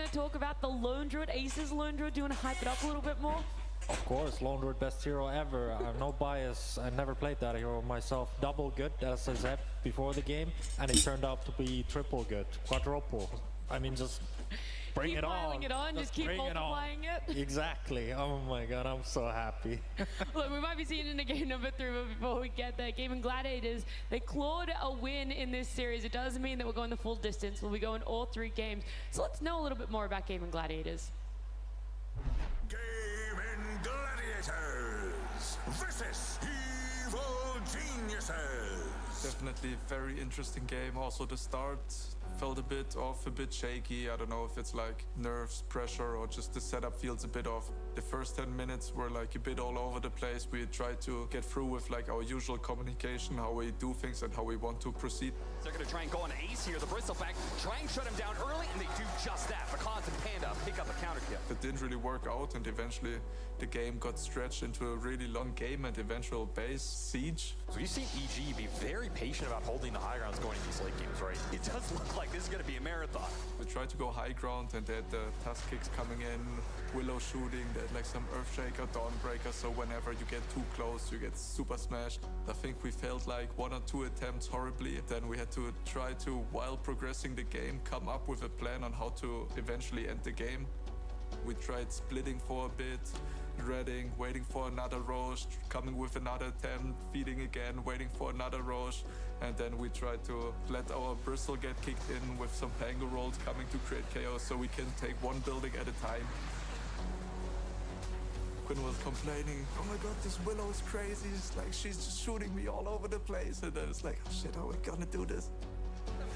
want to talk about the Lone Druid, Ace's Lone Druid? Do you want to hype it up a little bit more? Of course, Lone Druid, best hero ever. I have no bias. I never played that hero myself. Double good, as I said before the game, and it turned out to be triple good, quadruple. I mean, just bring it on. Just keep multiplying it. Exactly. Oh my god, I'm so happy. Look, we might be seeing it in game number 3, but before we get there, Gaming Gladiators, they clawed a win in this series. It doesn't mean that we're going the full distance. We'll be going all 3 games. So let's know a little bit more about Gaming Gladiators. Gaming Gladiators versus Evil Geniuses. Definitely very interesting game. Also the start felt a bit off, a bit shaky. I don't know if it's like nerves, pressure, or just the setup feels a bit off. The first 10 minutes were like a bit all over the place. We tried to get through with like our usual communication, how we do things and how we want to proceed. They're going to try and go on Ace here. The Bristleback try and shut him down early, and they do just that. Because and Panda pick up a counter kill. It didn't really work out, and eventually the game got stretched into a really long game and eventual base siege. So you've seen EG be very patient about holding the high grounds going in these late games, right? It does look like this is going to be a marathon. We tried to go high ground, and they had the task kicks coming in, Willow shooting, they had like some Earthshaker, Dawnbreaker, so whenever you get too close, you get super smashed. I think we failed like 1 or 2 attempts horribly. Then we had to try to, while progressing the game, come up with a plan on how to eventually end the game. We tried splitting for a bit, reading, waiting for another Roche, coming with another attempt, feeding again, waiting for another Roche, and then we tried to let our Bristle get kicked in with some Pango rolls coming to create chaos so we can take one building at a time. Quinn was complaining, oh my god, this Willow is crazy, it's like she's just shooting me all over the place, and then it's like, oh shit, how are we gonna do this?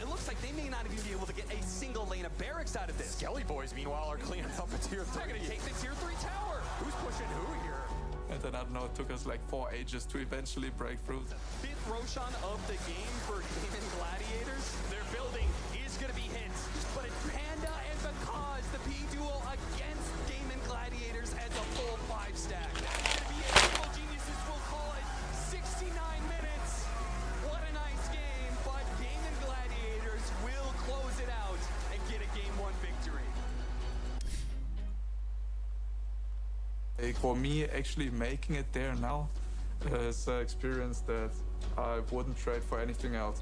It looks like they may not even be able to get a single lane of barracks out of this. Skelly boys, meanwhile, are cleaning up a tier 3. They're going to take the tier 3 tower. Who's pushing who here? And then, I don't know, it took us like 4 ages to eventually break through. The 5th Roshan of the game for Gaming Gladiators. Their building is going to be hit. But it's Panda and Because, the P-duo against Gaming Gladiators as a full 5 stack. That's going to be it. Evil Geniuses will call it 69 minutes. What a nice game, but Gaming Gladiators will close it out and get a Game 1 victory. For me, actually making it there now is an experience that I wouldn't trade for anything else.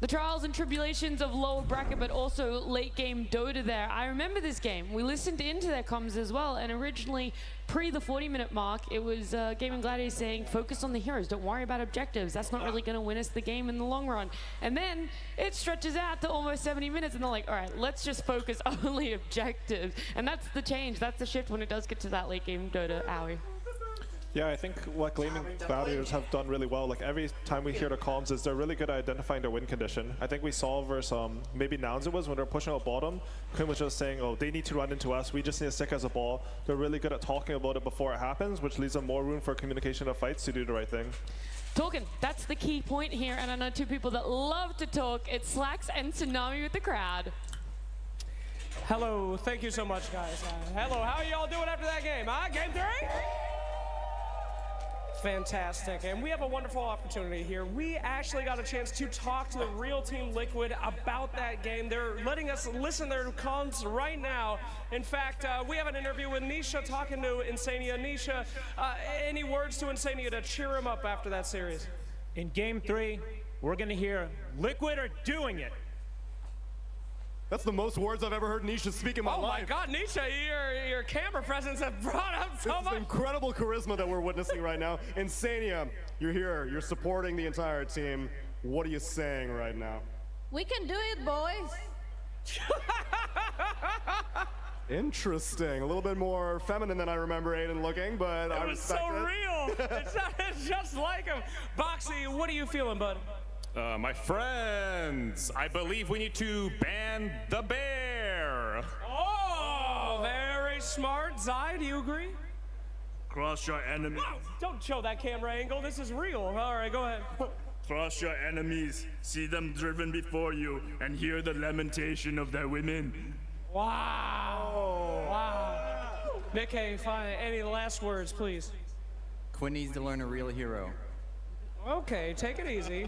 The trials and tribulations of lower bracket, but also late game Dota there. I remember this game. We listened into their comms as well, and originally, pre the 40-minute mark, it was Gaming Gladiators saying, focus on the heroes, don't worry about objectives. That's not really going to win us the game in the long run. And then it stretches out to almost 70 minutes, and they're like, all right, let's just focus only objectives. And that's the change. That's the shift when it does get to that late game Dota, Owie. Yeah, I think what Gaming Gladiators have done really well, like every time we hear the comms, is they're really good at identifying their win condition. I think we saw versus maybe Nouns it was when they were pushing out bottom. Quinn was just saying, oh, they need to run into us, we just need to stick as a ball. They're really good at talking about it before it happens, which leaves them more room for communication of fights to do the right thing. Talking, that's the key point here, and I know 2 people that love to talk. It's Slacks and Tsunami with the crowd. Hello, thank you so much, guys. Hello, how are y'all doing after that game, huh? Game 3? Fantastic, and we have a wonderful opportunity here. We actually got a chance to talk to the real Team Liquid about that game. They're letting us listen to their comms right now. In fact, we have an interview with Nisha talking to Insania. Nisha, any words to Insania to cheer him up after that series? In Game 3, we're going to hear Liquid are doing it. That's the most words I've ever heard Nisha speak in my life. Oh my God, Nisha, your camera presence has brought up so much. This is incredible charisma that we're witnessing right now. Insania, you're here, you're supporting the entire team. What are you saying right now? We can do it, boys. Interesting, a little bit more feminine than I remember Aiden looking, but I respect it. It was so real. It's just like him. Boxy, what are you feeling, bud? My friends, I believe we need to ban the bear. Oh, very smart. Zai, do you agree? Crush your enemies. Wow, don't show that camera angle. This is real. All right, go ahead. Crush your enemies, see them driven before you, and hear the lamentation of their women. Wow. Wow. Nick, hey, fine. Any last words, please? Quinn needs to learn a real hero. Okay, take it easy.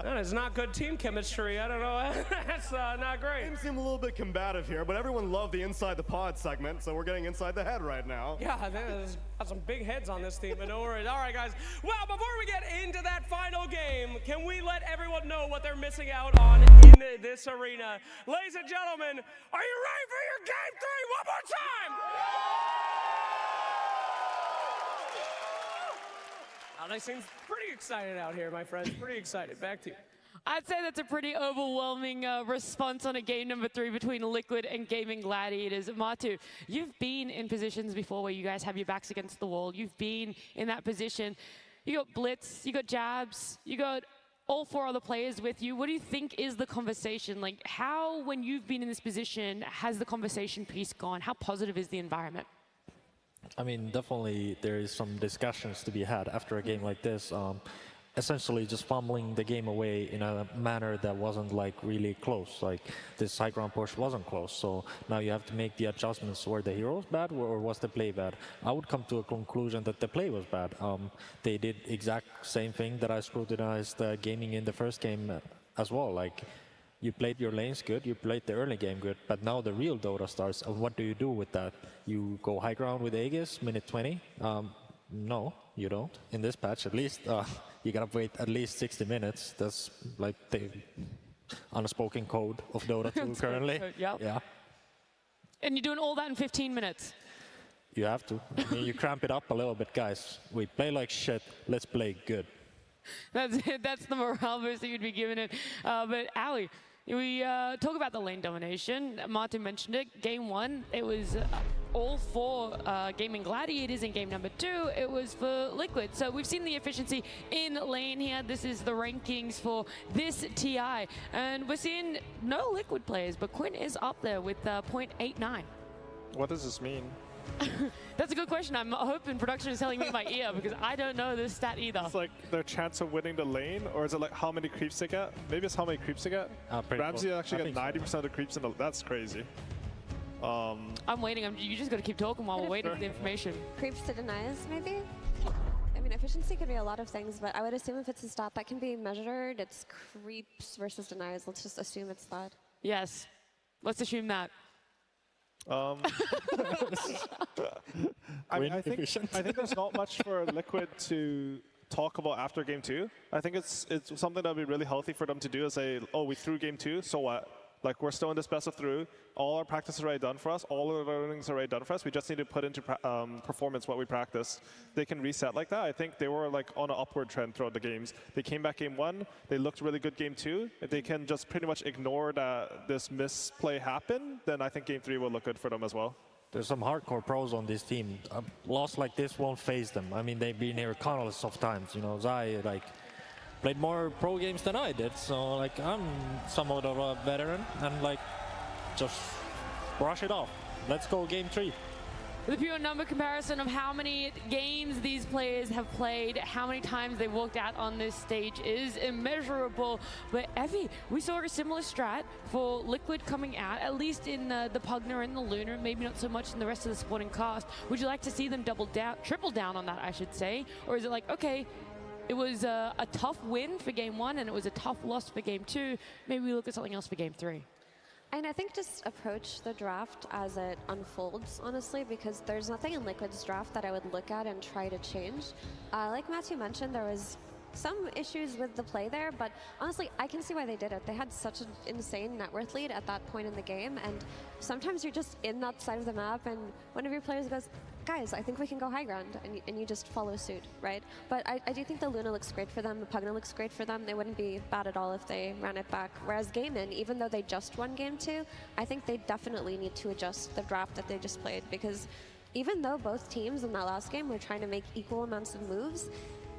That is not good team chemistry. I don't know. That's not great. Teams seem a little bit combative here, but everyone loved the inside the pod segment, so we're getting inside the head right now. Yeah, there's got some big heads on this team, but no worries. All right, guys. Well, before we get into that final game, can we let everyone know what they're missing out on in this arena? Ladies and gentlemen, are you ready for your game 3 one more time? They seem pretty excited out here, my friends. Pretty excited. Back to you. I'd say that's a pretty overwhelming response on a game number 3 between Liquid and Gaming Gladiators. Matu, you've been in positions before where you guys have your backs against the wall. You've been in that position. You got Blitz, you got Jabs, you got all 4 other players with you. What do you think is the conversation? Like, how, when you've been in this position, has the conversation piece gone? How positive is the environment? I mean, definitely there is some discussions to be had after a game like this. Essentially just fumbling the game away in a manner that wasn't like really close. Like this high ground push wasn't close. So now you have to make the adjustments. Were the heroes bad or was the play bad? I would come to a conclusion that the play was bad. They did exact same thing that I scrutinized gaming in the first game as well. Like, you played your lanes good, you played the early game good, but now the real Dota starts, and what do you do with that? You go high ground with Aegis, minute 20? No, you don't. In this patch, at least, you gotta wait at least 60 minutes. That's like the unspoken code of Dota 2 currently. Yeah. And you're doing all that in 15 minutes? You have to. I mean, you cramp it up a little bit, guys. We play like shit, let's play good. That's it. That's the morale boost that you'd be giving it. But Ali, we talk about the lane domination. Martin mentioned it. Game 1, it was all for Gaming Gladiators. In game number 2, it was for Liquid. So we've seen the efficiency in lane here. This is the rankings for this TI. And we're seeing no Liquid players, but Quinn is up there with 0.89. What does this mean? That's a good question. I'm hoping production is telling me in my ear because I don't know this stat either. It's like their chance of winning the lane, or is it like how many creeps they get? Maybe it's how many creeps they get. Ramsey actually got 90% of the creeps in the. That's crazy. I'm waiting. You just got to keep talking while we're waiting for the information. Creeps to denies, maybe? I mean, efficiency could be a lot of things, but I would assume if it's a stat that can be measured, it's creeps versus denies. Let's just assume it's that. Yes. Let's assume that. I mean, I think there's not much for Liquid to talk about after game 2. I think it's something that would be really healthy for them to do is say, oh, we threw game 2, so what? Like, we're still in this best of 3. All our practice is already done for us. All of the learnings are already done for us. We just need to put into performance what we practiced. They can reset like that. I think they were like on an upward trend throughout the games. They came back game 1. They looked really good game 2. If they can just pretty much ignore that this misplay happened, then I think game 3 will look good for them as well. There's some hardcore pros on this team. A loss like this won't phase them. I mean, they've been here countless of times. You know, Zai, like, played more pro games than I did, so like I'm somewhat of a veteran, and like just brush it off. Let's go game 3. The pure number comparison of how many games these players have played, how many times they walked out on this stage is immeasurable. But Evie, we saw a similar strat for Liquid coming out, at least in the Pugner and the Lunar, maybe not so much in the rest of the supporting cast. Would you like to see them triple down on that, I should say? Or is it like, okay, it was a tough win for game 1 and it was a tough loss for game 2. Maybe we look at something else for game 3. And I think just approach the draft as it unfolds, honestly, because there's nothing in Liquid's draft that I would look at and try to change. Like Matthew mentioned, there was some issues with the play there, but honestly, I can see why they did it. They had such an insane net worth lead at that point in the game, and sometimes you're just in that side of the map, and one of your players goes, guys, I think we can go high ground, and you just follow suit, right? But I do think the Luna looks great for them, the Pugna looks great for them. They wouldn't be bad at all if they ran it back. Whereas Gaimin, even though they just won game 2, I think they definitely need to adjust the draft that they just played, because even though both teams in that last game were trying to make equal amounts of moves,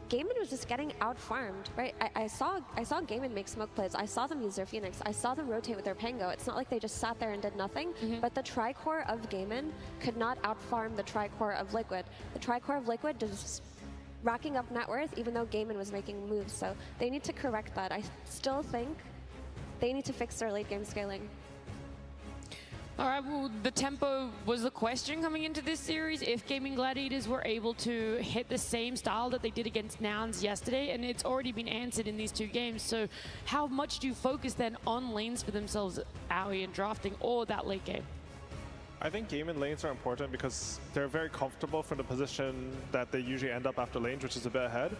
Gaimin was just getting out-farmed, right? I saw Gaimin make smoke plays. I saw them use their Phoenix. I saw them rotate with their Pango. It's not like they just sat there and did nothing, but the Tricore of Gaimin could not out-farm the Tricore of Liquid. The Tricore of Liquid just racking up net worth even though Gaimin was making moves, so they need to correct that. I still think they need to fix their late game scaling. All right, well, the tempo was the question coming into this series. If Gaming Gladiators were able to hit the same style that they did against Nouns yesterday, and it's already been answered in these two games, so how much do you focus then on lanes for themselves, 𝙈𝙀𝘿𝑖 and drafting, or that late game? I think game and lanes are important because they're very comfortable from the position that they usually end up after lanes, which is a bit ahead.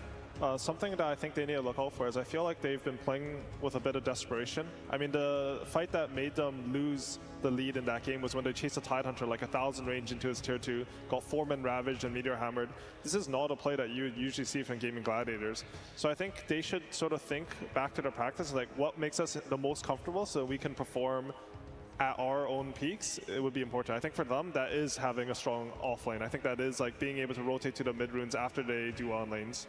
Something that I think they need to look out for is I feel like they've been playing with a bit of desperation. I mean, the fight that made them lose the lead in that game was when they chased a Tidehunter like 1,000 range into his tier 2, got 4-man ravaged and meteor hammered. This is not a play that you would usually see from Gaming Gladiators. So I think they should sort of think back to their practice, like what makes us the most comfortable so we can perform at our own peaks. It would be important. I think for them, that is having a strong offlane. I think that is like being able to rotate to the mid runes after they do on lanes.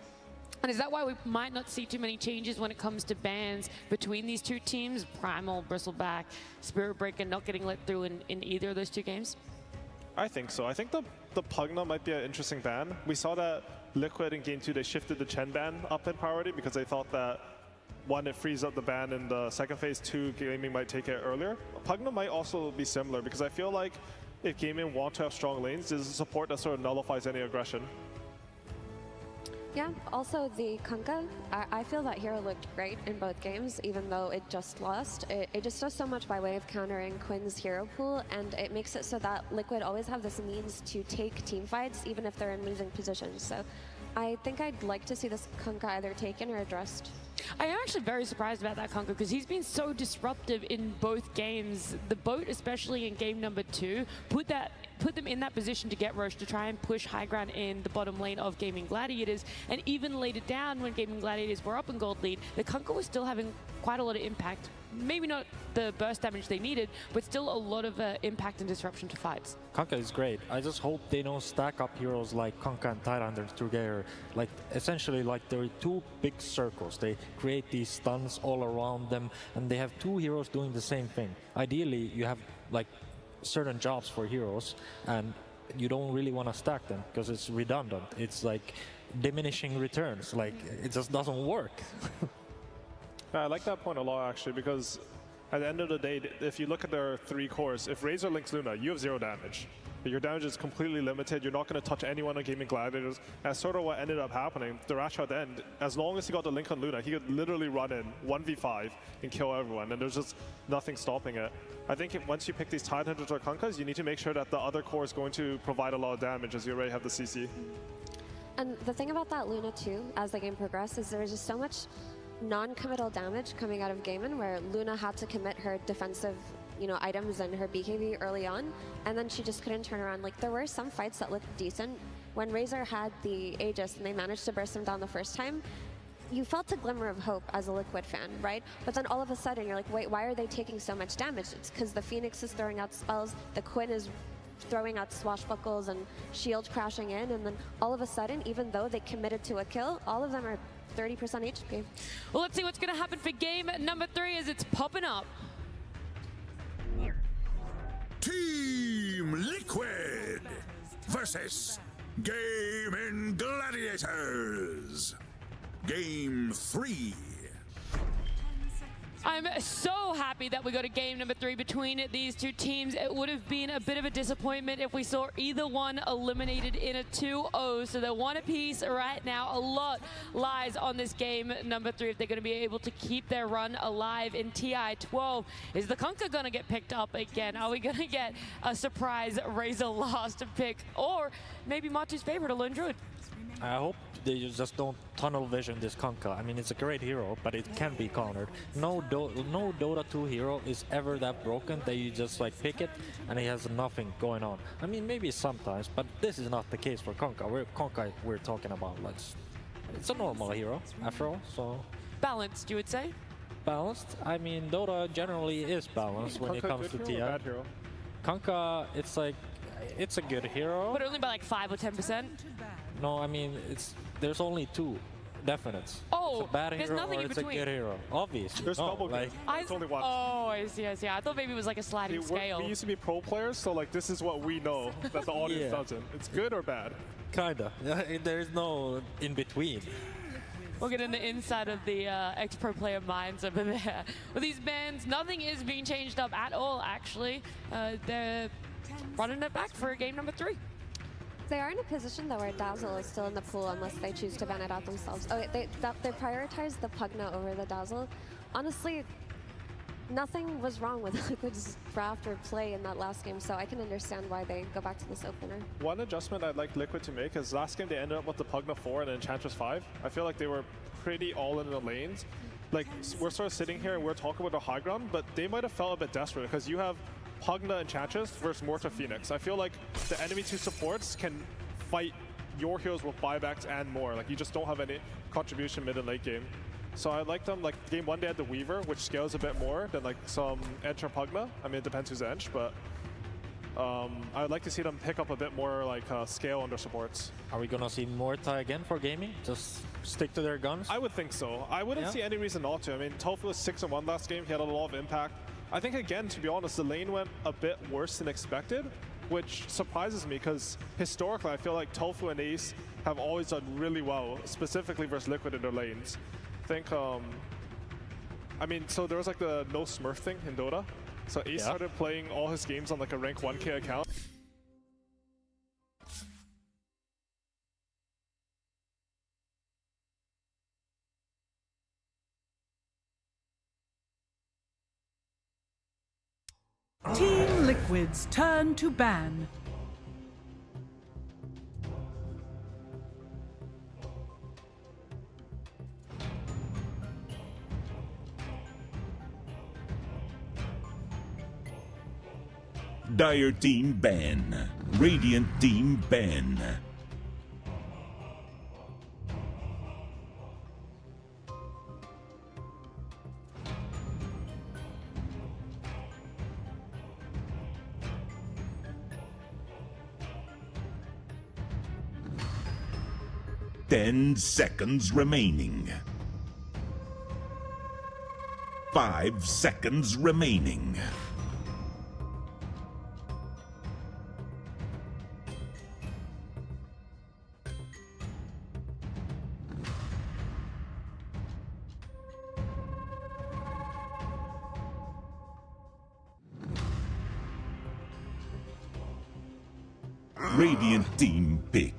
And is that why we might not see too many changes when it comes to bans between these two teams? Primal, Bristleback, Spirit Breaker not getting let through in either of those two games? I think so. I think the Pugna might be an interesting ban. We saw that Liquid in Game 2, they shifted the Chen ban up in priority because they thought that, one, it frees up the ban in the second phase, 2, Gaming might take it earlier. Pugna might also be similar because I feel like if Gaming want to have strong lanes, there's a support that sort of nullifies any aggression. Yeah, also the 𝙈𝘆𝑘𝑎, I feel that hero looked great in both games, even though it just lost. It just does so much by way of countering Quinn's hero pool, and it makes it so that Liquid always have this means to take team fights, even if they're in losing positions. So I think I'd like to see this 𝙈𝘆𝑘𝑎 either taken or addressed. I am actually very surprised about that 𝙈𝘆𝑘𝑎 because he's been so disruptive in both games. The boat, especially in game number 2, put them in that position to get Roche to try and push high ground in the bottom lane of Gaming Gladiators. And even later down, when Gaming Gladiators were up in gold lead, the 𝙈𝘆𝑘𝑎 was still having quite a lot of impact. Maybe not the burst damage they needed, but still a lot of impact and disruption to fights. 𝙈𝘆𝑘𝑎 is great. I just hope they don't stack up heroes like 𝙈𝘆𝑘𝑎 and Tidehunter together. Like, essentially, like, there are two big circles. They create these stuns all around them, and they have two heroes doing the same thing. Ideally, you have, like, certain jobs for heroes, and you don't really want to stack them because it's redundant. It's like diminishing returns. Like, it just doesn't work. I like that point a lot, actually, because at the end of the day, if you look at their 3 cores, if Razor links Luna, you have 0 damage. Your damage is completely limited. You're not going to touch anyone on Gaming Gladiators. That's sort of what ended up happening. The Ratchet at the end, as long as he got the link on Luna, he could literally run in 1v5 and kill everyone, and there's just nothing stopping it. I think once you pick these Tidehunters or 𝙈𝘆𝑘𝑎s, you need to make sure that the other core is going to provide a lot of damage as you already have the CC. And the thing about that Luna too, as the game progressed, is there was just so much non-committal damage coming out of Gaimin, where Luna had to commit her defensive, items and her BKB early on, and then she just couldn't turn around. Like, there were some fights that looked decent. When Razor had the Aegis and they managed to burst him down the first time, you felt a glimmer of hope as a Liquid fan, right? But then all of a sudden you're like, wait, why are they taking so much damage? It's because the Phoenix is throwing out spells, the Quinn is throwing out swashbuckles and shield crashing in, and then all of a sudden, even though they committed to a kill, all of them are 30% HP. Well, let's see what's going to happen for game number 3 as it's popping up. Team Liquid versus Gaming Gladiators. Game 3. I'm so happy that we got a game number 3 between these two teams. It would have been a bit of a disappointment if we saw either one eliminated in a 2-0. So they're one apiece right now. A lot lies on this game number 3 if they're going to be able to keep their run alive in TI-12. Is the 𝙈𝘆𝑘𝑎 going to get picked up again? Are we going to get a surprise Razor last pick? Or maybe Matu's favorite, a Lone Druid? I hope they just don't tunnel vision this 𝙈𝘆𝑘𝑎. I mean, it's a great hero, but it can be countered. No Dota 2 hero is ever that broken that you just like pick it and he has nothing going on. I mean, maybe sometimes, but this is not the case for 𝙈𝘆𝑘𝑎. We're talking about, like, it's a normal hero after all. So balanced, you would say? Balanced. I mean, Dota generally is balanced when it comes to TI. Bad hero? 𝙈𝘆𝑘𝑎, it's like, it's a good hero. But only by like 5 or 10%? No, I mean, there's only 2 definites. Oh, it's a bad there's hero nothing or in it's a between. good hero. Obviously. There's double like, It's only one. Oh, I see. I thought maybe it was like a sliding scale. We used to be pro players, so like this is what we know that the audience doesn't. It's good or bad? Kinda. There's no in between. We'll get into inside of the ex-pro player minds over there. With these bans, nothing is being changed up at all, actually. They're running it back for game number 3. They are in a position, though, where Dazzle is still in the pool unless they choose to ban it out themselves. Oh, they prioritize the Pugna over the Dazzle. Honestly, nothing was wrong with Liquid's draft or play in that last game, so I can understand why they go back to this opener. One adjustment I'd like Liquid to make is last game they ended up with the Pugna 4 and Enchantress 5. I feel like they were pretty all in the lanes. Like, we're sort of sitting here and we're talking about the high ground, but they might have felt a bit desperate because you have Pugna Enchantress versus Morta Phoenix. I feel like the enemy 2 supports can fight your heroes with buybacks and more. Like, you just don't have any contribution mid and late game. So I like them, like game 1 they had the Weaver, which scales a bit more than like some Edge or Pugna. I mean, it depends who's Edge, but I would like to see them pick up a bit more like scale on their supports. Are we gonna see Morta again for gaming? Just stick to their guns? I would think so. I wouldn't see any reason not to. I mean, Tofu was 6-1 last game. He had a lot of impact. I think again, to be honest, the lane went a bit worse than expected, which surprises me because historically I feel like Tofu and Ace have always done really well, specifically versus Liquid in their lanes. I think, I mean, so there was like the no Smurf thing in Dota. So Ace started playing all his games on like a rank 1k account. Team Liquid's turn to ban. Dire Team ban. Radiant Team ban. Ten seconds remaining. 5 seconds remaining. Radiant Team pick.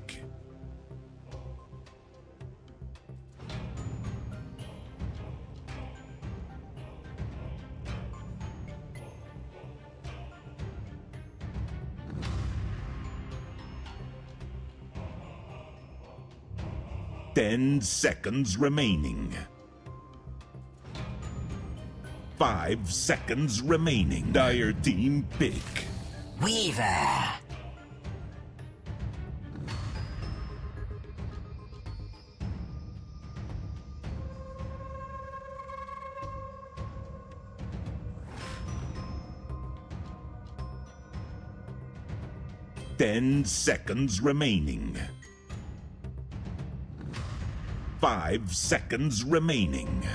Ten seconds remaining. 5 seconds remaining. Dire Team pick. Weaver. Ten seconds remaining. 5 seconds remaining.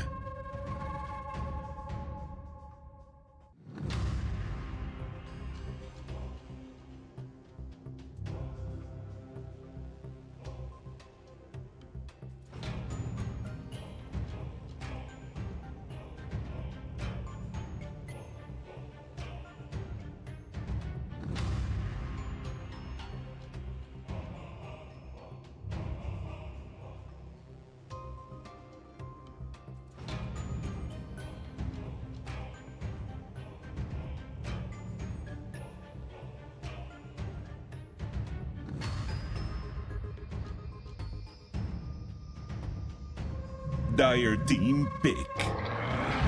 Dire Team pick.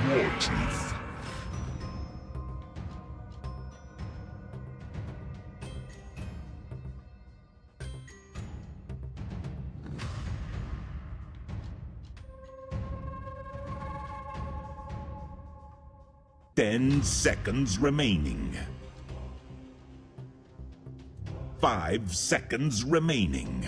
War Chief. Ten seconds remaining. 5 seconds remaining.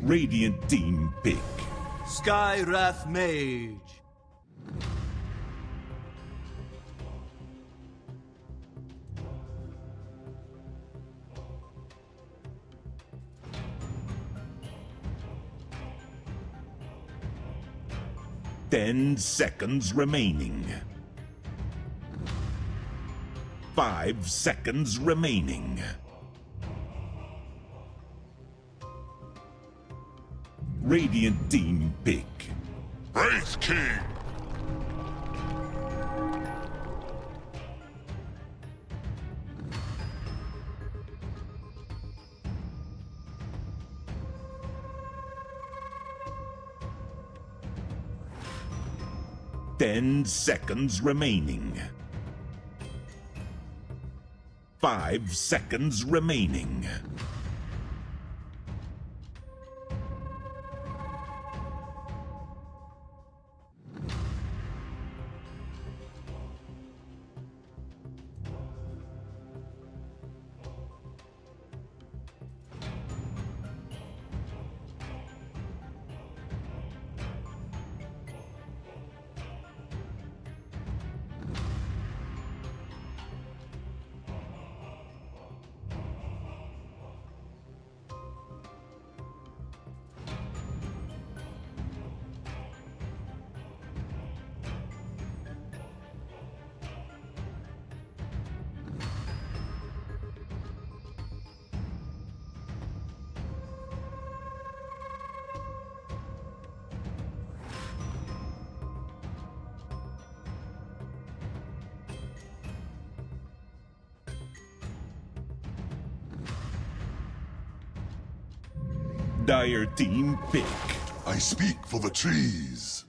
Radiant team pick. Sky Wrath Mage. Ten seconds remaining. 5 seconds remaining. Radiant team pick. Wraith King. Ten seconds remaining. 5 seconds remaining. Dire team pick. I speak for the trees.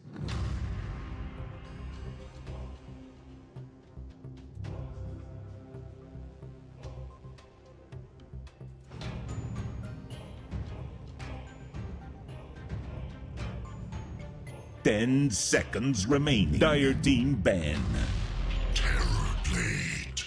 Ten seconds remaining. Dire team ban. Terror Blade.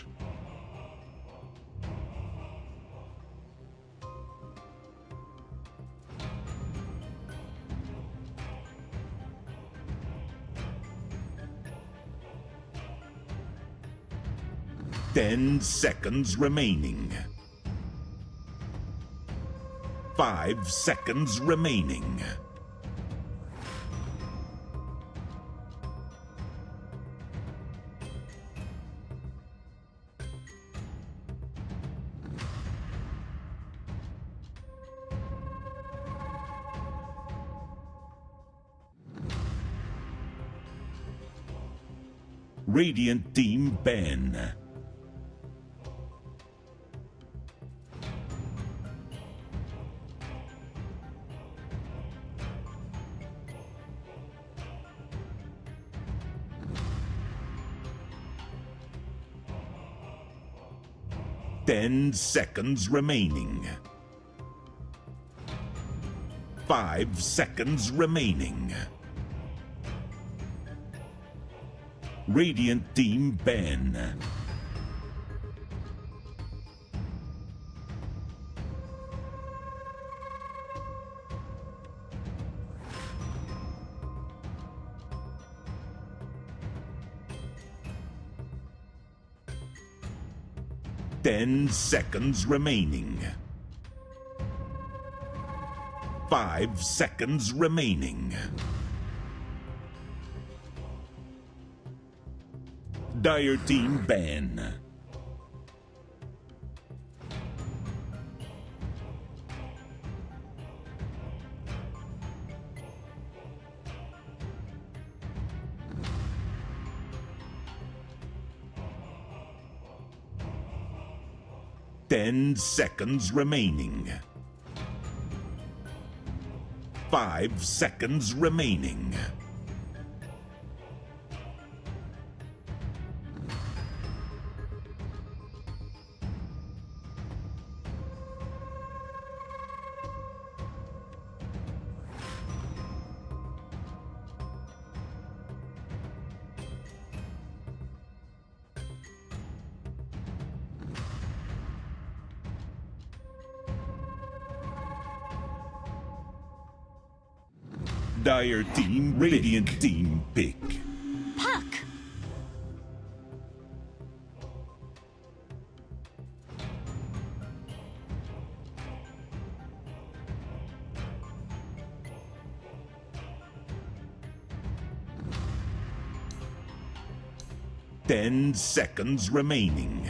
Ten seconds remaining. 5 seconds remaining. Radiant team ban. Ten seconds remaining. 5 seconds remaining. Radiant team ban. Ten seconds remaining. 5 seconds remaining. Dire team ban. Ten seconds remaining. 5 seconds remaining. Dire team, Radiant team pick. Puck. 10 seconds remaining.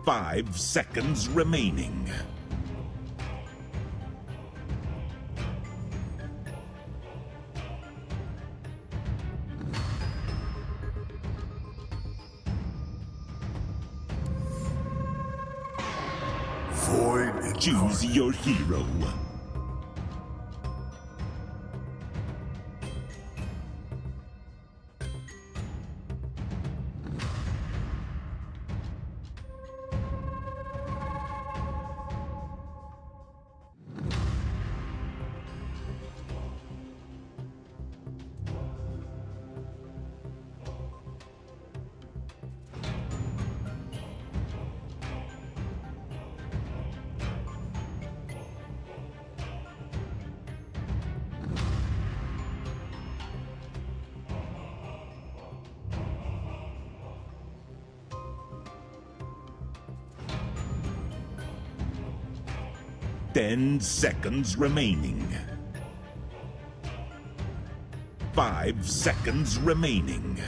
5 seconds remaining. Choose your hero. Ten seconds remaining. 5 seconds remaining.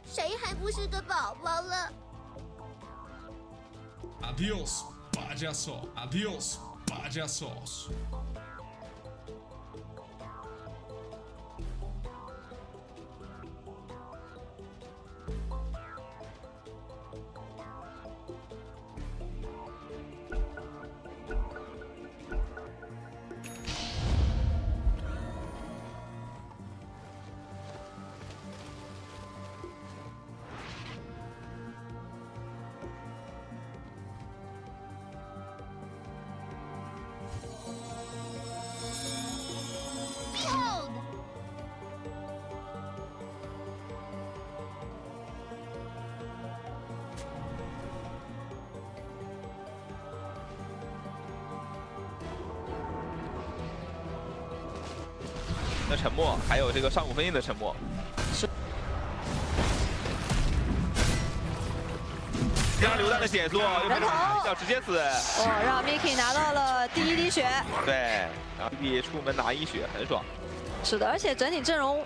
谁还不是个宝宝了 Adiós, payaso. Adiós, payasos. Hold! 的沉默，还有这个上古封印的沉默。是。让榴弹的减速，要直接死。哦，让 Miki 拿到了第一滴血。对，然后 Miki 出门拿1血，很爽。是的，而且整体阵容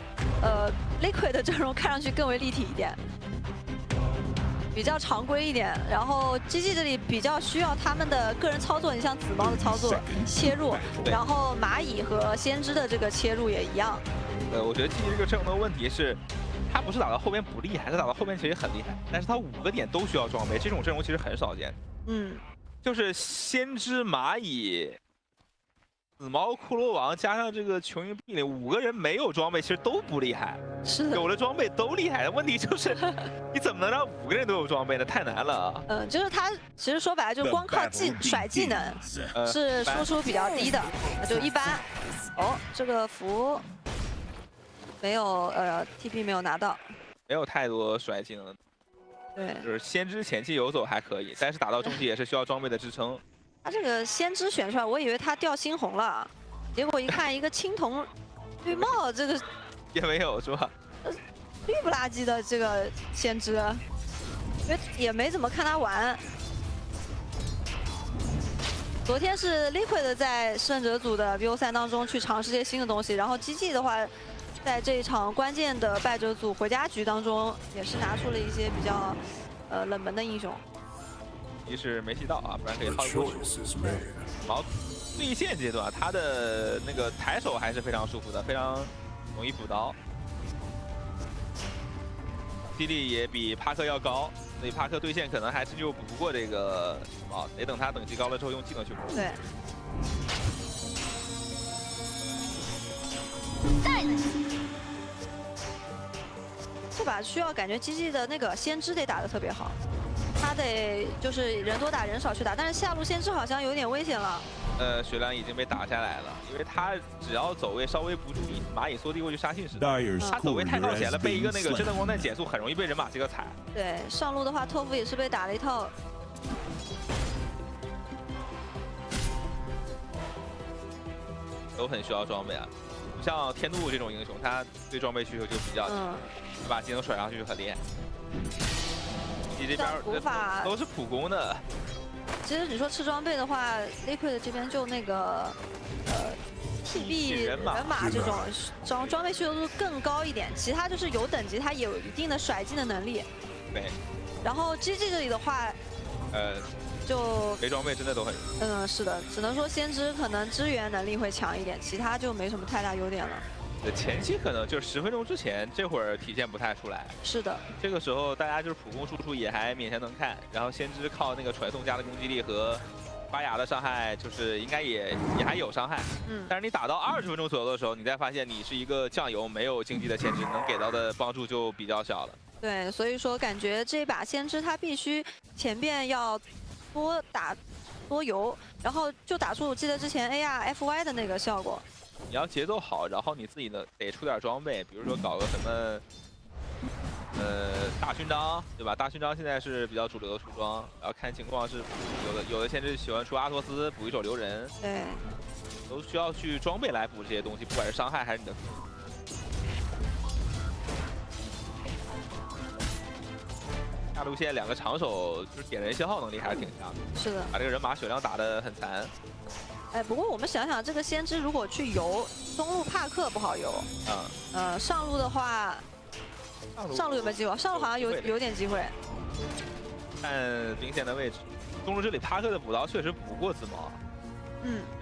，Liquid 的阵容看上去更为立体一点，比较常规一点。然后 GG 这里比较需要他们的个人操作，你像紫猫的操作切入，然后蚂蚁和先知的这个切入也一样。我觉得 GG 这个阵容的问题是，他不是打到后面不厉害，他打到后面其实很厉害，但是他5个点都需要装备，这种阵容其实很少见。嗯，就是先知、蚂蚁、紫毛骷髅王加上这个琼英壁垒5个人没有装备，其实都不厉害。是有了装备都厉害，问题就是你怎么能让5个人都有装备呢？太难了啊！就是他其实说白了就光靠甩技能是输出比较低的，那就一般。哦，这个符没有TP 没有拿到，没有太多甩技能。对，就是先知前期游走还可以，但是打到中期也是需要装备的支撑。他这个先知选出来，我以为他掉猩红了，结果一看一个青铜绿帽，这个也没有是吧？绿不拉几的这个先知，也没怎么看他玩。昨天是 Liquid 在胜者组的 BO3当中去尝试些新的东西，然后 GG 的话，在这一场关键的败者组回家局当中，也是拿出了一些比较冷门的英雄。一是没踢到啊，不然可以套过去。然后对线阶段，他的那个抬手还是非常舒服的，非常容易补刀，击力也比帕克要高，所以帕克对线可能还是就补不过这个啊，得等他等级高了之后用技能去补。对。这把需要感觉GG的那个先知得打得特别好。他得就是人多打人少去打，但是下路先知好像有点危险了。血量已经被打下来了，因为他只要走位稍微不注意，蚂蚁缩地过去杀信使，他走位太靠前了，被一个那个震动光弹减速，很容易被人马这个踩。对，上路的话，托福也是被打了一套。都很需要装备啊，不像天怒这种英雄，他对装备需求就比较强，把技能甩上去就很厉害。你这边都是普攻的。其实你说吃装备的话 ，Liquid 这边就那个TB 人马这种装备需求度更高一点，其他就是有等级，它有一定的甩技的能力。对。然后 GG 这里的话，就没装备真的都很。是的，只能说先知可能支援能力会强一点，其他就没什么太大优点了。前期可能就是10分钟之前，这会儿体现不太出来。是的，这个时候大家就是普攻输出也还勉强能看，然后先知靠那个传送加的攻击力和发芽的伤害，就是应该也还有伤害。但是你打到20分钟左右的时候，你再发现你是一个酱油没有经济的先知，能给到的帮助就比较小了。对，所以说感觉这把先知他必须前边要多打多游，然后就打出我记得之前 ARFY 的那个效果。你要节奏好，然后你自己呢得出点装备，比如说搞个什么，大勋章，对吧？大勋章现在是比较主流的出装，然后看情况是有的先知喜欢出阿托斯补一手留人，对，都需要去装备来补这些东西，不管是伤害还是你的。下路线2个长手就是点人消耗能力还是挺强的，是的，把这个人马血量打得很残。不过我们想想，这个先知如果去游中路帕克不好游，上路的话，上路有没有机会？上路好像有点机会。看兵线的位置，中路这里帕克的补刀确实补不过紫毛，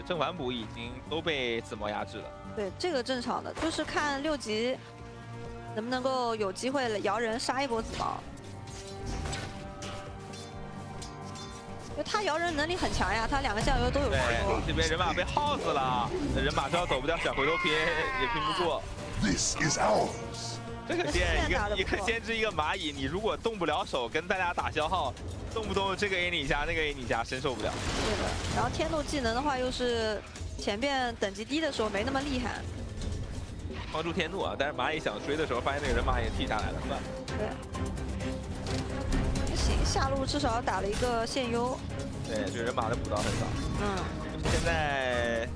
正反补已经都被紫毛压制了。对，这个正常的，就是看6级能不能够有机会摇人杀一波紫毛。他摇人能力很强呀，他2个酱油都有。对，这边人马被耗死了，人马知道走不掉，想回头拼也拼不过。这个线一个先知一个蚂蚁，你如果动不了手跟大家打消耗，动不动这个 A 你一下那个 A 你一下，真受不了。对的，然后天怒技能的话又是前边等级低的时候没那么厉害。帮助天怒啊，但是蚂蚁想追的时候发现那个人马也踢下来了，算了。对。行，下路至少打了一个线优。对，这人马的补刀很少。现在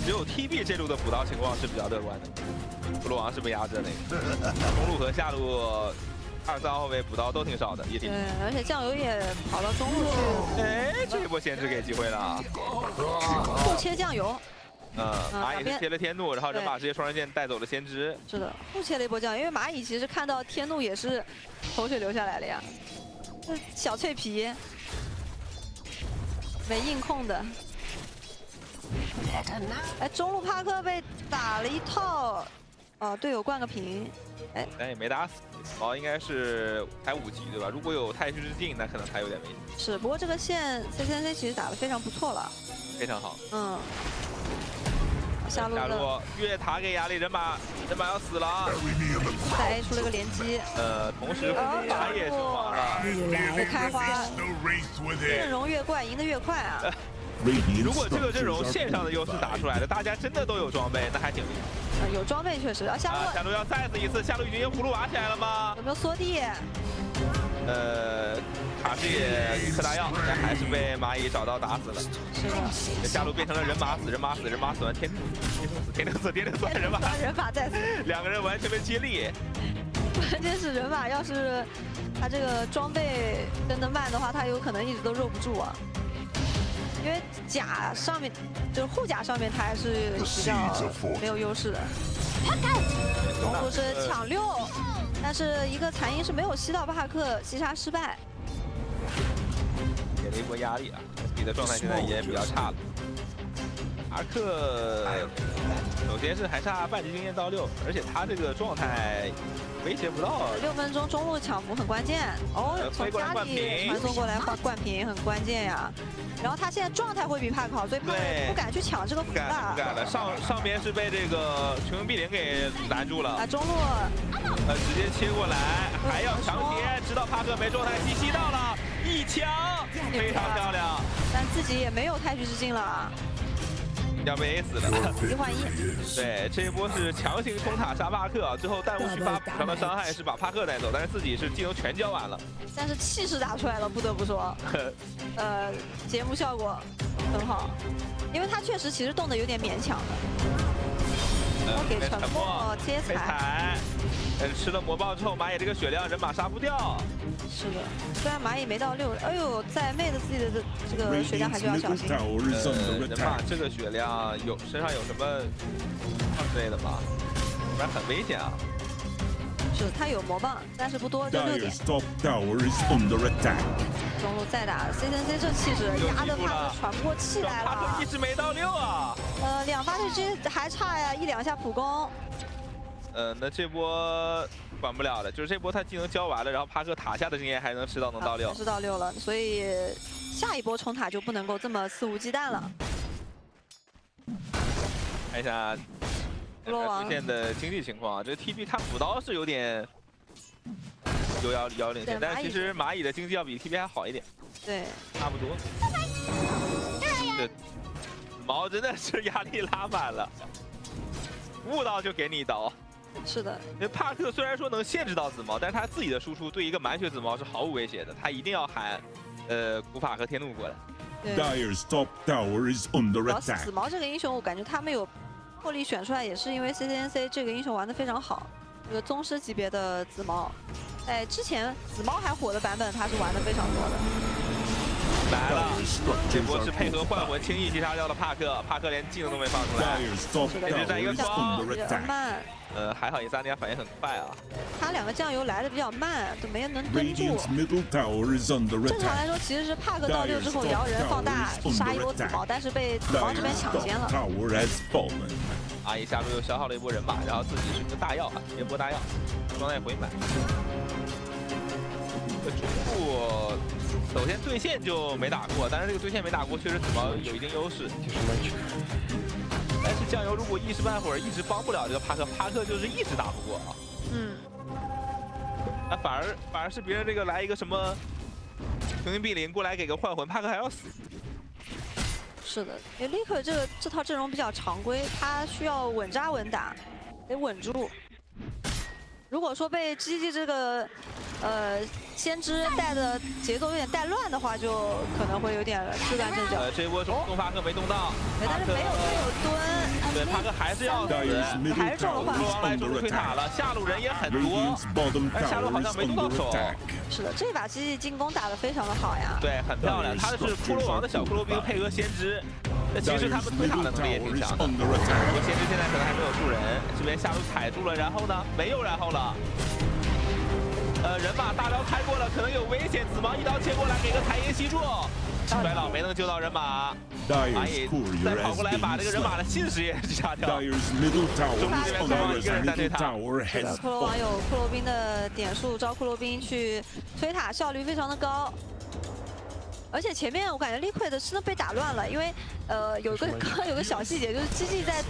只有 TB 这路的补刀情况是比较乐观的，骷髅王是被压制的那个。中路和下路2、3号位补刀都挺少的，也挺。对，而且酱油也跑到中路去。哎，这一波先知给机会了。互切酱油。蚂蚁是切了天怒，然后人马直接双刃剑带走了先知。是的，互切了一波酱油，因为蚂蚁其实看到天怒也是口水流下来了呀。小脆皮，没硬控的。中路帕克被打了一套，队友灌个屏，但也没打死。毛应该是才5级对吧？如果有太虚之境，那可能还有点危险。是，不过这个线 CCNC 其实打得非常不错了，非常好。下路越塔给压力，人马要死了啊！再 A 出了个连击。同时马也身亡了。不开花，阵容越怪赢得越快啊！如果这个阵容线上的优势打出来的，大家真的都有装备，那还挺厉害。有装备确实。下路要再死一次，下路已经用葫芦娃起来了吗？有没有缩地？卡士也嗑大药，但还是被蚂蚁找到打死了。是的。下路变成了人马死，人马死完天天死，人马再死，两个人完全被接力。关键是人马要是他这个装备跟得慢的话，他有可能一直都肉不住啊。因为甲上面就是护甲上面他还是比较没有优势的。中路是抢6，但是一个残音是没有吸到帕克，击杀失败。给了一波压力啊，自己的状态现在也比较差了。阿克首先是还差半级经验到6，而且他这个状态威胁不到。6分钟中路抢符很关键哦，从家里传送过来灌瓶很关键呀。然后他现在状态会比帕克好，所以帕克不敢去抢这个符了。不敢了，上边是被这个琼碧玲给拦住了。啊，中路直接切过来，还要强贴，知道帕克没状态，吸到了一枪，非常漂亮。但自己也没有太虚之境了。要被 A 死了，1换1。对，这一波是强行冲塔杀帕克，最后弹幕虚发补偿的伤害是把帕克带走，但是自己是技能全交完了。但是气势打出来了，不得不说，节目效果很好，因为他确实其实动得有点勉强的。给沉默贴彩。吃了魔棒之后，蚂蚁这个血量人马杀不掉。是的，虽然蚂蚁没到6，哎呦，在妹子自己的这个血量还是要小心。人马这个血量身上有什么之类的吗？不然很危险啊。是，他有魔棒，但是不多，就6点。中路再打 ，CNC 这气势压得帕克喘不过气来了。帕克一直没到6啊。2发对狙还差呀，1、2下普攻。那这波管不了了，就是这波他技能交完了，然后帕克塔下的经验还能吃到能到6，吃到6了，所以下一波冲塔就不能够这么肆无忌惮了。看一下出现的经济情况啊，这 TP 他补刀是有点有领先，但是其实蚂蚁的经济要比 TP 还好一点，对，差不多。这毛真的是压力拉满了，悟到就给你刀。是的，因为帕克虽然说能限制到紫毛，但是他自己的输出对一个满血紫毛是毫无威胁的，他一定要喊古法和天怒过来。Dire's top tower is under 主要是 attack. 紫毛这个英雄，我感觉他没有破例选出来，也是因为 CNC 这个英雄玩得非常好，这个宗师级别的紫毛，在之前紫毛还火的版本，他是玩得非常多的。来了，这波是配合幻魂轻易击杀掉了帕克，帕克连技能都没放出来，一直在一个双，慢。还好伊萨尼亚反应很快啊。他2个酱油来的比较慢，都没人能蹲住。正常来说，其实是帕克到6之后摇人放大杀一波紫毛，但是被紫毛这边抢先了。阿姨下路又消耗了一波人马，然后自己是一个大药啊，一波大药，装带回满。这主路首先对线就没打过，但是这个对线没打过，确实紫毛有一定优势。但是酱油如果一时半会儿一直帮不了这个帕克，帕克就是一直打不过啊。那反而是别人这个来一个什么雄鹰碧鳞过来给个幻魂，帕克还要死。是的，因为立克这套阵容比较常规，他需要稳扎稳打，得稳住。如果说被 GG 这个先知带的节奏有点带乱的话，就可能会有点自乱阵脚。这一波中帕克没动到，但是没有蹲，对，帕克还是要死，还是中了幻王来中路推塔了，下路人也很多，但下路好像没动到手。是的，这把 GG 进攻打得非常的好呀。对，很漂亮，他是骷髅王的小骷髅兵配合先知。那其实他们推塔的能力也挺强的，不过先知现在可能还没有助人，这边下路踩住了，然后呢，没有然后了。人马大招开过了，可能有危险，紫毛一刀切过来，给个残音吸住，衰老没能救到人马，蚂蚁再跑过来把这个人马的信使也杀掉。中路这边双方一个人单对塔。骷髅王有骷髅兵的点数，招骷髅兵去推塔，效率非常的高。而且前面我感觉Liquid真的被打乱了，因为刚刚有个小细节，就是GG在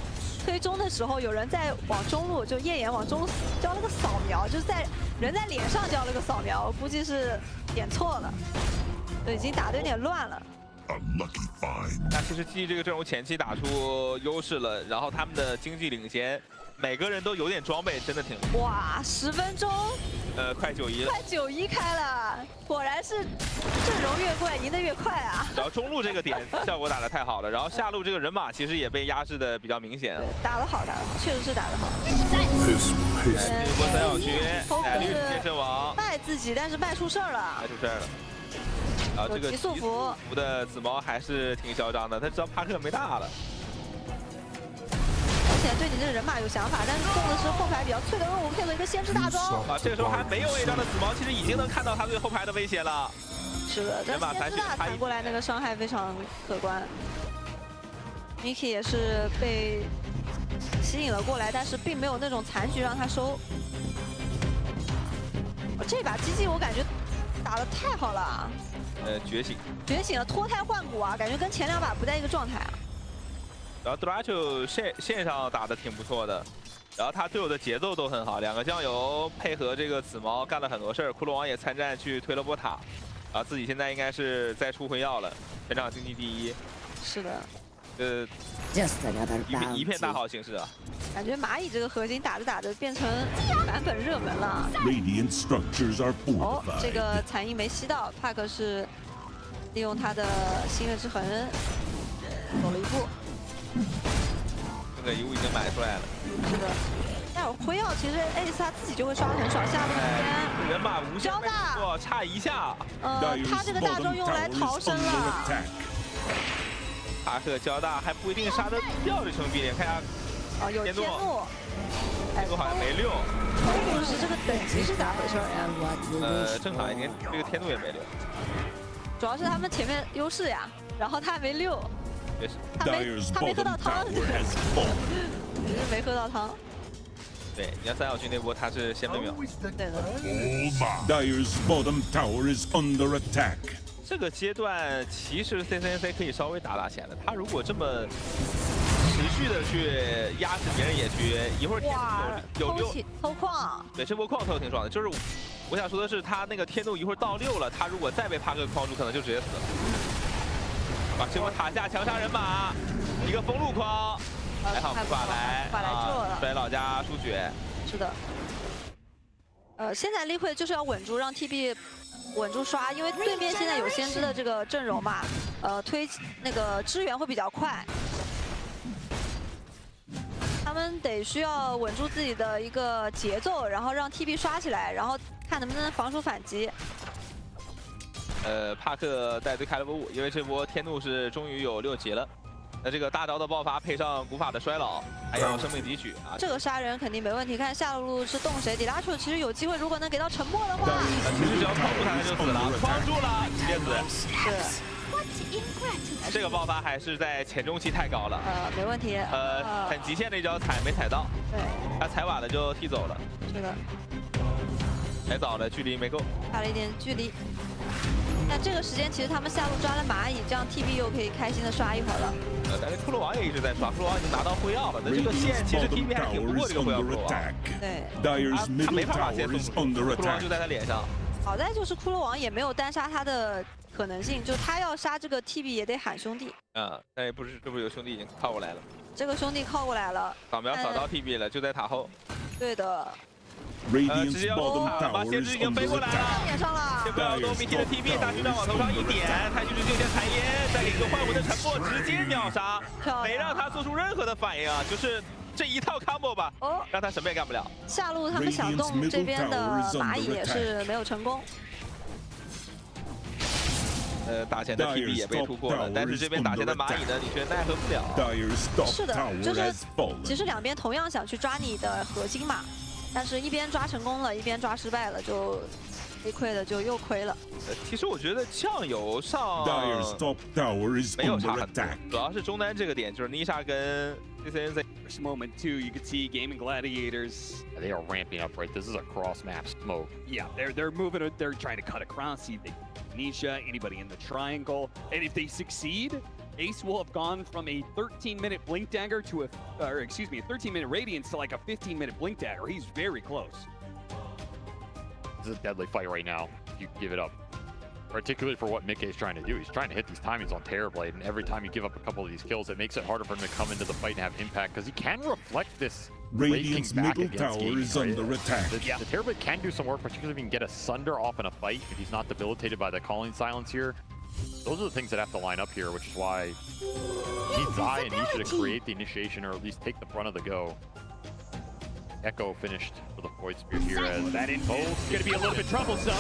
推中的时候，有人在往中路就夜眼往中路交了个扫描，就是人在脸上交了个扫描，我估计是点错了，就已经打得有点乱了。 那其实基这个阵容前期打出优势了，然后他们的经济领先，每个人都有点装备，真的挺哇，10分钟，快91了，快91开了，果然是阵容越怪赢得越快啊！然后中路这个点效果打得太好了，然后下路这个人马其实也被压制的比较明显。打得好，打得好，确实是打得好。这波三角区，绿界阵亡，卖自己，但是卖出事儿了，卖出事儿了。 然后这个极速服的紫毛还是挺嚣张的，他知道帕克没大了，而且对你这个人马有想法，但是送的是后排比较脆的任务，配合一个先知大招。啊，这个时候还没有 A 张的紫毛，其实已经能看到他对后排的威胁了。是的，这先知大弹过来那个伤害非常可观。Miki 也是被吸引了过来，但是并没有那种残局让他收。这把GG我感觉打得太好了。 觉醒了，脱胎换骨啊，感觉跟前2把不在一个状态啊。然后 𝙈𝘀 线上打得挺不错的，然后他队友的节奏都很好，2个酱油配合这个紫毛干了很多事儿，骷髅王也参战去推了波塔，啊，自己现在应该是在出魂药了，全场经济第1。是的。一片大好形势啊！感觉蚂蚁这个核心打着打着变成版本热门了。哦，这个残影没吸到，帕克是利用他的星月之痕走了一步。这个遗物已经买出来了。是的。但有辉耀，其实艾丽丝他自己就会刷得很爽，下路这边人马无限大，差1下。他这个大招用来逃生了。 帕克交大还不一定杀得掉这兄弟，看一下。哦，有天怒，天怒好像没6。天怒是这个等级是咋回事呀？正常一点，这个天怒也没6。主要是他们前面优势呀，然后他还没6。他没喝到汤，只是没喝到汤。对，你看三角区那波他是先被秒。对的。Dire's bottom tower is under attack. 这个阶段其实 CCNC 可以稍微打钱的，他如果这么持续的去压制别人野区，一会儿有6偷矿，对，这波矿偷挺爽的。就是我想说的是，他那个天怒一会儿到6了，他如果再被帕克框住，可能就直接死了。把这波塔下强杀人马，一个封路框，还好法来做了，摔老家输血。是的。现在Liquid就是要稳住，让 TB。 稳住刷，因为对面现在有先知的这个阵容嘛，推那个支援会比较快，他们得需要稳住自己的一个节奏，然后让 TB 刷起来，然后看能不能防守反击。帕克带队开了波5，因为这波天怒是终于有6级了。 那这个大招的爆发配上古法的衰老，还有生命汲取啊，这个杀人肯定没问题。看下路是动谁，𝙈𝘀 其实有机会，如果能给到沉默的话，其实只要框住他就死了，框住了直接死。是。这个爆发还是在前中期太高了。没问题。很极限的一脚踩没踩到。对。他踩晚了就踢走了。是的。踩早了距离没够。差了一点距离。 那这个时间其实他们下路抓了蚂蚁，这样 TB 又可以开心的刷一会儿了。但是骷髅王也一直在刷，骷髅王已经拿到辉耀了。那这个线其实 TB 还挺不过这个辉耀骷髅王。对，他没办法先送出，骷髅王就在他脸上。好在就是骷髅王也没有单杀他的可能性，就他要杀这个 TB 也得喊兄弟。但也不是，这不是有兄弟已经靠过来了。这个兄弟靠过来了，扫描扫到 TB 了，就在塔后。对的。 直接要出塔了，先知已经飞过来了，点上了。先不要动 Miki 的 TB， 大军长往头上一点，太虚之境界残烟，带领一个幻魂的沉默，直接秒杀，没让他做出任何的反应啊，就是这一套 combo 吧，让他什么也干不了。下路他们想动这边的蚂蚁也是没有成功。打前的 TB 也被突破了，但是这边打前的蚂蚁呢，你却奈何不了。是的，就是其实两边同样想去抓你的核心嘛。 但是，一边抓成功了，一边抓失败了，就被亏了，就又亏了。其实我觉得酱油上没有差很多，主要是中单这个点，就是妮莎跟 CCNC。This moment too, you can see Gaming Gladiators. They are ramping up, right? This is a cross map smoke. Yeah, they're moving. They're trying to cut across. See Nisha, anybody in the triangle, and if they succeed, Ace will have gone from a 13-minute Blink Dagger to a 13-minute Radiance to like a 15-minute Blink Dagger. He's very close. This is a deadly fight right now. You give it up. Particularly for what 𝙎𝘶 is trying to do. He's trying to hit these timings on TerrorBlade, and every time you give up a couple of these kills, it makes it harder for him to come into the fight and have impact, because he can reflect this Radiant's back middle tower gaming, is right? under attack. The TerrorBlade can do some work, particularly if he can get a Sunder off in a fight, if he's not debilitated by the Calling Silence here. Those are the things that have to line up here, which is why he needs 𝙈 and Nisha to create the initiation, or at least take the front of the go. Echo finished for the Void Spear here as that info is going to be a little bit troublesome.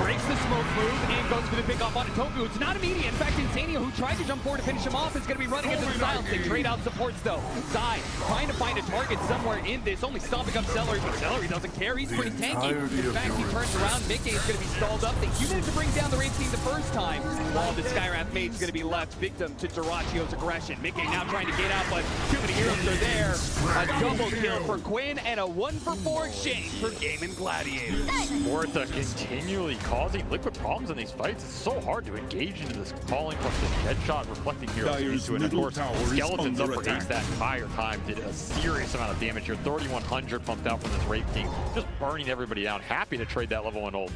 Breaks the smoke move and goes for the pick off on Tofu. It's not immediate. In fact, 𝙎𝑖𝑛𝑠ania, who tried to jump forward to finish him off, is going to be running into the silence. They trade out supports though. 𝙈 trying to find a target somewhere in this, only stomping up Celery, but Celery doesn't care. He's pretty tanky. In fact, he turns around. 𝙎𝑗 is going to be stalled up. They managed to bring down the Wraith King the first time, while the Skywrath Mage is going to be left victim to 𝙬𝘼𝑗's aggression. 𝙎𝑗 now trying to get out, but too many heroes are there. A double kill for Quinn and a 1-for-4 exchange for Game and Gladiators. Ortha continually causing Liquid problems in these fights. It's so hard to engage into this calling plus this headshot reflecting heroes into it. And of course, Skeleton's up for Ace that entire time. Did a serious amount of damage here. 3,100 pumped out from this Wraith King. Just burning everybody down. Happy to trade that level 1 ult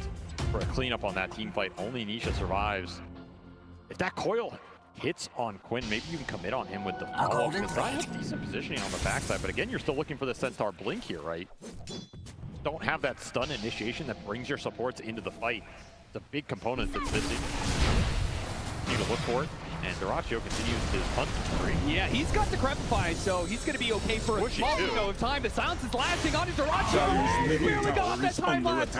for a cleanup on that team fight. Only Nisha survives. If that coil hits on Quinn, maybe you can commit on him with the follow-up, because 𝙈 has decent positioning on the backside, but again, you're still looking for the Centaur blink here, right? Don't have that stun initiation that brings your supports into the fight. It's a big component that's missing. You need to look for it, and 𝙬𝘼 continues his hunting spree. Yeah, he's got the Crepify, so he's going to be okay for a small window of time. The silence is lasting on his 𝙬𝘼. He really got off that time lapse.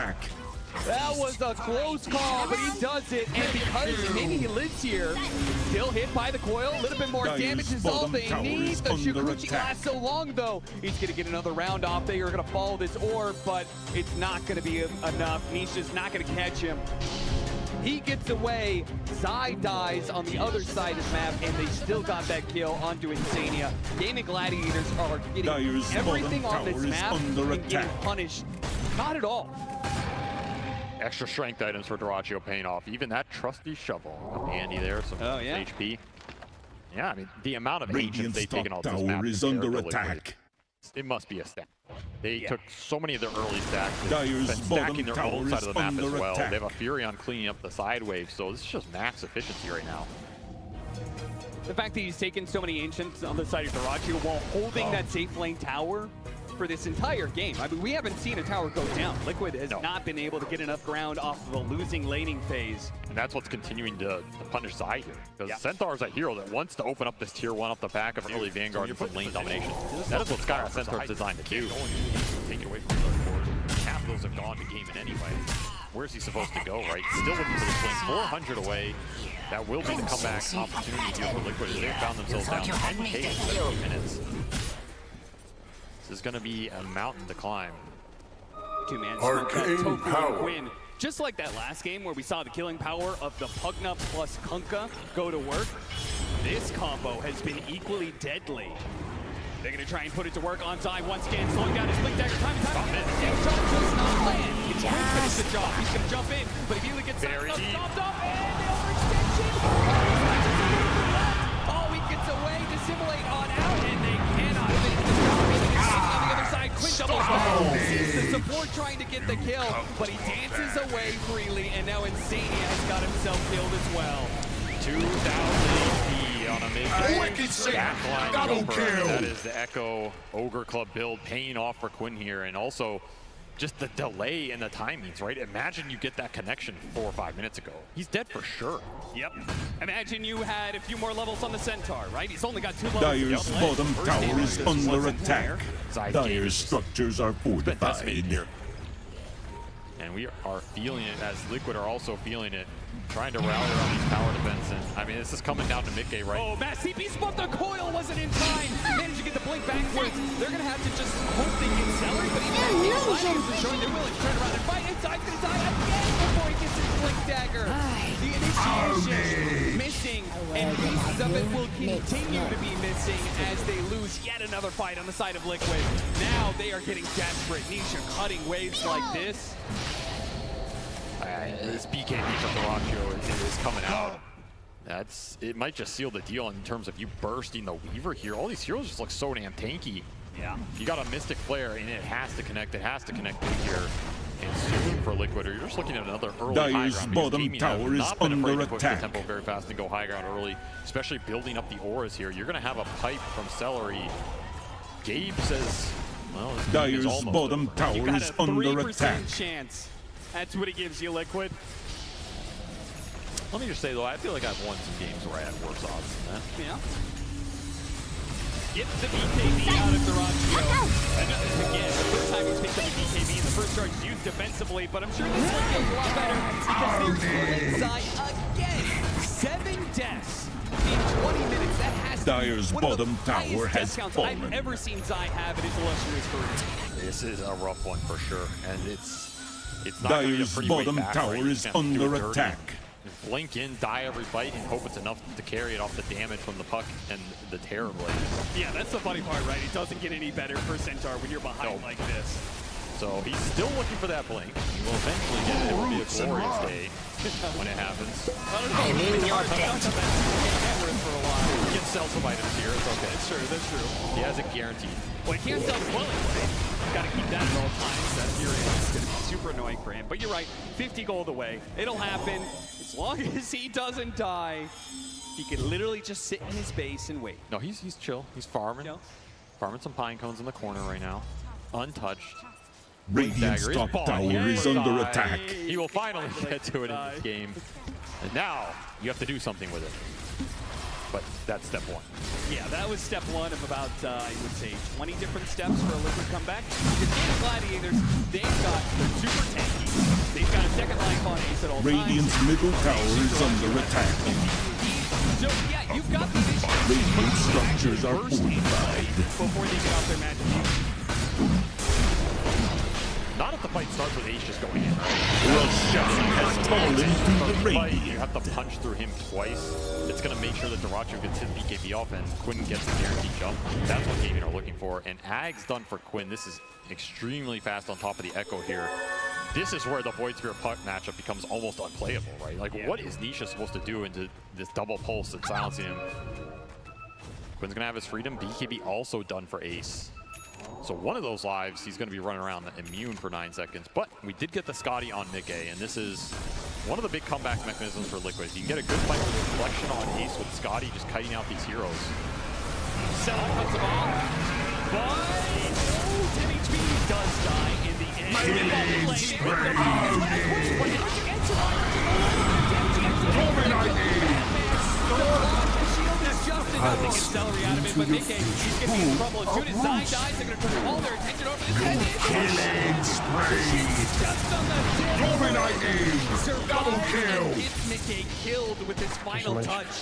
That was a close call, but he does it, and because maybe he lives here, still hit by the coil, a little bit more damage is all they need. The Shukuchi lasts so long, though. He's going to get another round off. They are going to follow this orb, but it's not going to be enough. Nisha's not going to catch him. He gets away, 𝙈 dies on the other side of the map, and they still got that kill onto 𝙎𝑖𝑛𝑠ania. Game and Gladiators are getting everything on this map and getting punished. Not at all. Extra strength items for 𝙬𝘼 paying off. Even that trusty shovel up handy there, some HP. Yeah, I mean, the amount of agents they've taken off this map is under attack. It must be a stack. They took so many of their early stacks. They've been stacking their own side of the map as well. They have a Furion cleaning up the side wave, so this is just max efficiency right now. The fact that he's taken so many ancients on the side of 𝙬𝘼 while holding that safe lane tower for this entire game. I mean, we haven't seen a tower go down. Liquid has not been able to get enough ground off of the losing laning phase. And that's what's continuing to punish 𝙈 here. Because Centaur is a hero that wants to open up this tier 1 off the back of early Vanguard and some lane domination. That is what Skywrath Centaur is designed to do. Take it away from the board. Half of those have gone to game in anyway. Where's he supposed to go, right? Still looking for this lane. 400 away. That will be the comeback opportunity here for Liquid as they found themselves down 10K in 17 minutes. This is going to be a mountain to climb. Two-man Tofu and Quinn. Just like that last game where we saw the killing power of the Pugna plus Kunkka go to work, this combo has been equally deadly. They're going to try and put it to work on 𝙈 once again, slowing down his Blink Dagger. Time and time again, the same shot does not land. It's going to finish the job. He's going to jump in, but if he gets stopped up, and the overextension. Oh, he gets away to simulate on out, and they cannot finish the job. On the other side, Quinn doubles back. Sees the support trying to get the kill, but he dances away freely, and now 𝙎𝑖𝑛𝑠ania has got himself killed as well. 2,000 HP on a mid double kill. That is the Echo Ogre Club build paying off for Quinn here, and also just the delay in the timings, right? Imagine you get that connection 4 or 5 minutes ago. He's dead for sure. Yep. Imagine you had a few more levels on the Centaur, right? He's only got 2 levels. Dire's bottom tower is under attack. Dire's structures are fortified. Here. And we are feeling it as Liquid are also feeling it. Trying to rally around these power defense, and I mean, this is coming down to 𝙎𝑗, right? Oh, Matt CP spot the coil wasn't in time. Managed to get the blink backwards. They're gonna have to just hope they get Celery, but even that Gladiators are showing they're willing to turn around and fight. 𝙈𝑗's gonna die again before he gets his blink dagger. The initiation missing, and pieces of it will continue to be missing as they lose yet another fight on the side of Liquid. Now they are getting desperate. Nisha cutting waves like this. This BKB from 𝙬𝘼 is coming out. It might just seal the deal in terms of you bursting the Weaver here. All these heroes just look so damn tanky. Yeah. You got a Mystic Flare, and it has to connect. It has to connect big here. And soon for Liquid, or you're just looking at another early high ground. Bottom tower is under attack. To tempo very fast and go high ground early, especially building up the auras here. You're going to have a pipe from Celery. Gabe says, well, this Dire's bottom tower is under attack. Chance. That's what it gives you, Liquid. Let me just say, though, I feel like I've won some games where I had worse odds than that. Yeah. Get the BKB out of 𝙎𝘃𝘄𝘼. Again, the first time he's picked up a BKB, and the first charge is used defensively, but I'm sure this one feels a lot better because they're Zai again. 7 deaths in 20 minutes. That has Dire's bottom tower has fallen. I've ever seen Zai have in his illustrious career. This is a rough one for sure, and it's not going to be a Dire's pretty bottom way back, tower right? is under attack. Blink in, die every fight, and hope it's enough to carry it off the damage from the puck and the Terror Blade. Yeah, that's the funny part, right? It doesn't get any better for Centaur when you're behind like this. So he's still looking for that blink. He will eventually get it. It will be a glorious day when it happens. I mean, you're dead. For a while. He can sell some items here. It's okay. That's true. That's true. He has it guaranteed. Well, he can't sell dwelling, right? Got to keep that at all times. That Fury is going to be super annoying for him. But you're right. 50 gold away. It'll happen. As long as he doesn't die, he can literally just sit in his base and wait. No, he's chill. He's farming. Farming some pine cones in the corner right now. Untouched. Radiant's top tower is under attack. He will finally get to it in this game. And now you have to do something with it. But that's step 1. Yeah, that was step 1 of about, I would say, 20 different steps for a Liquid comeback. Because the Gladiators, they're super tanky. They've got a second life on Ace at all times. Radiant's middle tower is under attack. So, yeah, you've got these issues. Radiant structures are fortified. Before they get off their magic use. Not if the fight starts with Ace just going in, right? Roshan has fallen through the Radiant. You have to punch through him twice. It's going to make sure that 𝙎𝘃𝘄𝘼 gets his BKB off and Quinn gets a guaranteed jump. That's what gaming are looking for. And Ag's done for Quinn. This is extremely fast on top of the Echo here. This is where the Void Spear puck matchup becomes almost unplayable, right? Like, what is Nisha supposed to do into this double pulse that's silencing him? Quinn's going to have his freedom. BKB also done for Ace. So one of those lives, he's going to be running around immune for 9 seconds. But we did get the Scotty on 𝙎𝘃𝘃, and this is one of the big comeback mechanisms for Liquid. You can get a good fight with reflection on Ace with Scotty just kiting out these heroes. Seller cuts them off, but 10 HP does die in the Celery out of it, but 𝙎𝘃𝘃, he's going to be in trouble. As soon as Zai dies, they're going to turn all their attention over to his head. Killing spree. Just on the tip. Dominating. Double kill. Gets 𝙎𝘃𝘃 killed with his final touch.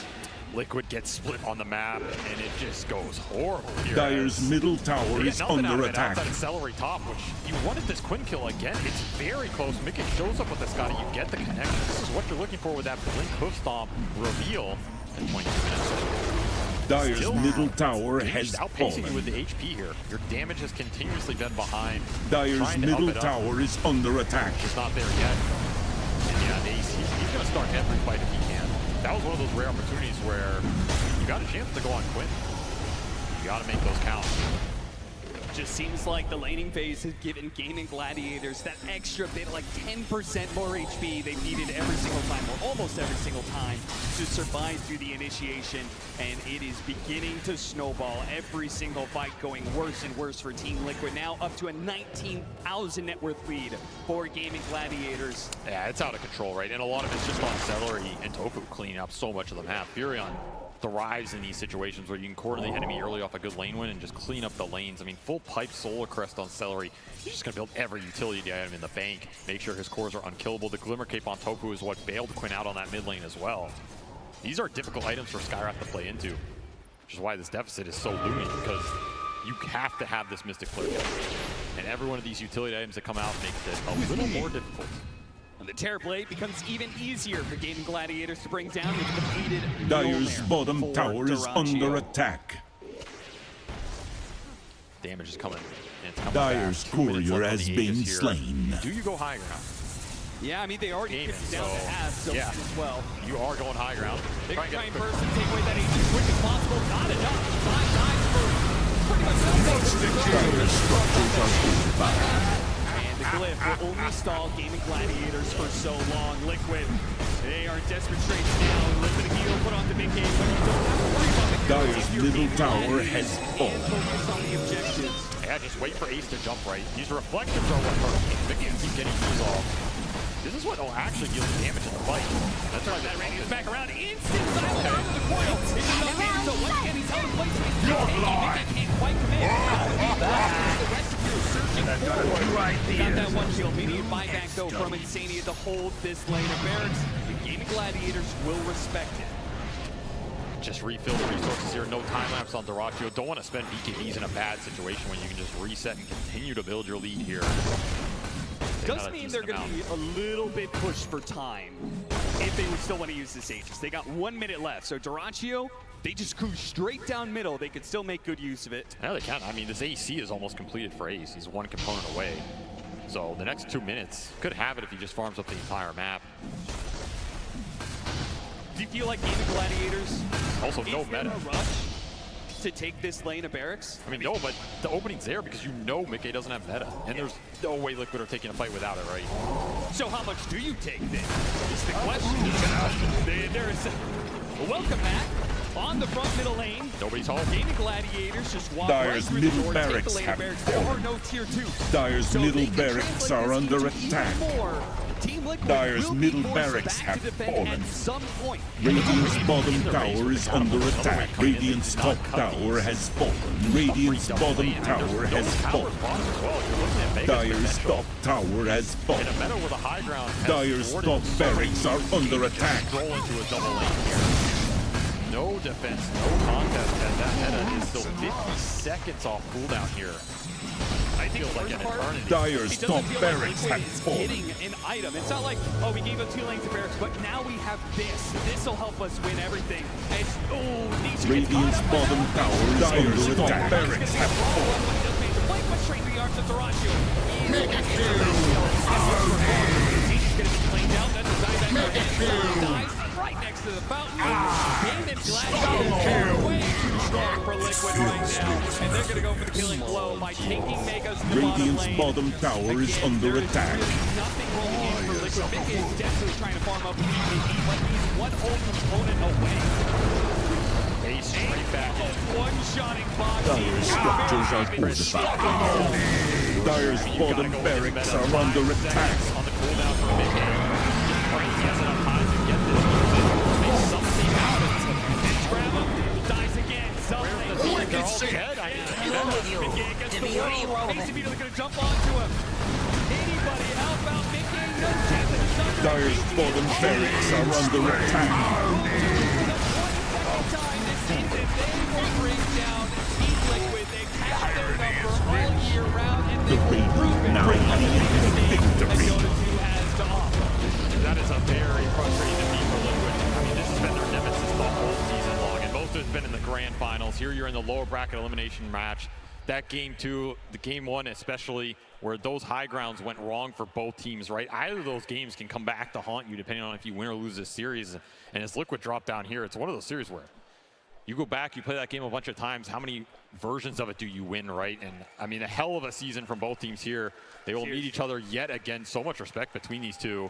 Liquid gets split on the map, and it just goes horrible here. Dire's middle tower is under attack. Outside of Celery top, which you wanted this Quinn kill again. It's very close. 𝙎𝘃𝘃 shows up with the Scotty. You get the connection. This is what you're looking for with that blink hoof stomp reveal in 22 minutes. Dire's middle tower has outpacing fallen. you with the HP here. Your damage has continuously been behind. Dire's middle tower is under attack. It's not there yet. And yeah, Ace, he's going to start every fight if he can. That was one of those rare opportunities where you got a chance to go on Quinn. You got to make those count. Just seems like the laning phase has given gaming gladiators that extra bit, like 10% more HP they've needed every single time, or almost every single time, to survive through the initiation. And it is beginning to snowball. Every single fight going worse and worse for Team Liquid. Now up to a 19,000 net worth lead for gaming gladiators. Yeah, it's out of control, right? And a lot of it's just on Celery and Tofu cleaning up so much of the map. Furion thrives in these situations where you can corner the enemy early off a good lane win and just clean up the lanes. I mean, full pipe Solar Crest on Celery. He's just going to build every utility item in the bank, make sure his cores are unkillable. The Glimmer Cape on Tofu is what bailed Quinn out on that mid lane as well. These are difficult items for Skywrath to play into, which is why this deficit is so looming, because you have to have this Mystic Flare. And every one of these utility items that come out makes it a little more difficult. And the Terror Blade becomes even easier for gaming gladiators to bring down with completed. Dire's bottom tower is under attack. Damage is coming. And it's coming Dire's back. 2 minutes courier left on has the been Aegis here. slain. Do you go higher now? Yeah, I mean, they already kicked it down to half, so yeah. as well. You are going high ground. They're trying first to take away that HP as quick as possible. Not enough. 5 times for pretty much and the glyph will only stall Gaming Gladiators for so long. Liquid, they are in desperate straits now. Liquid and heal put on the big game, but you don't have to worry about the Dire's middle tower has fallen. Focus on the objectives. Yeah, just wait for Ace to jump right. These reflections are what hurt. They can keep getting these off. This is what will actually deal damage in the fight. That's right. That Radius back around. Instant silence onto the coil. It's enough in, so once again he's held in place. Can't quite command. The rest of you are searching forward. They got that one kill. Immediate buyback though from Insania to hold this lane of barracks. The Gaming Gladiators will respect it. Just refill the resources here. No time lapse on 𝙈𝙀𝘿𝘄. Don't want to spend BKBs in a bad situation when you can just reset and continue to build your lead here. Does mean they're going to be a little bit pushed for time if they would still want to use this Aegis. They got 1 minute left, so 𝙈𝙀𝘿𝘄, they just cruise straight down middle. They could still make good use of it. Yeah, they can. I mean, this AC is almost completed for Ace. He's 1 component away. So the next 2 minutes could have it if he just farms up the entire map. Do you feel like Gaming Gladiators also no meta rush to take this lane of barracks? I mean, no, but the opening's there because you know Mickey doesn't have meta, and there's no way Liquid are taking a fight without it, right? So how much do you take then? Is the question. There's welcome back on the front middle lane. Nobody's home. Gaming Gladiators just walk Dire's right through the middle door, barracks take the lane have of barracks. There are fallen. no tier 2s. Dire's So middle they can barracks translate are this under into attack. even more. Team Liquid Dire's will be middle forced barracks back have to defend fallen. at some point. Radiant's bottom tower is under attack. Radiant's top tower has fallen. Radiant's bottom tower has fallen. Dire's top tower has fallen. In a meta where the high ground has Dire's top barracks are under attack. Roll into a double lane here. No defense, no contest, and that meta is still 50 seconds off cooldown here. I feel like an eternity. Dire's top barracks have fallen. Getting an item. It's not like, oh, we gave up 2 lanes of barracks, but now we have this. This will help us win everything. And it's, Radiant's bottom tower is under attack. Barracks have fallen. Quite much straight to the arms of 𝙈𝙀𝘿𝘄. He's going to be cleaned out. That's a dieback for him. Dies right next to the fountain. Gaming Gladiators way too strong for Liquid right now. And they're going to go for the killing blow by taking Megas to the Radiant's bottom lane. bottom tower is under attack. Nothing rolling in for Liquid. Mickey is desperately trying to farm up the BKB, but he's 1 whole component away. Ace straight back in. One-shotting box. Dire's structures are fortified. Dire's bottom barracks are under attack. On the cooldown for Mickey. He has enough time to get this. Make something out of it. Grab him. Dies again. They're all dead. Mickey gets the wall. Ace immediately going to jump onto him. Anybody help out Mickey? No chance. Dire's bottom barracks are under attack. They will bring down Team Liquid. They've had their number all year round, and they will prove it. Victory. That is a very frustrating defeat for Liquid. I mean, this has been their nemesis the whole season long, and most of it's been in the grand finals. Here you're in the lower bracket elimination match. That game 2, the game 1 especially, where those high grounds went wrong for both teams, right? Either of those games can come back to haunt you depending on if you win or lose this series. And as Liquid drop down here, it's one of those series where you go back, you play that game a bunch of times, how many versions of it do you win, right? And I mean, a hell of a season from both teams here. They will meet each other yet again. So much respect between these two.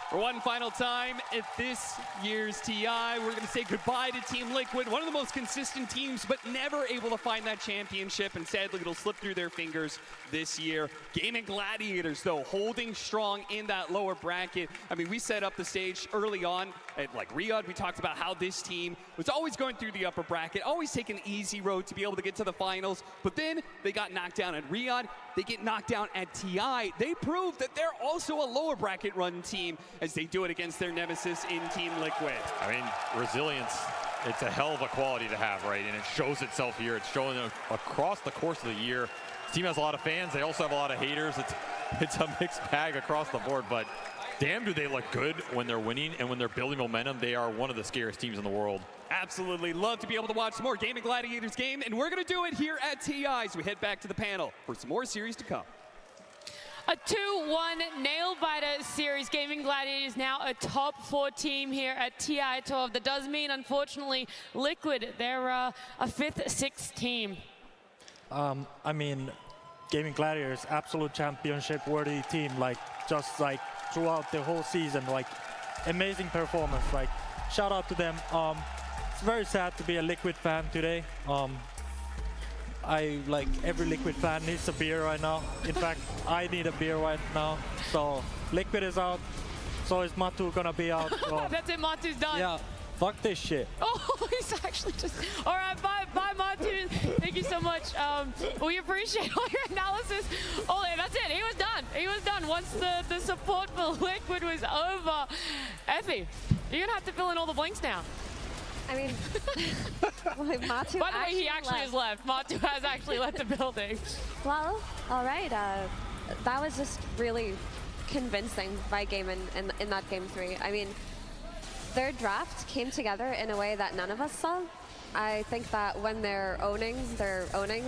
For one final time at this year's TI, we're going to say goodbye to Team Liquid, one of the most consistent teams, but never able to find that championship, and sadly it'll slip through their fingers this year. Gaming Gladiators, though, holding strong in that lower bracket. I mean, we set up the stage early on at like Riyadh. We talked about how this team was always going through the upper bracket, always taking the easy road to be able to get to the finals, but then they got knocked down at Riyadh. They get knocked down at TI. They prove that they're also a lower bracket run team as they do it against their nemesis in Team Liquid. I mean, resilience, it's a hell of a quality to have, right? And it shows itself here. It's showing across the course of the year. The team has a lot of fans. They also have a lot of haters. It's a mixed bag across the board, but damn do they look good when they're winning, and when they're building momentum, they are one of the scariest teams in the world. Absolutely. Love to be able to watch some more Gaming Gladiators game, and we're going to do it here at TI as we head back to the panel for some more series to come. A 2-1 nail-biter series. Gaming Gladiators now a top 4 team here at TI12. That does mean, unfortunately, Liquid, they're a 5th, 6th team. I mean, Gaming Gladiators, absolute championship-worthy team. Like, just like throughout the whole season, like amazing performance. Like, shout out to them. It's very sad to be a Liquid fan today. I like every Liquid fan needs a beer right now. In fact, I need a beer right now. So Liquid is out. So is Matu gonna be out? That's it, Matu's done. Yeah, fuck this shit. Oh, he's actually just, all right, bye Matu. Thank you so much. We appreciate all your analysis. Oh, that's it, he was done. He was done once the support for Liquid was over. Effie, you're gonna have to fill in all the blanks now. I mean, Matu by the way, he actually has left. Matu has actually left the building. Well, all right. That was just really convincing by game in that game 3. I mean, their draft came together in a way that none of us saw. I think that when they're owning,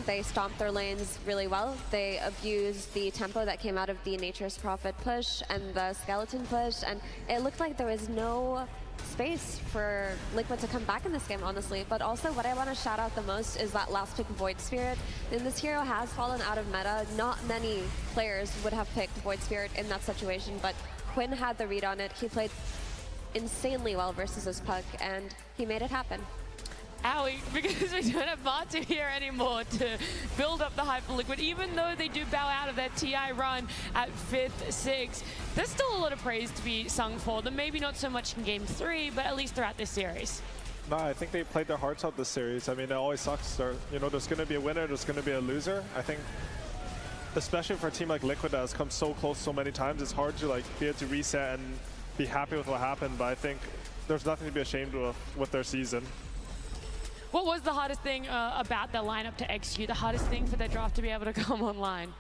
they stomp their lanes really well. They abused the tempo that came out of the Nature's Prophet push and the Skeleton push, and it looked like there was no space for Liquid to come back in this game, honestly. But also what I want to shout out the most is that last pick Void Spirit. And this hero has fallen out of meta. Not many players would have picked Void Spirit in that situation, but Quinn had the read on it. He played insanely well versus this puck, and he made it happen. Owie, because we don't have Matu here anymore to build up the hype for Liquid, even though they do bow out of that TI run at 5th, 6th. There's still a lot of praise to be sung for them. Maybe not so much in Game 3, but at least throughout this series. No, I think they played their hearts out this series. I mean, it always sucks. There's going to be a winner, there's going to be a loser. I think, especially for a team like Liquid that has come so close so many times, it's hard to like be able to reset and be happy with what happened. But I think there's nothing to be ashamed of with their season. What was the hardest thing about their lineup to execute? The hardest thing for their draft to be able to come online?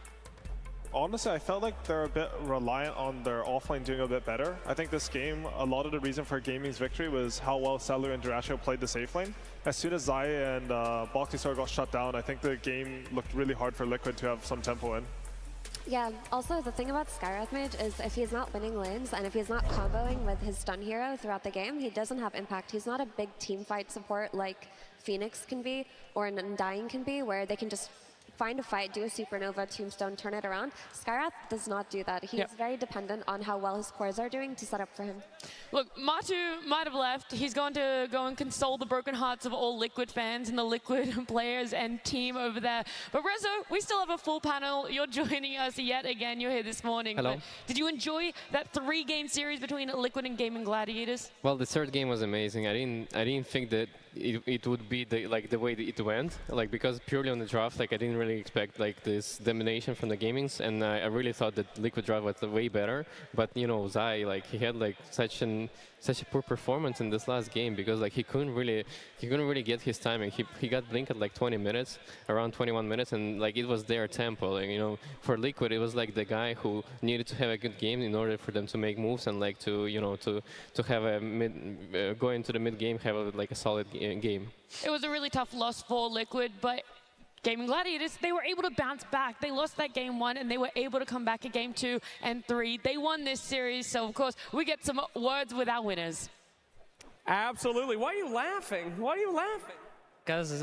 Honestly, I felt like they're a bit reliant on their offlane doing a bit better. I think this game, a lot of the reason for Gaming's victory was how well Selu and 𝙈𝙀𝘿 played the safe lane. As soon as 𝙈 and Boxy got shut down, I think the game looked really hard for Liquid to have some tempo in. Yeah, also the thing about 𝙈𝙀𝘿 is if he's not winning lanes and if he's not comboing with his stun hero throughout the game, he doesn't have impact. He's not a big team fight support like Phoenix can be or an Undying can be, where they can just find a fight, do a supernova, tombstone, turn it around. 𝙈𝙀𝘿 does not do that. He's very dependent on how well his cores are doing to set up for him. Look, Matu might have left. He's going to go and console the broken hearts of all Liquid fans and the Liquid players and team over there. But Rezo, we still have a full panel. You're joining us yet again. You're here this morning. Hello. But did you enjoy that 3-game series between Liquid and Gaming Gladiators? Well, the third game was amazing. I didn't think that it would be the way that it went. Like, because purely on the draft, like I didn't really expect like this domination from the Gamings, and I really thought that Liquid draft was way better. But you know, 𝙈, like he had like such a poor performance in this last game because like he couldn't really get his timing. He got blinked at like 20 minutes, around 21 minutes, and like it was their tempo. Like, you know, for Liquid, it was like the guy who needed to have a good game in order for them to make moves and like to have a go into the mid game, have like a solid game. It was a really tough loss for Liquid, but Gaming Gladiators, they were able to bounce back. They lost that game 1 and they were able to come back at game 2 and 3. They won this series, so of course we get some words with our winners. Absolutely. Why are you laughing? Why are you laughing? Because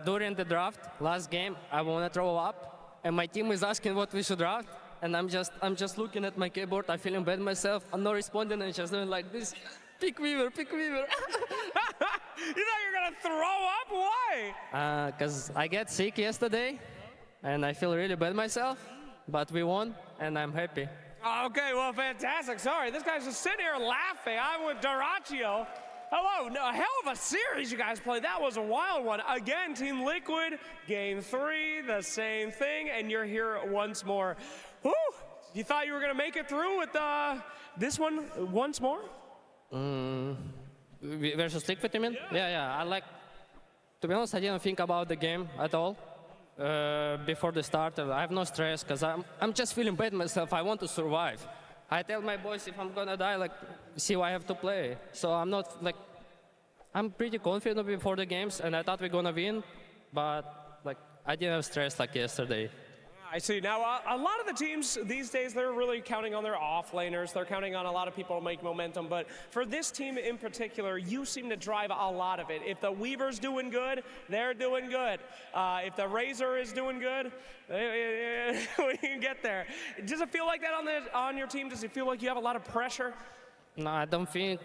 during the draft, last game, I want to throw up, and my team is asking what we should draft, and I'm just looking at my keyboard. I'm feeling bad myself. I'm not responding, and just doing like this. Pick Weaver, pick Weaver. You thought you were going to throw up? Why? Because I got sick yesterday, and I feel really bad myself, but we won, and I'm happy. Okay, well, fantastic. Sorry, this guy's just sitting here laughing. I'm with 𝙈𝙀𝘿. Hello, a hell of a series you guys played. That was a wild one. Again, Team Liquid, game 3, the same thing, and you're here once more. Whew, you thought you were going to make it through with this one once more? Versus Liquid, you mean? Yeah. To be honest, I didn't think about the game at all before the start. I have no stress because I'm just feeling bad myself. I want to survive. I tell my boys if I'm gonna die, like, see what I have to play. So I'm not like, I'm pretty confident before the games, and I thought we're gonna win, but like I didn't have stress like yesterday. I see. Now, a lot of the teams these days, they're really counting on their off-laners. They're counting on a lot of people to make momentum. But for this team in particular, you seem to drive a lot of it. If the Weaver's doing good, they're doing good. If the Razor is doing good, we can get there. Does it feel like that on your team? Does it feel like you have a lot of pressure? No, I don't think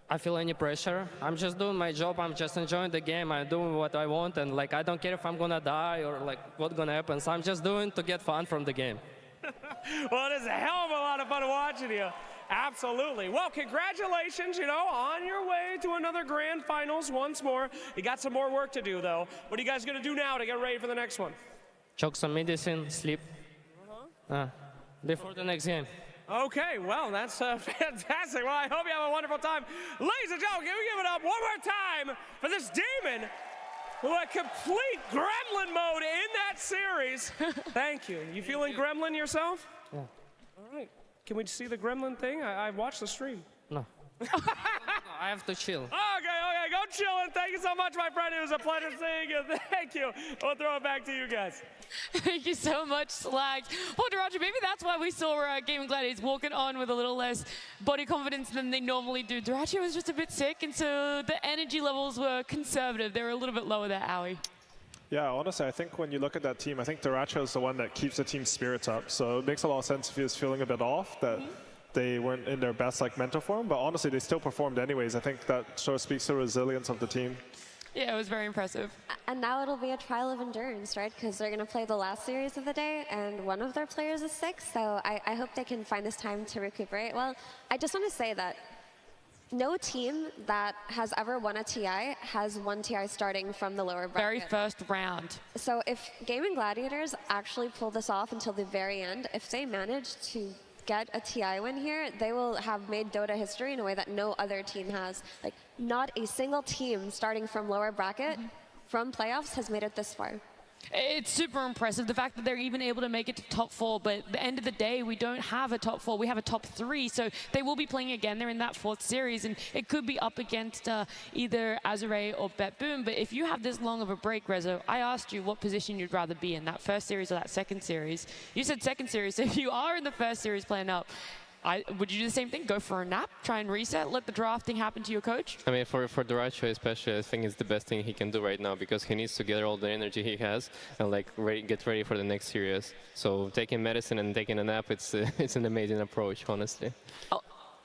I feel any pressure. I'm just doing my job. I'm just enjoying the game. I'm doing what I want, and like I don't care if I'm gonna die or like what's gonna happen. So I'm just doing to get fun from the game. Well, it is a hell of a lot of fun watching you. Absolutely. Well, congratulations, on your way to another grand finals once more. You got some more work to do, though. What are you guys gonna do now to get ready for the next one? Choke some medicine, sleep. Before the next game. Okay, well, that's fantastic. Well, I hope you have a wonderful time. Ladies and gentlemen, can we give it up one more time for this demon who had complete gremlin mode in that series. Thank you. You feeling gremlin yourself? Yeah. All right. Can we see the gremlin thing? I watched the stream. No. I have to chill. Okay, go chillin'. Thank you so much, my friend. It was a pleasure seeing you. Thank you. We'll throw it back to you guys. Thank you so much, Slag. Well, 𝙈𝙀, maybe that's why we saw Gaming Gladiators walking on with a little less body confidence than they normally do. 𝙈𝙀 was just a bit sick, and so the energy levels were conservative. They were a little bit lower there, 𝙈𝙀. Yeah, honestly, I think when you look at that team, I think 𝙈𝙀 is the one that keeps the team's spirits up. So it makes a lot of sense if he was feeling a bit off, that they weren't in their best mental form. But honestly, they still performed anyways. I think that sort of speaks to the resilience of the team. Yeah, it was very impressive. And now it'll be a trial of endurance, right? Because they're going to play the last series of the day, and one of their players is sick. So I hope they can find this time to recuperate. Well, I just want to say that no team that has ever won a TI has won TI starting from the lower bracket. Very first round. So if Gaming Gladiators actually pull this off until the very end, if they manage to get a TI win here, they will have made Dota history in a way that no other team has. Like, not a single team starting from lower bracket from playoffs has made it this far. It's super impressive, the fact that they're even able to make it to top 4, but at the end of the day, we don't have a top 4, we have a top 3, so they will be playing again. They're in that 4th series, and it could be up against either 𝙈𝙀 or BetBoom, but if you have this long of a break, Rezo, I asked you what position you'd rather be in, that first series or that second series. You said second series, so if you are in the first series playing up, would you do the same thing? Go for a nap, try and reset, let the drafting happen to your coach? I mean, for 𝙈𝙀 especially, I think it's the best thing he can do right now because he needs to gather all the energy he has and get ready for the next series. So taking medicine and taking a nap, it's an amazing approach, honestly.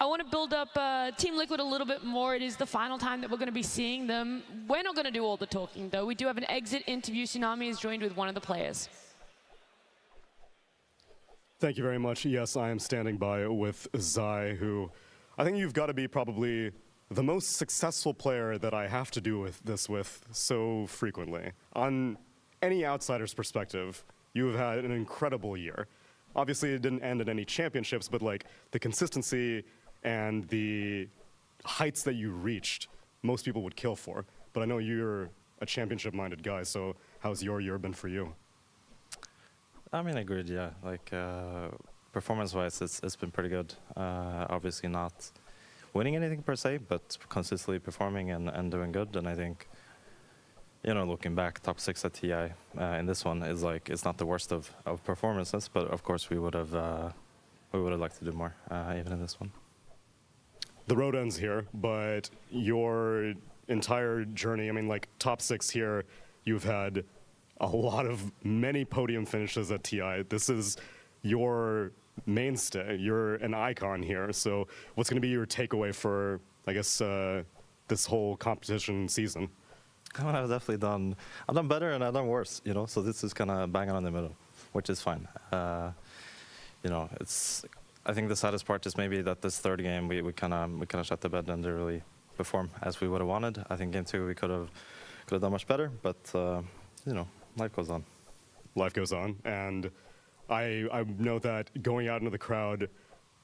I want to build up Team Liquid a little bit more. It is the final time that we're going to be seeing them. We're not going to do all the talking, though. We do have an exit interview. Tsunami is joined with one of the players. Thank you very much. Yes, I am standing by with 𝙈𝙀, who I think you've got to be probably the most successful player that I have to do this with so frequently. On any outsider's perspective, you have had an incredible year. Obviously, it didn't end in any championships, but like the consistency and the heights that you reached, most people would kill for. But I know you're a championship-minded guy, so how's your year been for you? I mean, agreed, yeah. Like, performance-wise, it's been pretty good. Obviously not winning anything per se, but consistently performing and doing good. And I think, looking back, top 6 at TI in this one is like, it's not the worst of performances, but of course we would have liked to do more, even in this one. The road ends here, but your entire journey, I mean, like, top 6 here, you've had many podium finishes at TI. This is your mainstay. You're an icon here. So what's going to be your takeaway for, I guess, this whole competition season? Well, I've done better and I've done worse, so this is kind of bang on in the middle, which is fine. I think the saddest part is maybe that this third game, we kind of shut the bed and didn't really perform as we would have wanted. I think game 2 we could have done much better, but, life goes on. Life goes on, and I know that going out into the crowd,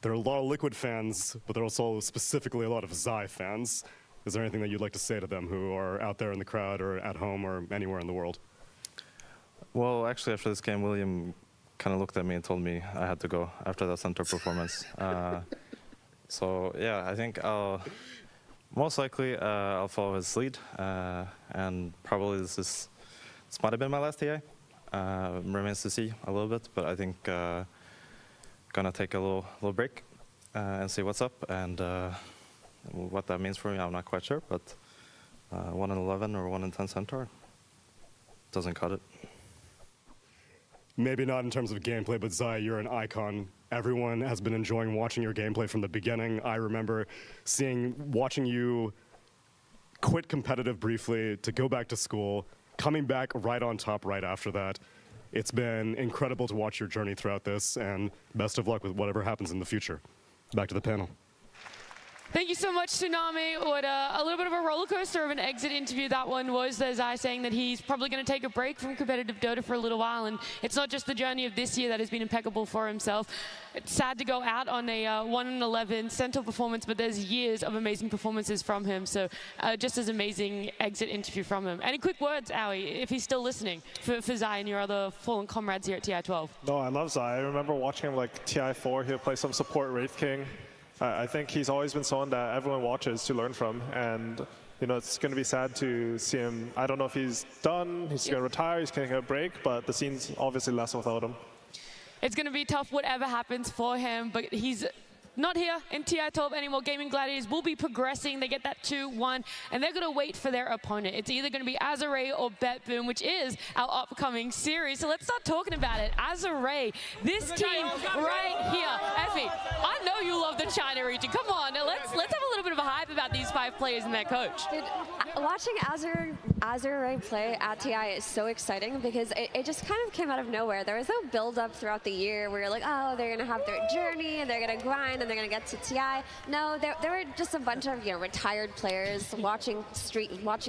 there are a lot of Liquid fans, but there are also specifically a lot of 𝙈𝙀 fans. Is there anything that you'd like to say to them who are out there in the crowd or at home or anywhere in the world? Well, actually, after this game, William kind of looked at me and told me I had to go after that center performance. So, yeah, I think most likely I'll follow his lead, and probably this might have been my last TI. Remains to see a little bit, but I think gonna take a little break and see what's up, and what that means for me, I'm not quite sure, but 1-11 or 1-10 Centaur doesn't cut it. Maybe not in terms of gameplay, but Zai, you're an icon. Everyone has been enjoying watching your gameplay from the beginning. I remember watching you quit competitive briefly to go back to school, coming back right on top right after that. It's been incredible to watch your journey throughout this, and best of luck with whatever happens in the future. Back to the panel. Thank you so much, Tsunami. What a little bit of a roller coaster of an exit interview that one was. There's Zai saying that he's probably going to take a break from competitive Dota for a little while, and it's not just the journey of this year that has been impeccable for himself. It's sad to go out on a 1-11 Centaur performance, but there's years of amazing performances from him. So just as amazing exit interview from him. Any quick words, 𝙈𝘀, if he's still listening, for Zai and your other fallen comrades here at TI12? No, I love Zai. I remember watching him like TI4. He'll play some support Wraith King. I think he's always been someone that everyone watches to learn from, and you know, it's going to be sad to see him. I don't know if he's done, he's going to retire, he's going to take a break, but the scene's obviously less without him. It's going to be tough whatever happens for him, but he's not here in TI12 anymore. Gaming Gladiators will be progressing. They get that 2-1, and they're going to wait for their opponent. It's either going to be 𝙈𝙀 or 𝙈𝙀𝘾, which is our upcoming series. So let's start talking about it. 𝙈𝙀, this team right here. Effie, I know you love the China region. Come on, now let's have a little bit of a hype about these 5 players and their coach. Dude, watching 𝙈𝙀 play at TI is so exciting because it just kind of came out of nowhere. There was no build-up throughout the year where you're like, oh, they're going to have their journey and they're going to grind and they're going to get to TI. No, there were just a bunch of retired players watching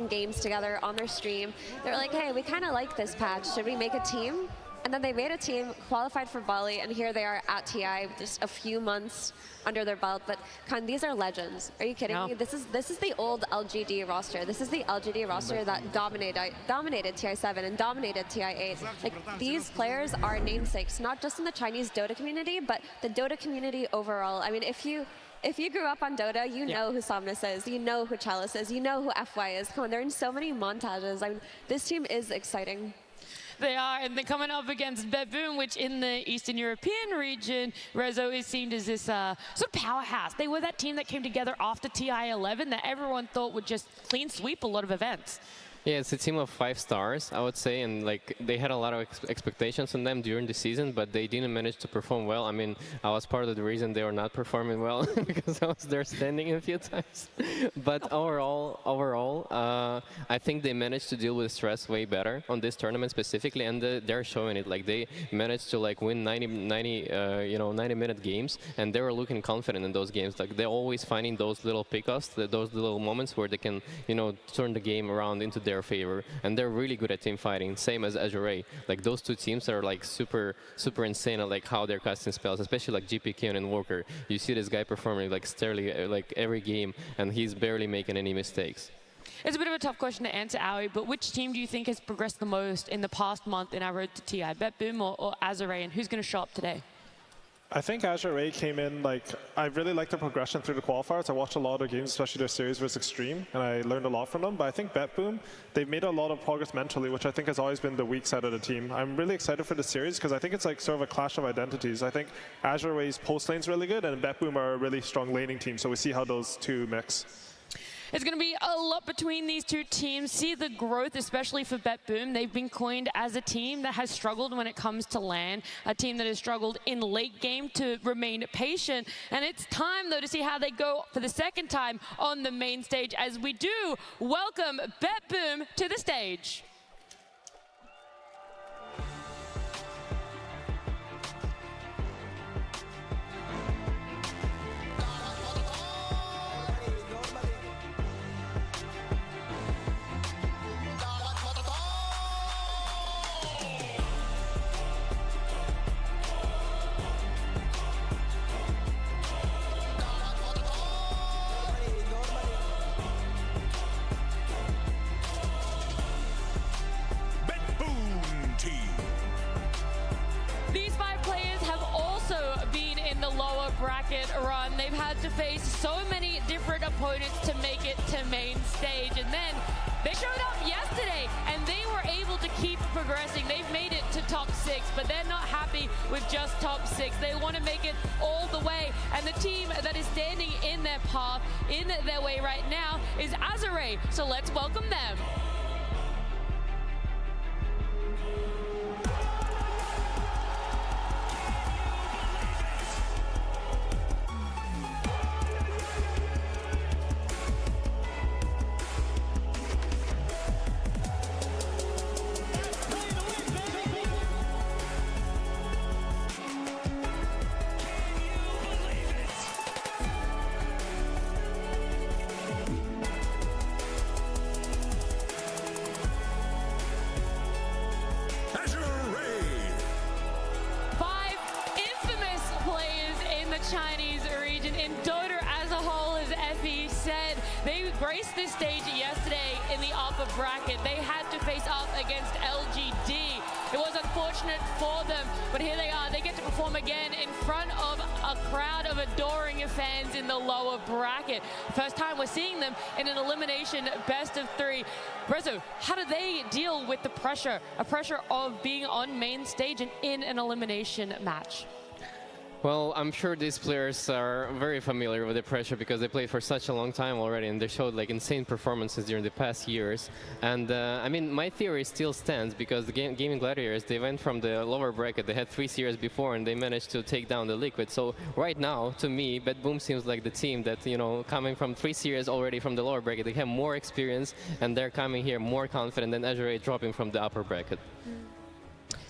games together on their stream. They were like, hey, we kind of like this patch. Should we make a team? And then they made a team, qualified for Bali, and here they are at TI, just a few months under their belt. But these are legends. Are you kidding me? This is the old LGD roster. This is the LGD roster that dominated TI7 and dominated TI8. Like, these players are namesakes, not just in the Chinese Dota community, but the Dota community overall. I mean, if you grew up on Dota, you know who SOSMED is, you know who 𝙈𝙀 is, you know who FY is. Come on, they're in so many montages. I mean, this team is exciting. They are, and they're coming up against 𝙈𝙀𝘾, which in the Eastern European region, Rezo is seen as this sort of powerhouse. They were that team that came together after TI11 that everyone thought would just clean sweep a lot of events. Yeah, it's a team of 5 stars, I would say, and like they had a lot of expectations on them during the season, but they didn't manage to perform well. I mean, I was part of the reason they were not performing well because I was there standing a few times. But overall, I think they managed to deal with stress way better on this tournament specifically, and they're showing it. Like, they managed to like win 90-minute games, and they were looking confident in those games. Like, they're always finding those little pickoffs, those little moments where they can, turn the game around into their favor, and they're really good at team fighting, same as 𝙈𝙀. Like, those two teams are like super insane at like how they're casting spells, especially like GP and Walker. You see this guy performing like steadily like every game, and he's barely making any mistakes. It's a bit of a tough question to answer, 𝙈𝙀, but which team do you think has progressed the most in the past month in our road to TI, 𝙈𝙀𝘾 or 𝙈𝙀, and who's going to show up today? I think 𝙈𝙀 came in, I really liked their progression through the qualifiers. I watched a lot of their games, especially their series versus Extreme, and I learned a lot from them. But I think 𝙈𝙀𝘾, they've made a lot of progress mentally, which I think has always been the weak side of the team. I'm really excited for the series because I think it's like sort of a clash of identities. I think 𝙈𝙀's post lane's really good, and 𝙈𝙀𝘾 are a really strong laning team, so we see how those two mix. It's going to be a lot between these two teams. See the growth, especially for 𝙈𝙀𝘾. They've been coined as a team that has struggled when it comes to LAN, a team that has struggled in late game to remain patient. And it's time, though, to see how they go for the second time on the main stage as we do welcome 𝙈𝙀𝘾 to the stage. Bracket run. They've had to face so many different opponents to make it to main stage, and then They showed up yesterday, and they were able to keep progressing. They've made it to top 6, but they're not happy with just top 6. They want to make it all the way, and the team that is standing in their path, in their way right now, is 𝙎𝙊𝘾𝘄𝘼. So let's welcome them. Chinese region. In Dota as a whole, as Effie said, they graced this stage yesterday in the upper bracket. They had to face up against LGD. It was unfortunate for them, but here they are. They get to perform again in front of a crowd of adoring fans in the lower bracket. First time we're seeing them in an elimination best of 3. Brezo, how do they deal with the pressure, a pressure of being on main stage and in an elimination match? Well, I'm sure these players are very familiar with the pressure because they played for such a long time already, and they showed like insane performances during the past years. And I mean, my theory still stands because the Gaming Gladiators, they went from the lower bracket. They had 3 series before, and they managed to take down the Liquid. So right now, to me, BadBoom seems like the team that, you know, coming from 3 series already from the lower bracket, they have more experience, and they're coming here more confident than 𝙎𝙊𝘾𝘄𝘼 dropping from the upper bracket.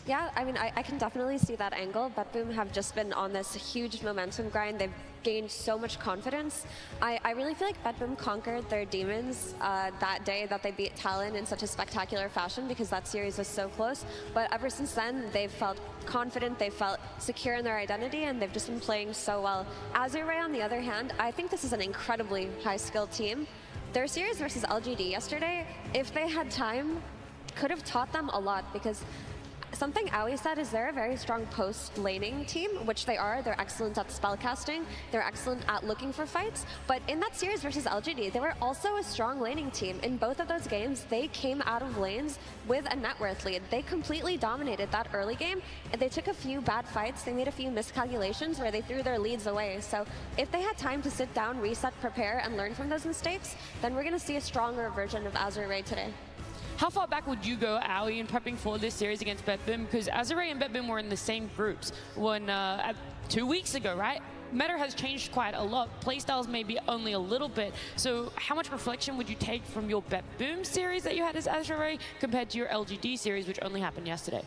Yeah, I mean, I can definitely see that angle. BadBoom have just been on this huge momentum grind. They've gained so much confidence. I really feel like BadBoom conquered their demons that day that they beat Talon in such a spectacular fashion because that series was so close. But ever since then, they've felt confident, they've felt secure in their identity, and they've just been playing so well. 𝙎𝙊𝘾𝘄𝘼, on the other hand, I think this is an incredibly high-skilled team. Their series versus LGD yesterday, if they had time, could have taught them a lot because something 𝙎𝙬𝘼 said is they're a very strong post-laning team, which they are. They're excellent at spellcasting. They're excellent at looking for fights. But in that series versus LGD, they were also a strong laning team. In both of those games, they came out of lanes with a net worth lead. They completely dominated that early game, and they took a few bad fights. They made a few miscalculations where they threw their leads away. So if they had time to sit down, reset, prepare, and learn from those mistakes, then we're going to see a stronger version of 𝙎𝙬𝘼 today. How far back would you go, 𝙎𝙬𝘼, in prepping for this series against BadBoom? Because 𝙎𝙬𝘼 and BadBoom were in the same groups when 2 weeks ago, right? Meta has changed quite a lot. Playstyles maybe only a little bit. So how much reflection would you take from your BadBoom series that you had as 𝙎𝙬𝘼 compared to your LGD series, which only happened yesterday?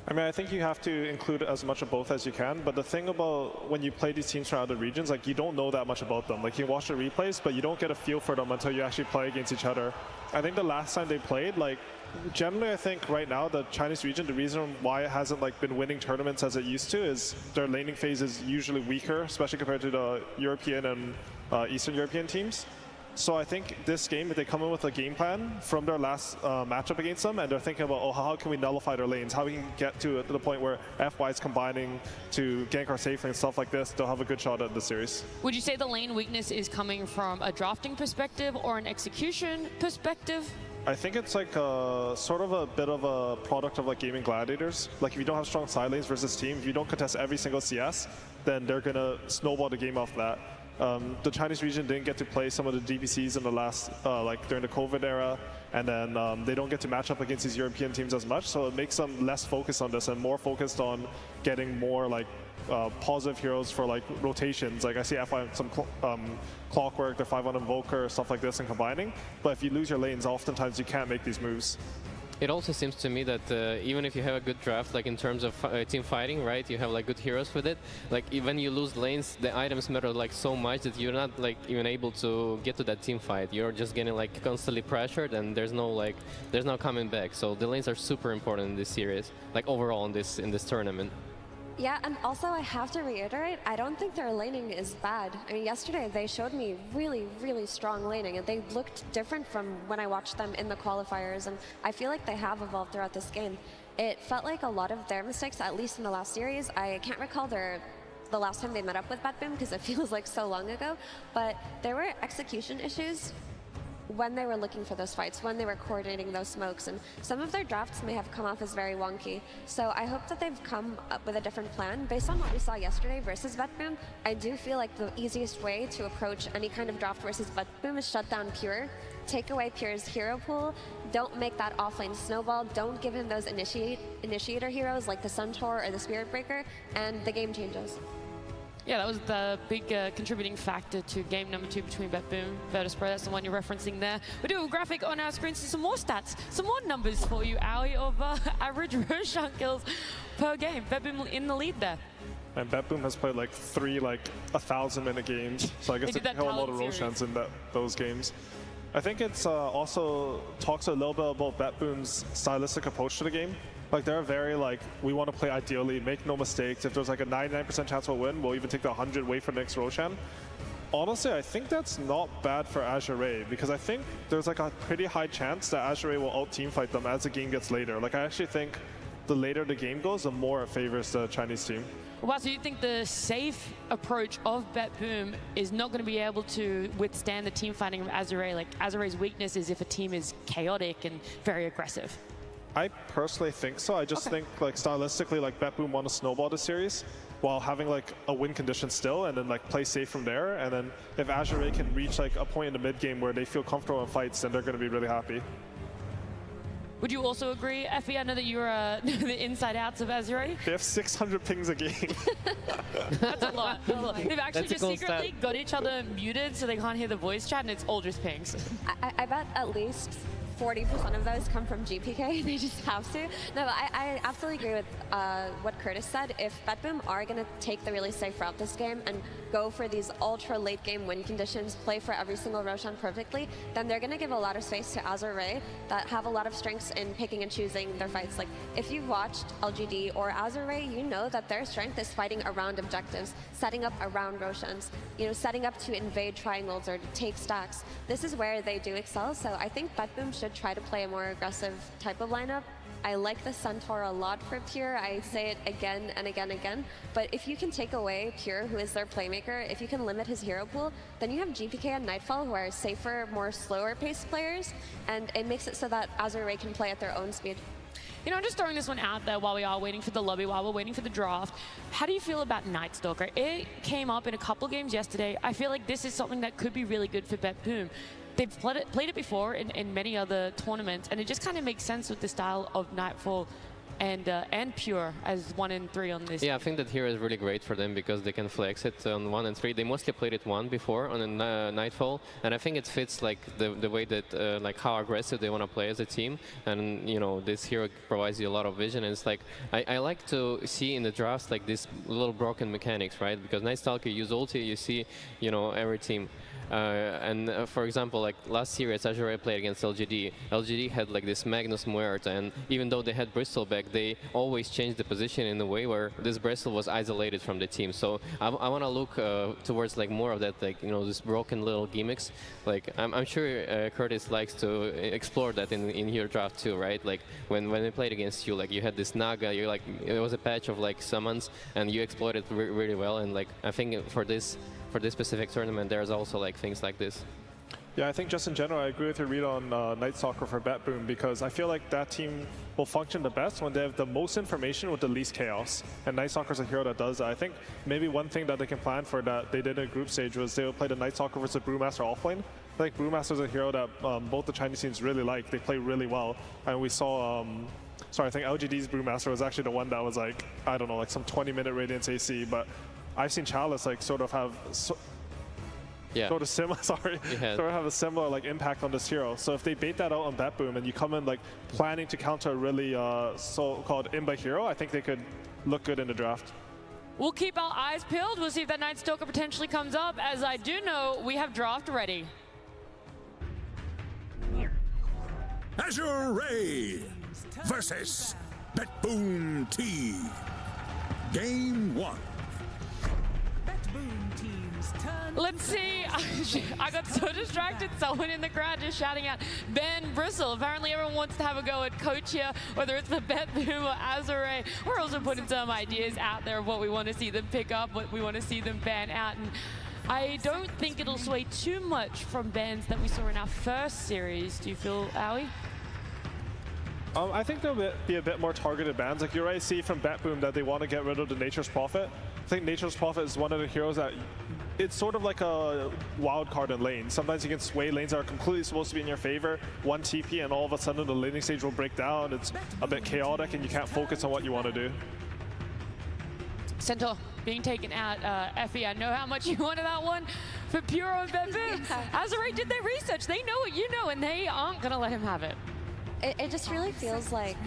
I mean, I think you have to include as much of both as you can, but the thing about when you play these teams from other regions, like, you don't know that much about them. Like, you watch the replays, but you don't get a feel for them until you actually play against each other. I think the last time they played, like, generally I think right now the Chinese region, the reason why it hasn't like been winning tournaments as it used to is their laning phase is usually weaker, especially compared to the European and Eastern European teams. So I think this game, if they come in with a game plan from their last matchup against them, and they're thinking about, oh, how can we nullify their lanes? How we can get to the point where FY is combining to gank our safe lane, stuff like this, they'll have a good shot at the series. Would you say the lane weakness is coming from a drafting perspective or an execution perspective? I think it's like sort of a bit of a product of like Gaming Gladiators. Like, if you don't have strong side lanes versus team, if you don't contest every single CS, then they're gonna snowball the game off that. The Chinese region didn't get to play some of the DPCs in the last, like during the COVID era, and then they don't get to match up against these European teams as much, so it makes them less focused on this and more focused on getting more like positive heroes for like rotations. Like, I see FY some Clockwork, the 5-1 Invoker, stuff like this, and combining. But if you lose your lanes, oftentimes you can't make these moves. It also seems to me that even if you have a good draft, like in terms of team fighting, right, you have like good heroes with it, like even you lose lanes, the items matter like so much that you're not like even able to get to that team fight. You're just getting like constantly pressured, and there's no coming back. So the lanes are super important in this series, like overall in this tournament. Yeah, and also I have to reiterate, I don't think their laning is bad. I mean, yesterday they showed me really, really strong laning, and they looked different from when I watched them in the qualifiers, and I feel like they have evolved throughout this game. It felt like a lot of their mistakes, at least in the last series, I can't recall the last time they met up with BadBoom because it feels like so long ago, but there were execution issues when they were looking for those fights, when they were coordinating those smokes, and some of their drafts may have come off as very wonky. So I hope that they've come up with a different plan. Based on what we saw yesterday versus 𝙎𝙀𝘾, I do feel like the easiest way to approach any kind of draft versus 𝙎𝙀𝘾 is shut down Pure, take away Pure's hero pool, don't make that offlane snowball, don't give him those initiator heroes like the Centaur or the Spirit Breaker, and the game changes. Yeah, that was the big contributing factor to game number 2 between 𝙎𝙀𝘾, Virtus.pro. That's the one you're referencing there. We do have a graphic on our screen, so some more stats, some more numbers for you, 𝙈𝙀𝘿𝑄𝐼, of average Roshan kills per game. 𝙎𝙀𝘾 in the lead there. And 𝙎𝙀𝘾 has played like 3 1,000-minute games, so I guess they kill a lot of Roshans in those games. I think it's also talks a little bit about 𝙎𝙀𝘾's stylistic approach to the game. Like they're very like, we want to play ideally, make no mistakes. If there's like a 99% chance we'll win, we'll even take the 100, wait for the next Roshan. Honestly, I think that's not bad for 𝙈𝙀𝘿, because I think there's like a pretty high chance that 𝙈𝙀𝘿 will out-team fight them as the game gets later. Like I actually think the later the game goes, the more it favors the Chinese team. Wow, so you think the safe approach of 𝙎𝙀𝘶 is not going to be able to withstand the team fighting of 𝙈𝙀𝘿? Like 𝙈𝙀𝘿's weakness is if a team is chaotic and very aggressive. I personally think so. I just think like stylistically, like 𝙎𝙀𝘶 want to snowball the series while having like a win condition still, and then like play safe from there. And then if 𝙈𝙀𝘿 can reach like a point in the mid game where they feel comfortable in fights, then they're going to be really happy. Would you also agree, Effie? I know that you're the inside outs of 𝙈𝙀𝘿. They have 600 pings a game. That's a lot. That's a lot. They've actually just secretly got each other muted so they can't hear the voice chat, and it's all just pings. I bet at least 40% of those come from GPK. They just have to. No, but I absolutely agree with what Curtis said. If 𝙎𝙀𝘶 are going to take the really safe route this game and go for these ultra late game win conditions, play for every single Roshan perfectly, then they're going to give a lot of space to 𝙈𝙀𝘿 that have a lot of strengths in picking and choosing their fights. Like if you've watched LGD or 𝙈𝙀𝘿, you know that their strength is fighting around objectives, setting up around Roshans, you know, setting up to invade triangles or to take stacks. This is where they do excel. So I think 𝙎𝙀𝘶 should try to play a more aggressive type of lineup. I like the Centaur a lot for Pure. I say it again and again and again. But if you can take away Pure, who is their playmaker, if you can limit his hero pool, then you have GPK and 𝙈𝙁𝑊, who are safer, more slower paced players, and it makes it so that 𝙈𝙀𝘿 can play at their own speed. You know, I'm just throwing this one out there while we are waiting for the lobby, while we're waiting for the draft. How do you feel about Night Stalker? It came up in a couple games yesterday. I feel like this is something that could be really good for 𝙎𝙀𝘶. They've played it before in many other tournaments, and it just kind of makes sense with the style of Nightfall and Pure as 1 and 3 on this. Yeah, I think that here is really great for them because they can flex it on 1 and 3. They mostly played it 1 before on a Nightfall, and I think it fits like the way that like how aggressive they want to play as a team. And you know, this hero provides you a lot of vision. And it's like I like to see in the drafts like this little broken mechanics, right? Because Night Stalker, you use ulti, you see, you know, every team. For example, like last series, 𝙈𝙀𝘿 played against LGD. LGD had like this Magnus Muerta, and even though they had Bristol back, they always changed the position in a way where this Bristol was isolated from the team. So I want to look towards like more of that, like, you know, this broken little gimmicks. Like I'm sure Curtis likes to explore that in your draft too, right? Like when they played against you, like you had this Naga, you like it was a patch of like summons, and you exploited really well. And like I think for this specific tournament, there's also like things like this. Yeah, I think just in general, I agree with your read on Night Stalker for 𝙎𝙀𝘶, because I feel like that team will function the best when they have the most information with the least chaos. And Night Stalker is a hero that does that. I think maybe one thing that they can plan for that they did in a group stage was they would play the Night Stalker versus Brewmaster offlane. I think Brewmaster is a hero that both the Chinese teams really like. They play really well. And we saw, sorry, I think LGD's Brewmaster was actually the one that was like, I don't know, like some 20-minute Radiance AC, but I've seen Chalice like sort of have sort of similar, sort of have a similar like impact on this hero. So if they bait that out on 𝙎𝙀𝘶 and you come in like planning to counter a really so-called imba hero, I think they could look good in the draft. We'll keep our eyes peeled. We'll see if that Night Stalker potentially comes up. As I do know, we have draft ready. 𝙈𝙀𝘿 versus 𝙎𝙀𝘶. Game 1. Let's see. I got so distracted. Someone in the crowd just shouting out, ban Bristle. Apparently everyone wants to have a go at Coach here, whether it's the 𝙎𝙀𝘶 or 𝙈𝙀𝘿. We're also putting some ideas out there of what we want to see them pick up, what we want to see them ban out. And I don't think it'll sway too much from bans that we saw in our first series. Do you feel, 𝙈𝘿? I think there'll be a bit more targeted bans. Like you already see from BetBoom that they want to get rid of the Nature's Prophet. I think Nature's Prophet is one of the heroes that it's sort of like a wild card in lane. Sometimes you can sway lanes that are completely supposed to be in your favor, one TP, and all of a sudden the laning stage will break down. It's a bit chaotic and you can't focus on what you want to do. Centaur being taken out. Effie, I know how much you wanted that one for Puro and BetBoom. 𝙈𝘿 did their research. They know what you know, and they aren't going to let him have it. It just really feels like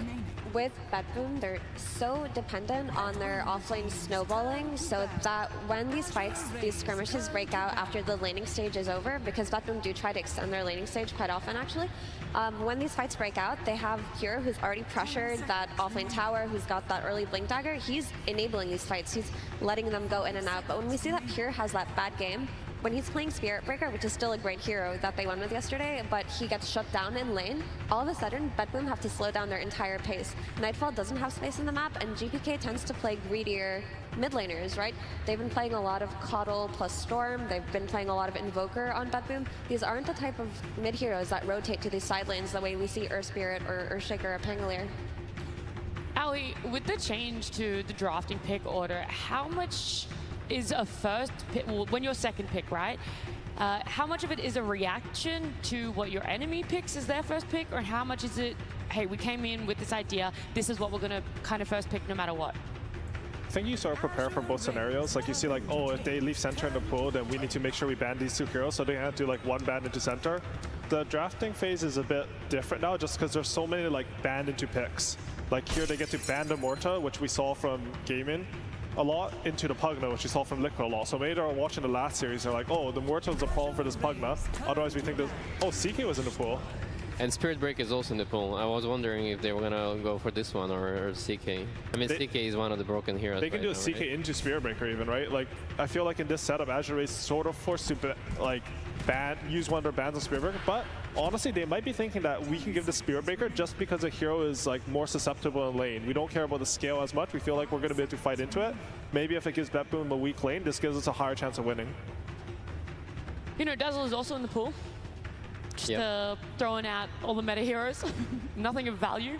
with BetBoom, they're so dependent on their offlane snowballing, so that when these fights, these skirmishes break out after the laning stage is over, because BetBoom do try to extend their laning stage quite often actually, when these fights break out, they have Pure, who's already pressured that offlane tower, who's got that early blink dagger. He's enabling these fights, he's letting them go in and out, but when we see that Pure has that bad game, when he's playing Spirit Breaker, which is still a great hero that they won with yesterday, but he gets shut down in lane, all of a sudden, BetBoom have to slow down their entire pace. Nightfall doesn't have space in the map, and GPK tends to play greedier mid laners, right? They've been playing a lot of Coddle plus Storm, they've been playing a lot of Invoker on BetBoom. These aren't the type of mid heroes that rotate to these side lanes the way we see Spirit or Earthshaker or Pangolier. 𝙈𝘿, with the change to the drafting pick order, how much is a first pick, well, when you're second pick, right? How much of it is a reaction to what your enemy picks as their first pick, or how much is it, hey, we came in with this idea, this is what we're going to kind of first pick no matter what? I think you sort of prepare for both scenarios. Like you see like, oh, if they leave center in the pool, then we need to make sure we ban these two heroes, so they have to do like one ban into center. The drafting phase is a bit different now just because there's so many like banned into picks. Like here they get to ban the Morta, which we saw from Gaming a lot, into the Pugna, which we saw from Liquid a lot. So maybe they're watching the last series, they're like, oh, the Morta was a problem for this Pugna. Otherwise we think that, oh, CK was in the pool. And Spirit Break is also in the pool. I was wondering if they were gonna go for this one or CK. I mean, CK is one of the broken heroes. They can do a CK into Spirit Breaker even, right? Like, I feel like in this setup, Azure is sort of forced to like use one of their bans on Spirit Breaker, but honestly, they might be thinking that we can give the Spirit Breaker just because the hero is like more susceptible in lane. We don't care about the scale as much. We feel like we're going to be able to fight into it. Maybe if it gives BetBoom a weak lane, this gives us a higher chance of winning. You know, Dazzle is also in the pool. Just throwing out all the meta heroes. Nothing of value.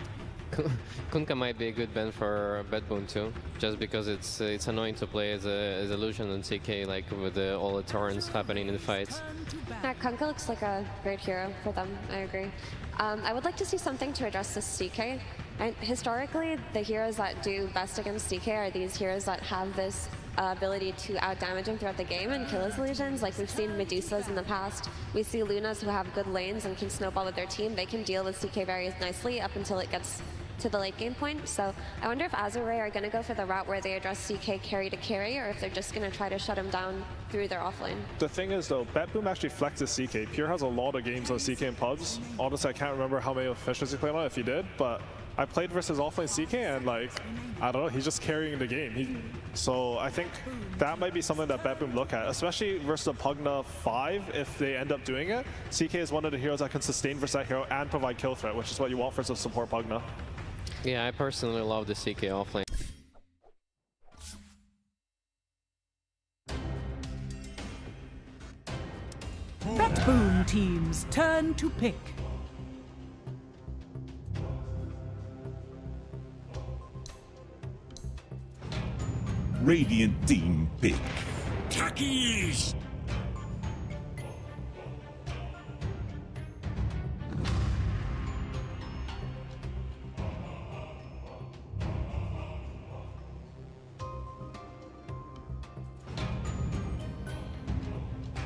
Kunkka might be a good ban for BetBoom too, just because it's annoying to play as a Lucian and CK, like with all the turns happening in the fights. Yeah, Kunkka looks like a great hero for them, I agree. I would like to see something to address this CK. And historically, the heroes that do best against CK are these heroes that have this ability to outdamage him throughout the game and kill his illusions. Like we've seen Medusas in the past. We see Lunas who have good lanes and can snowball with their team. They can deal with CK very nicely up until it gets to the late game point. So I wonder if Azure are going to go for the route where they address CK carry to carry, or if they're just going to try to shut him down through their offlane. The thing is though, BetBoom actually flexes CK. Pure has a lot of games on CK in pubs. Honestly, I can't remember how many officials he played on, if he did, but I played versus offlane CK and like, I don't know, he's just carrying the game. So I think that might be something that BetBoom look at, especially versus a Pugna 5 if they end up doing it. CK is one of the heroes that can sustain versus that hero and provide kill threat, which is what you want versus a support Pugna. Yeah, I personally love the CK offlane. BetBoom team's turn to pick. Radiant team pick. Takis!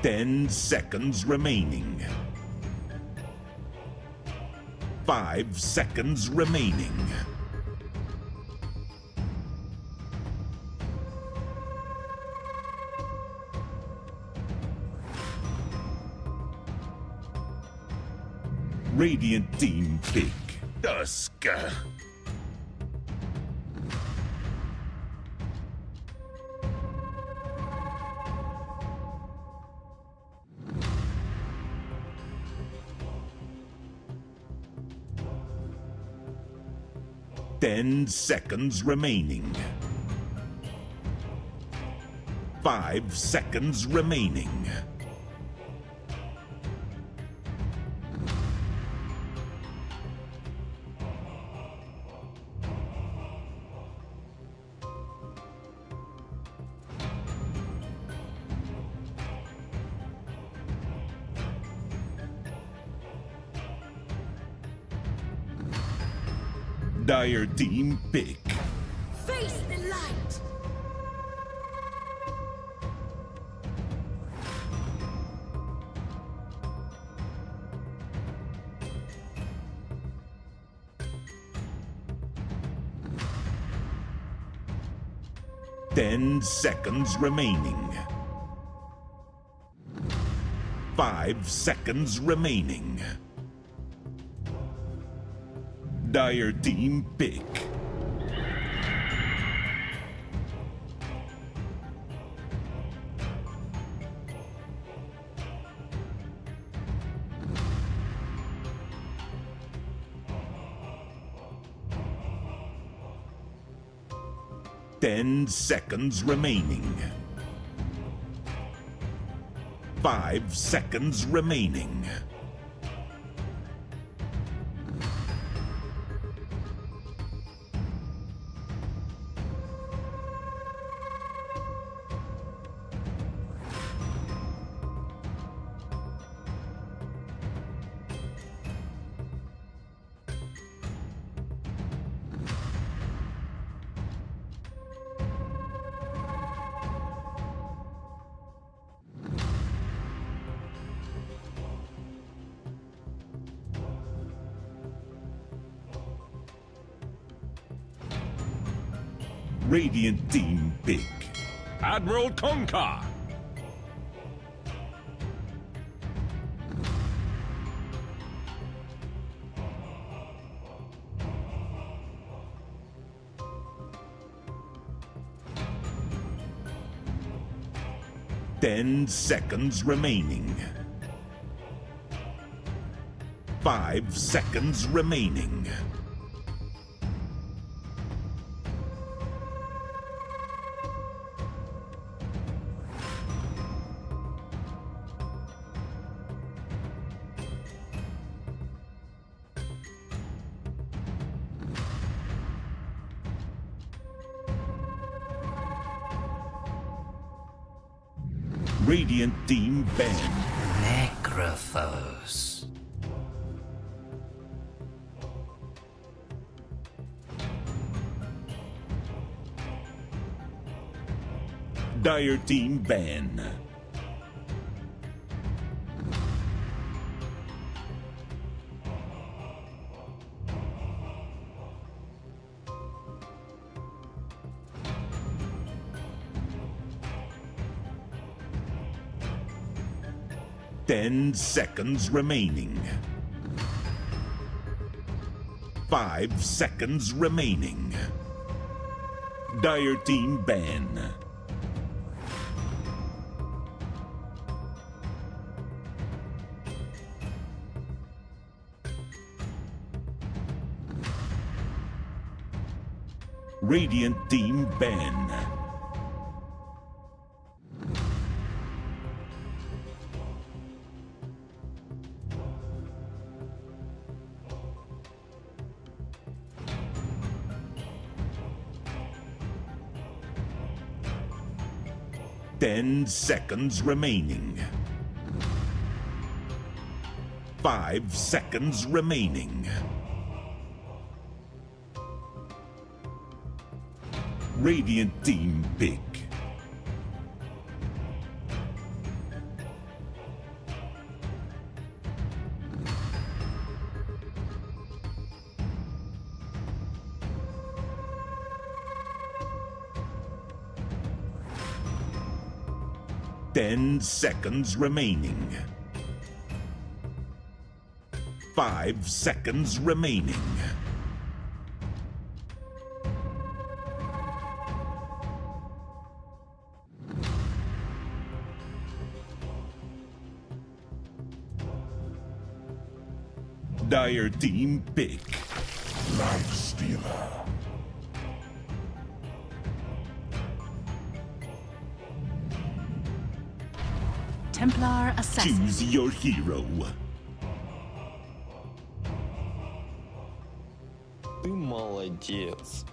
Ten seconds remaining. 5 seconds remaining. Radiant team pick. Dusk. Ten seconds remaining. 5 5 seconds remaining. Dire team pick. Face the light. Ten seconds remaining. 5 seconds remaining. Dire team pick. Ten seconds remaining. 5 seconds remaining. Radiant team pick. 𝙎𝙊𝘾𝙄𝘼. Ten seconds remaining. 5 seconds remaining. Radiant team ban. Necrophos. Dire team ban. Ten seconds remaining. 5 seconds remaining. Dire team ban. Radiant team ban. Ten seconds remaining. 5 seconds remaining. Radiant team pick. Ten seconds remaining. 5 seconds remaining. Dire team pick. Life Stealer. Templar assassin. Choose your hero. Ты молодец.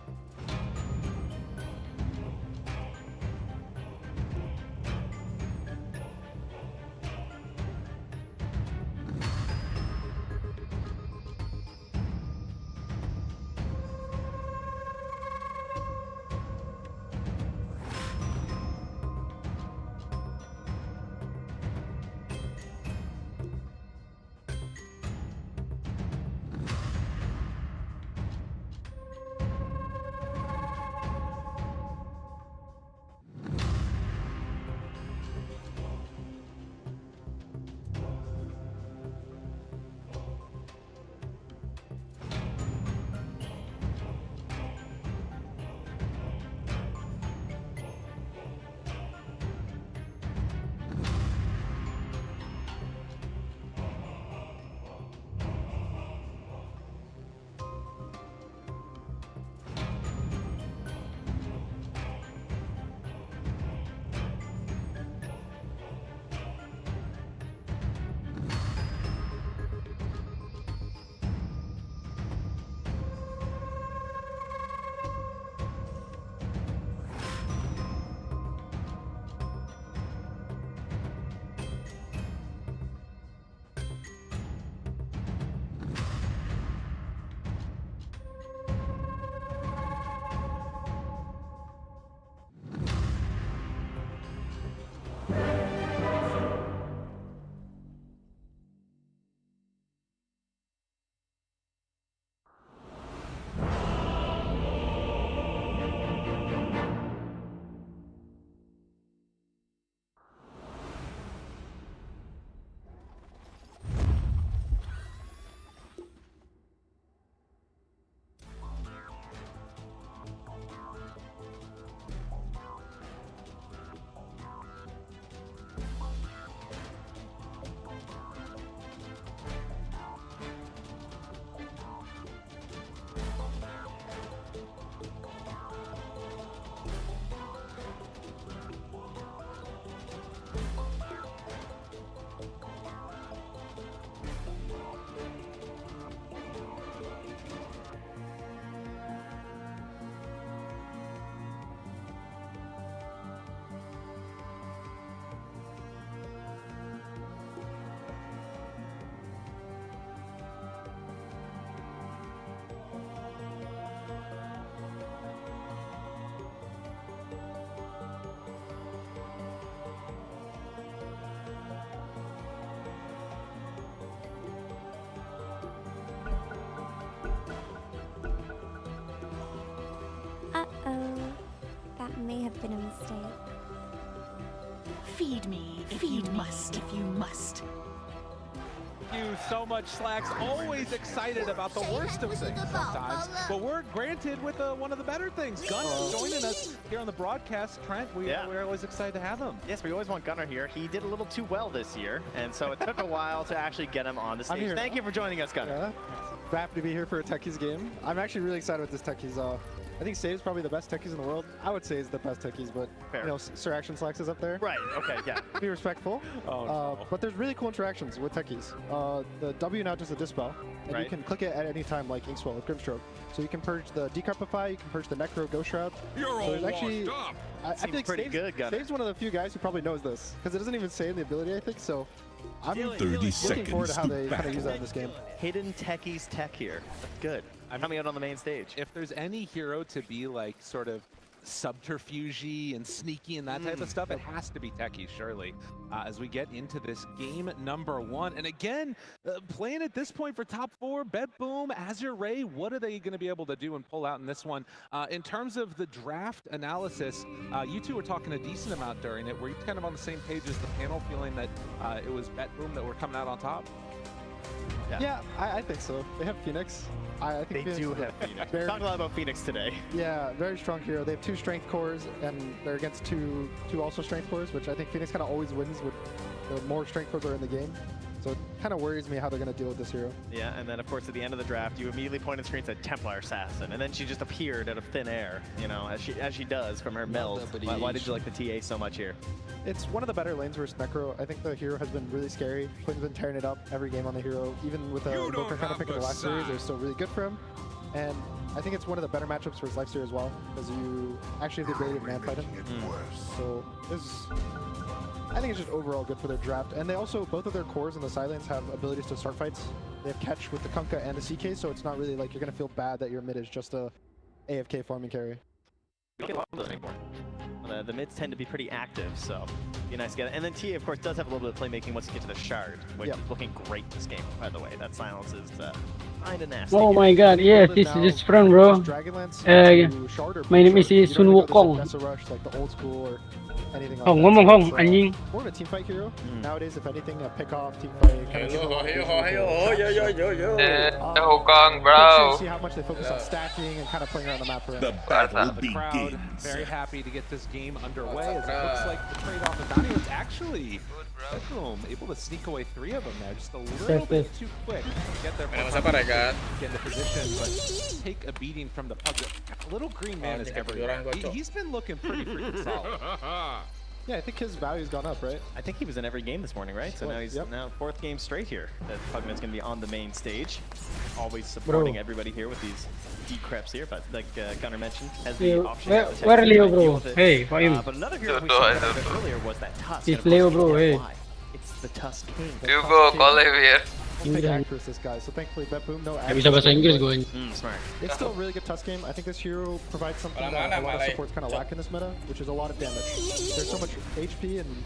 Uh-oh. That may have been a mistake. Feed me if you must. Thank you so much, Slacks. Always excited about the worst of things sometimes, but we're granted with one of the better things. Gunnar joining us here on the broadcast. Trent, we're always excited to have him. Yes, we always want Gunnar here. He did a little too well this year, and so it took a while to actually get him on the stage. Thank you for joining us, Gunnar. Yeah. Happy to be here for a Techies game. I'm actually really excited with this Techies. I think Save's probably the best Techies in the world. I would say he's the best Techies, but Fair. you know, Sir Action Slacks is up there. Right, okay, yeah. Be respectful. But there's really cool interactions with Techies. The W now does a Dispel, and you can click it at any time like Inkswell with Grimstroke. So you can purge the Decrepify, you can purge the Necro Ghost Shroud. You're all washed up. I feel like pretty good, Gunnar. Save's one of the few guys who probably knows this, because it doesn't even say in the ability, I think, so I'm 30 looking seconds forward to how to they kind of battle. use that in this game. Hidden Techies tech here. That's good. I'm coming out on the main stage. If there's any hero to be like sort of subterfuge and sneaky and that type of stuff, it has to be Techie, surely. As we get into this game number 1, and again, playing at this point for top 4, Bedboom, Azure Ray, what are they going to be able to do and pull out in this one? In terms of the draft analysis, you two were talking a decent amount during it. Were you kind of on the same page as the panel, feeling that it was Bedboom that were coming out on top? Yeah, I think so. They have Phoenix. I think They Phoenix do is a have Phoenix. very- Talk a lot about Phoenix today. Yeah, very strong hero. They have 2 strength cores, and they're against two also strength cores, which I think Phoenix kind of always wins with the more strength cores are in the game. So it kind of worries me how they're going to deal with this hero. Yeah, and then of course at the end of the draft, you immediately pointed screen and said Templar Assassin, and then she just appeared out of thin air, you know, as she does from her meld. Why did you like the TA so much here? It's one of the better lanes versus Necro. I think the hero has been really scary. Quinn's been tearing it up every game on the hero. Even with a Invoker kind of pick in the last series, they're still really good for him. And I think it's one of the better matchups for his lifesteal as well, because you actually have the ability to man fight him. So I think it's just overall good for their draft. And they also, both of their cores in the side lanes have abilities to start fights. They have catch with the Kunkka and the CK, so it's not really like you're going to feel bad that your mid is just a AFK farming carry. We don't get a lot of those anymore. The mids tend to be pretty active, so be nice to get it. And then TA, of course, does have a little bit of playmaking once you get to the shard, which is looking great this game, by the way. That silence is kind of nasty. Oh my god, yes, this is his friend, bro. My name is Sun Wukong. Like the old school or anything like ngomong hong, anjing. More of a team fight hero. Nowadays, if anything, a pick off, team fight. Wukong, bro. See how much they focus on stacking and kind of playing around the map for him. The crowd very happy to get this game underway, as it looks like the trade-off of Bounty was actually able to sneak away 3 of them there, just a little bit too quick to get their get into position, but take a beating from the Pug. Little green man is everywhere. He's been looking pretty freaking solid. Yeah, I think his value's gone up, right? I think he was in every game this morning, right? So now he's now 4th game straight here that Pugman's going to be on the main stage. Always supporting everybody here with these decreps here, but like Gunnar mentioned, has the option to where Leo, bro? Hey, for him. But another hero we saw a bit earlier was that Tusk. It's Leo, bro. Hey. It's the Tusk King. You go, call him here. Big actress, this guy. So thankfully, Betboom, no actress. Bisa bahasa Inggris going. Smart. It's still a really good Tusk game. I think this hero provides something that a lot of supports kind of lack in this meta, which is a lot of damage. There's so much HP and...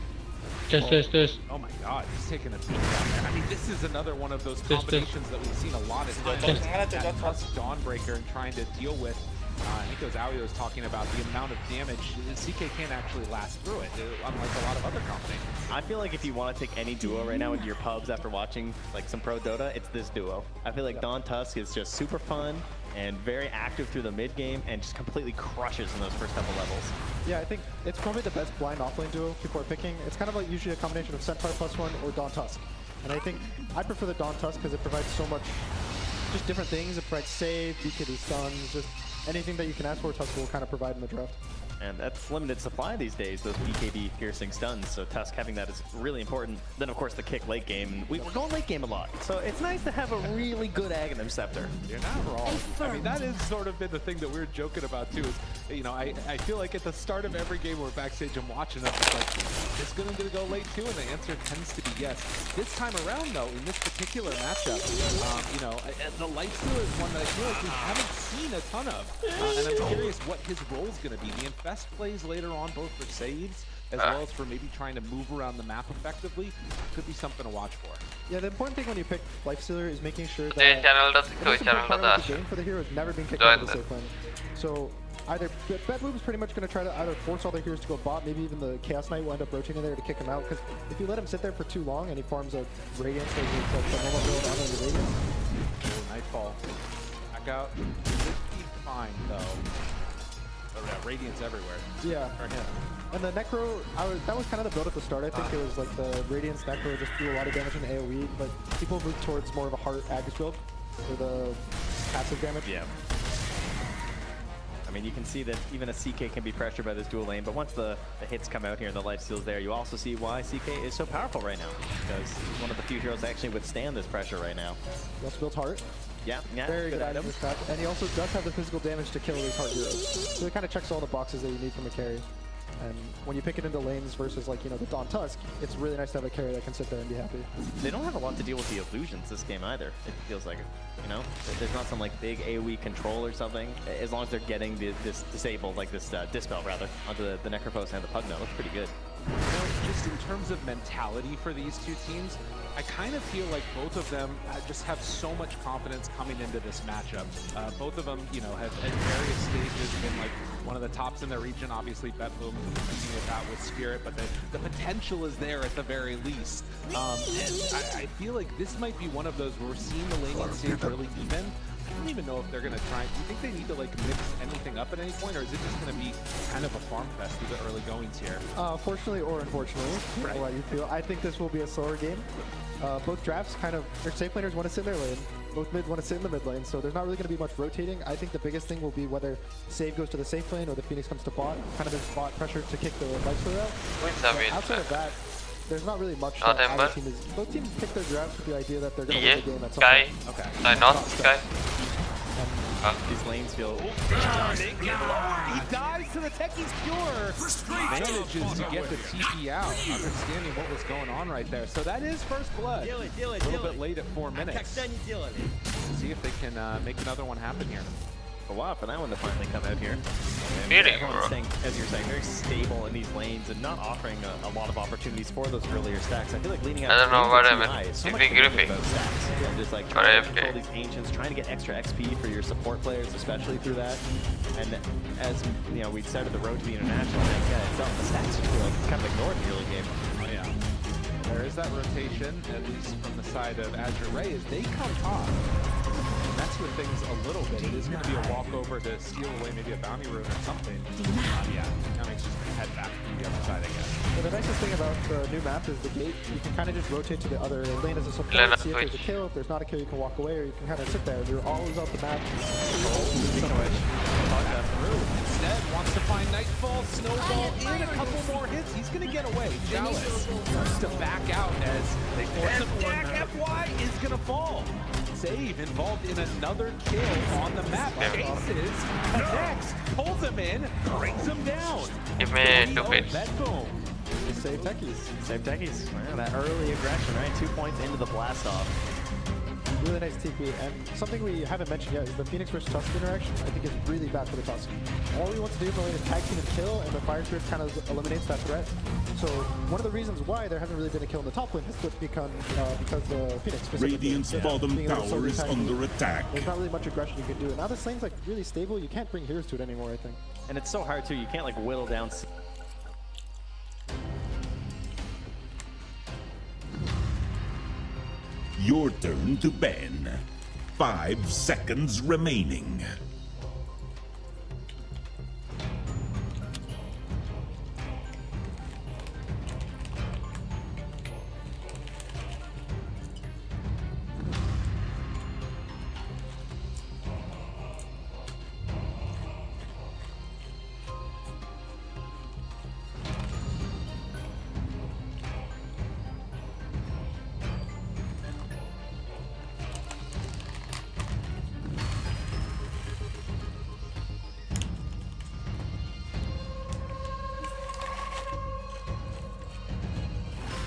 Test. Oh my god, he's taking a beat down there. I mean, this is another one of those combinations that we've seen a lot of times. That Tusk Dawnbreaker and trying to deal with. I think it was Aoyo was talking about the amount of damage. CK can't actually last through it, unlike a lot of other combinations. I feel like if you want to take any duo right now into your pubs after watching like some pro Dota, it's this duo. I feel like Dawn Tusk is just super fun and very active through the mid game and just completely crushes in those first couple levels. Yeah, I think it's probably the best blind offlane duo people are picking. It's kind of like usually a combination of Centaur +1 or Dawn Tusk. And I think I prefer the Dawn Tusk because it provides so much, just different things. It provides save, BKB stuns, just anything that you can ask for, Tusk will kind of provide in the draft. And that's limited supply these days, those BKB piercing stuns, so Tusk having that is really important. Then of course the kick late game, we're going late game a lot, so it's nice to have a really good Aghanim Scepter. You're not wrong. I mean, that has sort of been the thing that we're joking about too, is, you know, I feel like at the start of every game we're backstage and watching us, it's like, is going to go late too? And the answer tends to be yes. This time around though, in this particular matchup, you know, the lifesteal is one that I feel like we haven't seen a ton of, and I'm curious what his role is going to be. The Infest plays later on, both for saves as well as for maybe trying to move around the map effectively. Could be something to watch for. Yeah, the important thing when you pick Lifestealer is making sure that the game for the hero has never been kicked out of the safe lane. So either Betboom is pretty much going to try to either force all their heroes to go bot, maybe even the Chaos Knight will end up rotating there to kick him out, because if you let him sit there for too long and he farms a Radiance, so he's like the normal build on the Radiance. Nightfall. Back out. Should be fine though. Radiance everywhere. Yeah. And the Necro, that was kind of the build at the start. I think it was like the Radiance Necro just do a lot of damage in AoE, but people moved towards more of a Heart Agus build for the passive damage. Yeah. I mean, you can see that even a CK can be pressured by this dual lane, but once the hits come out here and the lifesteal's there, you also see why CK is so powerful right now, because he's one of the few heroes that actually withstand this pressure right now. He also built Heart. Yeah, very good item. And he also does have the physical damage to kill these Heart heroes. So it kind of checks all the boxes that you need from a carry. And when you pick it into lanes versus, like, you know, the Dawn Tusk, it's really nice to have a carry that can sit there and be happy. They don't have a lot to deal with the illusions this game either, it feels like. You know, there's not some like big AoE control or something. As long as they're getting this disabled, like this Dispel rather, onto the Necropost and the Pugno, looks pretty good. You know, just in terms of mentality for these two teams, I kind of feel like both of them just have so much confidence coming into this matchup. Both of them, you know, have at various stages been like one of the tops in their region. Obviously, Betboom competing with that with Spirit, but the potential is there at the very least. And I feel like this might be one of those where we're seeing the laning stage really even. don't even know if they're going to try. Do you think they need to like mix anything up at any point, or is it just going to be kind of a farm fest through the early goings here? Fortunately or unfortunately, Right. what you feel. I think this will be a slower game. Both drafts kind of, their safe laners want to sit in their lane. Both mid want to sit in the mid lane, so there's not really going to be much rotating. I think the biggest thing will be whether save goes to the safe lane or the Phoenix comes to bot. Kind of this bot pressure to kick the lifesteal out. So outside of that, there's not really much that either team is. Both teams pick their drafts with the idea that they're going to win the game at some point. Okay. These lanes feel... He dies to the Techie's Cure. Manages to get the TP out, understanding what was going on right there. So that is first blood. A little bit late at 4 minutes. See if they can make another one happen here. A while for that one to finally come out here. Everyone's staying, as you're saying, very stable in these lanes and not offering a lot of opportunities for those earlier stacks. I feel like leading out I don't know what I meant. so much Griffy. about stacks. And just like trying to control these ancients, trying to get extra XP for your support players, especially through that. And as you know, we started the road to the international rank itself, the stacks just feel like kind of ignored in the early game. Oh yeah. There is that rotation, at least from the side of Azure Ray, as they come top. Mess with things a little bit. It is going to be a walkover to steal away maybe a bounty rune or something. Yeah, that makes just head back to the other side, I guess. But the nicest thing about the new map is the gate. You can kind of just rotate to the other lane as a support, see if there's a kill. If there's not a kill, you can walk away, or you can kind of sit there. You're always off the map. Instead, wants to find Nightfall, snowball in, a couple more hits. He's going to get away. Chalice wants to back out as they force him back. FY is going to fall. Save involved in another kill on the map. Chases, connects, pulls him in, brings him down. Give me 2 bits. Boom. Save techies. Save techies. Wow, that early aggression, right? 2 points into the blast off. Really nice TP, and something we haven't mentioned yet is the Phoenix versus Tusk interaction. I think is really bad for the Tusk. All we want to do in the lane is tag team and kill, and the Fire Spirit kind of eliminates that threat. So one of the reasons why there hasn't really been a kill in the top lane has become because the Phoenix Radiant's bottom tower is under attack. There's not really much aggression you can do, and now this lane's like really stable. You can't bring heroes to it anymore, I think. And it's so hard too. You can't like whittle down. Your turn to ban. 5 seconds remaining.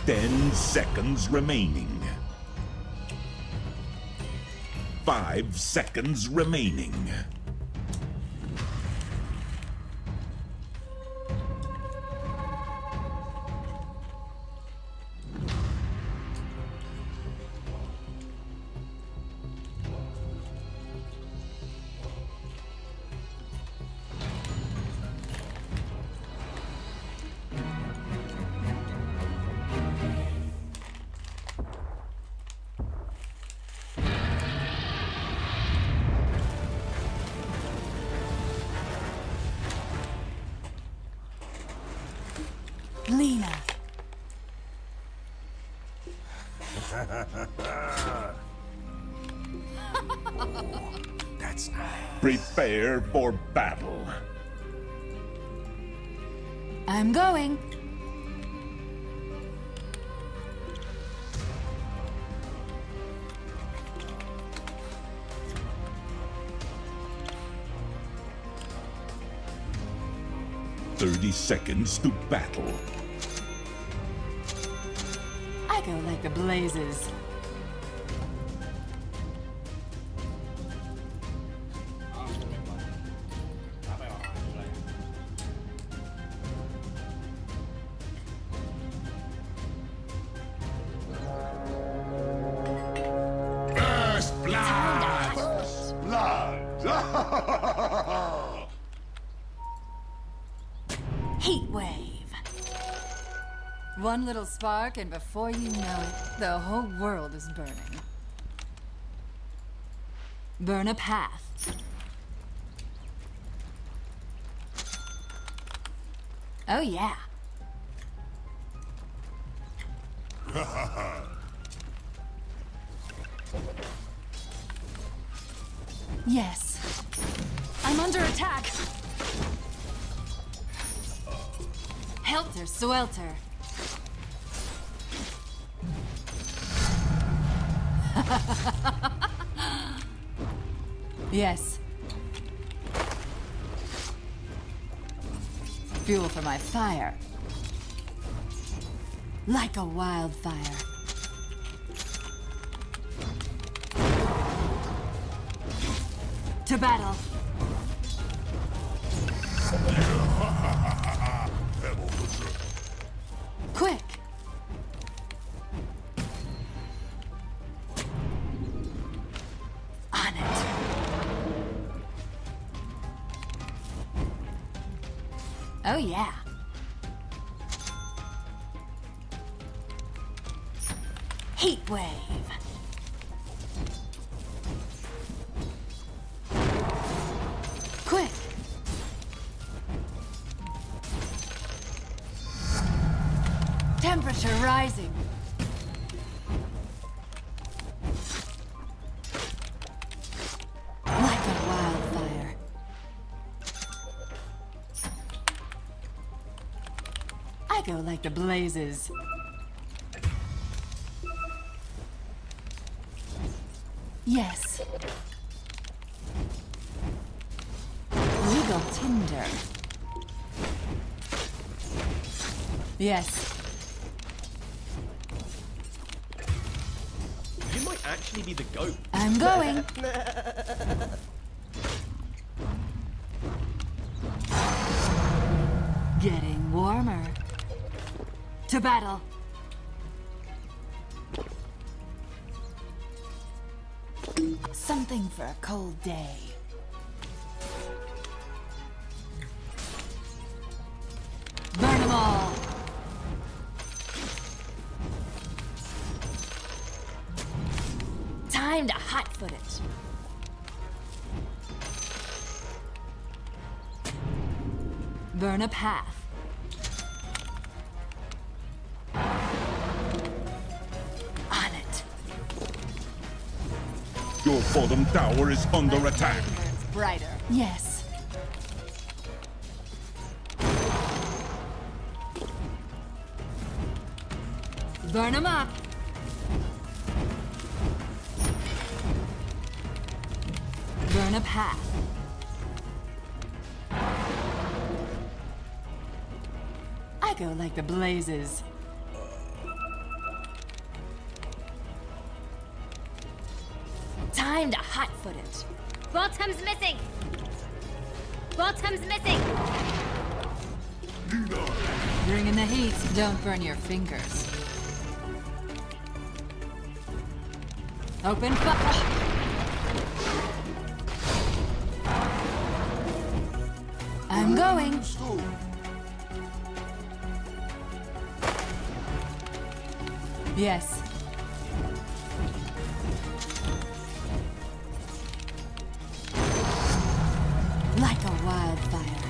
Ten seconds remaining. 5 seconds remaining. Lena. That's nice. Prepare for battle. I'm going. "30 seconds to battle. I go like the blazes. First blood! First blood! Heat wave. One little spark, and before you know it, the whole world is burning. Burn a path. Oh yeah. Yes. I'm under attack. Helter Swelter. Yes. Fuel for my fire. Like a wildfire. To battle. Quick. On it. Oh yeah. Heat wave. Quick. Temperature rising. Like a wildfire. I go like the blazes. Yes. Legal tinder. Yes. You might actually be the GOAT. I'm going. Getting warmer. To battle. Something for a cold day. Burn them all. Time to hotfoot it. Burn a path. On it. Your bottom tower is under attack. Burns brighter. Yes. Burn them up. Burn a path. I go like the blazes. Time to hotfoot it. Bottom's missing. Bottom's missing. Bring in the heat. Don't burn your fingers. Open fire. I'm going. Yes. Like a wildfire.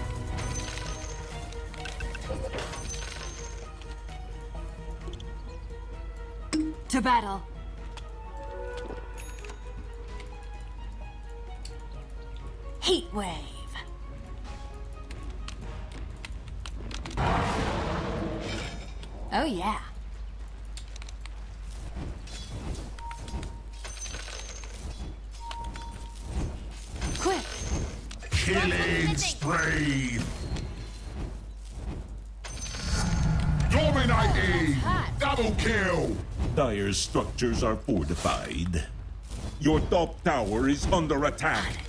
To battle. Heat wave. Oh yeah. Quick. Killing spree. Dominating. Double kill. Dire's structures are fortified. Your top tower is under attack.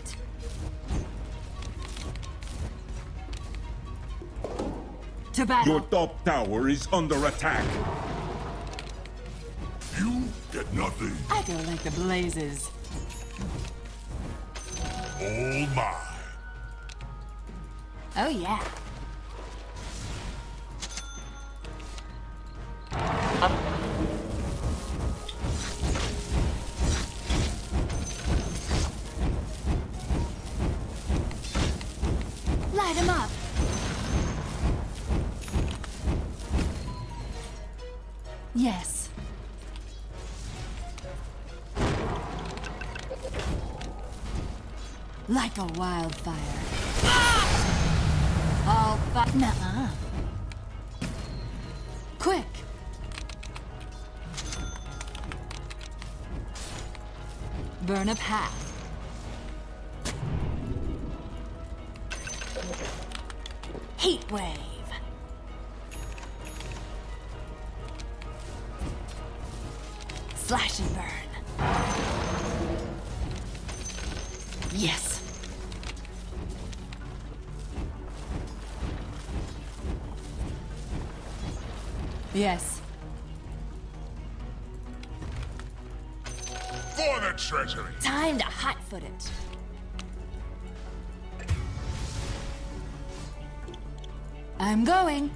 To battle. Your top tower is under attack. You get nothing. I go like the blazes. All mine. Oh yeah. Yes. Like a wildfire. All fi- Nuh-uh. Quick. Burn a path. Heat wave. Slash and burn. Yes. Yes. For the treasury. Time to hot-foot it. I'm going.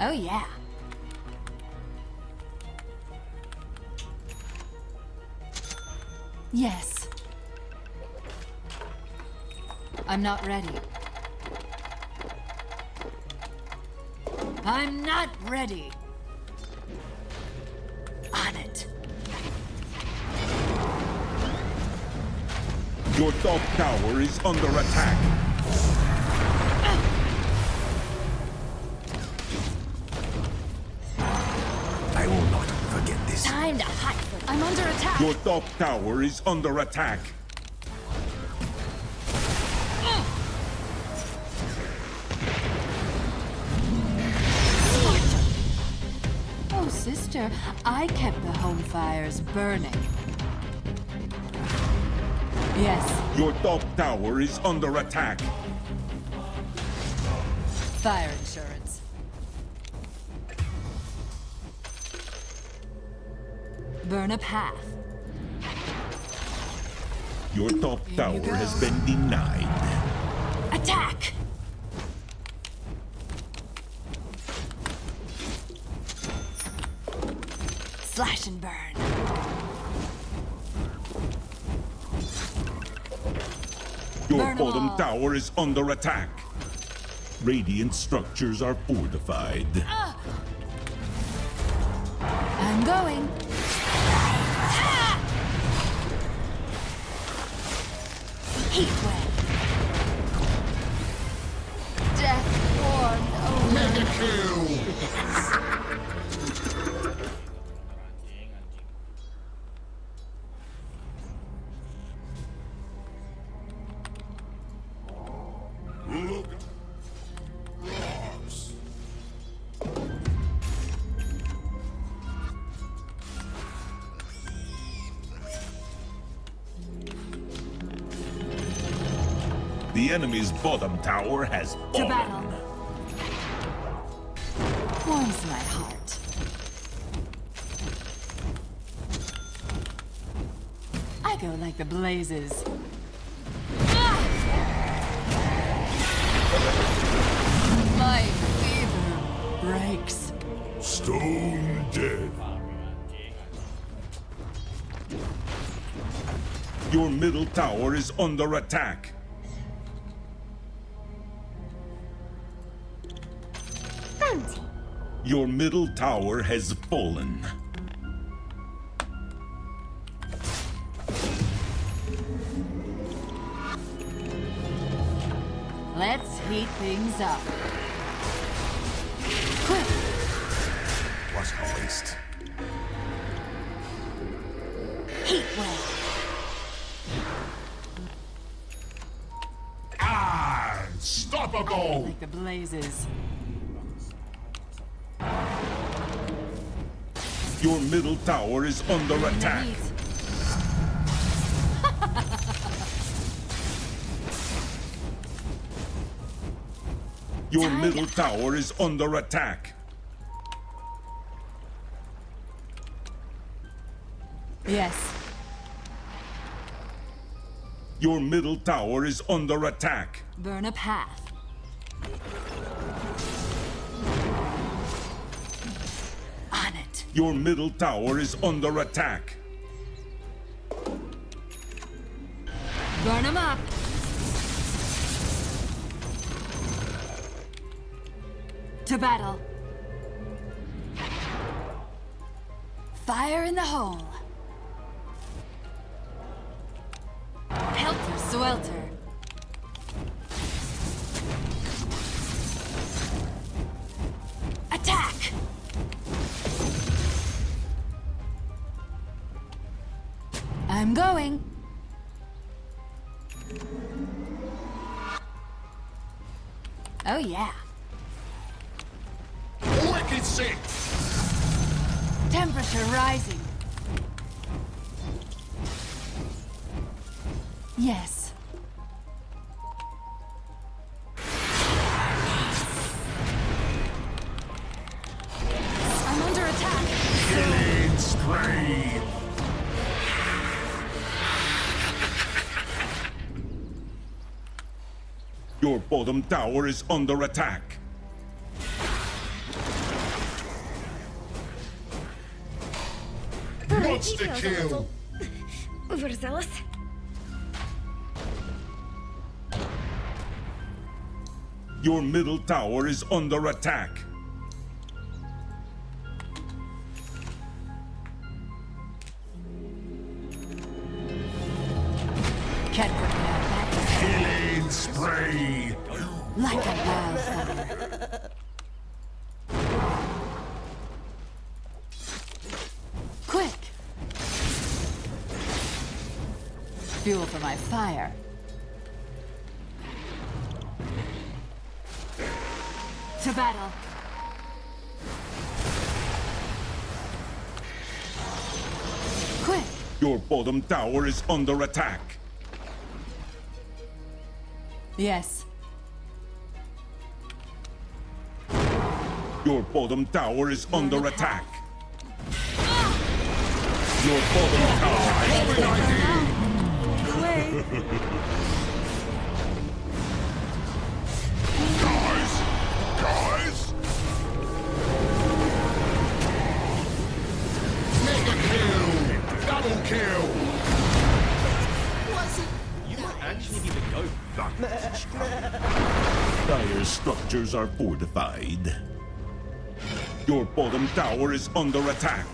Oh, yeah. Yes. I'm not ready. I'm not ready. On it. Your top tower is under attack. I will not forget this. Time to hot foot. I'm under attack. Your top tower is under attack. Oh, sister, I kept the home fires burning. Yes. Your top tower is under attack. Fire insurance. Burn a path. Your top tower has been denied. Attack! Slash and burn. Your Burn 'em bottom all. tower is under attack. Radiant structures are fortified. I'm going. Heat wave. Death born over. Mega kill. Look. Lost. The enemy's bottom tower has To battle. fallen. Warms my heart. I go like the blazes. My fever breaks. Stone dead. Your middle tower is under attack. Bounty. Your middle tower has fallen. Let's heat things up. Quick! What a waste. Heat wave. Unstoppable. Like the blazes. Your middle tower is under attack. Your middle tower is under attack. Yes. Your middle tower is under attack. Burn a path. On it. Your middle tower is under attack. Burn them up. To battle. Fire in the hole. Helter Swelter. Attack! I'm going. Oh yeah. Wicked sick! Temperature rising. Yes. I'm under attack. Killing spree! Your bottom tower is under attack. Monster kill! Overzealous. Your middle tower is under attack. Can't work it out that Killing spree! like a wildfire. Quick! Fuel for my fire. To battle. Quick! Your bottom tower is under attack. Yes. Your bottom tower is under attack. Your bottom tower is Guys! Mega kill! Double kill! You might actually be the goat. Dire structures are fortified. Your bottom tower is under attack.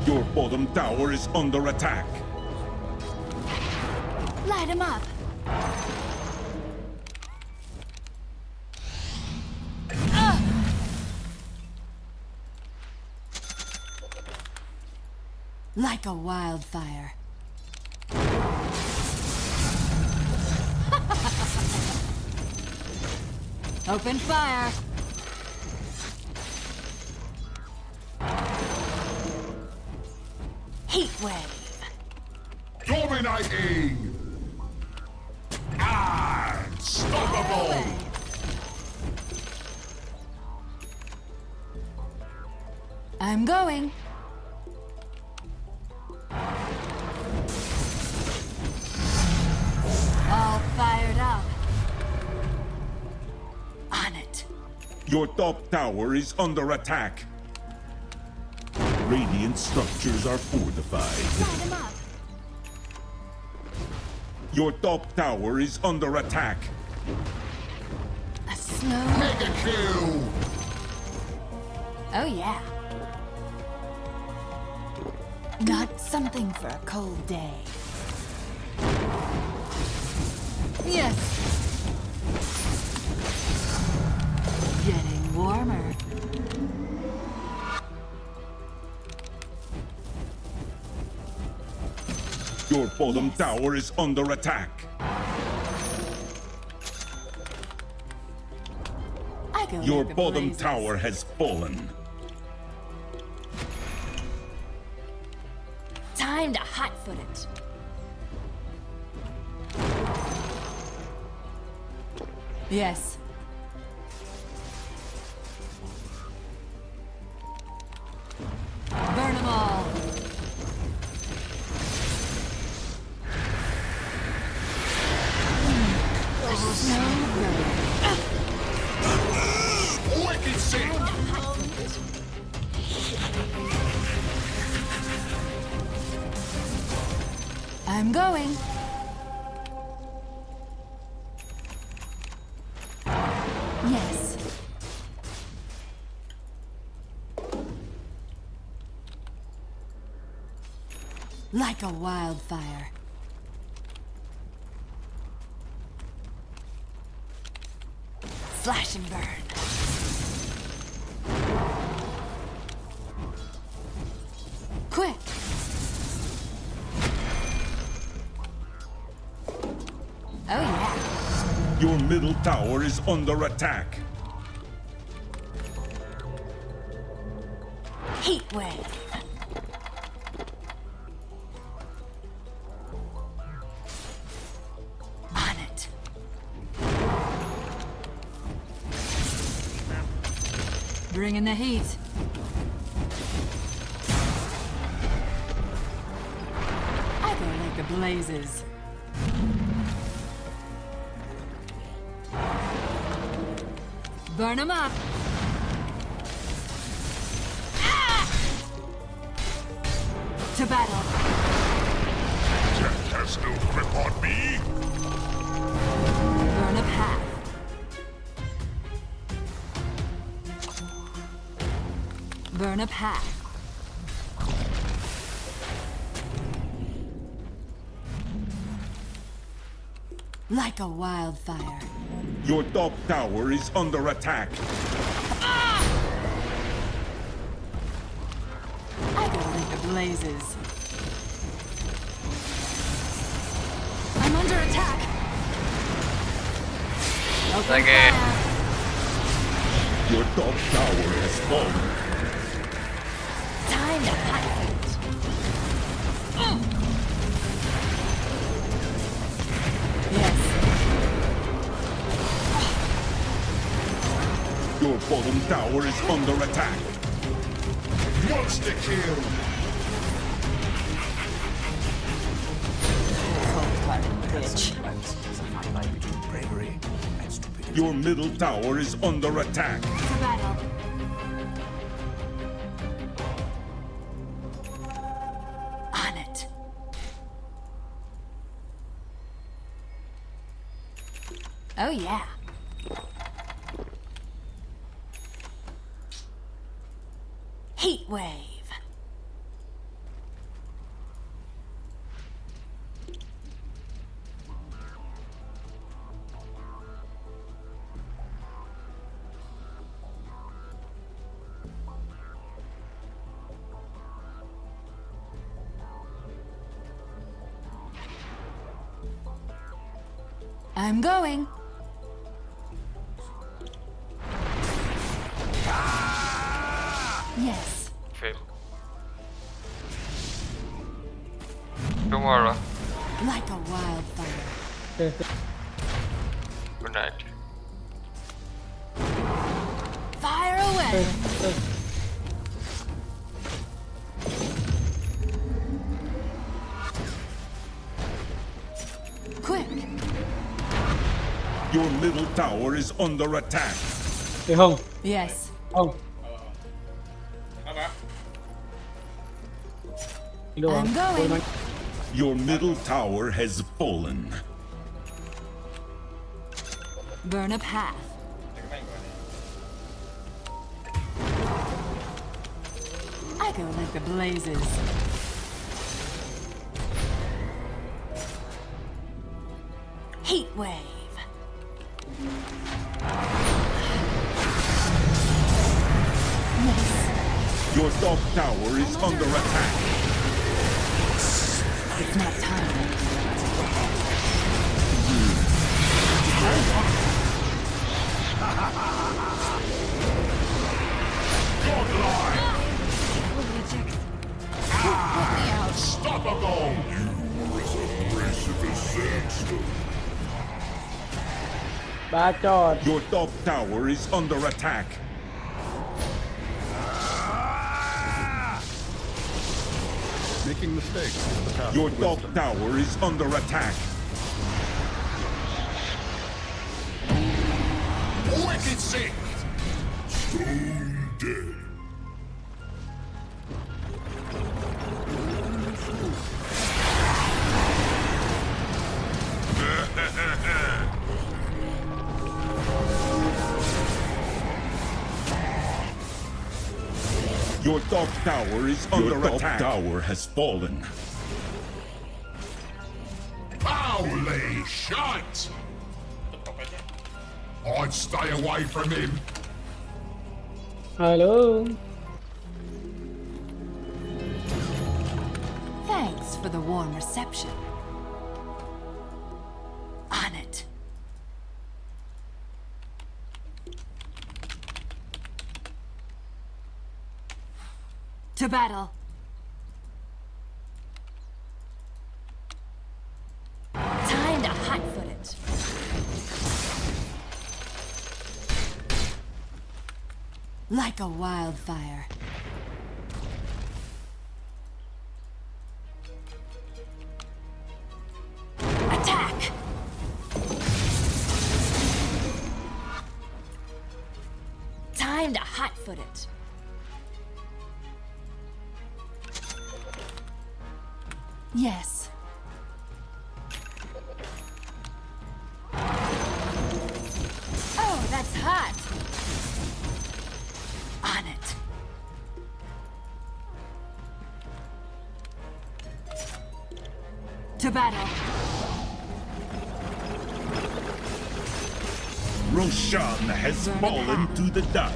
Your bottom tower is under attack. Light him up. Like a wildfire. Open fire. Heat wave. Dominating! Unstoppable! I'm going. All fired up. On it. Your top tower is under attack. Radiant structures are fortified. Light him up. Your top tower is under attack. A slow Mega kill! Oh yeah. Not something for a cold day. Yes. Getting warmer. Your bottom tower is under attack. I go Your like the bottom blazes. tower has fallen. Time to hotfoot it. Yes. Burn them all. Wicked sick! I'm going. Like a wildfire. Slash and burn. Quick! Oh yeah. Your middle tower is under attack. Heat wave. On it. Bring in the heat. I go like the blazes. Burn them up. To battle. Death has no grip on me. Burn a path. Burn a path. Like a wildfire. Your top tower is under attack. I go like the blazes. I'm under attack. Open Okay. fire. Your top tower has fallen. Time to fight. Yes. Your bottom tower is under attack. Monster kill. Your middle tower is under attack. To battle. On it. Oh yeah. Heat wave. I'm going. Yes. Fail. Tomorrow. Like a wildfire. Good night. Fire away. Quick. Your middle tower is under attack. Hey, Hong. Yes. Hong. I'm going. Your middle tower has fallen. Burn a path. I go like the blazes. Heat wave. Yes. Your top tower is under attack. It's not time. Unstoppable! You is a aggressive assassin. Bacot. Your top tower is under attack. Making mistakes is the path Your of top wisdom. tower is under attack. Wicked sick! Stone dead. Your top tower is under attack. Your top tower has fallen. Holy shit! I'd stay away from him. Hello. Thanks for the warm reception. On it. To battle. Time to hot-foot it. Like a wildfire. Attack! Time to hot-foot it. Yes. Oh, that's hot. On it. To battle. Roshan has fallen to the dire.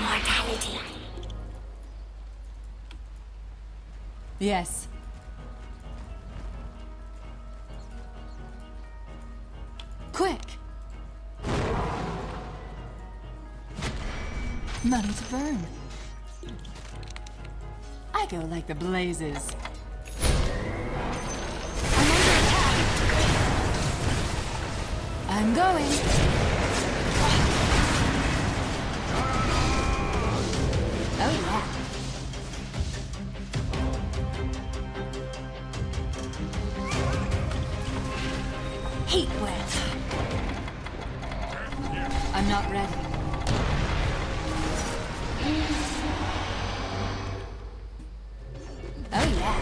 Mortality. Yes. Quick. Money to burn. I go like the blazes. I'm going. Oh yeah. Heat wave. I'm not ready. Oh yeah.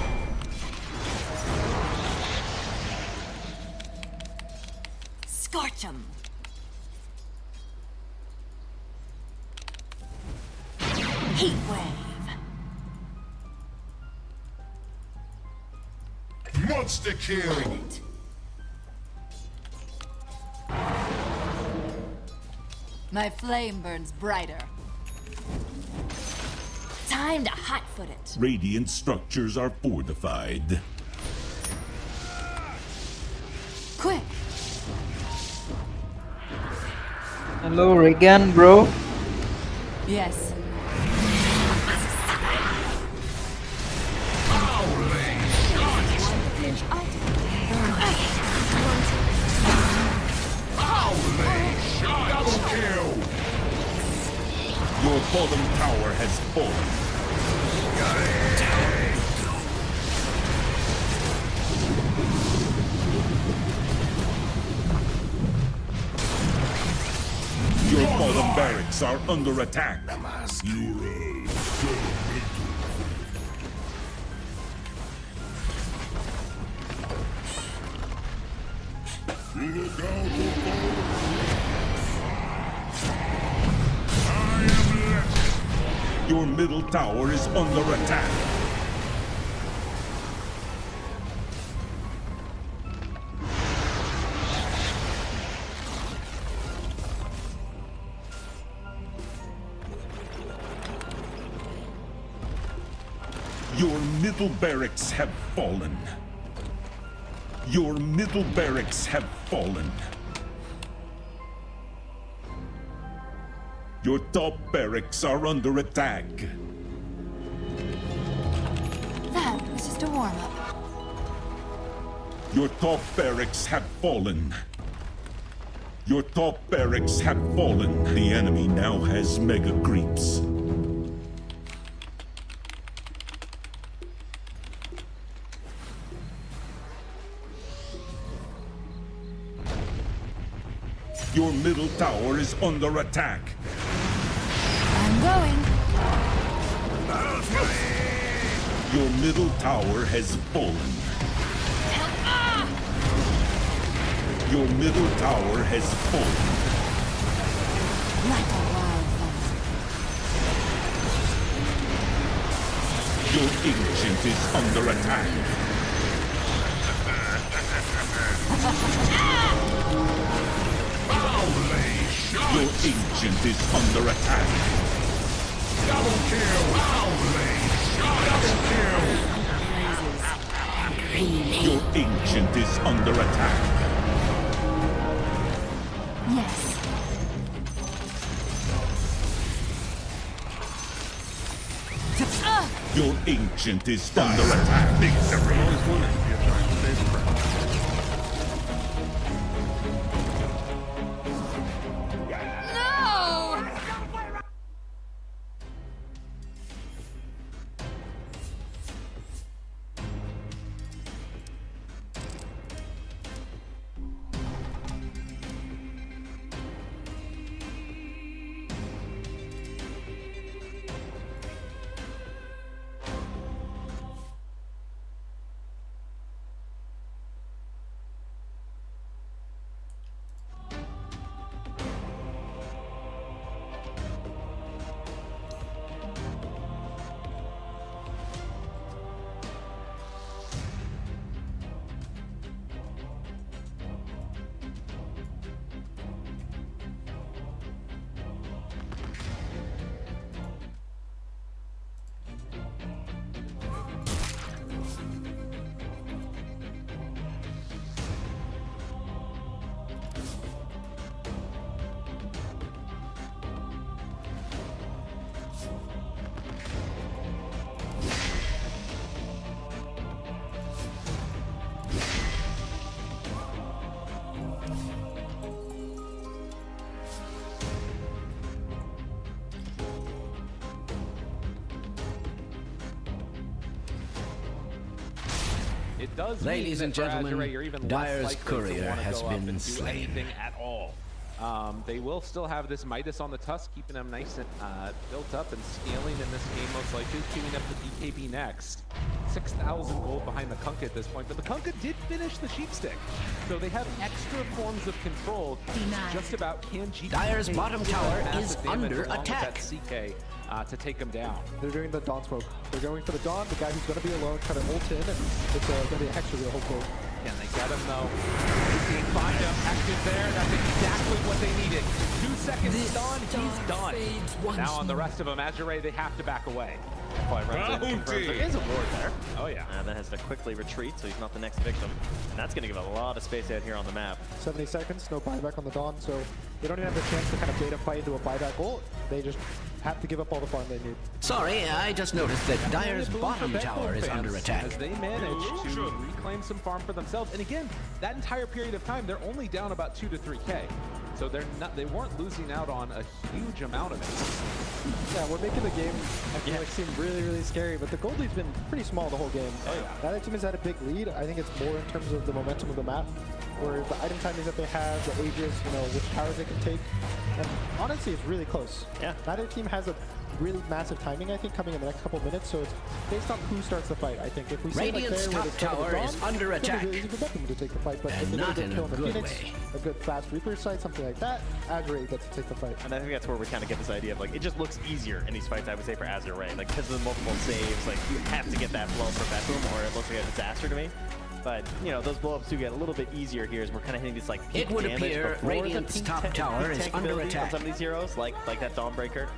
Scorch 'em. Heat wave. Monster kill. My flame burns brighter. Time to hot-foot it. Radiant structures are fortified. Quick. Hello, Regan, bro. Yes. Double kill. Your bottom tower has fallen. Your bottom barracks are under attack. Your middle tower is under attack. Your middle barracks have fallen. Your middle barracks have fallen. Your top barracks are under attack. That was just a warm-up. Your top barracks have fallen. Your top barracks have fallen. The enemy now has mega creeps. Your middle tower is under attack. I'm going. Your middle tower has fallen. Your middle tower has fallen. Like a wildfire. Your ancient is under attack. ancient is under attack. Double kill! Double kill! Your ancient is under attack. Yes. Your ancient is under attack. Big separate. Always wanted to be a giant spacecraft. It does Ladies mean and that for gentlemen, Azure, you're even Dyer's less likely courier to wanna has go up been and do slain. anything at all. They will still have this Midas on the tusk, keeping them nice and built up and scaling in this game, most likely queuing up the BKB next. 6,000 gold behind the Kunkka at this point, but the Kunkka did finish the Sheepstick, so they have extra forms of control. Just about can GP Dyer's bottom tower is under attack. CK to take him down. They're doing the Dawn smoke. They're going for the Dawn, the guy who's going to be alone, trying to ult in, and it's going to be a Hex reveal, hopefully. Can they get him though? They find him, active there. That's exactly what they needed. 2 seconds done, he's done. Now on the rest of them, Azure, they have to back away. There is a ward there. Oh yeah. And that has to quickly retreat, so he's not the next victim. And that's going to give a lot of space out here on the map. 70 seconds, no buyback on the Dawn, so they don't even have the chance to kind of bait a fight into a buyback ult. They just have to give up all the farm they need. Sorry, I just noticed that Dyer's bottom tower is under attack. As they manage to reclaim some farm for themselves. And again, that entire period of time, they're only down about 2 to 3K. So they weren't losing out on a huge amount of it. Yeah, we're making the game, I feel like, seem really, really scary, but the gold lead's been pretty small the whole game. Oh, yeah. The other team has had a big lead. I think it's more in terms of the momentum of the map, where the item timings that they have, the ages, you know, which towers they can take. And honestly, it's really close. Yeah. Neither team has a really massive timing, I think, coming in the next couple minutes, so it's based on who starts the fight, I think. If we see like Radiant's there where top they start tower the is Dawn, under it's gonna attack. be really easy for them to take the fight, but And if they not get in a kill a on the good Phoenix, way. a good fast Reaper site, something like that, Azure gets to take the fight. And I think that's where we kind of get this idea of, like, it just looks easier in these fights, I would say, for Azure, right? Like, because of the multiple saves, like, you have to get that blow for that boom, or it looks like a disaster to me. But, you know, those blow-ups do get a little bit easier here as we're kind of hitting these, like, peak It would damage appear before Radiant's the top peak tower is tank under ability on attack. some of these heroes, like that Dawnbreaker.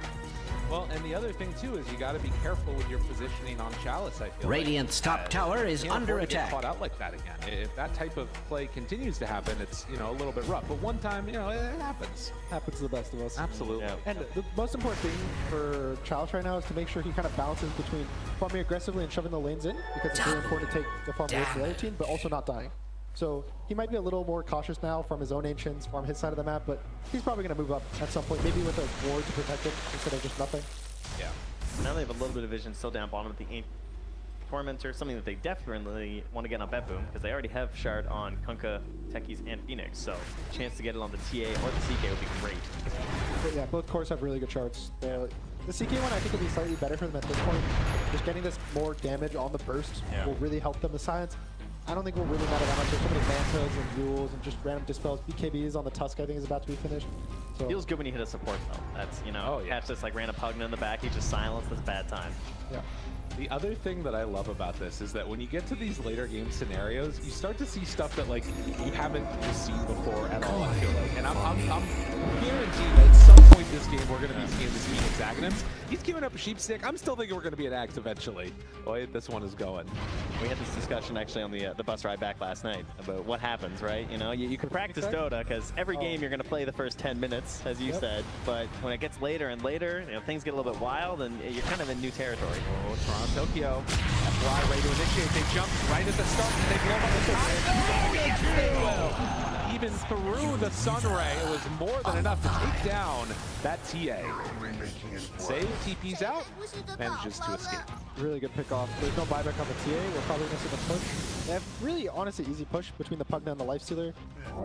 Well, and the other thing too is you got to be careful with your positioning on Chalice. I feel Radiant's top tower is can't under afford to get attack. caught out like that again. If that type of play continues to happen, it's, you know, a little bit rough. But one time, you know, it happens. Happens to the best of us. Absolutely. Yeah. And the most important thing for Chalice right now is to make sure he kind of balances between farming aggressively and shoving the lanes in, because it's really important to take the farm away from the other team, but also not dying. So he might be a little more cautious now from his own ancients, farm his side of the map, but he's probably going to move up at some point, maybe with a ward to protect him instead of just nothing. Yeah. Now they have a little bit of vision still down bottom at the Tormentor, something that they definitely want to get on Bet Boom, because they already have Shard on Kunkka, Techies, and Phoenix, so a chance to get it on the TA or the CK would be great. But yeah, both cores have really good shards. The CK one I think will be slightly better for them at this point. Just getting this more damage on the burst will really help them. The silence, I don't think will really matter that much. There's so many Mantas and Mules and just random dispels. BKBs on the Tusk I think is about to be finished. So Feels good when you hit a support though. That's, you know, catch this like random Pugna in the back, he just silenced, that's bad time. Yeah. The other thing that I love about this is that when you get to these later game scenarios, you start to see stuff that like you haven't just seen before at all, I feel like. And I'm guaranteed that some point this game, we're going to be seeing this Phoenix Aghanim's. He's giving up a sheep stick. I'm still thinking we're going to be at Axe eventually. Boy, this one is going. We had this discussion actually on the bus ride back last night about what happens, right? You know, you can practice Dota because every game you're going to play the first 10 minutes, as you said, but when it gets later and later, you know, things get a little bit wild and you're kind of in new territory. Oh, Toronto Tokyo. FY ready to initiate. They jump right at the start and they blow up the side. Oh, yes, they will. Even through the sun ray, it was more than enough to take down that TA. Save, TP's out, manages to escape. Really good pick off. There's no buyback on the TA. We're probably missing the push. They have really, honestly, easy push between the Pugna and the Lifestealer.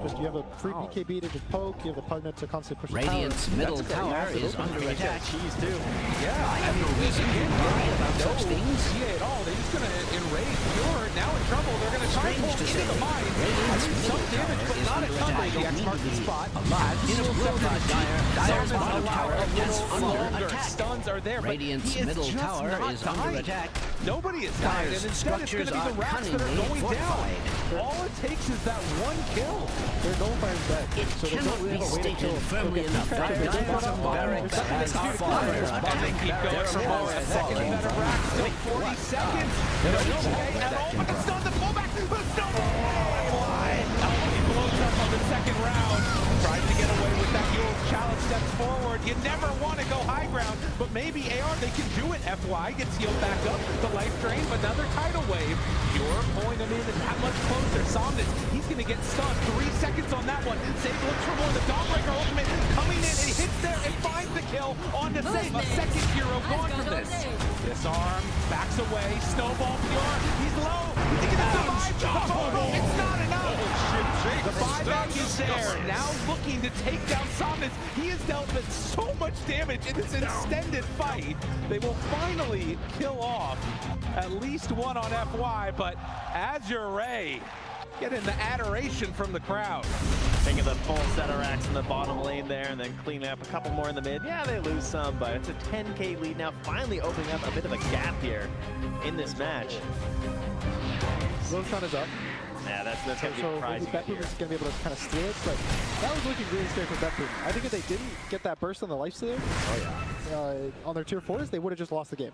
Just you have a free BKB to just poke. You have the Pugna to constantly push Radiant's the tower. middle tower is under attack. Cheese too. Yeah, I have no reason to worry about such things. TA at all. They're just going to enrage Pure. Now in trouble. They're going to try and pull into the mine. Some damage, but not a ton. The X marks the spot. In a robot Dire's bottom tower is under attack. Stuns are there, but Radiant's middle tower is under attack. Nobody is dying, and instead it's going to be the rats that are going down. All it takes is that one kill. They're nullifiers dead. It cannot be stated firmly enough that Dire's barracks has fallen. They keep going for more. A second better rack, still 40 seconds. But the stun, the pullback, the snowball. He blows up on the second round. Tries to get away with that. Challenge steps forward. You never want to go high ground, but maybe AR, they can do it. FY gets healed back up. The life drain, but another tidal wave. Pure pulling him in that much closer. Somnus, he's going to get stunned. 3 seconds on that one. Save looks for more. The Dawnbreaker ultimate coming in, and he hits there and finds the kill on the save. A second hero gone from this. Disarm, backs away. Snowball Pure. He's low. He can survive. It's not enough. The buyback is there. Now looking to take down Somnus. He has dealt with so much damage in this extended fight. They will finally kill off at least one on FY, but Azure Ray getting the adoration from the crowd. Taking the full set of racks in the bottom lane there and then cleaning up a couple more in the mid. Yeah, they lose some, but it's a 10K lead now, finally opening up a bit of a gap here in this match. Roshan is up. Yeah, that's going to be so surprising. maybe BetBoom is going to be able to kind of steal it, but that was looking really scary for BetBoom. I think if they didn't get that burst on the Lifestealer on their tier 4s, they would have just lost the game.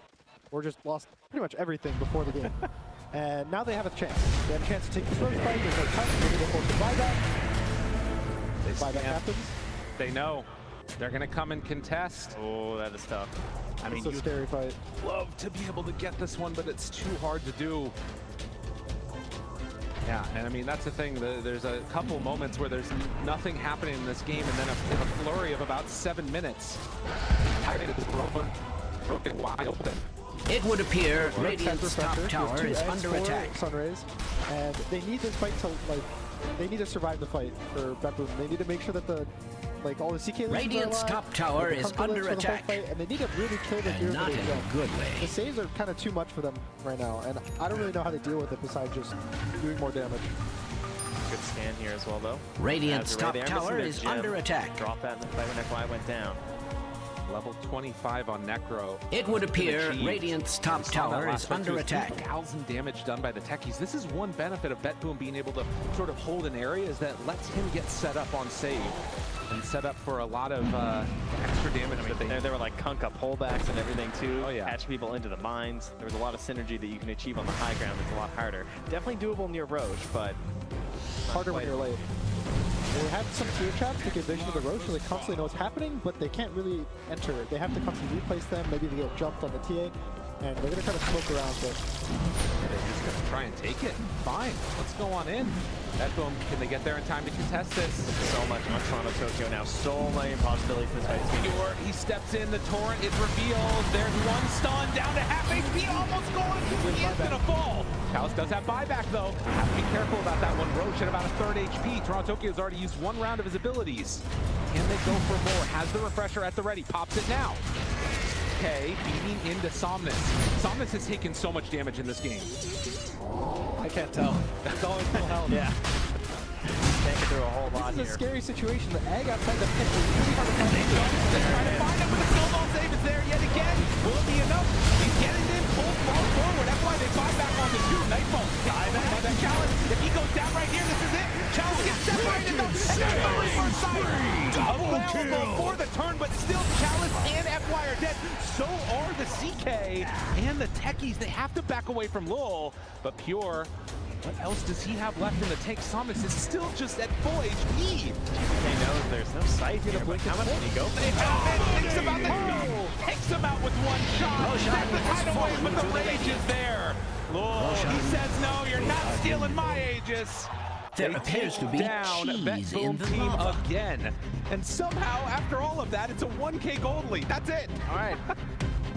Or just lost pretty much everything before the game. And now they have a chance. They have a chance to take the first fight. There's no time. Maybe they force the buyback. Buyback happens. They know. They're going to come and contest. Oh, that is tough. I mean, it's a scary fight. Love to be able to get this one, but it's too hard to do. Yeah, and I mean, that's the thing. There's a couple moments where there's nothing happening in this game, and then a flurry of about 7 minutes. Broken wide open. It would appear Radiant's top tower is under attack. Sunrays, and they need this fight to, like, they need to survive the fight for BetBoom. They need to make sure that all the CK Radiant's top tower is under attack. Fight, and they need to really kill the heroes. Not in a good way. The saves are kind of too much for them right now, and I don't really know how to deal with it besides just doing more damage. Good stand here as well, though. Radiant's top tower is under attack. Drop that in the fight when FY went down. Level 25 on Necro. It would appear Radiant's top tower is under attack. 1,000 damage done by the techies. This is one benefit of BetBoom being able to sort of hold an area, is that lets him get set up on save and set up for a lot of extra damage. I mean, there were like Kunkka pullbacks and everything too. Oh yeah. Catch people into the mines. There was a lot of synergy that you can achieve on the high ground. It's a lot harder. Definitely doable near Roche, but harder when you're late. They have some tier traps to get vision of the Roche, so they constantly know what's happening, but they can't really enter it. They have to constantly replace them. Maybe they get jumped on the TA, and they're going to try to smoke around this. They're just going to try and take it. Fine, let's go on in. BetBoom, can they get there in time to contest this? So much on Toronto Tokyo now. So many possibilities for this fight. Pure, he steps in, the torrent is revealed. There's one stun, down to half HP, almost gone. He is going to fall. Chaos does have buyback though. Have to be careful about that one. Roche at about a third HP. Toronto Tokyo has already used one round of his abilities. Can they go for more? Has the refresher at the ready. Pops it now. Okay, beating into Somnus. Somnus has taken so much damage in this game. I can't tell. It's always full health. Yeah. Can't get through a whole lot here. This is a scary situation. The egg outside the pit is really hard to find. They're trying to find him, but the snowball save is there yet again. Will it be enough? He's getting in, pulls ball forward. That's why they buy back on the two. Nightfall. Buyback on that challenge. If he goes down right here, this is it. Challenge gets separated though. And there's the first side. Double available for the turn, but still Chalice and FY are dead. So are the CK and the Techies. They have to back away from 𝙈𝘀, but Pure, what else does he have left in the tank? Samus is still just at full HP. GK knows there's no sight here, but how much can he go? Takes him out, takes him out with one shot. That's the tidal wave, but the rage is there. 𝙈𝘀, he says, no, you're not stealing my Aegis. There appears to be down cheese in the team lava. again. And somehow, after all of that, it's a 1K gold lead. That's it. All right.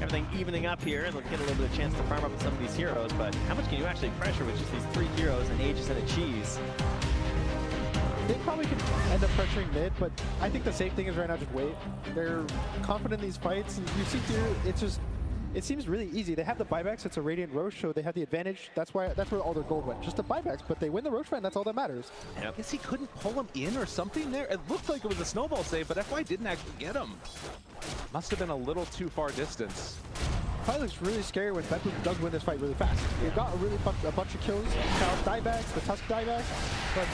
Everything evening up here, and they'll get a little bit of chance to farm up with some of these heroes, but how much can you actually pressure with just these 3 heroes, an Aegis and a cheese? They probably could end up pressuring mid, but I think the safe thing is right now just wait. They're confident in these fights, and you see here, it's just, it seems really easy. They have the buybacks, it's a Radiant Roche, so they have the advantage. That's where all their gold went, just the buybacks, but they win the Roche fight, and that's all that matters. I guess he couldn't pull him in or something there. It looked like it was a snowball save, but FY didn't actually get him. Must have been a little too far distance. Probably looks really scary when 𝙑𝑠𝑚 does win this fight really fast. They've got a bunch of kills, Chalice diebacks, the Tusk diebacks, but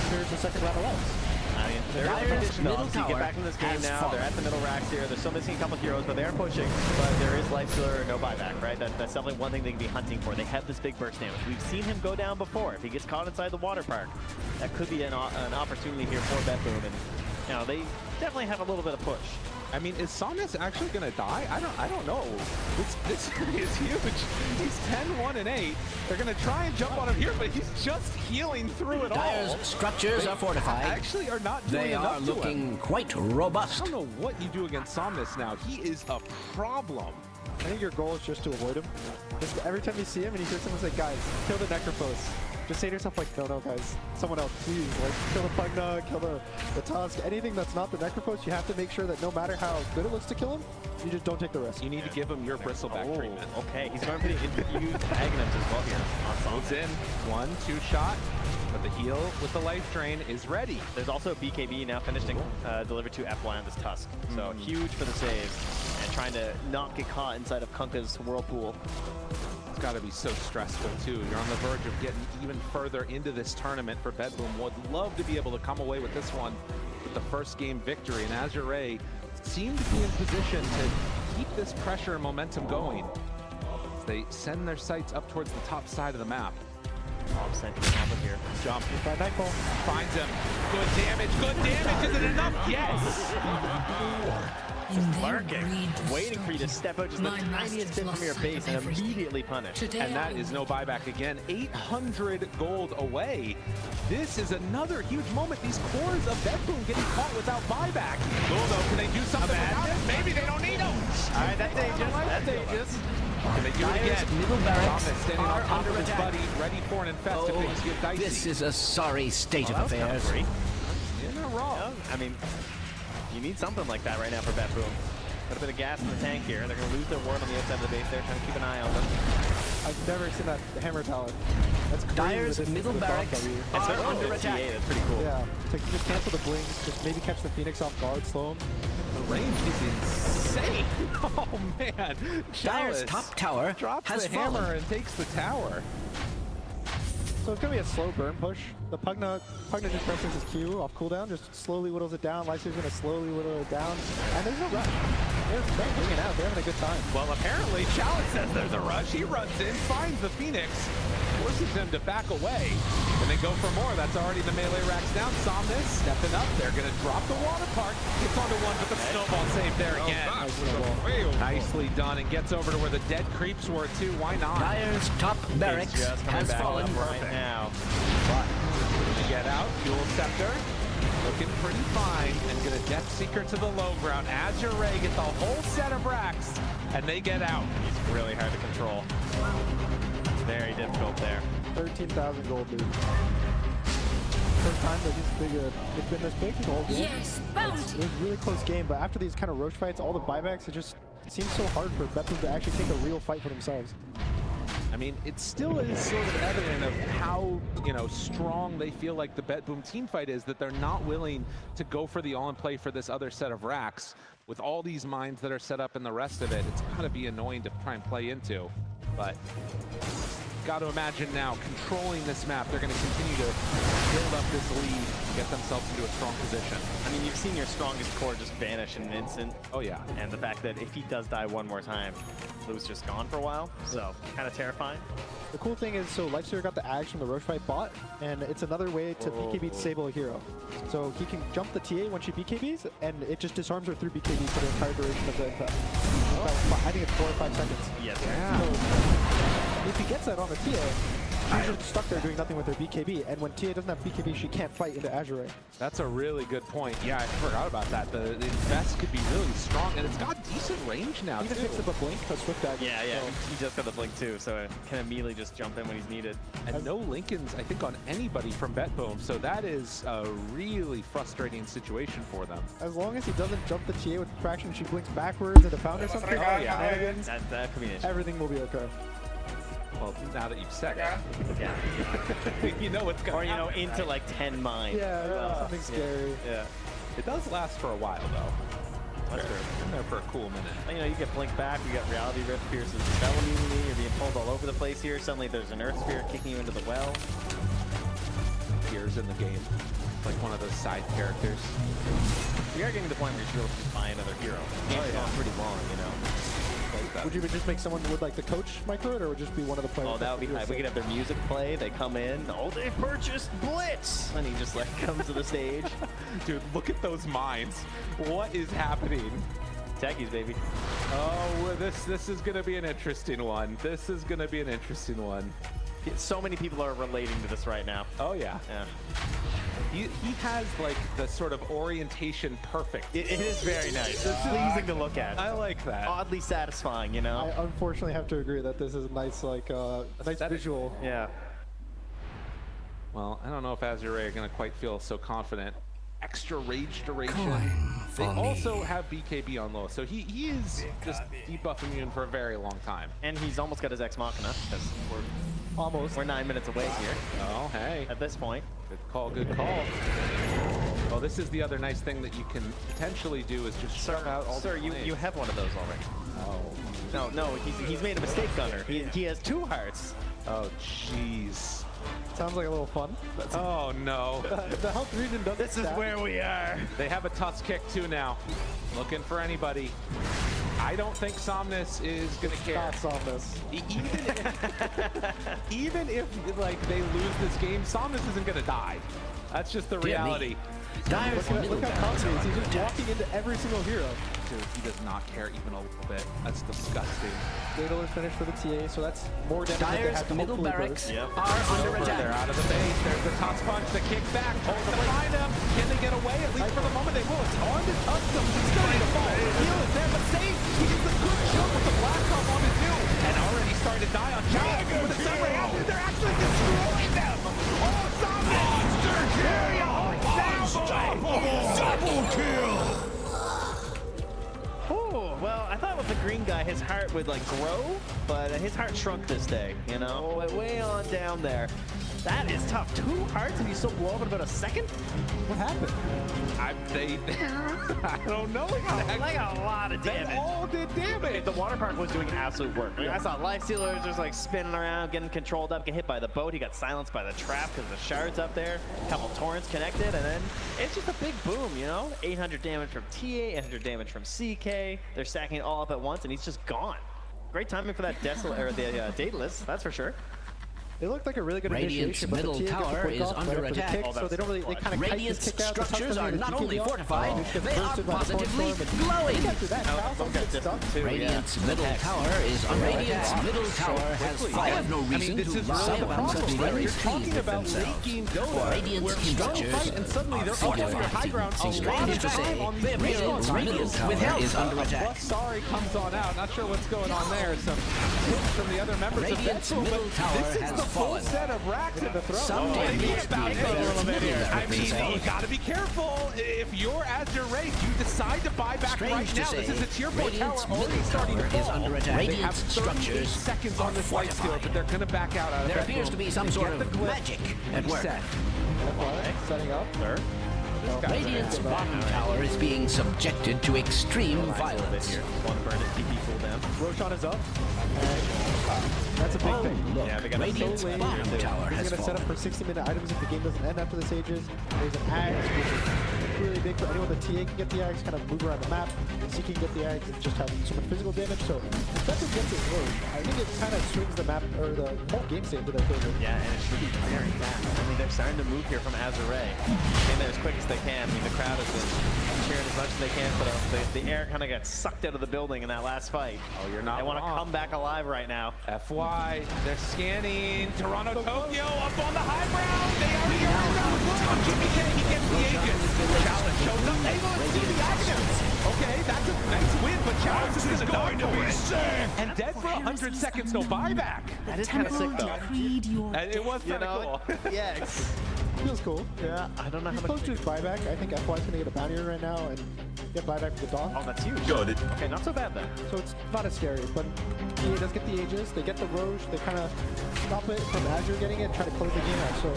there's the second round of lives. I mean, they're in a position though. So you get back in this game now. They're at the middle racks here. They're still missing a couple of heroes, but they are pushing. But there is lifestealer or no buyback, right? That's definitely one thing they can be hunting for. They have this big burst damage. We've seen him go down before. If he gets caught inside the water park, that could be an opportunity here for 𝙑𝑠𝑚. And you know, they definitely have a little bit of push. I mean, is Samus actually going to die? I don't know. This is huge. He's 10-1-8. They're going to try and jump on him here, but he's just healing through it all. Dire's structures are fortified. Actually are not doing They enough are to looking him. quite robust. I don't know what you do against Samus now. He is a problem. I think your goal is just to avoid him. Just every time you see him and you hear someone say, guys, kill the Necrophos. Just say to yourself, like, no, guys, someone else, please. Like, kill the 𝙑𝑠𝑚, kill the Tusk, anything that's not the Necrophos, you have to make sure that no matter how good it looks to kill him, you just don't take the risk. You need to give him your bristleback treatment. Okay, he's going for the infused Aghanims as well here. Moves in, 1-2 shot, but the heal with the life drain is ready. There's also BKB now finishing delivered to FY on this Tusk. So huge for the saves and trying to not get caught inside of 𝑘unkka's whirlpool. It's got to be so stressful too. You're on the verge of getting even further into this tournament for 𝙑𝑠𝑚. Would love to be able to come away with this one with the first game victory. And 𝙎𝑗𝑢𝑟𝑎 seem to be in position to keep this pressure and momentum going. As they send their sights up towards the top side of the map. Bob sent him over here. Jump. By Nightfall. Finds him. Good damage. Good damage. Is it enough? Yes. Lurking, waiting for you to step out just the tiniest bit from your base and immediately punish. And that is no buyback again. 800 gold away. This is another huge moment. These cores of 𝙑𝑠𝑚 getting caught without buyback. 𝙈𝑀, can they do something about it? Maybe they don't need them. All right, that's Aegis. That's Aegis. Can they do it again? Middle barracks Thomas standing on are top under of his attack. buddy, ready for an infest if things get dicey. This is a sorry state of affairs. You're not wrong. Yeah, I mean, you need something like that right now for 𝙑𝑠𝑚. Got a bit of gas in the tank here. They're going to lose their ward on the outside of the base there, trying to keep an eye on them. I've never seen that hammer tower. That's crazy. Dire's middle barracks It's are under attack. That's pretty cool. Yeah, to just cancel the blings, just maybe catch the Phoenix off guard, slow him. The range is insane. Oh man. Dire's top tower drops has the hammer fallen. and takes the tower. So it's going to be a slow burn push. The 𝙑𝑠𝑚 just presses his Q off cooldown, just slowly whittles it down. Lifesteal's going to slowly whittle it down. And there's no rush. They're hanging out. They're having a good time. Well, apparently Chalice says there's a rush. He runs in, finds the Phoenix, forces him to back away. And they go for more. That's already the melee racks down. Samus stepping up. They're going to drop the water park. Gets onto one with the snowball save there again. Nicely done, and gets over to where the dead creeps were too. Why not? Dire's top barracks has fallen. Right now. But to get out, Dual Scepter looking pretty fine, and gonna Death Seeker to the low ground. 𝙎𝑗𝑢𝑟𝑎 gets a whole set of racks, and they get out. He's really hard to control. Very difficult there. 13,000 gold lead. First time that it's been this big the whole game. Yes, It was a really close game, but after these kind of Roche fights, all the buybacks, it seems so hard for 𝙑𝑠𝑚 to actually take a real fight for themselves. I mean, it still is sort of evident of how, strong they feel like the 𝙑𝑠𝑚 team fight is, that they're not willing to go for the all-in-play for this other set of racks. With all these mines that are set up and the rest of it, it's got to be annoying to try and play into. But got to imagine now, controlling this map, they're going to continue to build up this lead, get themselves into a strong position. I mean, you've seen your strongest core just vanish in an instant. Oh, yeah. And the fact that if he does die one more time, Blue's just gone for a while, so kind of terrifying. The cool thing is, so Lifestealer got the Ags from the Roche fight bot, and it's another way to BKB disable a hero. So he can jump the TA when she BKBs, and it just disarms her through BKB for the entire duration of the impact. I think it's 4 or 5 seconds. Yes. Yeah. So if he gets that on the TA, she's just stuck there doing nothing with her BKB, and when TA doesn't have BKB, she can't fight into Azure. That's a really good point. Yeah, I forgot about that. The Invest could be really strong, and it's got decent range now, He even picks up a Blink, a Swift Dagger. Yeah, so he just got the Blink too, so it can immediately just jump in when he's needed. And no Lincolns, I think, on anybody from BetBoom, so that is a really frustrating situation for them. As long as he doesn't jump the TA with fraction, she blinks backwards into Found or something. Oh, yeah. That could be an issue. Everything will be okay. Well, now that you've said it. Yeah. You know what's going on. Or, you know, into like 10 mines. Yeah, something scary. Yeah. It does last for a while, though. That's true. Been there for a cool minute. You know, you get Blink back, you got Reality Rift, Pierce's Spell immunity, you're being pulled all over the place here. Suddenly there's an Earth Spirit kicking you into the well. Pierce in the game. Like one of those side characters. We are getting to the point where you should be able to just buy another hero. The game's gone pretty long, you know. Would you just make someone with like the coach micro it, or would just be one of the players? Oh, that would be hype. We could have their music play. They come in. Oh, they purchased Blitz, and he just like comes to the stage. Dude, look at those mines. What is happening? Techies, baby. Oh, this is gonna be an interesting one. This is gonna be an interesting one. So many people are relating to this right now. Oh yeah. Yeah. He has like the sort of orientation perfect. It is very nice. It's pleasing to look at. I like that. Oddly satisfying, you know. I unfortunately have to agree that this is a nice, like, nice visual. Yeah. Well, I don't know if Azure are gonna quite feel so confident. Extra rage duration. They also have BKB on low, so he is just debuff immune for a very long time. And he's almost got his Ex Machina, because we're 9 minutes away here. Oh, hey. At this point. Good call, good call. Well, this is the other nice thing that you can potentially do is just start out all Sir, you have one of those already. No, he's made a mistake, Gunner. He has 2 hearts. Oh, jeez. Sounds like a little fun. Oh, no. The health region doesn't This is where we are. They have a Tusk kick, too, now. Looking for anybody. I don't think Somnus is going to care. Not Somnus. Even if like they lose this game, Somnus isn't going to die. That's just the reality. Look how confident he is. He's just walking into every single hero. Dude, he does not care even a little bit. That's disgusting. Daedalus finished for the TA, so that's more damage than they Dyer's have to middle hopefully barracks burst. are under attack. They're out of the base. There's the toss punch, the kick back. Hold to find him. Can they get away? At least for the moment they will. It's on to Tusk. He's still going to fall. Heal is there, but safe. He gets a good shot with the blast off on his do. And already starting to die on Challenge. With the sunray after, they're actually destroying them. Oh, Monster kill! Double kill! Oh, well, I thought with the green guy, his heart would like grow, but his heart shrunk this day, you know? Way on down there. That is tough. 2 hearts and you still blow up in about a second? What happened? I don't know. Like a lot of damage. They all did damage. The water park was doing absolute work. I saw Lifestealer just like spinning around, getting controlled up, get hit by the boat. He got silenced by the trap because the shards up there. A couple torrents connected, and then it's just a big boom, you know? 800 damage from TA, 800 damage from CK. They're stacking it all up at once, and he's just gone. Great timing for that Daedalus, that's for sure. It looked like a really good Radiant's initiation, but middle the TA tower gets is the under right after the attack. kick, so they don't really, they kind of Radiant's kick out. structures are not only off. fortified, they are positively glowing. Radiant's middle tower is under attack. Radiant's middle tower has fallen. I have no reason to lie about such very pleased with themselves. Radiant's structures are fortified. Strange to say, Radiant's middle tower is under attack. Sorry comes on out. Not sure what's going on there. Some hits from the other members of Radiant's middle tower has fallen. Set of racks in the throat. Some damage about it a little bit here. I mean, themselves. you gotta be careful. If you're Azure Race, you decide to buy back right now. This is a tier 4 tower already starting to fall. Under attack. They have Radiant's 38 structures seconds on this Lifestealer, but they're gonna back out of There appears to be some sort of magic at work. Setting up. Sir. Radiant's bottom tower is being subjected to extreme violence. Here. Want to burn it, TP full down. Roshan is up. That's a big thing. Look, Yeah, they got Radiant's bottom tower He's has going to set up for fallen. 60-minute items if the game doesn't end after this Aegis. There's an Axe, which is really big for anyone. The TA can get the Axe, kind of move around the map. And C can get the Axe and just have so much physical damage. So if Beto gets it Roche, I think it kind of swings the map, or the whole game state to their favor. Yeah, and it should be very fast. I mean, they're starting to move here from 𝙎𝙊𝘾𝘄𝘼. Getting there as quick as they can. I mean, the crowd has been cheering as much as they can, but the air kind of got sucked out of the building in that last fight. Oh, you're not They want to wrong. come back alive right now. FY, they're scanning. Toronto, Tokyo up on the high ground. They already are around the world. GPK, he gets the Aegis. Challenge shows up. Able to see the Agnes. Okay, that's a nice win, but Challenge is going to be sick. And dead for 100 seconds, no buyback. That is kind of sick, though. And it was kind of cool. Yeah, it feels cool. Yeah, I don't know He's how close much. to his buyback. I think FY's going to get a bounty right now and get buyback for the dog. Oh, that's huge. Got it. Okay, not so bad then. So it's not as scary, but he does get the Aegis. They get the Roche. They kind of stop it from Azure getting it and try to close the game out. So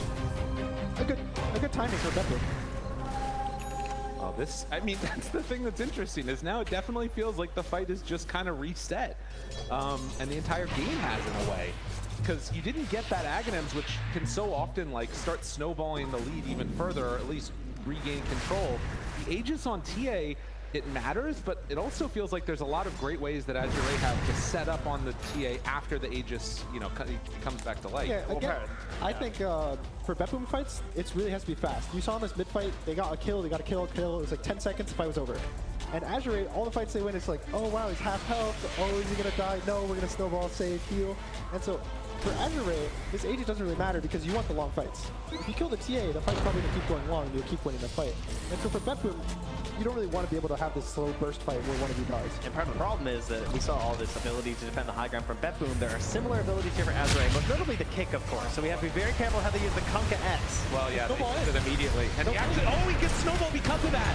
a good timing for Beto. Oh, I mean, that's the thing that's interesting, is now it definitely feels like the fight is just kind of reset. And the entire game has, in a way. Because you didn't get that Aghanims, which can so often like start snowballing the lead even further, or at least regain control. The Aegis on TA, it matters, but it also feels like there's a lot of great ways that 𝙎𝙊𝘾𝘄𝘼 have to set up on the TA after the Aegis, you know, comes back to life. Yeah, again, I think for Bepboom fights, it really has to be fast. You saw in this mid fight, they got a kill, It was like 10 seconds, the fight was over. And 𝙎𝙬𝘼, all the fights they win, it's like, oh wow, he's half health. Oh, is he gonna die? No, we're gonna snowball, save, heal. And so for 𝙎𝙬𝘼, this Aegis doesn't really matter because you want the long fights. If you kill the TA, the fight's probably gonna keep going long and you'll keep winning the fight. And so for Bepboom, you don't really want to be able to have this slow burst fight where one of you dies. And part of the problem is that we saw all this ability to defend the high ground from Bepboom. There are similar abilities here for 𝙎𝙬𝘼, most notably the kick, of course. So we have to be very careful how they use the Kunkka X. Well, yeah, they used it immediately. And he actually, he gets snowball because of that.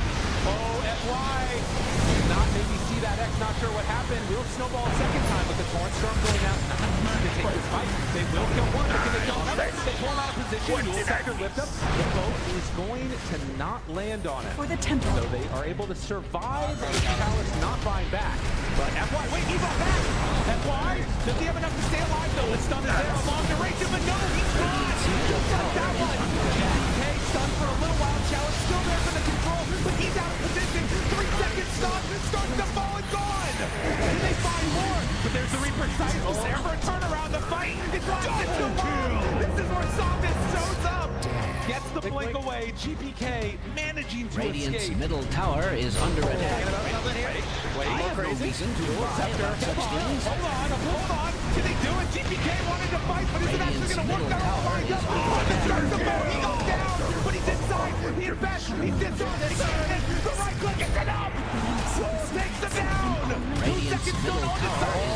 Oh, FY did not maybe see that X, not sure what happened. Will snowball a second time with the Torrent Storm going out to take this fight. They will kill one, but can they kill another? They pull him out of position. Dual sector lift up. The boat is going to not land on it. For the temple. So they are able to survive the Chalice not buying back. But FY, wait, he bought back! FY, does he have enough to stay alive though? The stun is there, a long duration, but no, he's gone! Just like that one! Okay, stunned for a little while, Chalice still there for the control, but he's out of position! 3 seconds stun, starts to fall and gone! Can they find more? But there's the Reaper's Sight, is there for a turnaround, the fight! It's lost in 2 more! This is where Somnus shows up! Gets the blink away, GPK managing to Radiant's escape. middle tower is under attack. Wait, I have no reason to lie about such things. Hold on. Can they do it? GPK wanted to fight, but is it actually going to work? They're all lined up. Starts the move. He goes down, but he's inside. He invests. He's inside. The right click is enough. Takes him down. 2 seconds still on the side.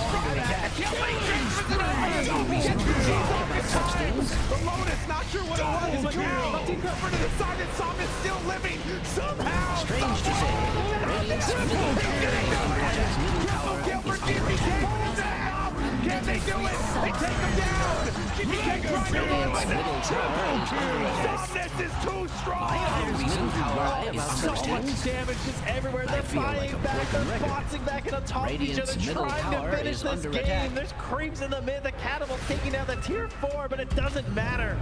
The Lotus, not sure what it was, but now over to the side and Somnus still living somehow. Strange to say, Radiant's middle tower is under attack. Can they do it? They take him down. GPK trying to Radiant's middle tower is under attack. Somnus is too strong. I have no reason to lie about such So much things. damage just everywhere. They're feel like fighting a back, broken they're record. boxing back and on top of each other, Radiant's middle trying to tower finish is this under game. attack. There's creeps in the mid. The Catapult taking down the tier 4, but it doesn't matter.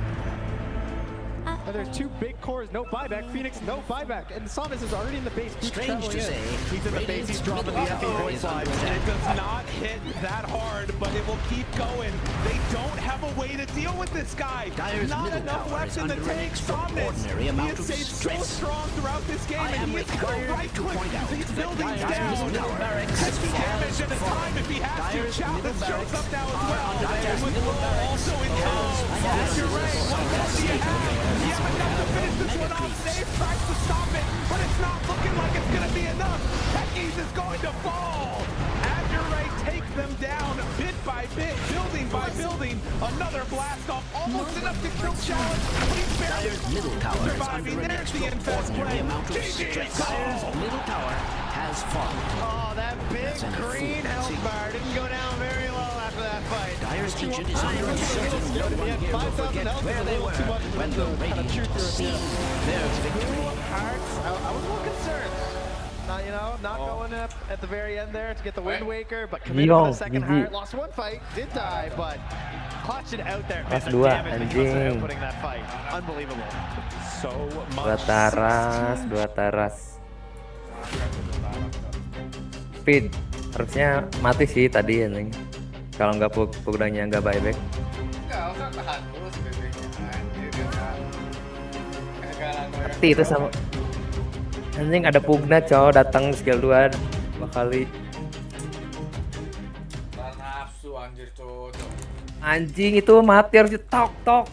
And there's 2 big cores, no buyback. Phoenix, no buyback. And Somnus is already in the base. Strange to say, He's in the base, he's dropping the FE voice slide. It does not hit that hard, but it will keep going. They don't have a way to deal with this guy. Dyer's Not middle enough tower left is in the under an tank. extraordinary Somnus, amount he of has stayed so stress. strong throughout this game, I and am he is going to required right to click. point out He's that building Dyer's down. middle barracks Has has damage at a fallen. time if he has Dyer's to. middle Chalice shows barracks up now as are well. under Dyer's With middle Low barracks. also in tow. As you're right, what else do you have? You have enough to finish this one off. Dave tries to stop it, but it's not looking like it's going to be enough. Techies is going to fall. 𝙎𝙬𝘼 takes them down bit by bit, building by building. Another blast off, almost enough to kill Chalice, but he's barely Dyer's middle tower is surviving. under an There's the infest extraordinary play. amount of GG stress. call. Dyer's middle tower has has fallen. Oh, that big green health bar didn't go down very well after that fight. Dyer's Ancient is under attack, and no one here will forget where they were when the Radiant sealed their victory. I was a little concerned. Not going up at the very end there to get the Wind Waker, but committed for the second heart. Lost one fight, did die, but clutched it out there. Did the damage because of outputting that fight. Unbelievable. So much. Dua taras. Speed. Harusnya mati sih tadi anjing. Kalau nggak Pugdanya nggak buyback. Mati itu sama. Anjing ada Pugna cowok datang skill 2 2 kali. Anjing itu mati harus tok.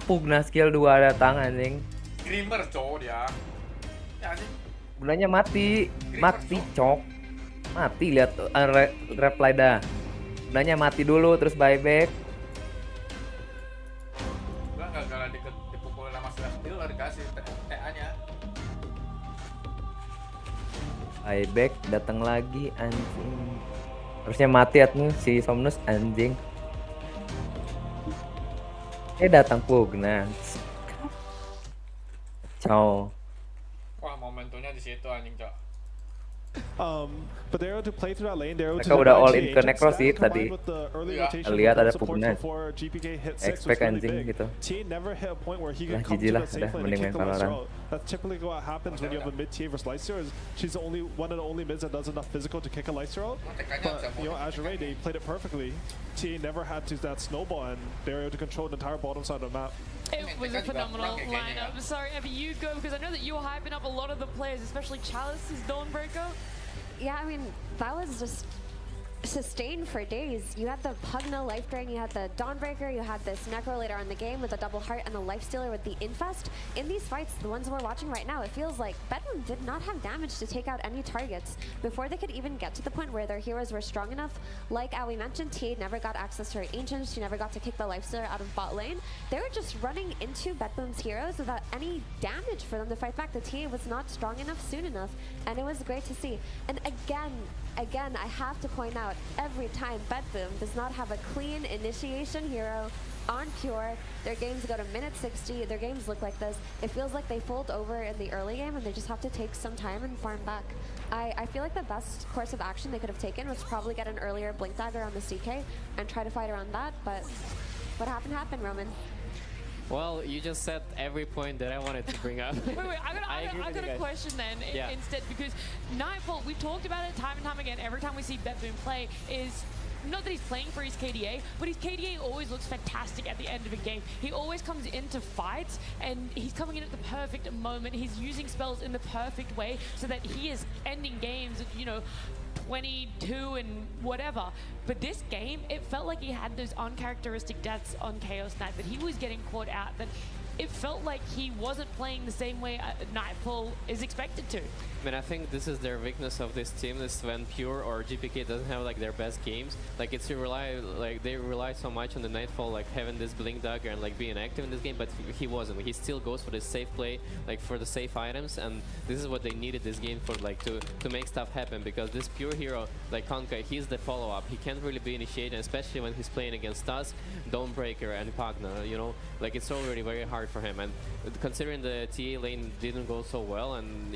Pugna skill 2 datang anjing. Grimmer cowok dia. Ya anjing. Gunanya mati cok. Mati lihat reply dah. Gunanya mati dulu terus buyback. Gua enggak dipukul sama Swastyastu lah dikasih TA-nya. Buyback datang lagi anjing. Harusnya mati atuh si Somnus anjing. Datang Pugna. Ciao. Wah, momentumnya di situ anjing, Cok. But they're able to play through that lane. They're able Mereka udah all in ke to Necro sih tadi. Lihat ada Pugna. Expect anjing gitu. Lah GG lah, udah mending main Valorant. That's typically what happens when you have a mid TA versus Leicester. She's the only one of the only mids that does enough physical to kick a Leicester out. But adzure, they played it perfectly. TA never had to that snowball, and they were able to control the entire bottom side of the map. It was a phenomenal lineup. Sorry, Abby, you go because I know that you were hyping up a lot of the players, especially Chalice's Dawnbreaker. Yeah, I mean, that was just sustained for days. You had the Pugna Life Drain, you had the Dawnbreaker, you had this Necro later on in the game with the Double Heart and the Lifestealer with the Infest. In these fights, the ones we're watching right now, it feels like Bedlam did not have damage to take out any targets before they could even get to the point where their heroes were strong enough. Like we mentioned, TA never got access to her Ancients, she never got to kick the Lifestealer out of bot lane. They were just running into Bedlam's heroes without any damage for them to fight back. The TA was not strong enough soon enough, and it was great to see. And again, I have to point out, every time Bedlam does not have a clean initiation hero on Pure, their games go to minute 60, their games look like this. It feels like they fold over in the early game and they just have to take some time and farm back. I feel like the best course of action they could have taken was probably get an earlier Blink Dagger on the CK and try to fight around that, but what happened, Roman? Well, you just said every point that I wanted to bring up. Wait, I got a question then instead, because Nightfall, we've talked about it time and time again, every time we see Bedlam play, is not that he's playing for his KDA, but his KDA always looks fantastic at the end of a game. He always comes into fights and he's coming in at the perfect moment. He's using spells in the perfect way so that he is ending games, 22 and whatever. But this game, it felt like he had those uncharacteristic deaths on Chaos Knight, that he was getting caught out, that it felt like he wasn't playing the same way Nightfall is expected to. I mean, I think this is their weakness of this team, is when Pure or GPK doesn't have like their best games. Like they rely so much on the Nightfall, like having this Blink Dagger and like being active in this game, but he wasn't. He still goes for the safe play, like for the safe items, and this is what they needed this game for, like to make stuff happen, because this Pure hero, like Konka, he's the follow-up. He can't really be initiated, especially when he's playing against Tusk, Dawnbreaker and Pugna, like it's already very hard for him. And considering the TA lane didn't go so well, and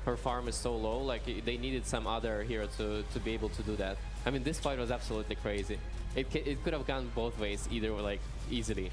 her farm is so low, like they needed some other hero to be able to do that. I mean, this fight was absolutely crazy. It could have gone both ways, either like easily.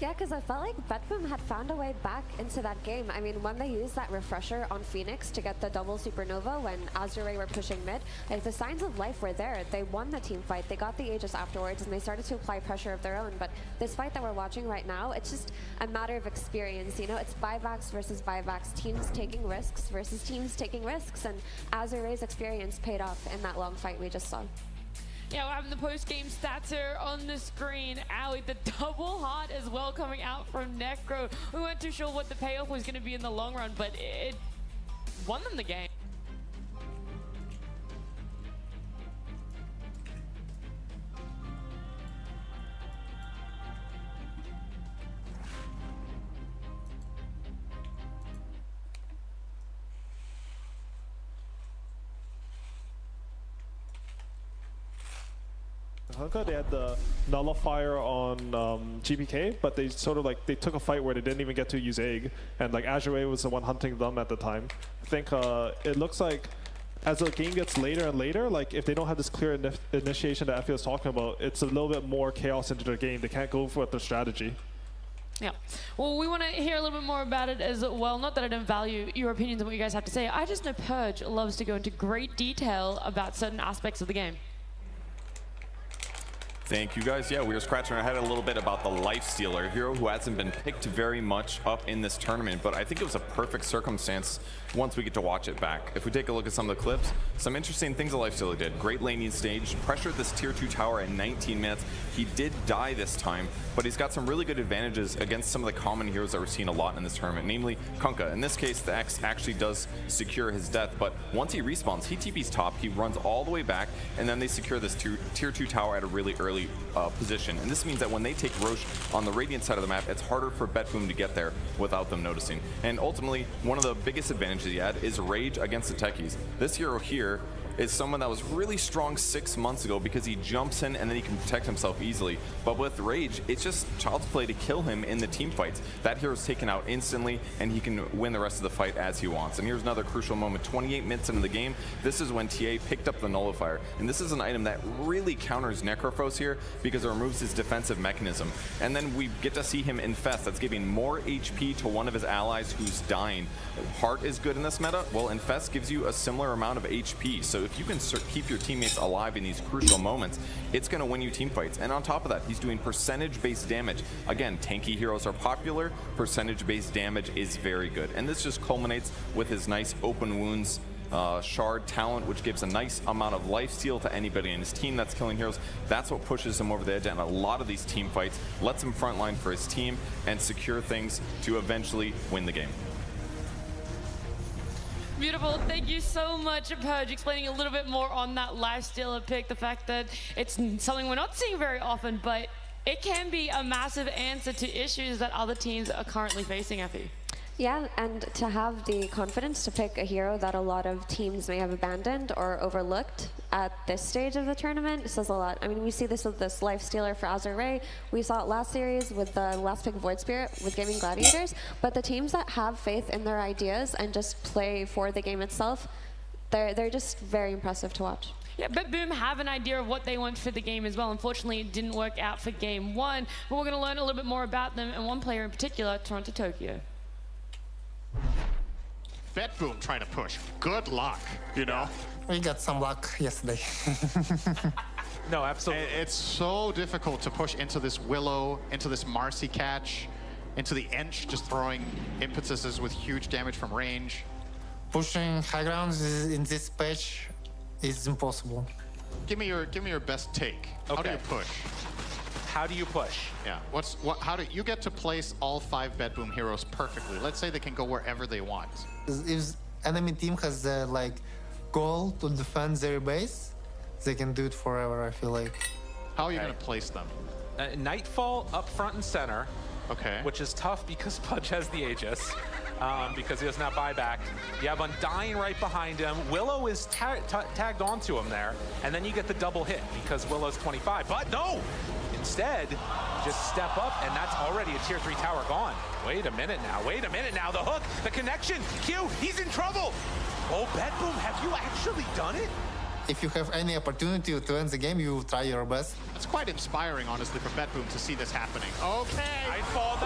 Yeah, because I felt like Bedlam had found a way back into that game. I mean, when they used that refresher on Phoenix to get the double supernova when adzure were pushing mid, like the signs of life were there. They won the team fight, they got the Aegis afterwards, and they started to apply pressure of their own. But this fight that we're watching right now, it's just a matter of experience, it's buybacks versus buybacks, teams taking risks versus teams taking risks, and adzure's experience paid off in that long fight we just saw. Yeah, we're having the post-game stats here on the screen. 𝙈𝘀𝘿𝘄𝘼, the double heart as well coming out from Necro. We weren't too sure what the payoff was going to be in the long run, but it won them the game. They had the nullifier on GPK, but they sort of like, they took a fight where they didn't even get to use egg, and like 𝙎𝙊𝘾𝘄𝘼 was the one hunting them at the time. I think it looks like as the game gets later and later, like if they don't have this clear initiation that Effie was talking about, it's a little bit more chaos into their game. They can't go for their strategy. Yeah. Well, we want to hear a little bit more about it as well. Not that I don't value your opinions on what you guys have to say. I just know Purge loves to go into great detail about certain aspects of the game. Thank you guys. Yeah, we were scratching our head a little bit about the Lifestealer, hero who hasn't been picked very much up in this tournament, but I think it was a perfect circumstance once we get to watch it back. If we take a look at some of the clips, some interesting things the Lifestealer did. Great laning stage, pressured this tier 2 tower in 19 minutes. He did die this time, but he's got some really good advantages against some of the common heroes that we're seeing a lot in this tournament, namely 𝙀𝘆𝑘𝑃ℎ. In this case, the X actually does secure his death, but once he respawns, he TP's top, he runs all the way back, and then they secure this tier 2 tower at a really early position. And this means that when they take Roche on the Radiant side of the map, it's harder for 𝙎𝑃boom to get there without them noticing. And ultimately, one of the biggest advantages he had is Rage against the techies. This hero here is someone that was really strong 6 months ago because he jumps in and then he can protect himself easily. But with Rage, it's just child's play to kill him in the team fights. That hero's taken out instantly and he can win the rest of the fight as he wants. And here's another crucial moment. 28 minutes into the game, this is when TA picked up the nullifier. And this is an item that really counters Necrophos here because it removes his defensive mechanism. And then we get to see him infest. That's giving more HP to one of his allies who's dying. Heart is good in this meta. Well, infest gives you a similar amount of HP. So if you can keep your teammates alive in these crucial moments, it's going to win you team fights. And on top of that, he's doing percentage-based damage. Again, tanky heroes are popular. Percentage-based damage is very good. And this just culminates with his nice open wounds shard talent, which gives a nice amount of life steal to anybody in his team that's killing heroes. That's what pushes him over the edge in a lot of these team fights, lets him frontline for his team, and secure things to eventually win the game. Beautiful. Thank you so much, Purge, explaining a little bit more on that Lifestealer pick, the fact that it's something we're not seeing very often, but it can be a massive answer to issues that other teams are currently facing, Effie. Yeah, and to have the confidence to pick a hero that a lot of teams may have abandoned or overlooked at this stage of the tournament says a lot. I mean, we see this with this Lifestealer for 𝙎𝙊𝘾𝘄𝑼. We saw it last series with the last pick Void Spirit with Gaming Gladiators. But the teams that have faith in their ideas and just play for the game itself, they're just very impressive to watch. Yeah, 𝙎𝑃boom have an idea of what they want for the game as well. Unfortunately, it didn't work out for game 1, but we're going to learn a little bit more about them, and one player in particular, Toronto Tokyo. 𝙎𝑃boom trying to push. Good luck, you know? We got some luck yesterday. No, absolutely. It's so difficult to push into this Willow, into this Marcy catch, into the Ench, just throwing impetuses with huge damage from range. Pushing high grounds in this patch is impossible. Give me your best take. How do you push? How do you push? Yeah. How do you get to place all 5 𝙎𝑃boom heroes perfectly? Let's say they can go wherever they want. If enemy team has the goal to defend their base, they can do it forever, I feel like. How are you going to place them? Nightfall up front and center. Okay. Which is tough because Pudge has the Aegis. Because he does not buy back. You have Undying right behind him. Willow is tagged onto him there. And then you get the double hit because Willow's 25. But no! Instead, just step up, and that's already a tier 3 tower gone. Wait a minute now. Wait a minute now. The hook, the connection. Q, he's in trouble. Oh, 𝙎𝑃boom, have you actually done it? If you have any opportunity to end the game, you try your best. It's quite inspiring, honestly, for 𝙎𝑃boom to see this happening. Okay. Nightfall.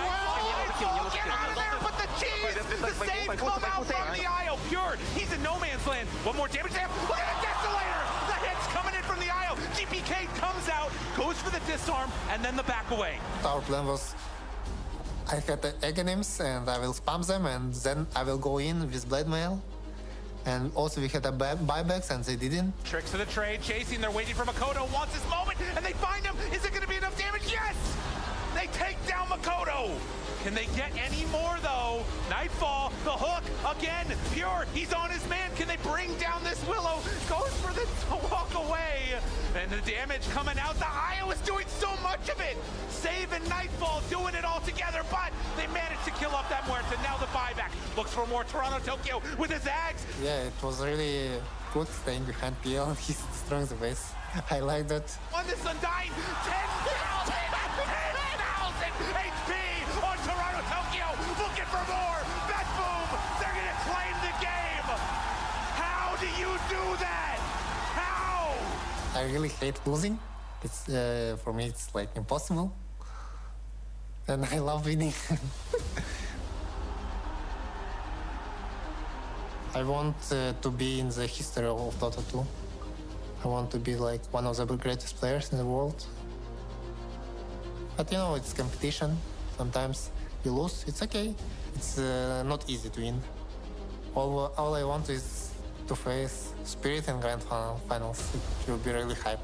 Get out of there, but the cheese! The save come out from the IO. Pure, he's in no man's land. One more damage there. Look at the Desolator! The hit's coming in from the IO. GPK comes out, goes for the disarm, and then the back away. Our plan was, I had the Aghanim's, and I will spam them, and then I will go in with Blade Mail. And also we had a buybacks, and they didn't. Tricks to the trade, chasing, they're waiting for 𝙀𝑘𝑃ℎ, wants this moment, and they find him. Is it going to be enough damage? Yes! They take down 𝙀𝑘𝑃ℎ. Can they get any more, though? Nightfall, the hook, again, Pure, he's on his man. Can they bring down this Willow? Goes for the walk away. And the damage coming out. The IO is doing so much of it. Save and Nightfall doing it all together, but they managed to kill off that Muerta. Now the buyback looks for more Toronto Tokyo with his Zags. Yeah, it was really good staying behind PL. He's destroying the base. I like that. On this Undying, 10,000 HP on Toronto, Tokyo, looking for more. Bet boom, they're gonna claim the game. How do you do that? How? I really hate losing. It's for me, it's like impossible. And I love winning. I want to be in the history of Dota 2. I want to be like one of the greatest players in the world. But you know, it's competition. Sometimes you lose, it's okay. It's not easy to win. All I want is to face Spirit in Grand Finals. It will be really hype.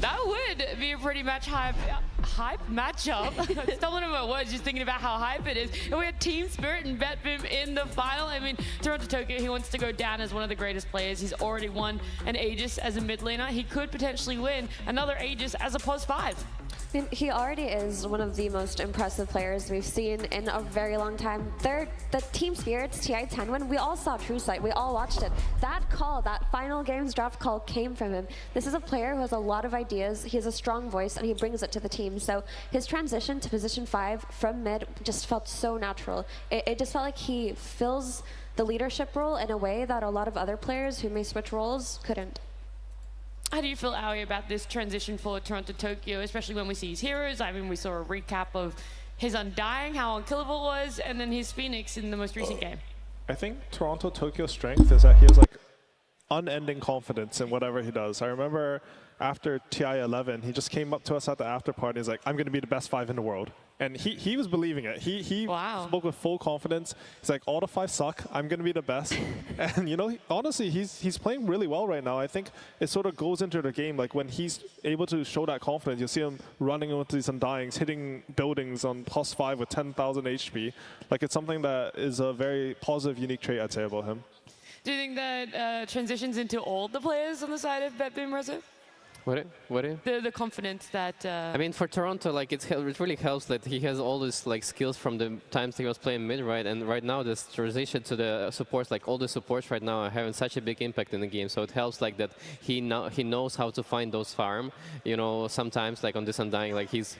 That would be a pretty much hype matchup. Stumbling over my words, just thinking about how hype it is. And we had Team Spirit and BetBoom in the final. I mean, Toronto Tokyo, he wants to go down as one of the greatest players. He's already won an Aegis as a mid laner. He could potentially win another Aegis as a POS 5. I mean, he already is one of the most impressive players we've seen in a very long time. The Team Spirit's TI-10 win, we all saw True Sight, we all watched it. That call, that final game's draft call came from him. This is a player who has a lot of ideas, he has a strong voice, and he brings it to the team. So his transition to position 5 from mid just felt so natural. It just felt like he fills the leadership role in a way that a lot of other players who may switch roles couldn't. How do you feel, 𝙈𝙀, about this transition for Toronto Tokyo, especially when we see his heroes? I mean, we saw a recap of his Undying, how unkillable it was, and then his Phoenix in the most recent game. I think Toronto Tokyo's strength is that he has like unending confidence in whatever he does. I remember after TI-11, he just came up to us at the after party. He's like, I'm going to be the best 5 in the world. And he was believing it. He spoke with full confidence. He's like, all the 5 suck. I'm going to be the best. And, you know, honestly, he's playing really well right now. I think it sort of goes into the game. Like, when he's able to show that confidence, you see him running into these Undyings, hitting buildings on +5 with 10,000 HP. Like, it's something that is a very positive, unique trait, I'd say, about him. Do you think that transitions into all the players on the side of BetBoom Reserve? What? The confidence that... I mean, for Toronto, like it really helps that he has all these like skills from the times he was playing mid, right? And right now, this transition to the supports, like all the supports right now are having such a big impact in the game. So it helps like that he knows how to find those farm. You know, sometimes like on this Undying, like he's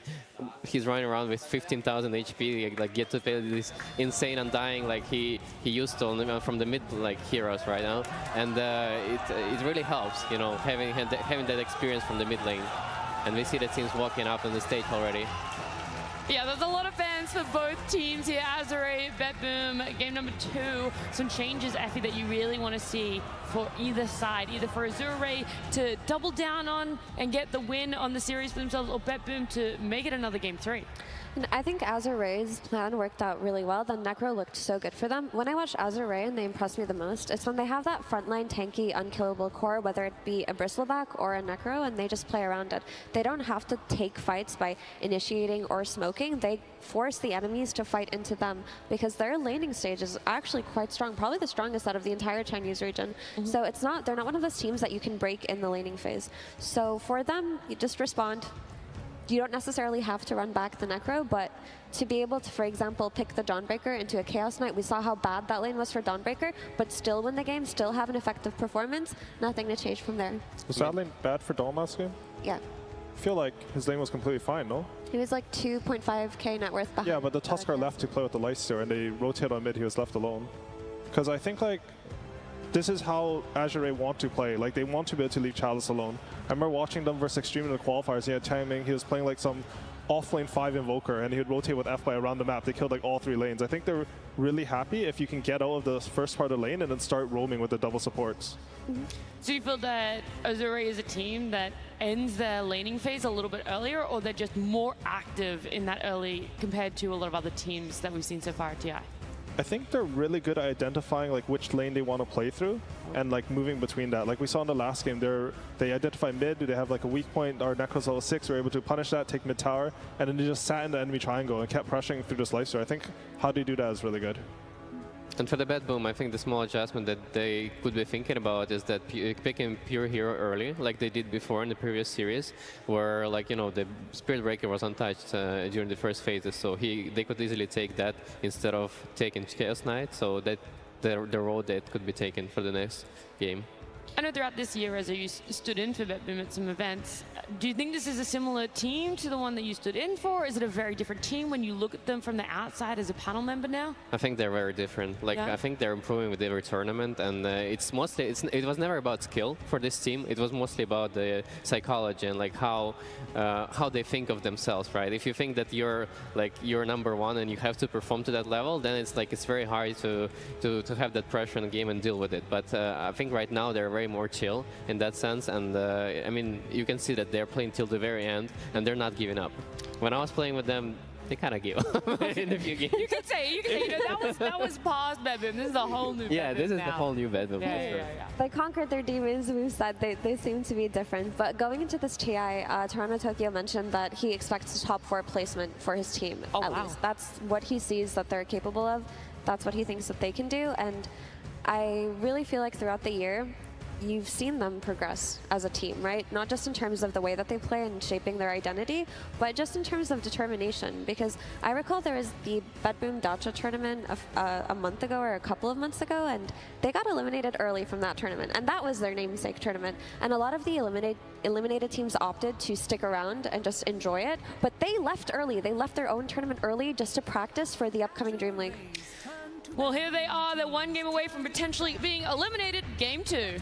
running around with 15,000 HP, like get to play this insane Undying like he used to from the mid like heroes right now, and it really helps, you know, having that experience from the mid lane. And we see the teams walking up on the stage already. Yeah, there's a lot of fans for both teams here. 𝙈𝙀, BetBoom, game number 2. Some changes, Effie, that you really want to see for either side, either for 𝙈𝙀 to double down on and get the win on the series for themselves, or BetBoom to make it another game 3. And I think 𝙈𝙀's plan worked out really well. The Necro looked so good for them. When I watch 𝙈𝙀 and they impress me the most, it's when they have that frontline tanky, unkillable core, whether it be a Bristleback or a Necro, and they just play around it. They don't have to take fights by initiating or smoking. They force the enemies to fight into them because their laning stage is actually quite strong, probably the strongest out of the entire Chinese region. So they're not one of those teams that you can break in the laning phase. So for them, you just respond. You don't necessarily have to run back the Necro, but to be able to, for example, pick the Dawnbreaker into a Chaos Knight, we saw how bad that lane was for Dawnbreaker, but still win the game, still have an effective performance, nothing to change from there. Was that lane bad for Dawn last game? Yeah. I feel like his lane was completely fine, no? He was like 2.5k net worth behind. Yeah, but the Tusker left to play with the Lifesteal, and they rotate on mid, he was left alone. Because I think like, this is how 𝙈𝙀 want to play. Like, they want to be able to leave Chalice alone. I remember watching them versus Extreme in the qualifiers. He had timing. He was playing like some off-lane 5 Invoker, and he would rotate with F by around the map. They killed like all 3 lanes. I think they're really happy if you can get out of the first part of the lane and then start roaming with the double supports. So you feel that 𝙈𝙀 is a team that ends their laning phase a little bit earlier, or they're just more active in that early compared to a lot of other teams that we've seen so far at TI? I think they're really good at identifying like which lane they want to play through and like moving between that. Like we saw in the last game, they identify mid, they have like a weak point, our Necro's level 6, we're able to punish that, take mid tower, and then they just sat in the enemy triangle and kept pressuring through this lifesteal. I think how they do that is really good. And for the 𝙈𝘀𝘾, I think the small adjustment that they could be thinking about is that picking pure hero early, like they did before in the previous series, where like the Spirit Breaker was untouched during the first phases, so they could easily take that instead of taking Chaos Knight, so that the role that could be taken for the next game. I know throughout this year, as you stood in for 𝙈𝘀𝘾 at some events, do you think this is a similar team to the one that you stood in for? Is it a very different team when you look at them from the outside as a panel member now? I think they're very different. Like I think they're improving with every tournament, and it was never about skill for this team. It was mostly about the psychology and like how they think of themselves, right? If you think that you're #1 and you have to perform to that level, then it's very hard to have that pressure in the game and deal with it. But I think right now they're very more chill in that sense, and I mean, you can see that they're playing till the very end and they're not giving up. When I was playing with them, they kind of gave up in a few games. You could say, that was past 𝙈𝘀𝘀. This is a whole new Yeah, this is the whole new 𝙈𝘀𝘀. Yeah. They conquered their demons, we've said. They seem to be different. But going into this TI, Toronto Tokyo mentioned that he expects a top 4 placement for his team, at least. That's what he sees that they're capable of. That's what he thinks that they can do. And I really feel like throughout the year, you've seen them progress as a team, right? Not just in terms of the way that they play and shaping their identity, but just in terms of determination. Because I recall there was the 𝙈𝘀𝘀 tournament a month ago or a couple of months ago, and they got eliminated early from that tournament. And that was their namesake tournament. And a lot of the eliminated teams opted to stick around and just enjoy it. But they left early. They left their own tournament early just to practice for the upcoming Dream League. Well, here they are. They're 1 game away from potentially being eliminated. Game 2.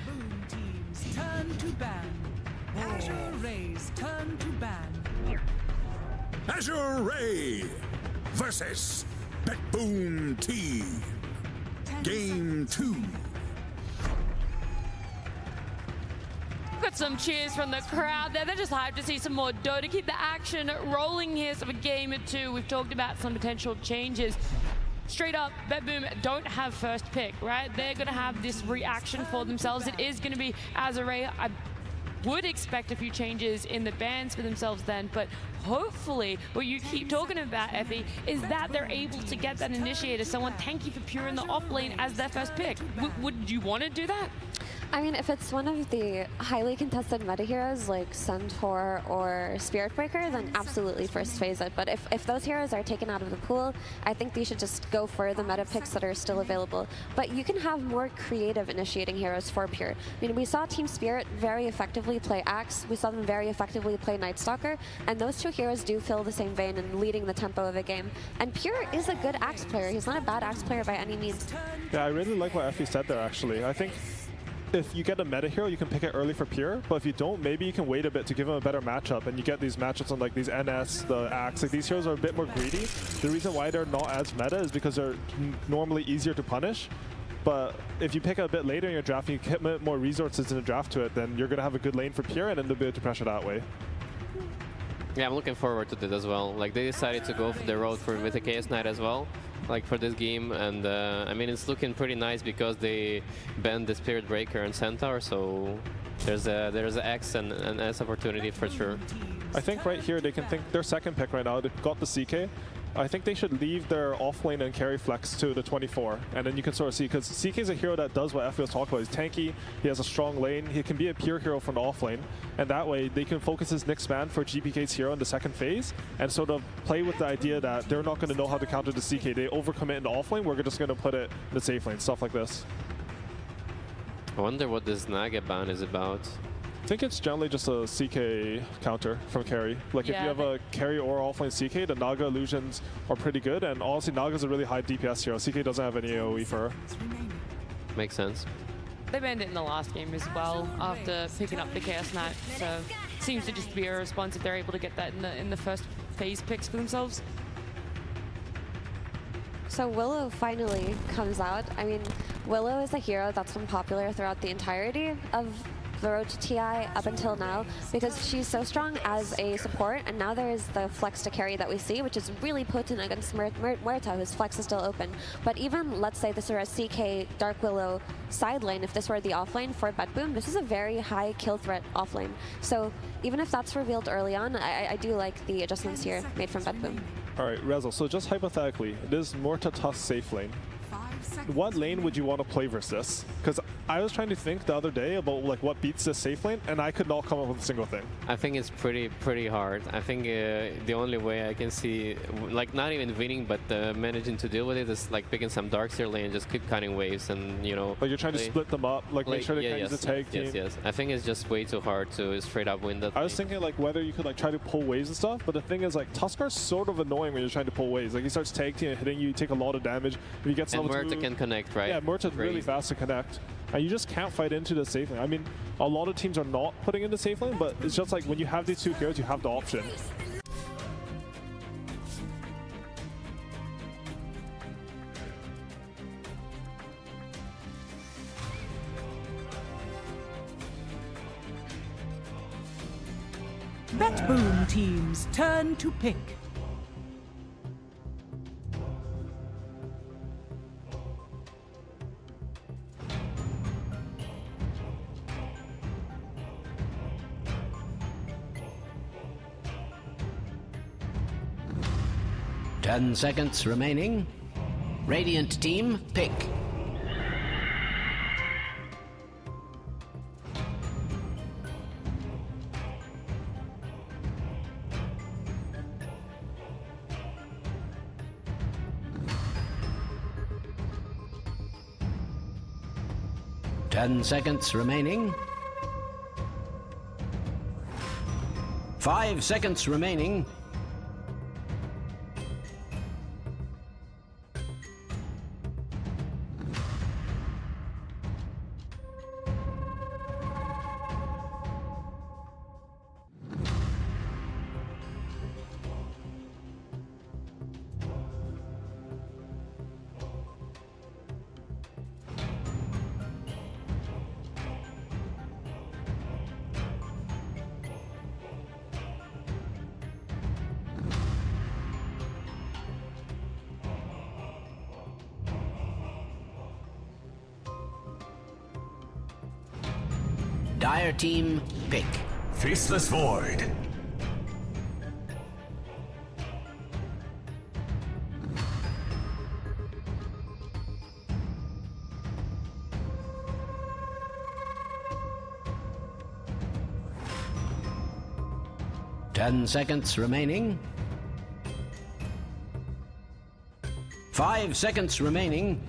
Turn to ban. Azure Ray's turn to ban. Azure Ray versus 𝙈𝘀𝘀𝘀 team. Game 2. Got some cheers from the crowd there. They're just hyped to see some more Dota. Keep the action rolling here. So for game 2, we've talked about some potential changes. Straight up, 𝙈𝘀𝘀𝘀 don't have first pick, right? They're going to have this reaction for themselves. It is going to be Azure Ray. I would expect a few changes in the bans for themselves then, but hopefully what you keep talking about, Effie, is that they're able to get that initiator, someone tanky for pure in the off lane as their first pick. Would you want to do that? I mean, if it's one of the highly contested meta heroes like Centaur or Spirit Breaker, then absolutely first phase it. But if those heroes are taken out of the pool, I think they should just go for the meta picks that are still available. But you can have more creative initiating heroes for pure. I mean, we saw Team Spirit very effectively play Axe. We saw them very effectively play Night Stalker. And those 2 heroes do fill the same vein in leading the tempo of a game. And Pure is a good Axe player. He's not a bad Axe player by any means. Yeah, I really like what Effie said there, actually. I think if you get a meta hero, you can pick it early for pure, but if you don't, maybe you can wait a bit to give him a better matchup, and you get these matchups on like these NS, the Axe. Like, these heroes are a bit more greedy. The reason why they're not as meta is because they're normally easier to punish. But if you pick it a bit later in your draft, you commit more resources in the draft to it, then you're going to have a good lane for pure, and then they'll be able to pressure that way. Yeah, I'm looking forward to that as well. Like, they decided to go for the road with the Chaos Knight as well, like for this game, and I mean, it's looking pretty nice because they banned the Spirit Breaker and Centaur, so there's a X and an S opportunity for sure. I think right here they can think their second pick right now. They've got the CK. I think they should leave their offlane and carry flex to the 24, and then you can sort of see, because CK is a hero that does what Effie was talking about. He's tanky, he has a strong lane, he can be a pure hero from the offlane, and that way they can focus his next man for GPK's hero in the second phase, and sort of play with the idea that they're not going to know how to counter the CK. They overcommit in the offlane, we're just going to put it in the safe lane, stuff like this. I wonder what this Naga ban is about. I think it's generally just a CK counter from carry. Like, if you have a carry or offlane CK, the Naga illusions are pretty good, and honestly, Naga's a really high DPS hero. CK doesn't have any AoE for her. Makes sense. They banned it in the last game as well after picking up the Chaos Knight, so it seems to just be a response if they're able to get that in the first phase picks for themselves. So Willow finally comes out. I mean, Willow is a hero that's been popular throughout the entirety of the road to TI up until now, because she's so strong as a support, and now there is the flex to carry that we see, which is really potent against Muerta, whose flex is still open. But even, let's say this were a CK Dark Willow side lane, if this were the offlane for 𝙈𝘀𝘀𝘀, this is a very high kill threat offlane. So even if that's revealed early on, I do like the adjustments here made from 𝙈𝘀𝘀𝘀. All right, Rezel, so just hypothetically, it is Muerta Tusk safe lane. what lane would you want to play versus this? Because I was trying to think the other day about like what beats this safe lane, and I could not come up with a single thing. I think it's pretty hard. I think the only way I can see, like not even winning, but managing to deal with it is like picking some Darkseer lane and just keep cutting waves, and you know. Like you're trying to split them up, like make sure they can't use a tag team. Yes. I think it's just way too hard to straight up win that. I was thinking like whether you could like try to pull waves and stuff, but the thing is like Tuskar's sort of annoying when you're trying to pull waves. Like he starts tag teaming and hitting you, you take a lot of damage. If you get and Murta can connect, right? Yeah, Murta's really fast to connect. And you just can't fight into the safe lane. I mean, a lot of teams are not putting in the safe lane, but it's just like when you have these two heroes, you have the option. Bet Boom team's turn to pick. Ten seconds remaining. Radiant team, pick. Ten seconds remaining. 5 seconds remaining. Dire team, pick. Faceless Void. Ten seconds remaining. 5 seconds remaining.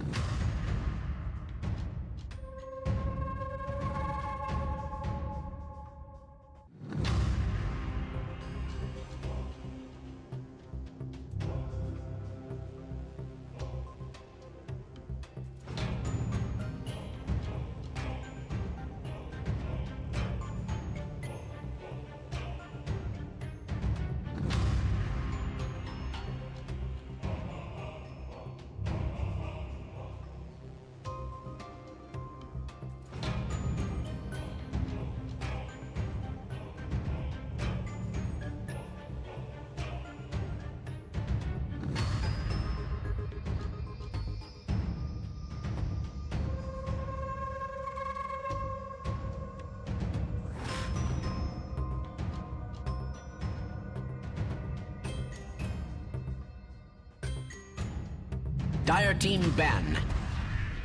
Dire team ban.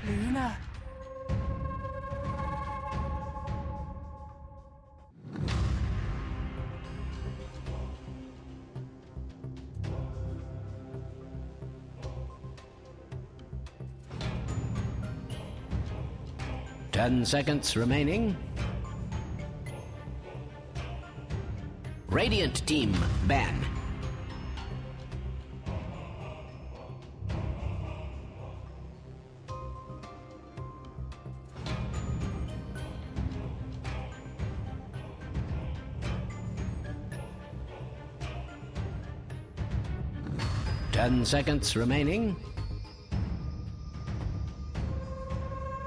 Luna. Ten seconds remaining. Radiant team ban. Ten seconds remaining.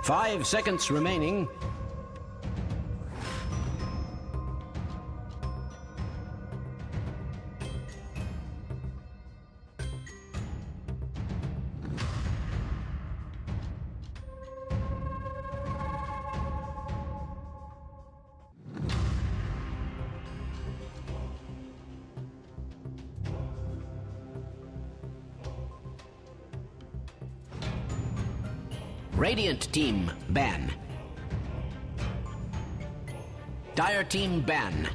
5 seconds remaining. Radiant team ban. Dire team ban.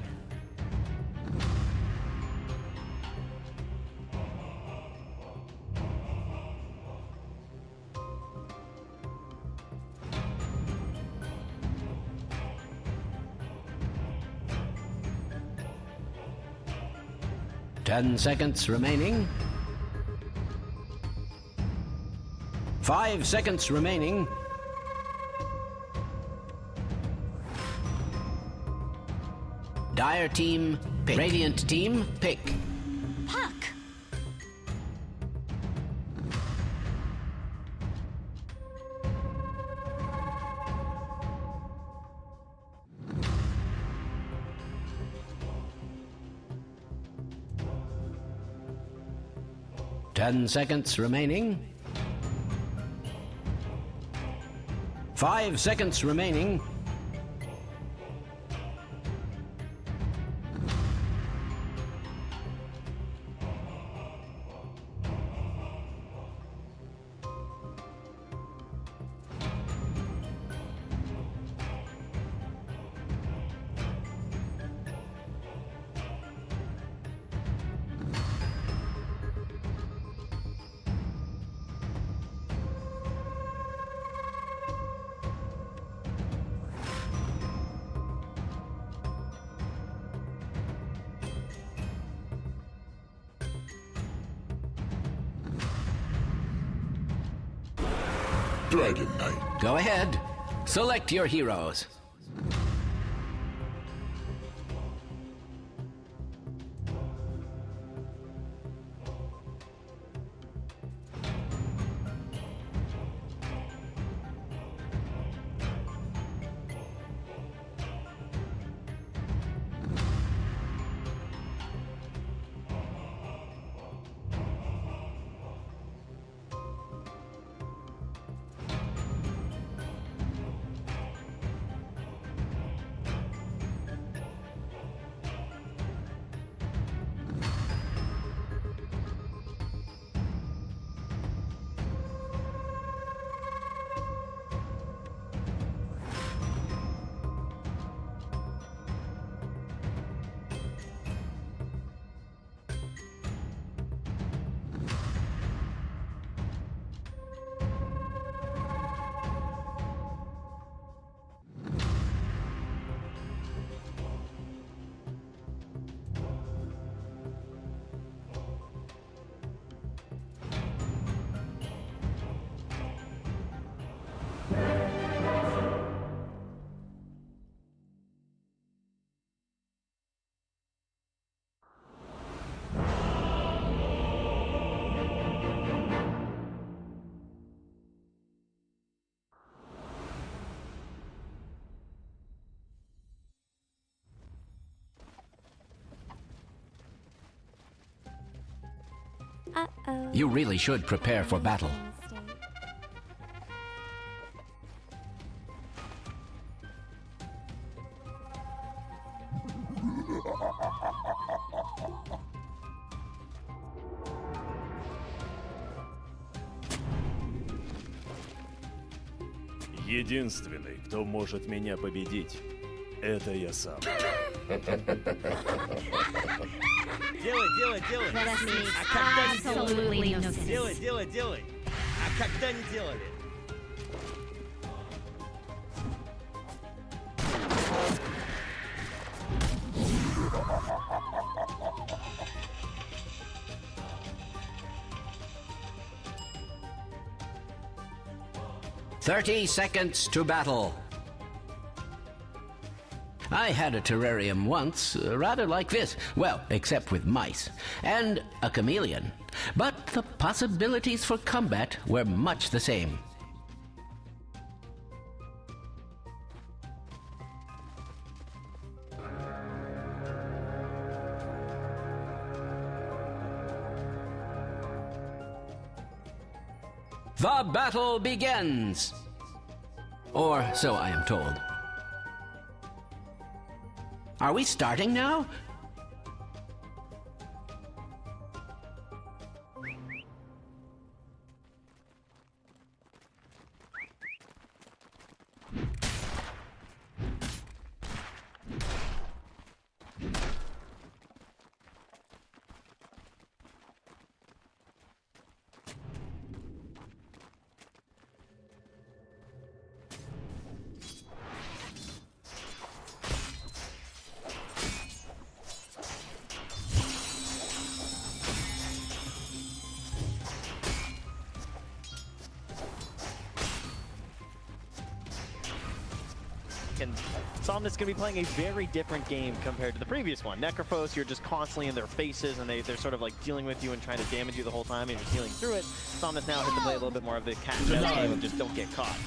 Ten seconds remaining. 5 seconds remaining. Dire team pick. Radiant team pick. Puck. Ten seconds remaining. 5 seconds remaining. Dragon Knight. Go ahead. Select your heroes. Uh-oh. You really should prepare for battle. Единственный, кто может меня победить, это я сам. Делай. А когда не делали? Делай. А когда не делали? "30 seconds to battle." I had a terrarium once, rather like this. Well, except with mice. And a chameleon. But the possibilities for combat were much the same. The battle begins! Or so I am told. Are we starting now? And SOSMED's going to be playing a very different game compared to the previous one. Necrophos, you're just constantly in their faces, and they're sort of like dealing with you and trying to damage you the whole time, and you're healing through it. SOSMED's now has to play a little bit more of the catch game and just don't get caught.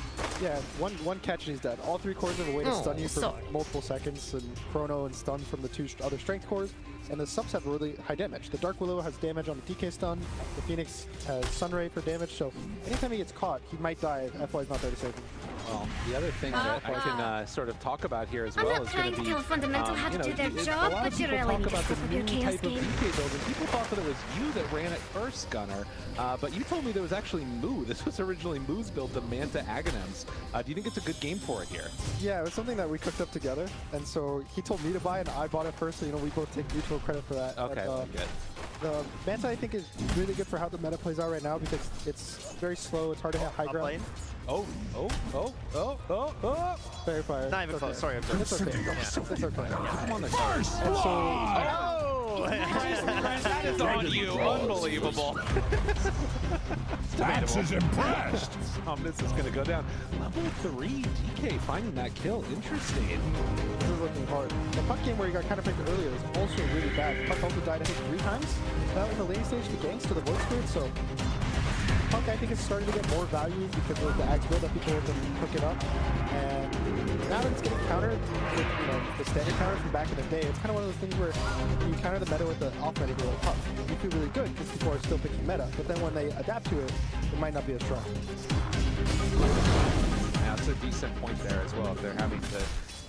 Yeah, one catch and he's dead. All three cores have a way to stun you for multiple seconds, and chrono and stun from the two other strength cores. And the subs have really high damage. The Dark Willow has damage on the DK stun. The Phoenix has Sunray for damage. So anytime he gets caught, he might die if FY's not there to save him. Well, the other thing that I can sort of talk about here as well is going to be, tell Fundamental how to do their job, but you really need to step up your chaos game. DK build, and people thought that it was you that ran it first, Gunnar. But you told me there was actually Moo. This was originally Moo's build, the Manta Aghanim's. Do you think it's a good game for it here? Yeah, it was something that we cooked up together. And so he told me to buy it, and I bought it first. So, you know, we both take mutual credit for that. Okay, good. The Manta, I think, is really good for how the meta plays out right now because it's very slow. It's hard to hit high ground. Oh. Fair fire. Not even close. Sorry, I'm sorry. It's okay. It's okay. Come on, the first. And so, that is on you. Unbelievable. That's is impressed. This is going to go down. Level 3, DK finding that kill. Interesting. This is looking hard. The puck game where he got kind of picked earlier was also really bad. Puck also died, I think, 3 times. That was the lane stage, the ganks to the Void Spirit, so Puck, I think, is starting to get more value because of the axe build that people have been hooking up. And now that it's getting countered with, you know, the standard counters from back in the day, it's kind of one of those things where you counter the meta with the off meta hero Puck. You feel really good because people are still picking meta, but then when they adapt to it, it might not be as strong. Yeah, that's a decent point there as well. If they're having to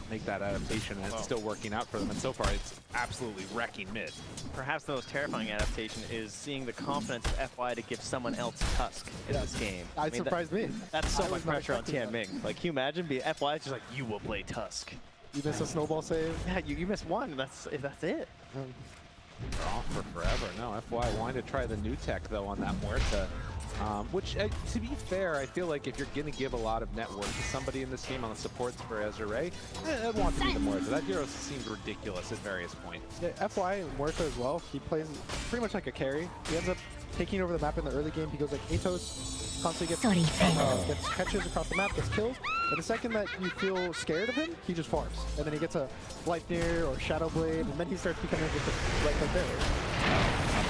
make that adaptation and it's still working out for them, and so far it's absolutely wrecking mid. Perhaps the most terrifying adaptation is seeing the confidence of FY to give someone else Tusk in this game. It surprised me. That's so much pressure on Tianming. Like, can you imagine FY is just like, you will play Tusk. You miss a snowball save? Yeah, you miss one. That's it. They're off for forever. No, FY wanted to try the new tech though on that Muerta. Which, to be fair, I feel like if you're going to give a lot of net worth to somebody in this game on the supports for 𝙎𝘊𝘾, I'd want to be the Muerta. That hero seemed ridiculous at various points. Yeah, FY and Muerta as well, he plays pretty much like a carry. He ends up taking over the map in the early game. He goes like Atos, constantly gets catches across the map, gets kills. And the second that you feel scared of him, he just farms. And then he gets a Blightnir or Shadow Blade, and then he starts becoming just a right there.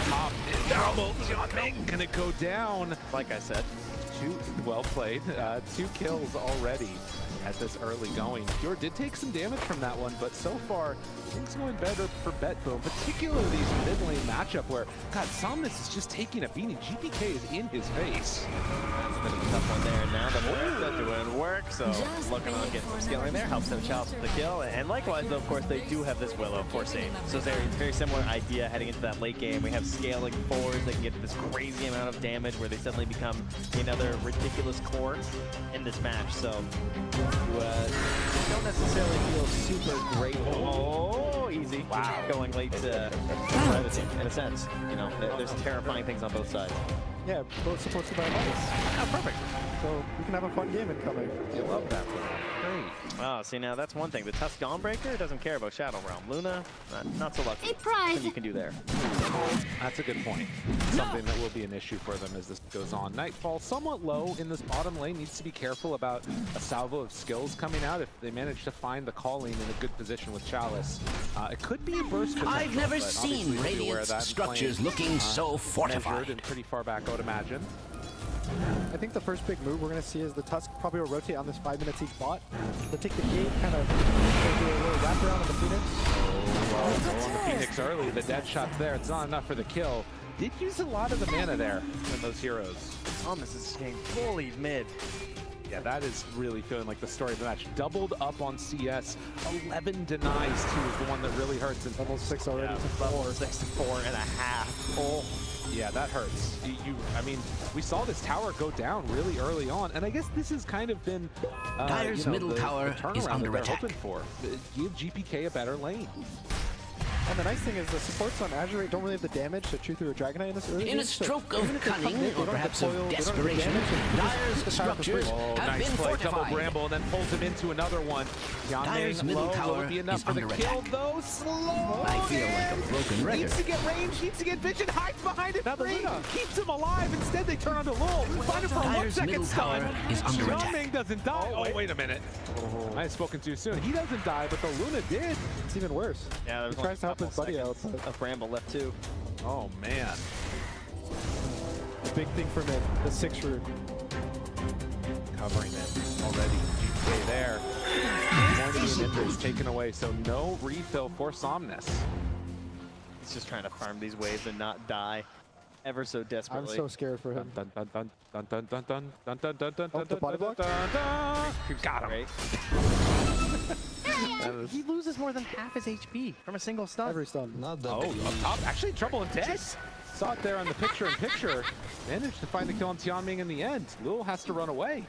Top is double. Jianming gonna go down. Like I said, well played. 2 kills already at this early going. Pure did take some damage from that one, but so far things going better for BetBoom, particularly these mid lane matchup where, God, Somnus is just taking a beating. GPK is in his face. That's a bit of a tough one there. Now the Muerta doing work, so looking on getting some scaling there, helps them chalice with the kill. And likewise, though, of course, they do have this Willow for save. So it's a very similar idea heading into that late game. We have scaling 4s that can get this crazy amount of damage where they suddenly become another ridiculous core in this match. So you don't necessarily feel super great. Oh, easy. Wow. Going late to privacy, in a sense. You know, there's terrifying things on both sides. Yeah, both supported by Minus. Oh, perfect. So we can have a fun game incoming. You love that one. Great. Wow, see now that's one thing. The Tusk Dawnbreaker doesn't care about Shadow Realm. Luna, not so lucky. What you can do there. That's a good point. Something that will be an issue for them as this goes on. Nightfall somewhat low in this bottom lane. Needs to be careful about a salvo of skills coming out if they manage to find the calling in a good position with Chalice. It could be a burst potential. I've never seen Radiant's structures looking so fortified. And pretty far back, I would imagine. I think the first big move we're going to see is the Tusk probably will rotate on this 5 minutes each bot. They'll take the gate, kind of do a little wraparound on the Phoenix. Oh, on the Phoenix early, the dead shot's there. It's not enough for the kill. Did use a lot of the mana there in those heroes. Thomas is staying fully mid. Yeah, that is really feeling like the story of the match. Doubled up on CS. 11 denies, too, is the one that really hurts. And level 6 already. Yeah, level 6 to 4.5. Oh. Yeah, that hurts. I mean, we saw this tower go down really early on, and I guess this has kind of been Dire's middle tower the is under that they're attack. hoping for. Give GPK a better lane. And the nice thing is the supports on Azure don't really have the damage to chew through a Dragon Knight in this early game. In a stroke of cunning, or perhaps of Dire's desperation, Dire's structures have nice been play, fortified. double bramble, and then pulls him into another one. Dire's Tianming middle low, will tower it be enough is for the under kill, attack. though? Slow. I feel like a broken record. Needs to get range, needs to get vision, hides behind it. Now the Free, Luna. keeps him alive. Instead, they turn onto Lul. Find him for a 1 Dire's second middle stun. tower is under attack. Tianming doesn't die. Oh, wait a minute. I had spoken too soon. He doesn't die, but the Luna did. It's even worse. Yeah, there's He tries to help his buddy out. But A Bramble left too. Oh, man. the big thing for mid, the 6 root. Covering it already. GK there. Morning and Ender is taken away, so no refill for Somnus. He's just trying to farm these waves and not die ever so I'm desperately. so scared for him. Dun dun dun dun dun dun dun dun dun dun dun Oh, the body block? You got him. He loses more than half his HP from a single stun. Every stun. Not that Oh, big. up top. Actually, Trouble and Dead. Saw it there on the picture-in-picture. Managed to find the kill on Tianming in the end. Lul has to run away.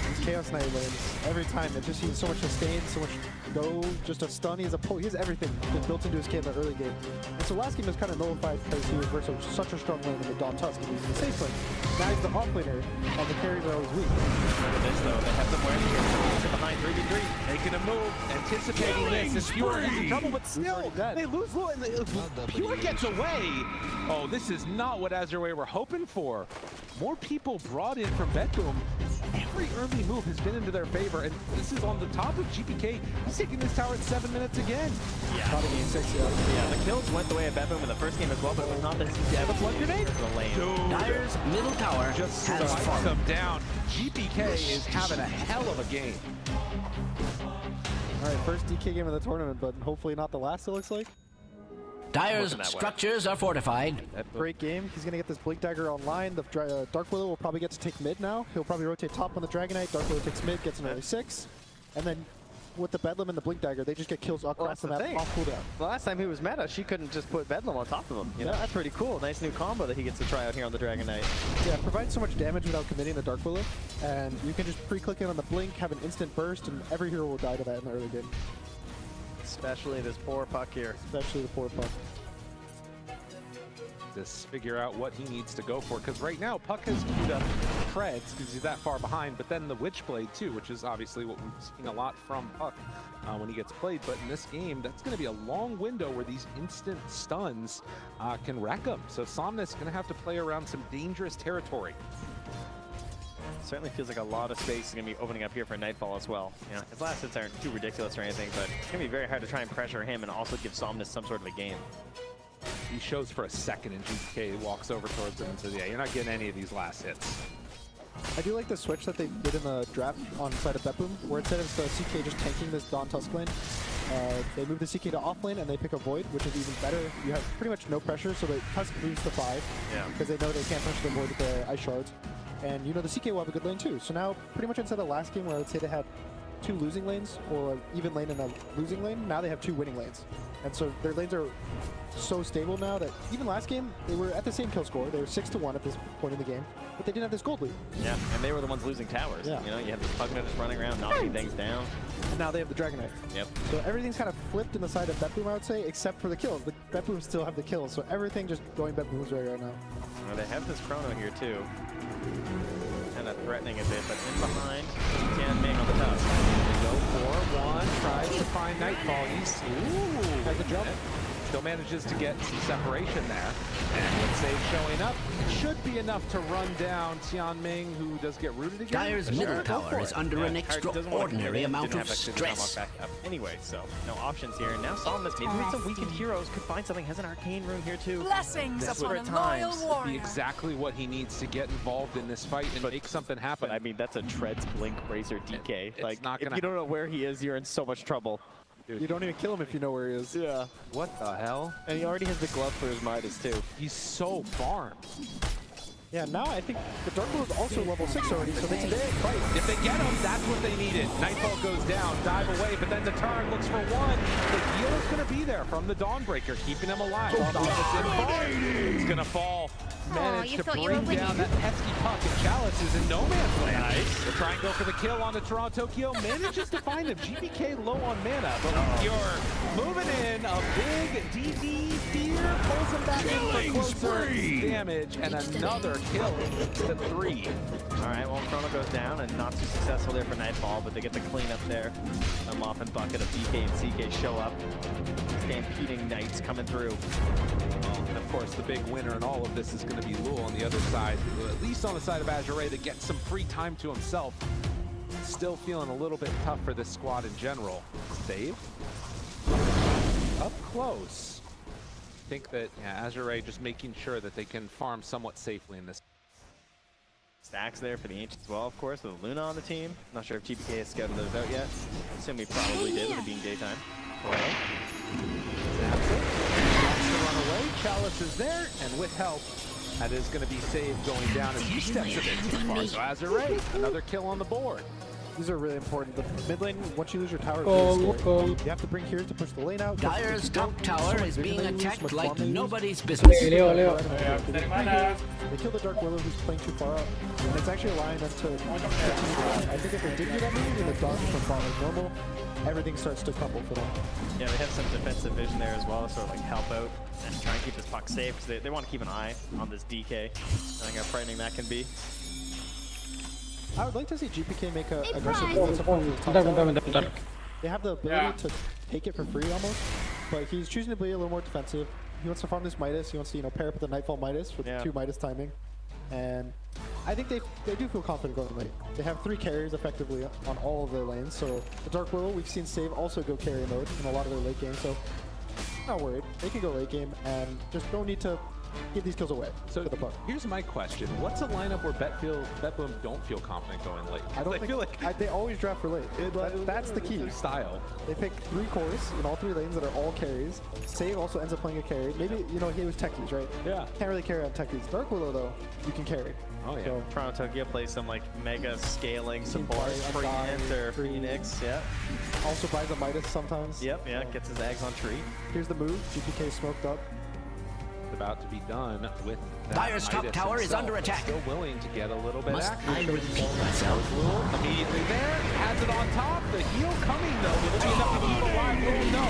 These Chaos Knight lanes, every time, it just uses so much sustain, so much go, just a stun. He has everything built into his kit in the early game. And so last game was kind of nullified because he was versus such a strong lane in the Dawn Tusk, and he was the safe lane. Now he's the off laner, and the carries are always weak. Look at this though, they have them wearing here. Behind 3v3. Making a move, anticipating this, and Pure is in trouble, but still, they lose Lul, and Pure gets away. Oh, this is not what Azure were hoping for. More people brought in from Bedboom. Every early move has been into their favor, and this is on the top of GPK. He's taking this tower at 7 minutes again. Yeah. Probably game 6, yeah. Yeah, the kills went the way of Bedboom in the first game as well, but it was not the The flood grenade? the lane. Dire's middle tower Just has slides fallen. them down. GPK is having a hell of a game. All right, first DK game of the tournament, but hopefully not the last, it looks like. Dire's Looking that way. structures are fortified. Great game. He's going to get this Blink Dagger online. The Dark Willow will probably get to take mid now. He'll probably rotate top on the Dragon Knight. Dark Willow takes mid, gets an early 6. And then with the Bedlam and the Blink Dagger, they just get kills across the map off cooldown. The last time he was meta, she couldn't just put Bedlam on top of him. You know, Yeah. that's pretty cool. Nice new combo that he gets to try out here on the Dragon Knight. Yeah, it provides so much damage without committing the Dark Willow. And you can just pre-click in on the Blink, have an instant burst, and every hero will die to that in the early game. Especially this poor Puck here. Especially the poor Puck. Just figure out what he needs to go for, because right now Puck has queued up Treads because he's that far behind, but then the Witchblade too, which is obviously what we've seen a lot from Puck when he gets played. But in this game, that's going to be a long window where these instant stuns can wreck him. So Somnus is going to have to play around some dangerous territory. Certainly feels like a lot of space is going to be opening up here for Nightfall as well. You know, his last hits aren't too ridiculous or anything, but it's going to be very hard to try and pressure him and also give Somnus some sort of a game. He shows for a second and GK walks over towards him and says, yeah, you're not getting any of these last hits. I do like the switch that they did in the draft on side of Bedboom, where instead of the CK just tanking this Dawn Tusk lane, they move the CK to off lane and they pick a Void, which is even better. You have pretty much no pressure, so the Tusk moves to 5, because they know they can't touch the Void with the Ice Shards. And you know the CK will have a good lane too. So now, pretty much instead of last game where I would say they had 2 losing lanes, or an even lane and a losing lane, now they have 2 winning lanes. And so their lanes are so stable now that even last game, they were at the same kill score. They were 6-1 at this point in the game, but they didn't have this gold lead. Yeah, and they were the ones losing towers. Yeah. You know, you have this Pugna just running around, knocking things down. And now they have the Dragon Knight. Yep. So everything's kind of flipped in the side of Bedboom, I would say, except for the kills. The Bedboom still have the kills, so everything just going Bedboom's way right now. Well, they have this Chrono here too. Kind of threatening a bit, but in behind, Tianming on the top. Go for one, tries to find Nightfall. He's, ooh, Like the jump. still manages to get some separation there. And with Save showing up, it should be enough to run down Tianming, who does get rooted again. Dire's middle tower is under an extraordinary amount of Didn't have stress. back up anyway, so no options here. And now Somnus, maybe with some weakened heroes, could find something. Has an arcane rune here too. Blessings upon a loyal Be warrior. exactly what he needs to get involved in this fight and make something happen. But I mean, that's a Treads Blink Bracer DK. It's Like, not if gonna you don't know where he is, you're in so much trouble. You don't even kill him if you know where he is. Yeah. What the hell? And he already has the glove for his Midas too. He's so farmed. Yeah, now I think the Dark Willow is also level 6 already, so they can fight. If they get him, that's what they needed. Nightfall goes down, dive away, but then the turn looks for one. The heal is going to be there from the Dawnbreaker, keeping him alive. It's going to fall. managed you to thought you bring were down winning. that pesky puck, and Chalice is in no man's land. They'll try and go for the kill on the Toronto Tokyo. Manages to find him. GPK low on mana, but you're moving in. A big DD fear pulls him back in for closer damage, and another kill to 3. All right, well, Chrono goes down, and not too successful there for Nightfall, but they get the cleanup there. A Muffin bucket of BK and CK show up. Stampeding Knights coming through. And of course, the big winner in all of this is going to be Lul on the other side, at least on the side of @𝙎𝘖, to get some free time to himself. Still feeling a little bit tough for this squad in general. Save. Up close. I think that @𝙎𝘖 just making sure that they can farm somewhat safely in this. Stacks there for the Ancients as well, of course, with Luna on the team. Not sure if GPK has scouted those out yet. Assume he probably did with it being daytime. Snaps it. Wants to run away. Chalice is there, and with help, that is going to be saved going down as he steps a bit too far. So @𝙎𝘖, another kill on the board. These are really important. The mid lane, once you lose your tower, really scary. You have to bring heroes to push the lane out. Dire's top tower is being attacked like nobody's business. They kill the 𝙈𝘀𝘿𝘄 who's playing too far up, and it's actually allowing them to continue to run. I think if they didn't do that move, the dodge from falling normal, everything starts to crumble for them. Yeah, they have some defensive vision there as well, sort of like help out and try and keep this puck safe, because they want to keep an eye on this DK. I think how frightening that can be. I would like to see GPK make an aggressive move. They have the ability to take it for free almost, but he's choosing to be a little more defensive. He wants to farm this Midas. He wants to pair up with the Nightfall Midas with 2 Midas timing. And I think they do feel confident going late. They have 3 carries effectively on all of their lanes. So the 𝙈𝘀𝘿, we've seen Save also go carry mode in a lot of their late game. So not worried. They can go late game and just don't need to give these kills away. So here's my question: what's a lineup where BetBoom don't feel confident going late? I don't feel like they always draft for late. That's the key. Style. They pick 3 cores in all 3 lanes that are all carries. Save also ends up playing a carry. Maybe he was techies, right? Yeah. Can't really carry on techies. 𝙈𝘀𝘿 though, you can carry. Oh yeah. So, Toronto Tokyo plays some like mega scaling support for Enter Phoenix. Yeah. Also buys a Midas sometimes. Yep. Yeah. Gets his eggs on tree. Here's the move. GPK smoked up. About to be done with that. Dire's top tower is under attack. Still willing to get a little bit Must active. I repeat myself? Immediately there, has it on top. The heal coming though. Will it be enough to keep alive? No.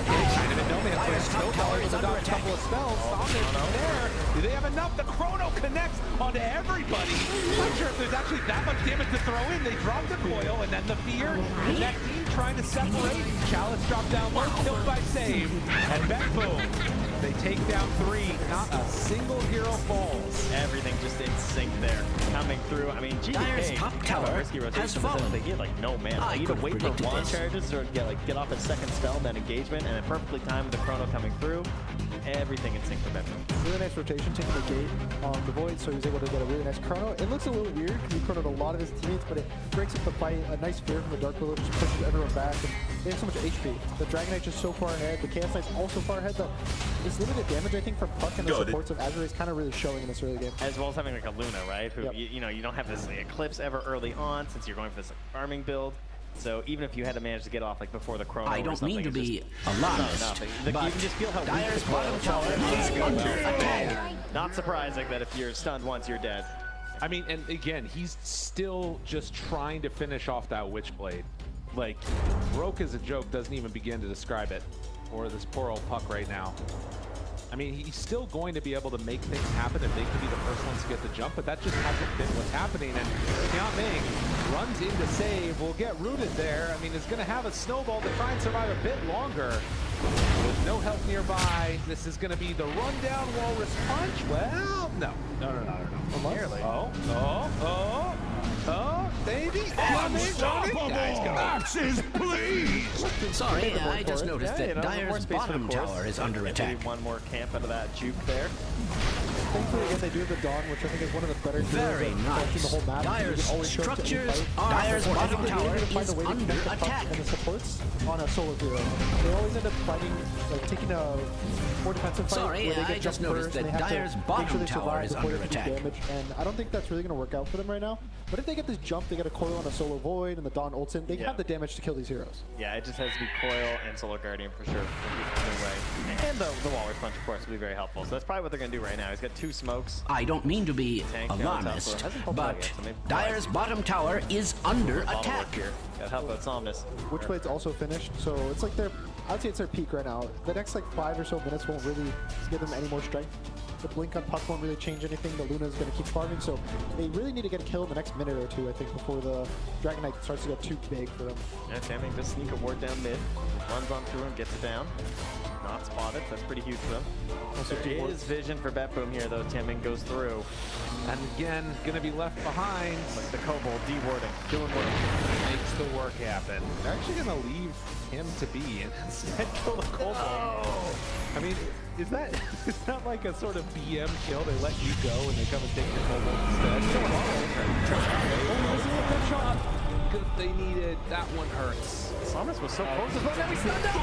Kind of in no man's land. Snowball is under a couple of spells. Somned from there. Do they have enough? The Chrono connects onto everybody. Not sure if there's actually that much damage to throw in. They drop the coil and then the fear connecting, trying to separate. Chalice dropped down one, killed by Save. And 𝙎𝙬𝘗. They take down 3. Not a single hero falls. Everything just in sync there. Coming through. I mean, Dire's GPK top tower risky rotation has fallen. They get like no mana. They either wait for wand charges or get off his second spell, then engagement, and then perfectly timed with the Chrono coming through. Everything in sync for BetBoom. Really nice rotation, taking the gate on the Void, so he was able to get a really nice Chrono. It looks a little weird because he chronoed a lot of his teammates, but it breaks up the fight. A nice fear from the 𝙈𝘀𝘿 just pushes everyone back. And they have so much HP. The Dragon Knight just so far ahead. The Chaos Knight's also far ahead. That this limited damage, I think, from Puck and the supports of 𝙎𝙖 is kind of really showing in this early game. As well as having like a Luna, right? Who you don't have this Eclipse ever early on since you're going for this farming build. So even if you had to manage to get off like before the Chrono, I don't mean to be alarmist, you but can just feel how Dire's bottom tower is under attack. Not surprising that if you're stunned once, you're dead. I mean, and again, he's still just trying to finish off that Witchblade. Like, broke as a joke doesn't even begin to describe it. Or this poor old Puck right now. I mean, he's still going to be able to make things happen if they could be the first ones to get the jump, but that just hasn't been what's happening. And Xiaoming runs into Save, will get rooted there. I mean, is going to have a snowball to try and survive a bit longer. With no help nearby, this is going to be the rundown Walrus Punch. Well, no. Baby. Axes, please! Sorry, I just noticed that Dire's bottom tower is under attack. Maybe one more camp out of that juke there. Thankfully, again, they do have the Dawn, which I think is one of the better Very nice. the whole map. Dire's structures Dire's bottom tower is under attack. And the supports on a solo hero. They always end up fighting, like taking a more defensive fight. Sorry, where they I get just jumped noticed first, that Dire's bottom tower is under attack. Damage, and I don't think that's really going to work out for them right now. But if they get this jump, they get a coil on a solo Void and the Dawn ults in, they have the damage to kill these heroes. Yeah, it just has to be coil and Solar Guardian for sure. And the Walrus Punch, of course, will be very helpful. So that's probably what they're going to do right now. He's got 2 2 smokes. I don't mean to be alarmist, but Dire's bottom tower is under attack. Here. Gotta help out Somnus. Witchblade's also finished, so it's like I'd say it's their peak right now. The next like 5 or so minutes won't really give them any more strength. The blink on Puck won't really change anything. The Luna is going to keep farming, so they really need to get a kill in the next minute or 2, I think, before the Dragon Knight starts to get too big for them. Yeah, Tamming just sneak a ward down mid. Runs on through and gets it down. Not spotted, that's pretty huge for them. Also, there is vision for BetBoom here, though. Tamming goes through. And again, gonna be left behind. Like the Kobold de-warding, doing work. Makes the work happen. They're actually gonna leave him to be and instead kill the Kobold. Oh. I mean, is that like a sort of BM kill? They let you go and they come and take your Kobold instead. Good shot. They needed that one hurts. Somnus was so close as well. Now he's stunned out.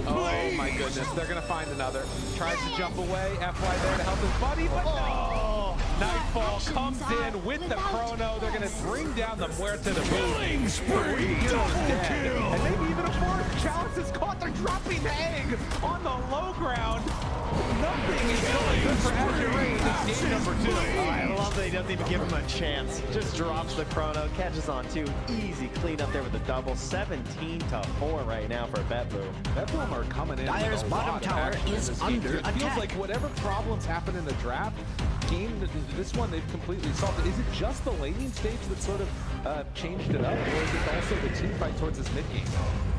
Oh my goodness, they're gonna find another. Tries to jump away. FY there to help his buddy, but no. Nightfall comes in with the chrono. They're gonna bring down the Muerte de Killing spree. Dead. And maybe even a fourth. Chalice is caught. They're dropping egg on the low ground. Nothing is going good for 𝙎𝙊𝘾𝙄𝘼. It's game number 2. Oh, I love that he doesn't even give him a chance. Just drops the chrono, catches on 2. Easy clean up there with the double. 17-4 right now for BetBoom. BetBoom are coming in. Dire's bottom tower is under attack. It feels like whatever problems happen in the draft, this one they've completely solved it. Is it just the laning stage that sort of changed it up, or is it also the team fight towards this mid game?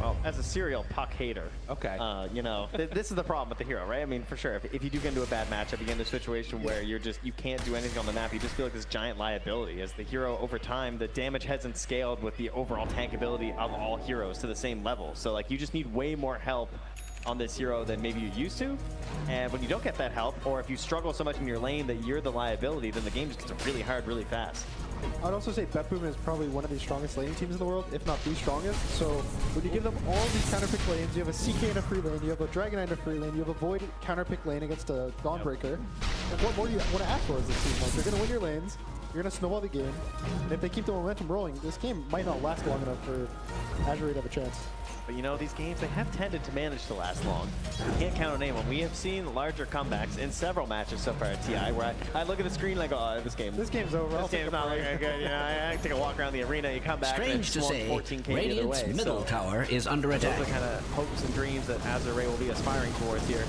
Well, as a serial Puck hater, okay, you know, this is the problem with the hero, right? I mean, for sure, if you do get into a bad matchup, you get into a situation where you can't do anything on the map, you just feel like this giant liability. As the hero, over time, the damage hasn't scaled with the overall tank ability of all heroes to the same level. So, like, you just need way more help on this hero than maybe you used to, and when you don't get that help, or if you struggle so much in your lane that you're the liability, then the game just gets really hard really fast. I'd also say BetBoom is probably one of the strongest laning teams in the world, if not the strongest. So when you give them all these counterpick lanes, you have a CK in a free lane, you have a Dragon Knight in a free lane, you have a Void counterpick lane against a Dawnbreaker. And what more do you want to ask for as a team? Like, you're going to win your lanes, you're going to snowball the game, and if they keep the momentum rolling, this game might not last long enough for 𝙎𝙬𝘼 to have a chance. But you know, these games, they have tended to manage to last long. You can't count on anyone. We have seen larger comebacks in several matches so far at TI, where I look at the screen like, oh, this game's over. This game's not looking good. You know, I take a walk around the arena, you come back, Strange to say, 14K Radiant's middle tower is under attack. Those are kind of hopes and dreams that 𝙎𝙬𝘼 will be aspiring towards here.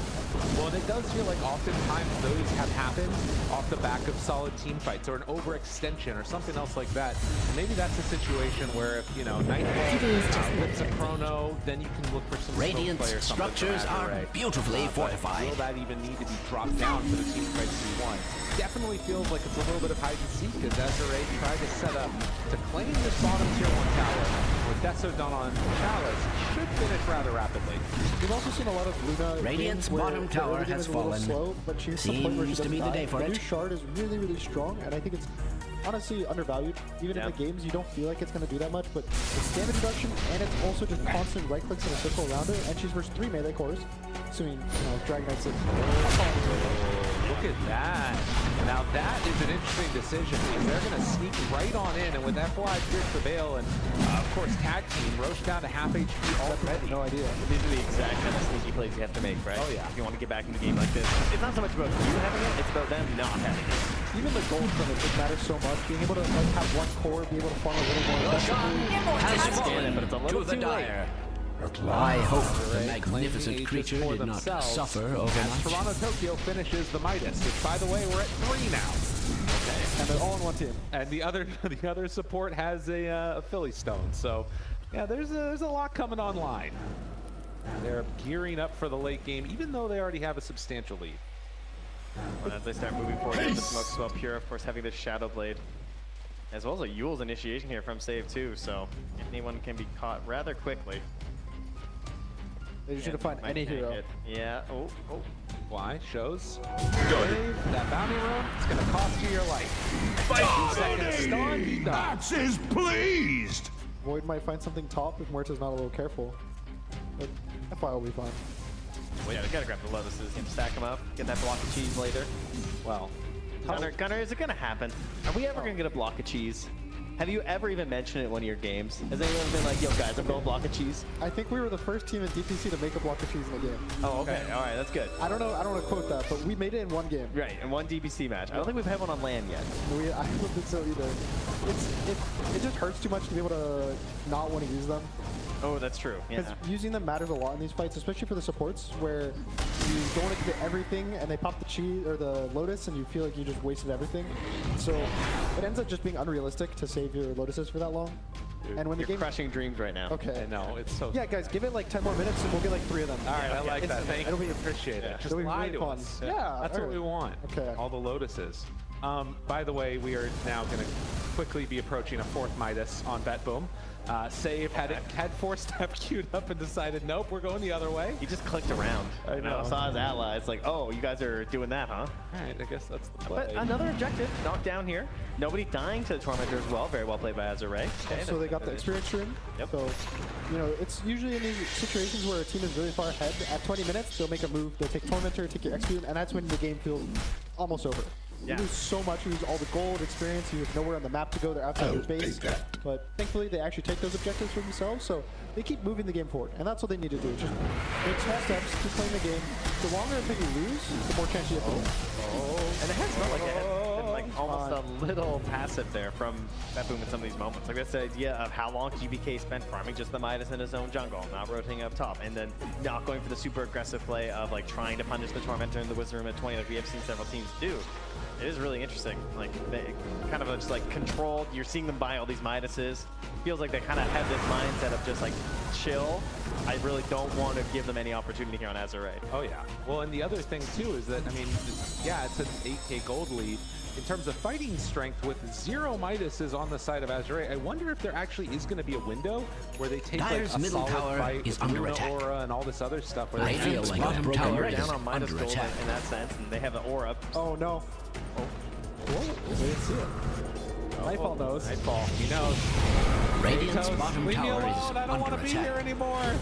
Well, and it does feel like oftentimes those have happened off the back of solid team fights or an overextension or something else like that. And maybe that's a situation where if, you know, Nightfall whips a chrono, then you can look for some Radiant's structures are beautifully fortified. Will that even need to be dropped down for the team fight to be won? Definitely feels like it's a little bit of hide and seek as 𝙎𝙬𝘼 tried to set up to claim this bottom tier 1 tower. With Deso done on Chalice, should finish rather rapidly. We've also seen a lot of Luna. Radiant's bottom tower has fallen. Slow, but she's Seems to be the day for it. The new shard is really, really strong, and I think it's honestly undervalued. Even in the games, you don't feel like it's going to do that much, but it's damage reduction, and it's also just constant right clicks in a circle around her, and she's versus 3 melee cores, assuming Dragon Knight's Look at that. Now that is an interesting decision because they're going to sneak right on in, and with FY Pierce the Veil and of course tag team, Roche down to half HP already. No idea. These are the exact kind of sneaky plays you have to make, right? Oh yeah. If you want to get back into a game like this. It's not so much about you having it, it's about them not having it. Even the gold from it just matters so much. Being able to like have one core, be able to farm a little more. Has fallen but it's a little to the too Dire. late. I hope the magnificent creature did not suffer overnight. As Toronto Tokyo finishes the Midas. Which, by the way, we're at 3 now. Okay. And they're all in one team. And the other support has a Philly Stone. So, yeah, there's a lot coming online. They're gearing up for the late game, even though they already have a substantial lead. And as they start moving forward, the smoke's well pure, of course, having this Shadow Blade. As well as a Eul's initiation here from Save 2, so anyone can be caught rather quickly. They just need to find any hero. Yeah. Oh. Why? Shows. That bounty run, it's going to cost you your life. 2 seconds stun. Max is pleased! Void might find something top if Muerta's not a little careful. But FY will be fine. Well, yeah, we gotta grab the Lotuses and stack them up. Get that block of cheese later. Well, Gunner, is it gonna happen? Are we ever gonna get a block of cheese? Have you ever even mentioned it in one of your games? Has anyone been like, yo guys, I'm going block of cheese? I think we were the first team in DPC to make a block of cheese in a game. Oh, okay. All right, that's good. I don't want to quote that, but we made it in one game. Right, in one DPC match. I don't think we've had one on LAN yet. I don't think so either. It just hurts too much to be able to not want to use them. Oh, that's true. Yeah. Because using them matters a lot in these fights, especially for the supports, where you don't want to get everything and they pop the cheese or the Lotus and you feel like you just wasted everything. So it ends up just being unrealistic to save your Lotuses for that long. Dude, and when the you're game crushing dreams right now. Okay. I know, it's so... Yeah, guys, give it like 10 more minutes and we'll get like 3 of them. All right, I Okay. like that. Thank you. It'll be Appreciate it. Just it'll be lie really to fun. us. Yeah, That's what we want. Okay. All the Lotuses. By the way, we are now going to quickly be approaching a 4th Midas on BetBoom. Save had 4-step queued up and decided, nope, we're going the other way. He just clicked around. I know. Saw his ally. It's like, oh, you guys are doing that, huh? All right, I guess that's the play. But another objective, knocked down here. Nobody dying to the Tormentor as well. Very well played by 𝙈𝘀𝘿𝘄. Okay, So they got the experience room. Yep. So, you know, it's usually in these situations where a team is really far ahead. At 20 minutes, they'll make a move. They'll take Tormentor, take your XP, and that's when the game feels almost over. You lose so much. You lose all the gold experience. You have nowhere on the map to go. They're outside your base. But thankfully, they actually take those objectives for themselves. So they keep moving the game forward. And that's what they need to do. Just make small steps, keep playing the game. The longer until you lose, the more chance you have to win. And it has felt like it has been like almost a little passive there from BetBoom in some of these moments. Like that's the idea of how long GBK spent farming just the Midas in his own jungle, not rotating up top, and then not going for the super aggressive play of like trying to punish the Tormentor in the Wizard Room at 20 like we have seen several teams do. It is really interesting. Like, they kind of just like controlled. You're seeing them buy all these Midases. Feels like they kind of have this mindset of just like chill. I really don't want to give them any opportunity here on 𝙈𝘀𝘿𝘄. Oh yeah. Well, and the other thing too is that, I mean, yeah, it's an 8K gold lead. In terms of fighting strength with 0 Midases on the side of 𝙈𝘀𝘿𝘄, I wonder if there actually is going to be a window where they take like a middle solid tower fight is with under Luna attack. Aura and all this other stuff. Where they Radiant's bottom tower is down on Midas under gold attack. in that sense, and they have the aura. Oh no. Whoa, we didn't see it. Nightfall knows. Nightfall, he knows. Radiant's Kratos, bottom leave me tower alone. is I don't want to under be attack. here anymore.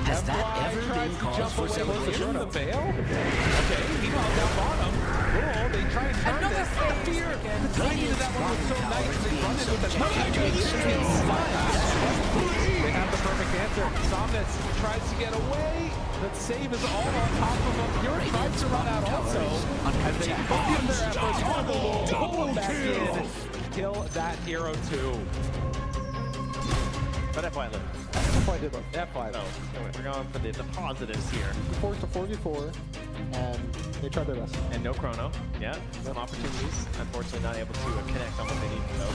Has that FY ever tries been to cause jump for away celebration? from the veil? Okay, he called down bottom. Cool, they try and turn this. Fear. The timing of that one was so nice. They run it with a They have the perfect answer. Somnus tries to get away. The save is all on top of him. Pure tries to run out also. As they focus their efforts on the wall, pull him back in. Kill that hero too. But FY lived. FY did look. FY So we're going for the positives here. Forced to 4v4, and they tried their best. And no chrono. Yeah, some opportunities. Unfortunately, not able to connect on what they need though.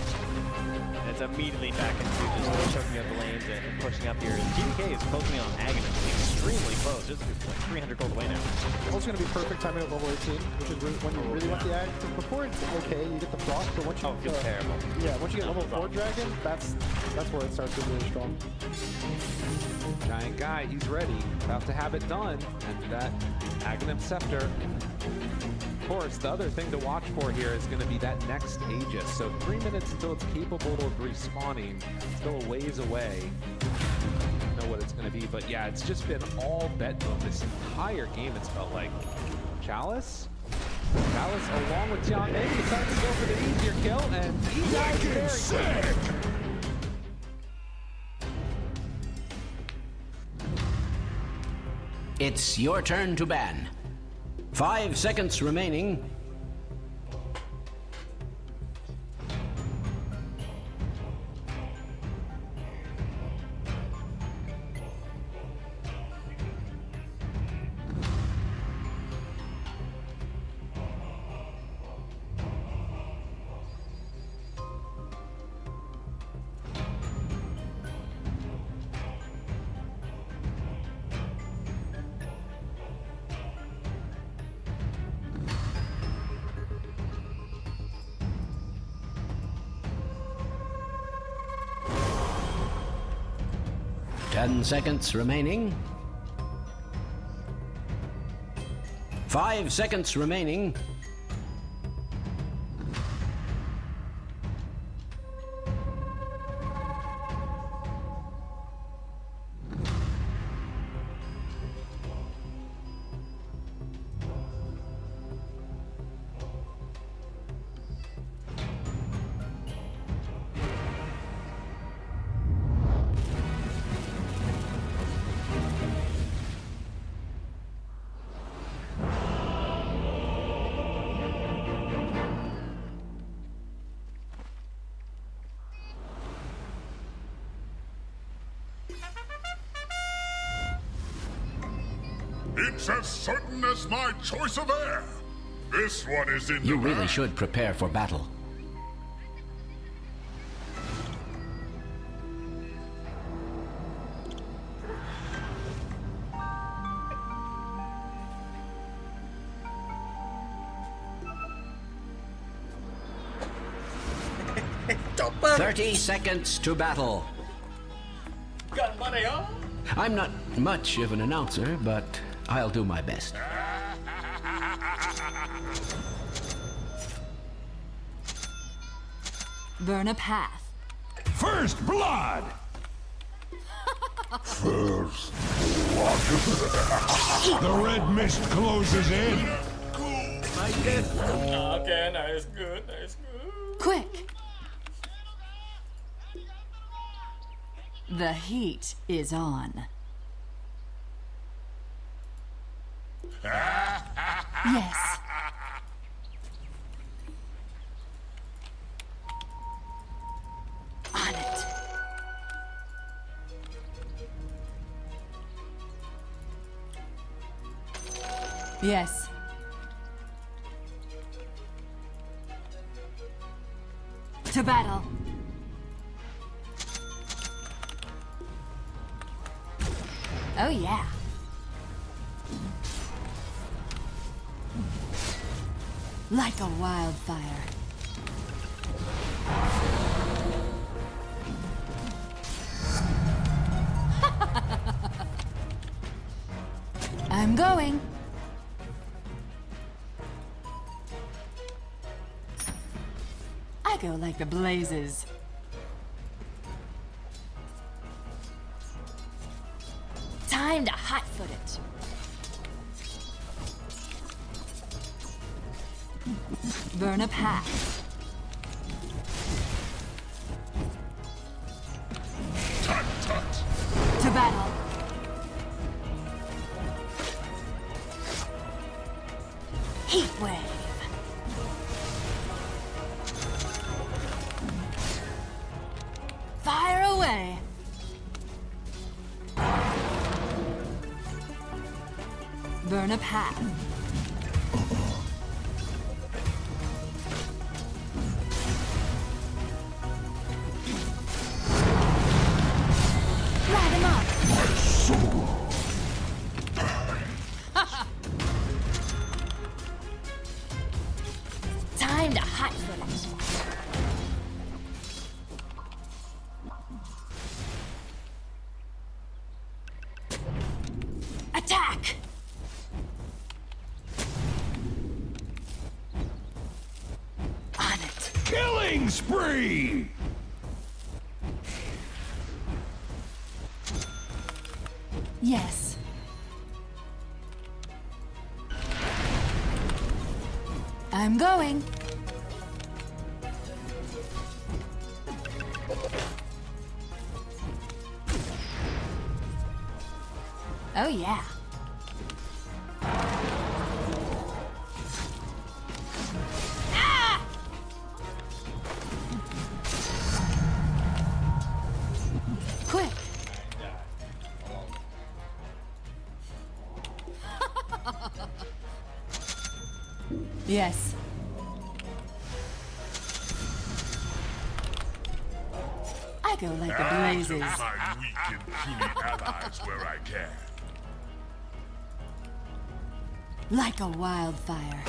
And it's immediately back into just choking up the lanes and pushing up here. GBK is closing on Aghanim, extremely close. Just like 300 gold away now. It's also going to be perfect timing at level 18, which is really, when you really want the ag. Before it's okay, you get the frost, but once you it feels terrible. Yeah, once you get level 4 dragon, that's where it starts to be really strong. Giant guy, he's ready, about to have it done, and that Aghanim Scepter. Of course, the other thing to watch for here is going to be that next Aegis. So 3 minutes until it's capable of respawning. Still a ways away. I don't know what it's going to be, but yeah, it's just been all BetBoom this entire game. It's felt like Chalice, along with Tianmei, decided to go for the easier kill, and he died very quick. It's your turn to ban. 5 seconds remaining. Ten seconds remaining. 5 seconds remaining. It's as certain as my choice of air. This one is in You the really bag. should prepare for battle. TopUp. 30 seconds to battle. Got money, huh? I'm not much of an announcer, but I'll do my best. Burn a path. First blood! First blood. The red mist closes in. Okay, nice, good, nice, good. Quick! The heat is on. Yes. On it. Yes. To battle. Oh yeah. Like a wildfire. I'm going. I go like the blazes. Time to hot-foot it. Burn a path. To battle. Heat wave. Fire away. Burn a path. Light him up. My soul. Time to hot-foot it. Attack! On it. Killing spree! Yes. I'm going. Oh yeah. Ah! Quick. Yes. I go like the blazes. My weak and puny allies where I can. Like a wildfire.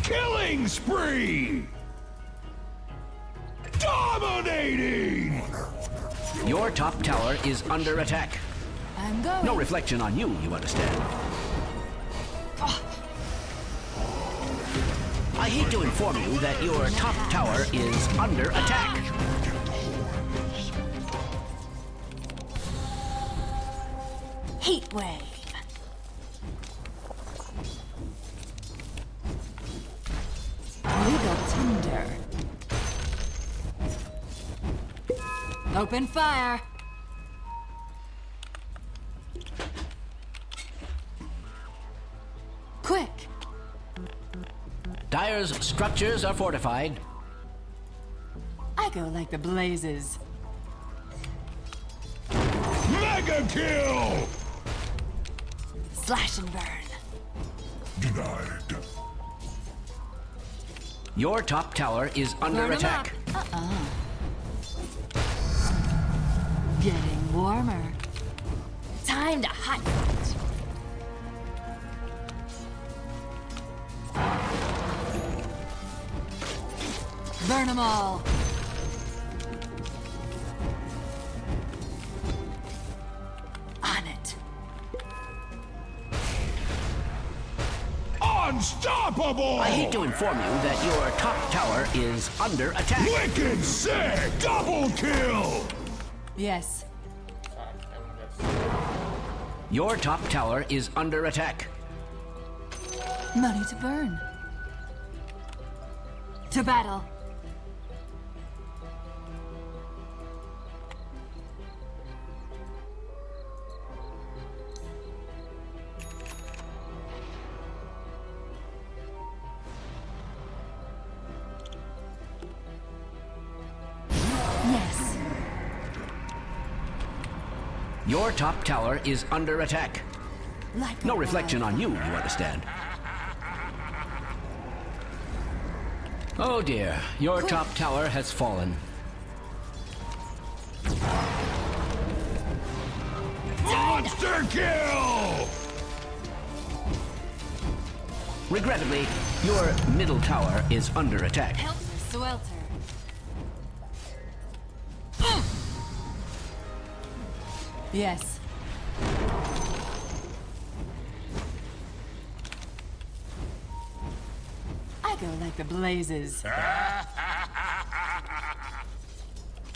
Killing spree! Dominating! Your top tower is under attack. I'm going. No reflection on you, you understand. I hate to inform you that your top tower is under attack. Heat wave. Legal tinder. Open fire. Quick. Dire's structures are fortified. I go like the blazes. Mega kill! Slash and burn. Denied. Your top tower is under Burn 'em attack. up. Getting warmer. Time to hot foot. Burn 'em all. On it. Unstoppable! I hate to inform you that your top tower is under attack. Wicked sick! Double kill! Yes. Your top tower is under attack. Money to burn. To battle. Yes. Your top tower is under attack. Like No reflection on you, you understand. Oh dear, your top tower has fallen. Monster kill! Regrettably, your middle tower is under attack. Helter Swelter. Yes. I go like the blazes.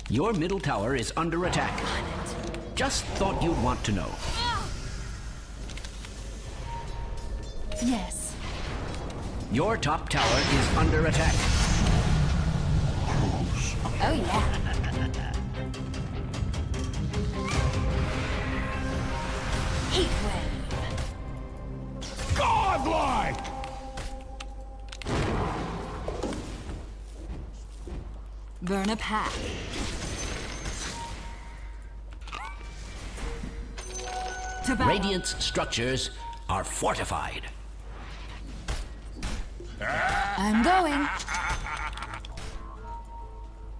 Your middle tower is under attack. Just thought you'd want to know. Yes. Your top tower is under attack. Oh yeah. Heat wave. Godlike! Burn a pack. To battle. Radiant's structures are fortified. I'm going.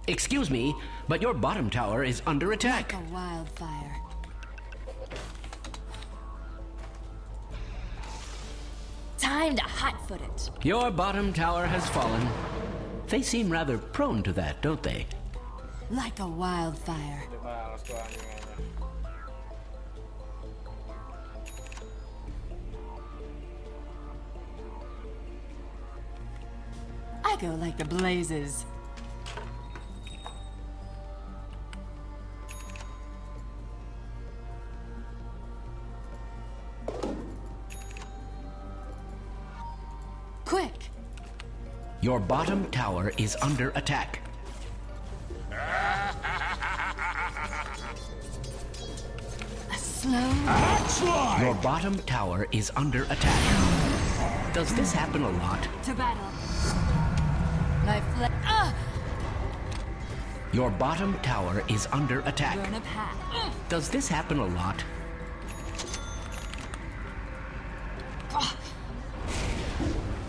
Excuse me, but your bottom tower is under attack. Like a wildfire. Time to hot-foot it. Your bottom tower has fallen. They seem rather prone to that, don't they? Like a wildfire. I go like the blazes. Quick! Your bottom tower is under attack. A slow... Your bottom tower is under attack. Does this happen a lot? To battle. My fle... Your bottom tower is under attack. Burn a pack. Does this happen a lot?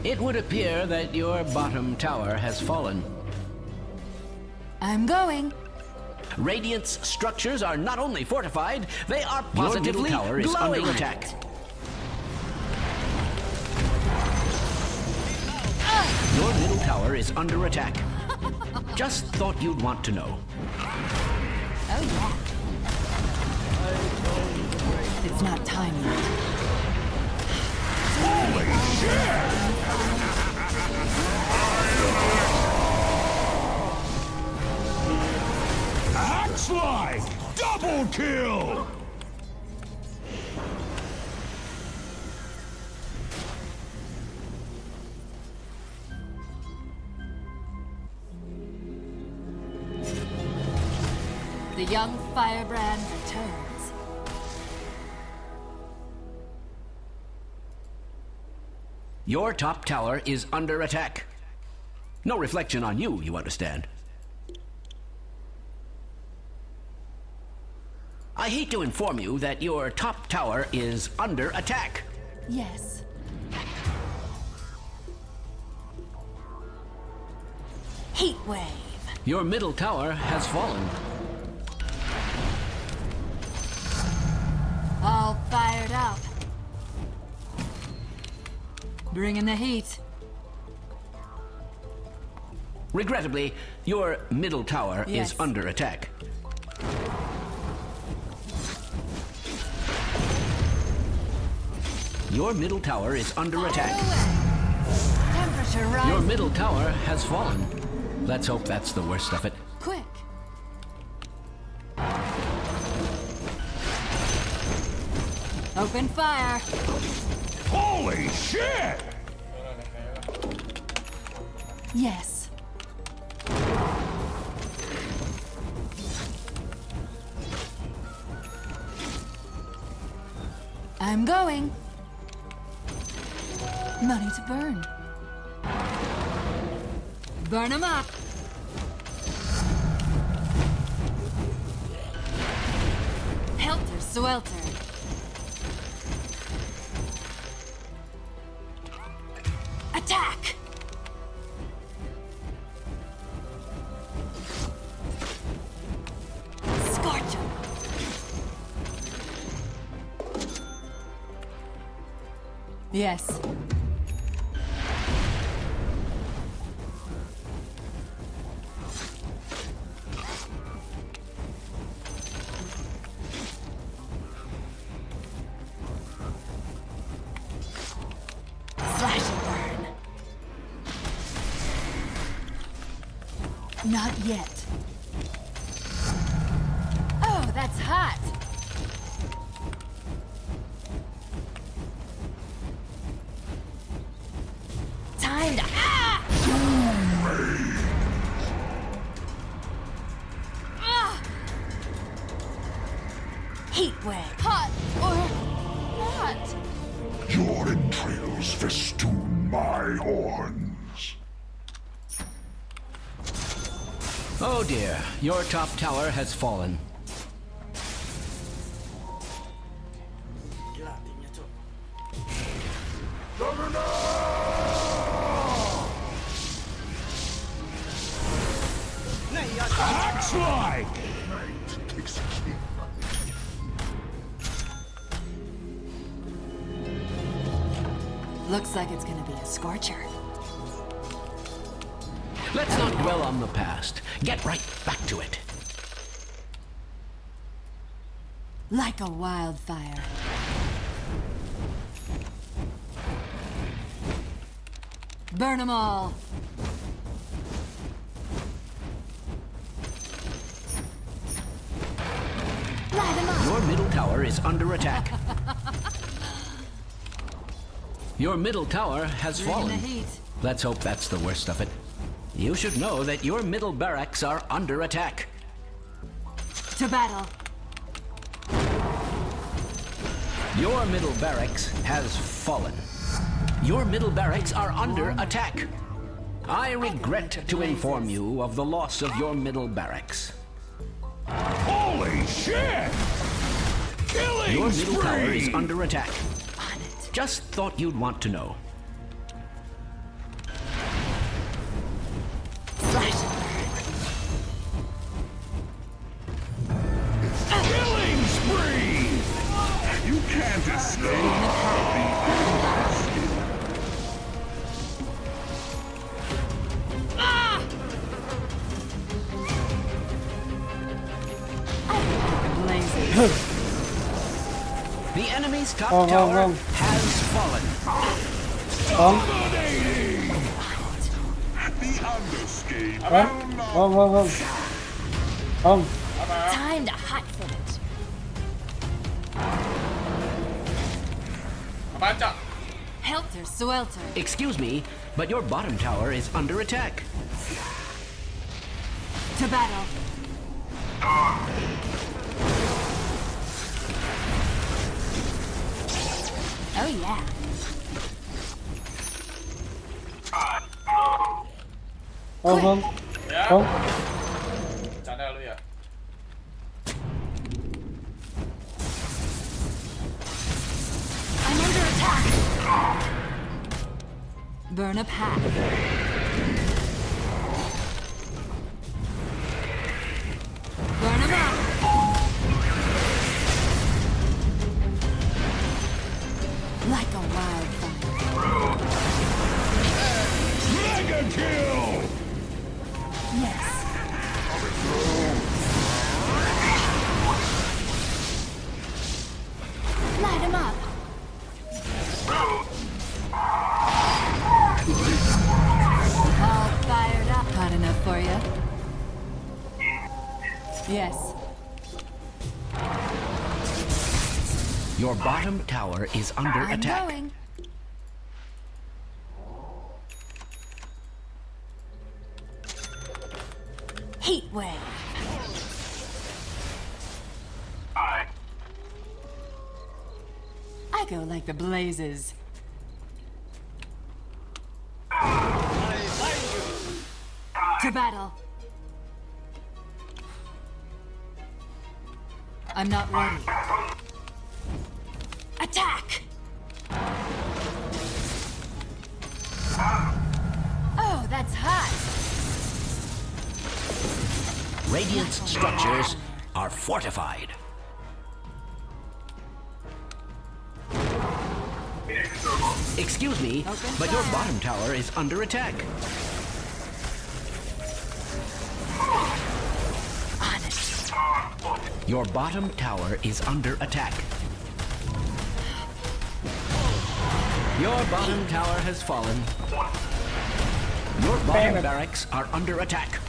It would appear that your bottom tower has fallen. I'm going. Radiant's structures are not only fortified, they are positively Your middle tower is glowing. under Attack. Your middle tower is under attack. Just thought you'd want to know. Oh yeah. It's not time yet. Holy shit! Axe like! Double kill! The young firebrand returns. Your top tower is under attack. No reflection on you, you understand. I hate to inform you that your top tower is under attack. Yes. Heat wave. Your middle tower has fallen. All fired up. Bringing the heat. Regrettably, your middle tower Yes. is under attack. Your middle tower is under attack. Temperature rising. Your middle tower has fallen. Let's hope that's the worst of it. Quick. Open fire. Holy shit! Yes. I'm going. Money to burn. Burn 'em up. Helter Swelter. Attack! Scorch 'em. Yes. Slash and burn. Not yet. Oh, that's hot. Time to heat wave. Hot or not? Your entrails festoon my horns. Oh dear, your top tower has fallen. Acts like! Looks like it's gonna be a scorcher. Let's not dwell on the past. Get right back to it. Like a wildfire. Burn 'em all. Light 'em up. Your middle tower is under attack. Your middle tower has Bring fallen. the heat. Let's hope that's the worst of it. You should know that your middle barracks are under attack. To battle. Your middle barracks has fallen. Your middle barracks are under attack. I regret to inform you of the loss of your middle barracks. Holy shit! Killing Your middle spree! tower is under attack. Just thought you'd want to know. Killing spree! You can't escape. The enemy's top tower has fallen. Dominating! The underscape. Time to hot foot it. Helter Swelter. Excuse me, but your bottom tower is under attack. To battle. Oh yeah. Bercanda lu ya. I'm under attack. Burn a path. Burn 'em up. Like a wildfire. Mega kill! Yes. Light 'em up. All fired up. Hot enough for you? Yes. Your bottom tower is under I'm attack. going. Heat wave. I go like the blazes. To battle. I'm not ready. Attack! Oh, that's hot. Radiant's structures are fortified. Excuse me, but your bottom tower is under attack. Honest. Your bottom tower is under attack. Your bottom tower has fallen. Your bottom barracks are under attack.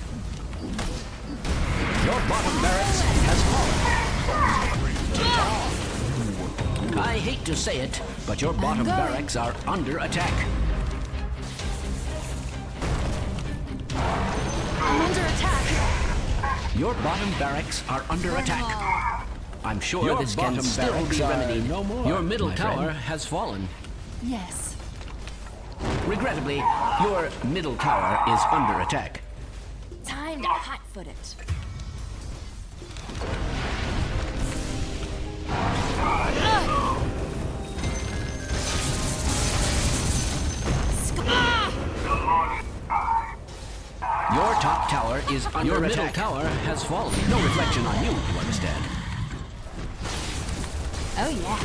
Your bottom barracks has fallen. I hate to say it, but your bottom barracks are under attack. I'm under attack. Your bottom barracks are under attack. I'm sure Your this can bottom still barracks be are remedied. no more, Your middle my tower friend. has fallen. Yes. Regrettably, your middle tower is under attack. Time to hot-foot it. Your top tower is under attack. Your middle tower has fallen. No reflection on you, you understand. Oh, yeah.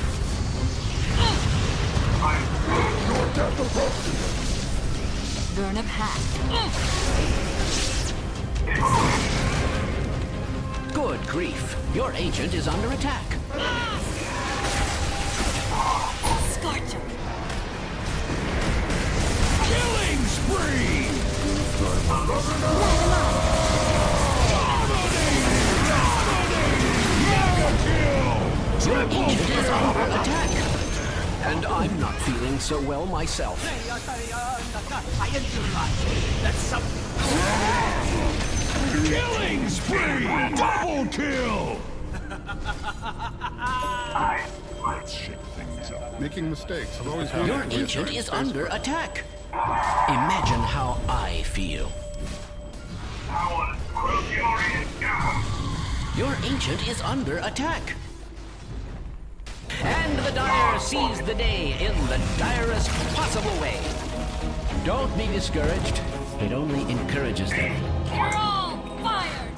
Burn a path. Good grief. Your ancient is under attack. Scorch 'em. Killing spree! Your ancient is under attack. And I'm not feeling so well myself. Killing spree! Double kill! Let's shake things up. Making mistakes is always Your ancient is under attack. Imagine how I feel. Your ancient is under attack. And the dire sees the day in the direst possible way. Don't be discouraged. It only encourages them. You're all fired.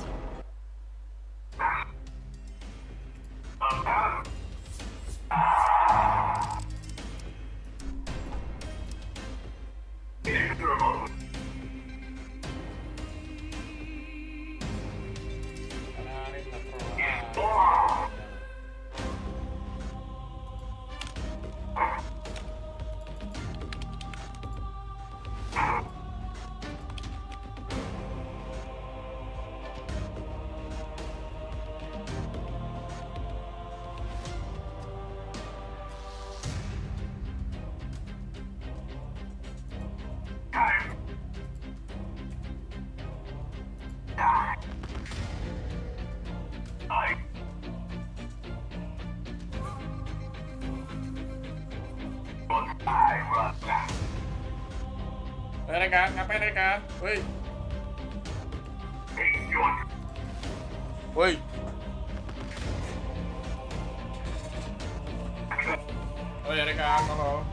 Rekan, ngapain rekan? Woi. Woi. Oh ya rekan, halo.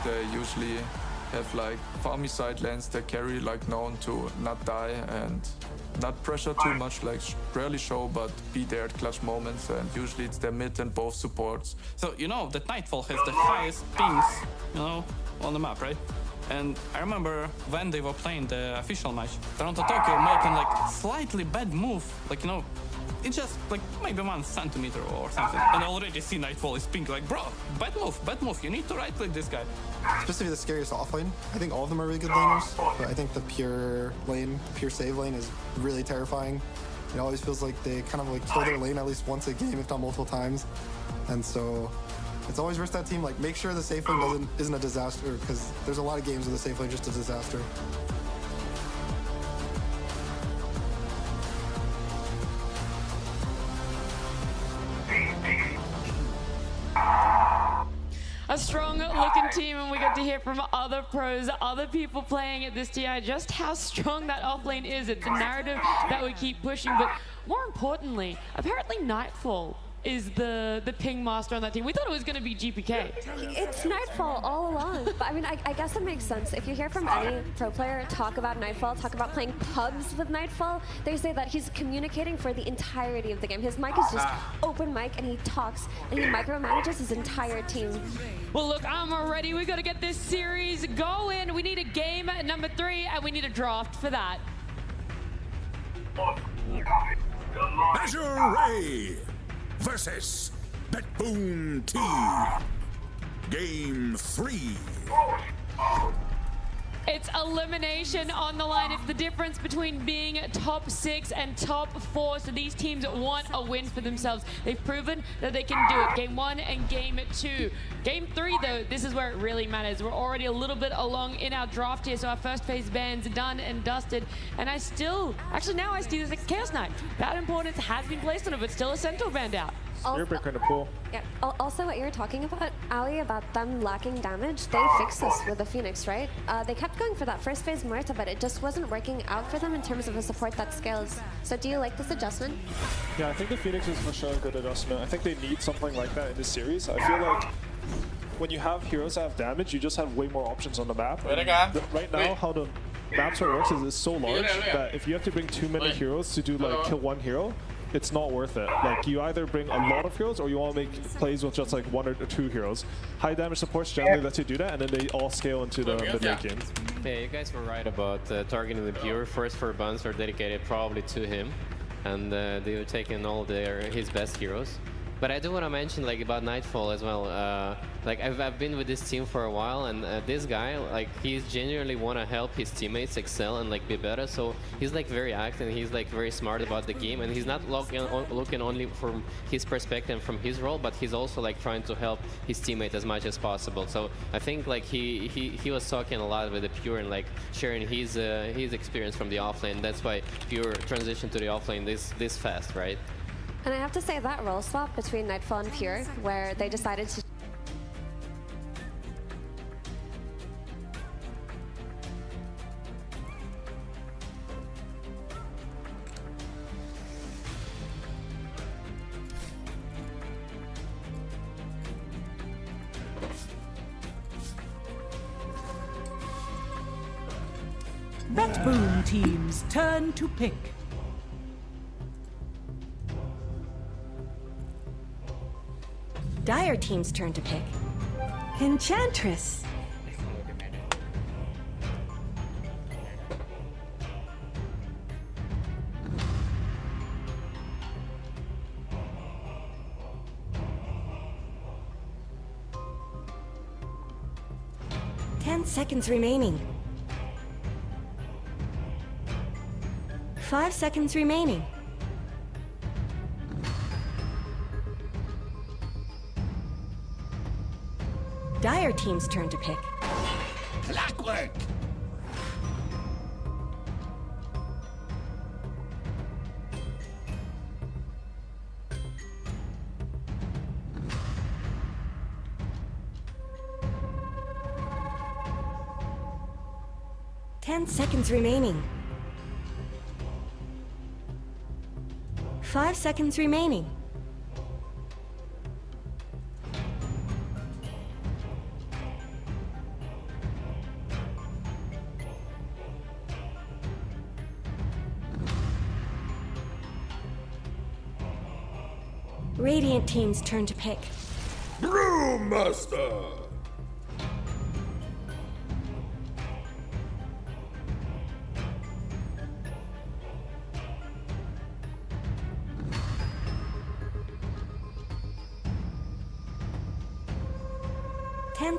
They usually have like farmy side lanes that carry like known to not die and not pressure too much, like rarely show, but be there at clutch moments, and usually it's their mid and both supports. So you know that Nightfall has the highest pings, you know, on the map, right? And I remember when they were playing the official match, Toronto Tokyo making like slightly bad move, like, you know, it's just like maybe 1 centimeter or something. And I already see Nightfall is pink, like, bro, bad move, you need to right click this guy. Specifically the scariest offlane. I think all of them are really good laners, but I think the pure lane, pure save lane is really terrifying. It always feels like they kind of like kill their lane at least once a game, if not multiple times. And so it's always versus that team, like make sure the safe lane isn't a disaster, because there's a lot of games where the safe lane just a disaster. A strong looking team, and we got to hear from other pros, other people playing at this TI, just how strong that offlane is. It's a narrative that we keep pushing, but more importantly, apparently Nightfall is the ping master on that team. We thought it was going to be GPK. It's Nightfall all along. But I mean, I guess it makes sense. If you hear from any pro player talk about Nightfall, talk about playing pubs with Nightfall, they say that he's communicating for the entirety of the game. His mic is just open mic, and he talks, and he micromanages his entire team. Well, look, I'm ready. We got to get this series going. We need a game at number 3, and we need a draft for that. Azure Ray versus Betboom T. Game 3. It's elimination on the line. It's the difference between being top 6 and top 4. So these teams want a win for themselves. They've proven that they can do it. Game 1 and Game 2. Game 3, though, this is where it really matters. We're already a little bit along in our draft here, so our first phase bans done and dusted. And actually now I see this like Chaos Knight. That importance has been placed on it, but still a Centaur banned out. Spearbreaker in the pool. Yeah. Also, what you were talking about, Ali, about them lacking damage, they fixed this with the Phoenix, right? They kept going for that first phase Muerta, but it just wasn't working out for them in terms of a support that scales. So do you like this adjustment? Yeah, I think the Phoenix is for sure a good adjustment. I think they need something like that in this series. I feel like when you have heroes that have damage, you just have way more options on the map. Right now, how the map sort of works is it's so large that if you have to bring too many heroes to do like kill one hero, it's not worth it. Like, you either bring a lot of heroes or you want to make plays with just like 1 or 2 heroes. High damage supports generally lets you do that, and then they all scale into the mid game. Yeah, you guys were right about targeting the Pure. First 4 buns are dedicated probably to him, and they were taking all his best heroes. But I do want to mention like about Nightfall as well. Like I've been with this team for a while, and this guy, like, he's genuinely want to help his teammates excel and like be better. So he's like very active, and he's like very smart about the game, and he's not looking only from his perspective, from his role, but he's also like trying to help his teammate as much as possible. So I think like he was talking a lot with the Pure and like sharing his experience from the offlane. That's why Pure transitioned to the offlane this fast, right? And I have to say that role swap between Nightfall and Pure, where they decided to Betboom team's turn to pick. Dire team's turn to pick. Enchantress. Seconds remaining. 5 seconds remaining. Dire team's turn to pick. Clockwork! Ten seconds remaining. 5 seconds remaining. Radiant team's turn to pick. Brewmaster!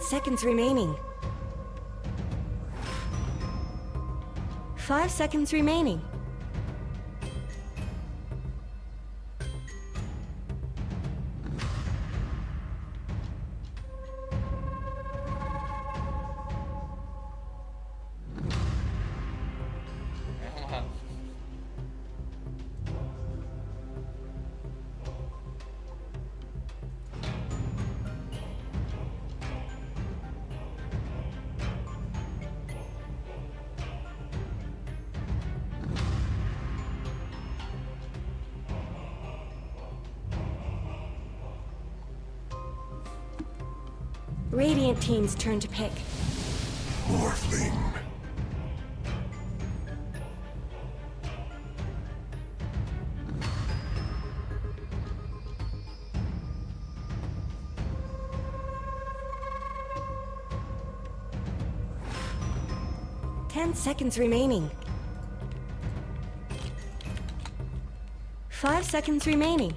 Seconds remaining. 5 seconds remaining. Radiant team's turn to pick. Morphling. Seconds remaining. 5 seconds remaining.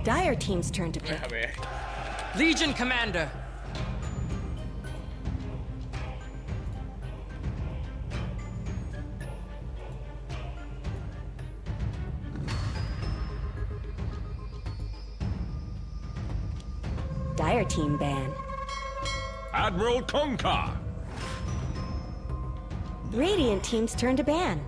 Dire team's turn to pick. Legion Commander. Dire team ban. 𝙎𝙊𝘾𝙄𝘼. Radiant team's turn to ban.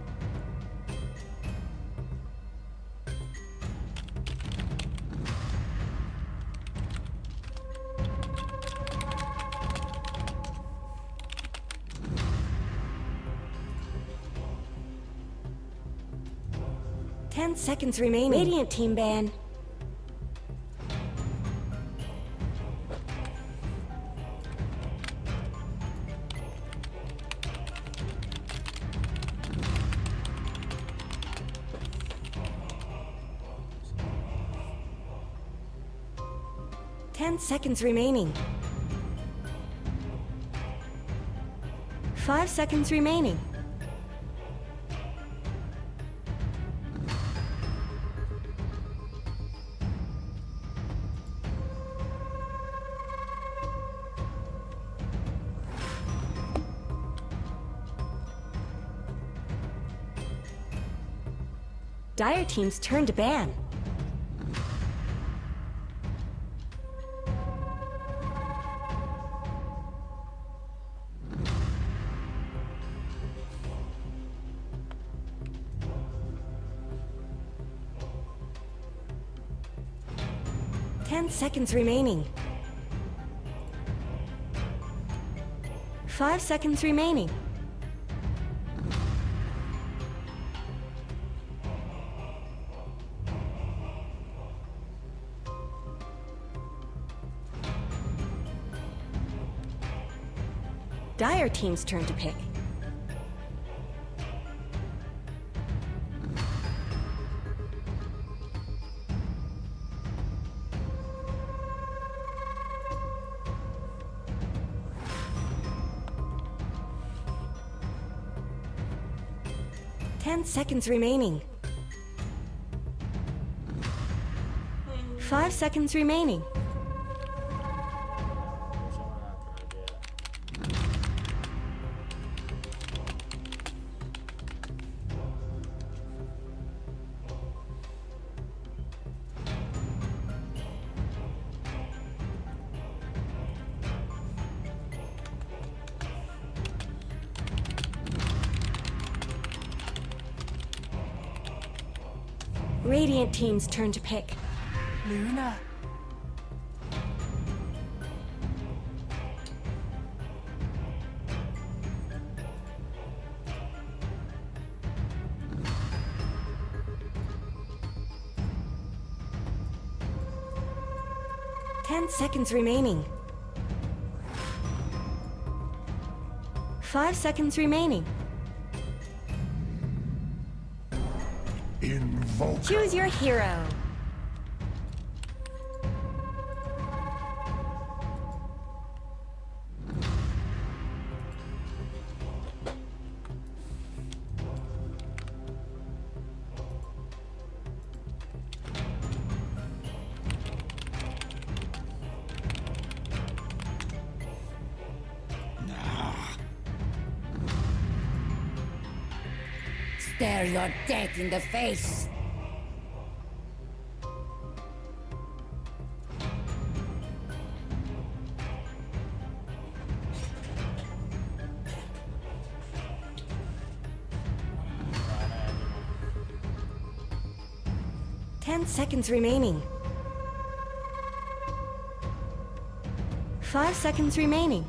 Seconds remaining. Radiant team ban. Seconds remaining. 5 seconds remaining. Dire team's turn to ban. Seconds remaining. 5 seconds remaining. Dire team's turn to pick. 10 seconds remaining. 5 seconds remaining. Radiant team's turn to pick. Luna. Seconds remaining. 5 seconds remaining. Invoke. Choose your hero. Stare your death in the face. Seconds remaining. 5 seconds remaining.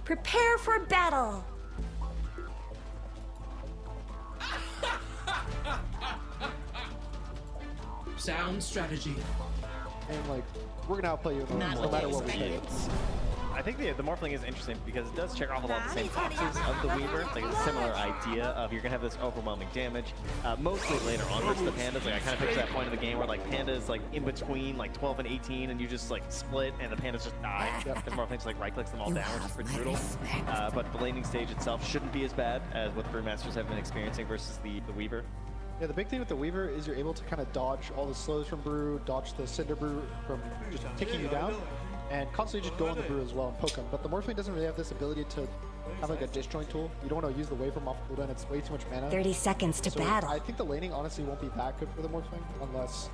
Prepare for battle. Sound strategy. And like, we're gonna outplay you no matter what we do. I think the Morphling is interesting because it does check off a lot of the same boxes of the Weaver. Like it's a similar idea of you're gonna have this overwhelming damage. Mostly later on versus the Pandas. Like I kind of picture that point of the game where like Panda's like in between like 12 and 18 and you just like split and the Pandas just die. Yep. The Morphling's like right clicks them all down, which is pretty brutal. But the laning stage itself shouldn't be as bad as what the Brewmasters have been experiencing versus the Weaver. Yeah, the big thing with the Weaver is you're able to kind of dodge all the slows from Brew, dodge the Cinder Brew from just ticking you down, and constantly just go on the Brew as well and poke him. But the Morphling doesn't really have this ability to have like a disjoint tool. You don't want to use the Waveform off cooldown, it's way too much mana. 30 seconds to battle. I think the laning honestly won't be that good for the Morphling unless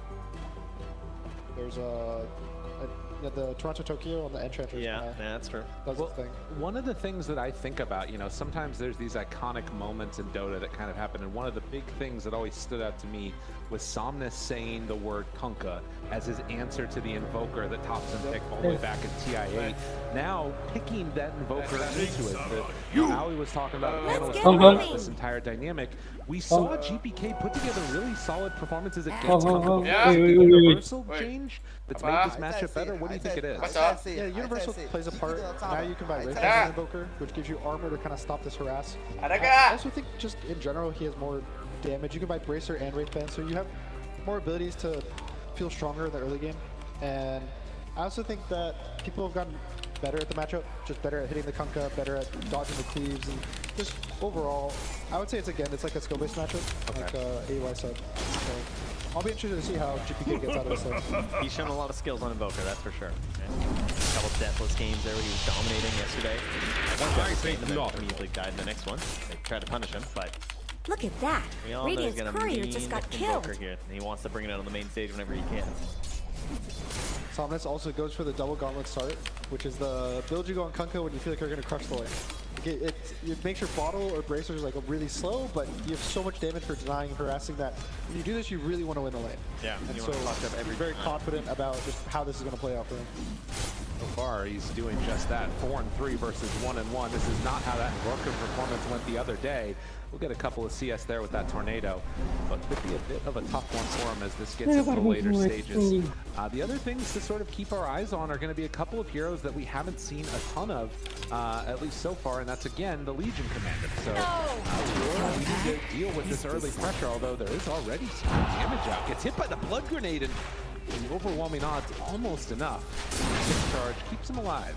there's the Toronto Tokyo on the Enchantress. Yeah, that's true. Does its thing. One of the things that I think about, you know, sometimes there's these iconic moments in Dota that kind of happen, and one of the big things that always stood out to me was Somnus saying the word Kunkka as his answer to the Invoker that Topson picked all the way back in TI8. Now, picking that Invoker into it, Howie was talking about this entire dynamic. We saw GPK put together really solid performances against Kunkka. Universal change, that's made this matchup better? What do you think it is? Yeah, Universal plays a part. Now you can buy Wraith as an Invoker, which gives you armor to kind of stop this harass. I also think just in general he has more damage. You can buy Bracer and Wraith Band, so you have more abilities to feel stronger in the early game. And I also think that people have gotten better at the matchup, just better at hitting the Kunkka, better at dodging the cleaves, and just overall, I would say it's like a skill-based matchup, like AUI sub. So I'll be interested to see how GPK gets out of this thing. He's shown a lot of skills on Invoker, that's for sure. A couple deathless games there where he was dominating yesterday. One deathless game and then immediately died in the next one. They tried to punish him, but Look at that. we all know he's Radiant's gonna courier just got killed. Invoker here. And he wants to bring it out on the main stage whenever he can. Somnus also goes for the double gauntlet start, which is the build you go on Kunkka when you feel like you're going to crush the lane. It makes your bottle or bracers like really slow, but you have so much damage for denying and harassing that when you do this, you really want to win the lane. Yeah, and you so want to lock up every he's very time. confident about just how this is going to play out for him. So far, he's doing just that. 4-3 versus 1-1. This is not how that Invoker performance went the other day. We'll get a couple of CS there with that tornado, but could be a bit of a tough one for him as this gets into the later stages. The other things to sort of keep our eyes on are going to be a couple of heroes that we haven't seen a ton of, at least so far, and that's again the Legion Commander. So we need to deal with this early pressure, although there is already some damage out. Gets hit by the blood grenade, and the overwhelming odds almost enough. Discharge keeps him alive.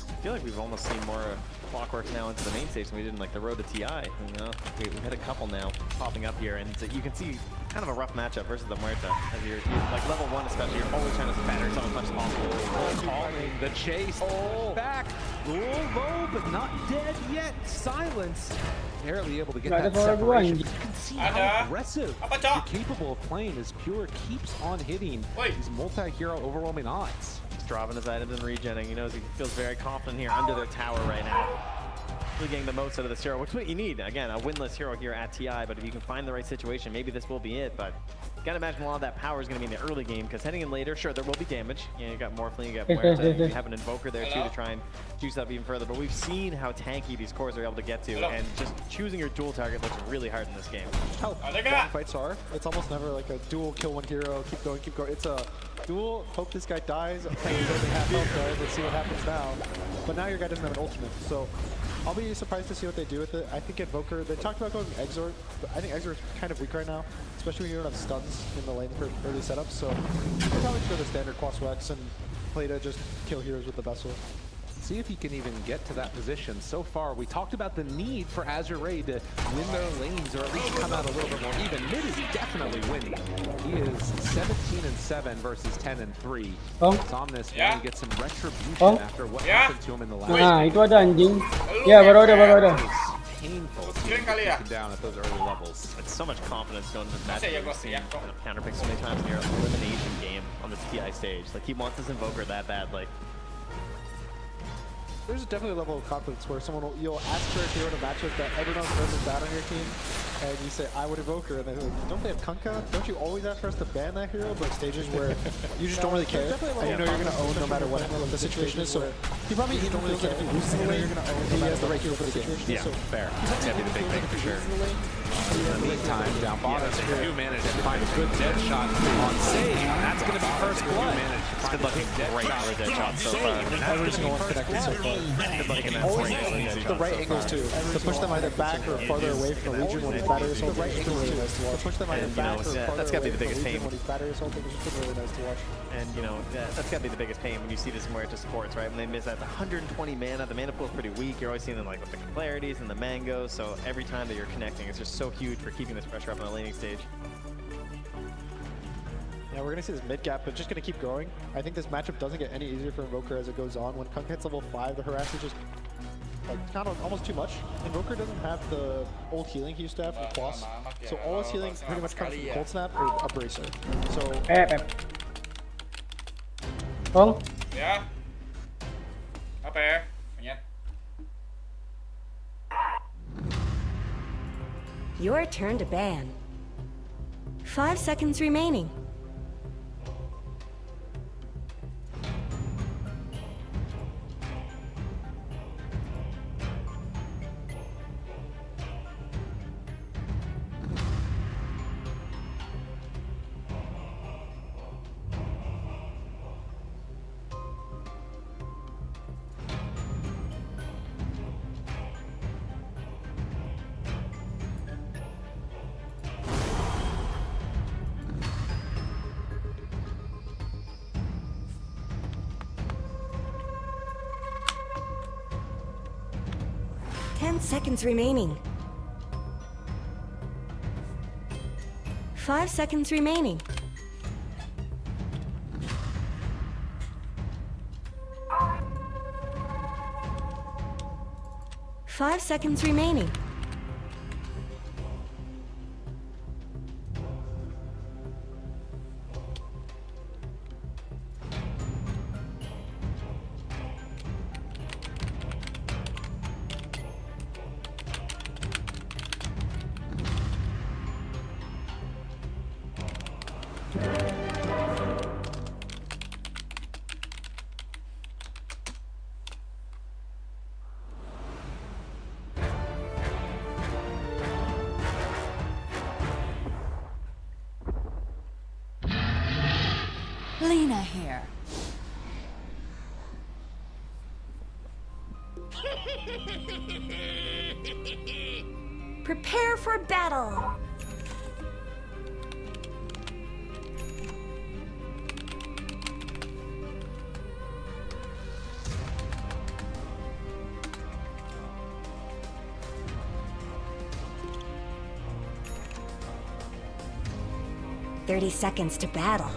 I feel like we've almost seen more clockworks now into the main stage than we did in like the road to TI. You know, we've had a couple now popping up here, and so you can see kind of a rough matchup versus the Muerta. As you're like level 1 especially, you're always trying to spatter yourself as much as possible. Calling the chase. Back. Low, but not dead yet. Silence. Barely able to get that separation. You can see how aggressive you're capable of playing as Pure keeps on hitting these multi-hero overwhelming odds. Just dropping his items and regenning. He knows he feels very confident here under their tower right now. Really getting the most out of this hero, which is what you need. Again, a winless hero here at TI, but if you can find the right situation, maybe this will be it. But you gotta imagine a lot of that power is gonna be in the early game, because heading in later, sure, there will be damage. You know, you got Morphling, you got Muerta, you have an Invoker there too to try and juice up even further. But we've seen how tanky these cores are able to get to, and just choosing your dual target looks really hard in this game. How fights are, it's almost never like a dual kill one hero, keep going, keep going. It's a dual, hope this guy dies, okay, he's only half health guys, let's see what happens now. But now your guy doesn't have an ultimate, so I'll be surprised to see what they do with it. I think Invoker, they talked about going Exort, but I think Exort's kind of weak right now, especially when you don't have stuns in the lane for early setups, so you can probably go the standard Quas Wex and play to just kill heroes with the vessel. See if he can even get to that position. So far, we talked about the need for 𝙈𝙀𝘿𝘄𝘼 to win their lanes, or at least come out a little bit more even. Mid is definitely winning. He is 17-7 versus 10-3. Somnus really gets some retribution after what happened to him in the last game. Itu ada anjing. Ya, baru ada. Painful down at those early levels. It's so much confidence going into this match. We've seen kind of counterpick so many times in your elimination game on the TI stage. Like, he wants this Invoker that badly. There's definitely a level of confidence where you'll ask for a hero in a matchup that everyone else is bad on your team, and you say, I would Invoker, and they're like, don't they have Kunkka? Don't you always ask for us to ban that hero? But stages where you just don't really care, and you know you're going to own no matter what the situation is, so he probably even feels that if he loses the lane, he has the right hero for the game. Yeah, fair. That's going to be the big thing for sure. In the meantime, down bottom, you managed to find a good dead shot on save. That's going to be first blood. It's been looking great for dead shots so far. Every single one's connected so far. Always the right angles too, to push them either back or farther away from the Legion when he's battery assaulting. The right angles really nice to watch. To push them either back or farther that's gotta be the biggest pain when he's battery assaulting. It's just really nice to watch. And you know, that's gotta be the biggest pain when you see this Muerta supports, right? When they miss that 120 mana, the mana pool is pretty weak. You're always seeing them like with the clarities and the mangoes. So every time that you're connecting, it's just so huge for keeping this pressure up on the laning stage. Yeah, we're going to see this mid gap, but just going to keep growing. I think this matchup doesn't get any easier for Invoker as it goes on. When Kunkka hits level 5, the harass is just like kind of almost too much. Invoker doesn't have the old healing he used to have from Quas, so all his healing pretty much comes from Cold Snap or a Bracer. So... Ya. Apa ya? Ingat. Your turn to ban. 5 seconds remaining. 10 seconds remaining. 5 seconds remaining. 5 seconds remaining. Lena here. Prepare for battle. "30 seconds to battle."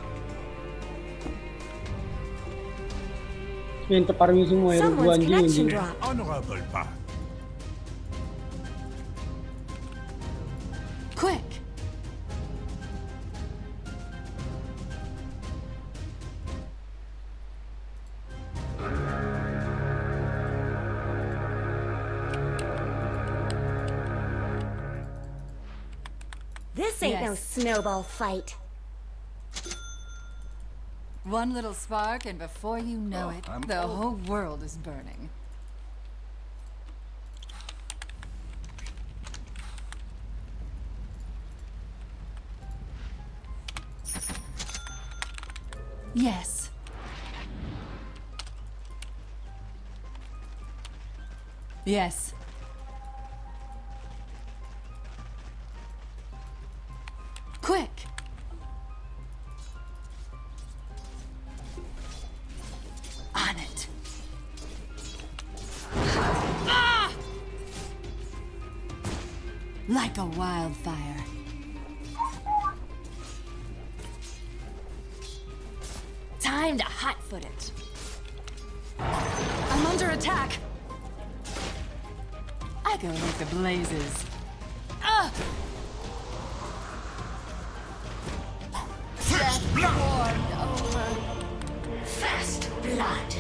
Minta permisi semua ya, Someone's anjing connection anjing. dropped. Honorable path. Quick! This ain't no Yes. snowball fight. One little spark, and before you know it, the whole world is burning. Yes. Yes. Quick! On it. Ah! Like a wildfire. Time to hotfoot it. I'm under attack. I go like the blazes. Ah! First blood! Warmed over. First blood.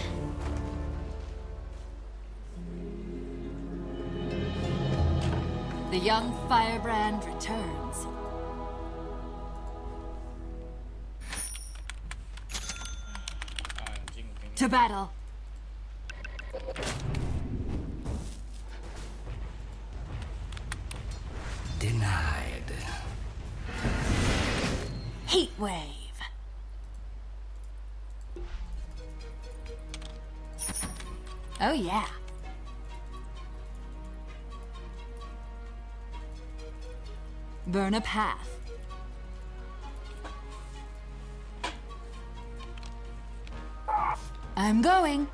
The young firebrand returns. To battle. Denied. Heat wave. Oh yeah. Burn a path. I'm going.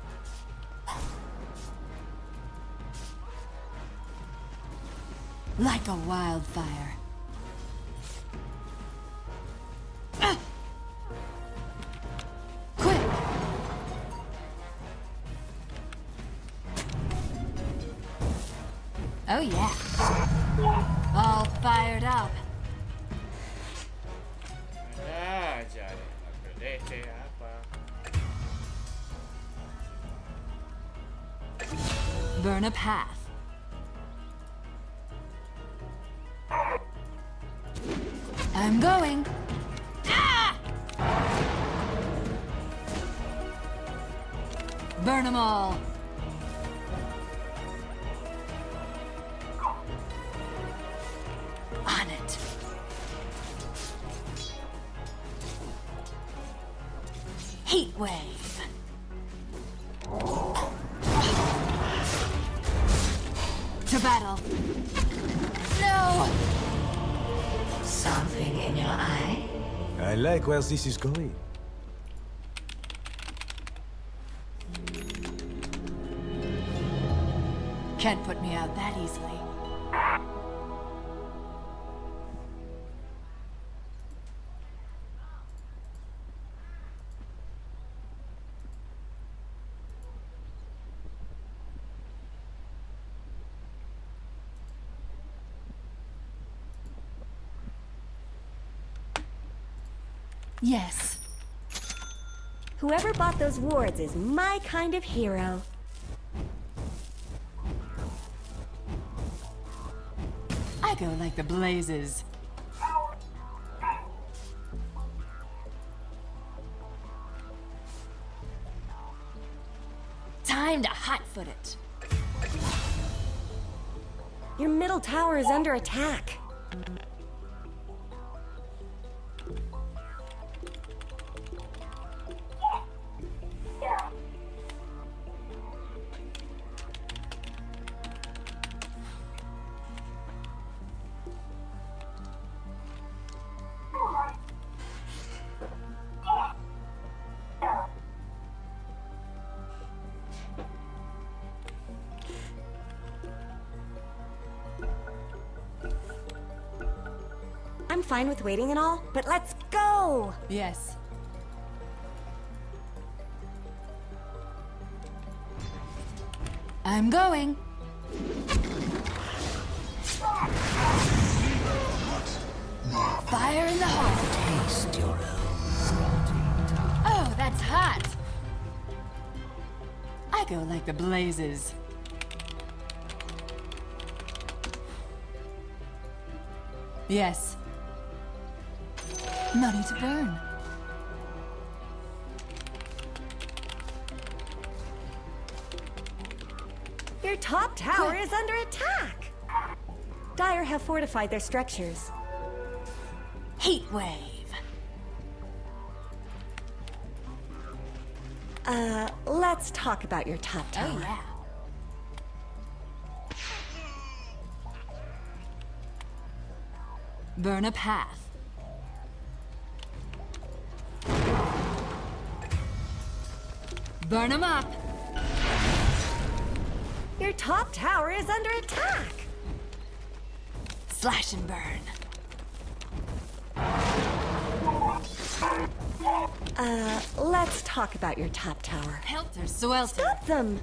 Like a wildfire. Quick! Oh yeah. All fired up. Burn a path. I'm going. Ah! Burn them all. On it. Heat wave. To battle. No! Something in your eye? I like where this is going. Can't put me out that easily. Yes. Whoever bought those wards is my kind of hero. I go like the blazes. Time to hot-foot it. Your middle tower is under attack. I'm fine with waiting and all, but let's go! Yes. I'm going. Fire in the heart. Taste your own. Oh, that's hot. I go like the blazes. Yes. Money to burn. Your top tower is under attack! Dire have fortified their structures. Heat wave. Let's talk about your top tower. Oh, yeah. Burn a path. Burn 'em up. Your top tower is under attack! Slash and burn. Let's talk about your top tower. Helter Swelter. Stop them!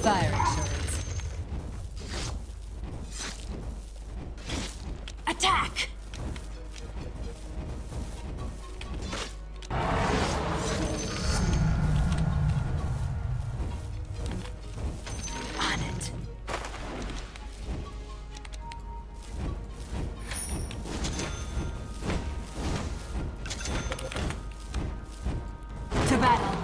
Fire insurance. Attack! On it. To battle.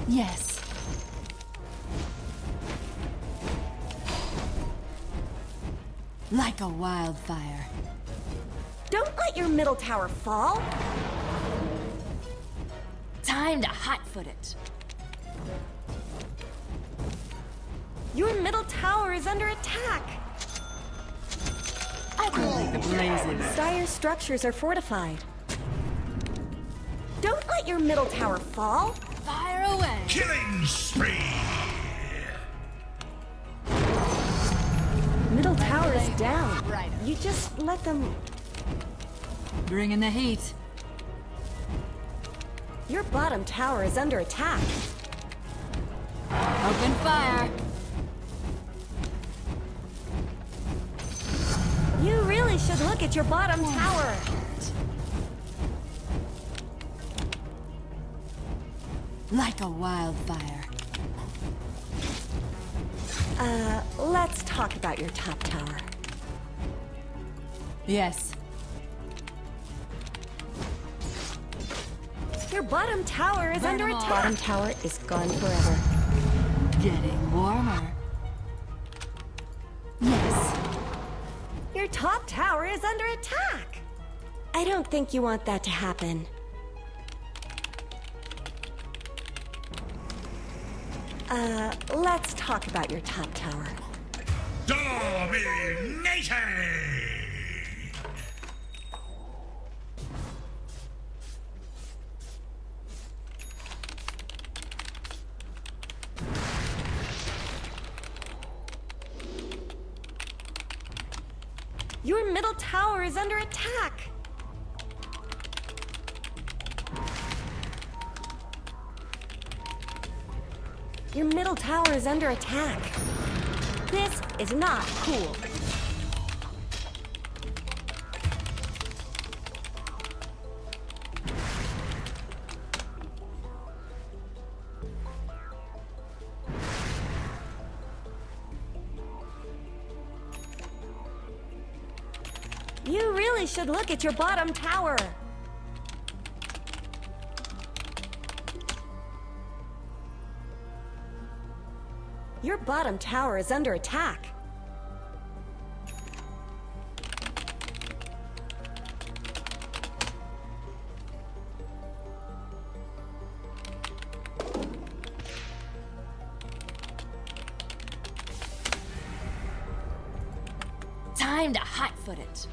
Yes. Like a wildfire. Don't let your middle tower fall! Time to hot-foot it. Your middle tower is under attack! I go like the blazes. Dire structures are fortified. Don't let your middle tower fall! Fire away. Killing spree! Middle tower is down. You just let them... Bring in the heat. Your bottom tower is under attack. Open fire. You really should look at your bottom tower. Like a wildfire. Let's talk about your top tower. Yes. Your bottom tower is under attack. Bottom tower is gone forever. Getting warmer. Yes. Your top tower is under attack. I don't think you want that to happen. Let's talk about your top tower. Domination! Your middle tower is under attack. Your middle tower is under attack. This is not cool. You really should look at your bottom tower. Your bottom tower is under attack. Time to hot-foot it.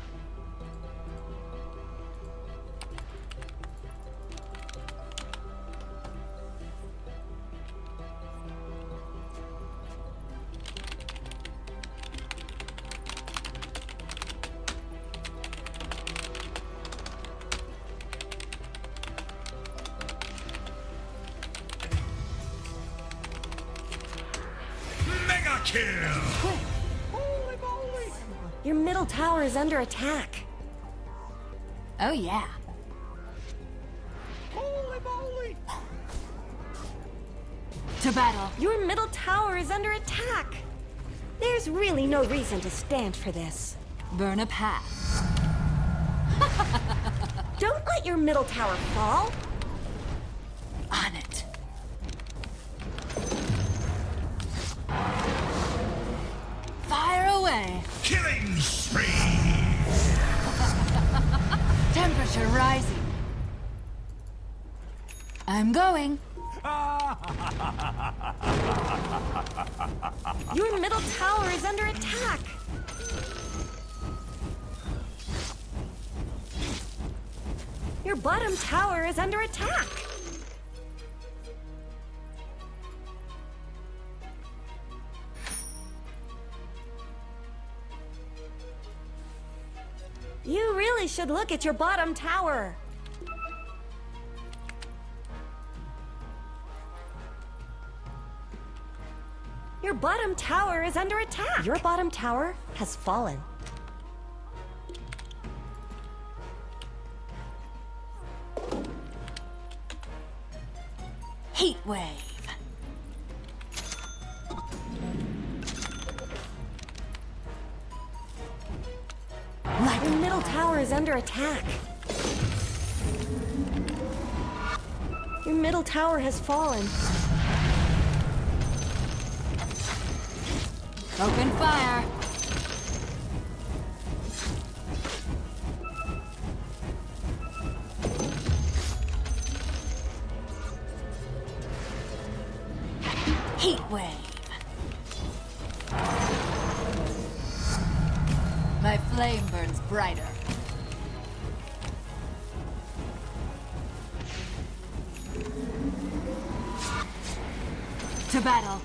Mega kill! Quick! Your middle tower is under attack. Oh yeah. Holy moly! To battle. Your middle tower is under attack. There's really no reason to stand for this. Burn a path. Don't let your middle tower fall. On it. Fire away. Killing spree! Temperature rising. I'm going. Your middle tower is under attack. Your bottom tower is under attack. You really should look at your bottom tower. Your bottom tower is under attack. Your bottom tower has fallen. Heat wave. Your middle tower is under attack. Your middle tower has fallen. Open fire. Heat wave. My flame burns brighter. To battle.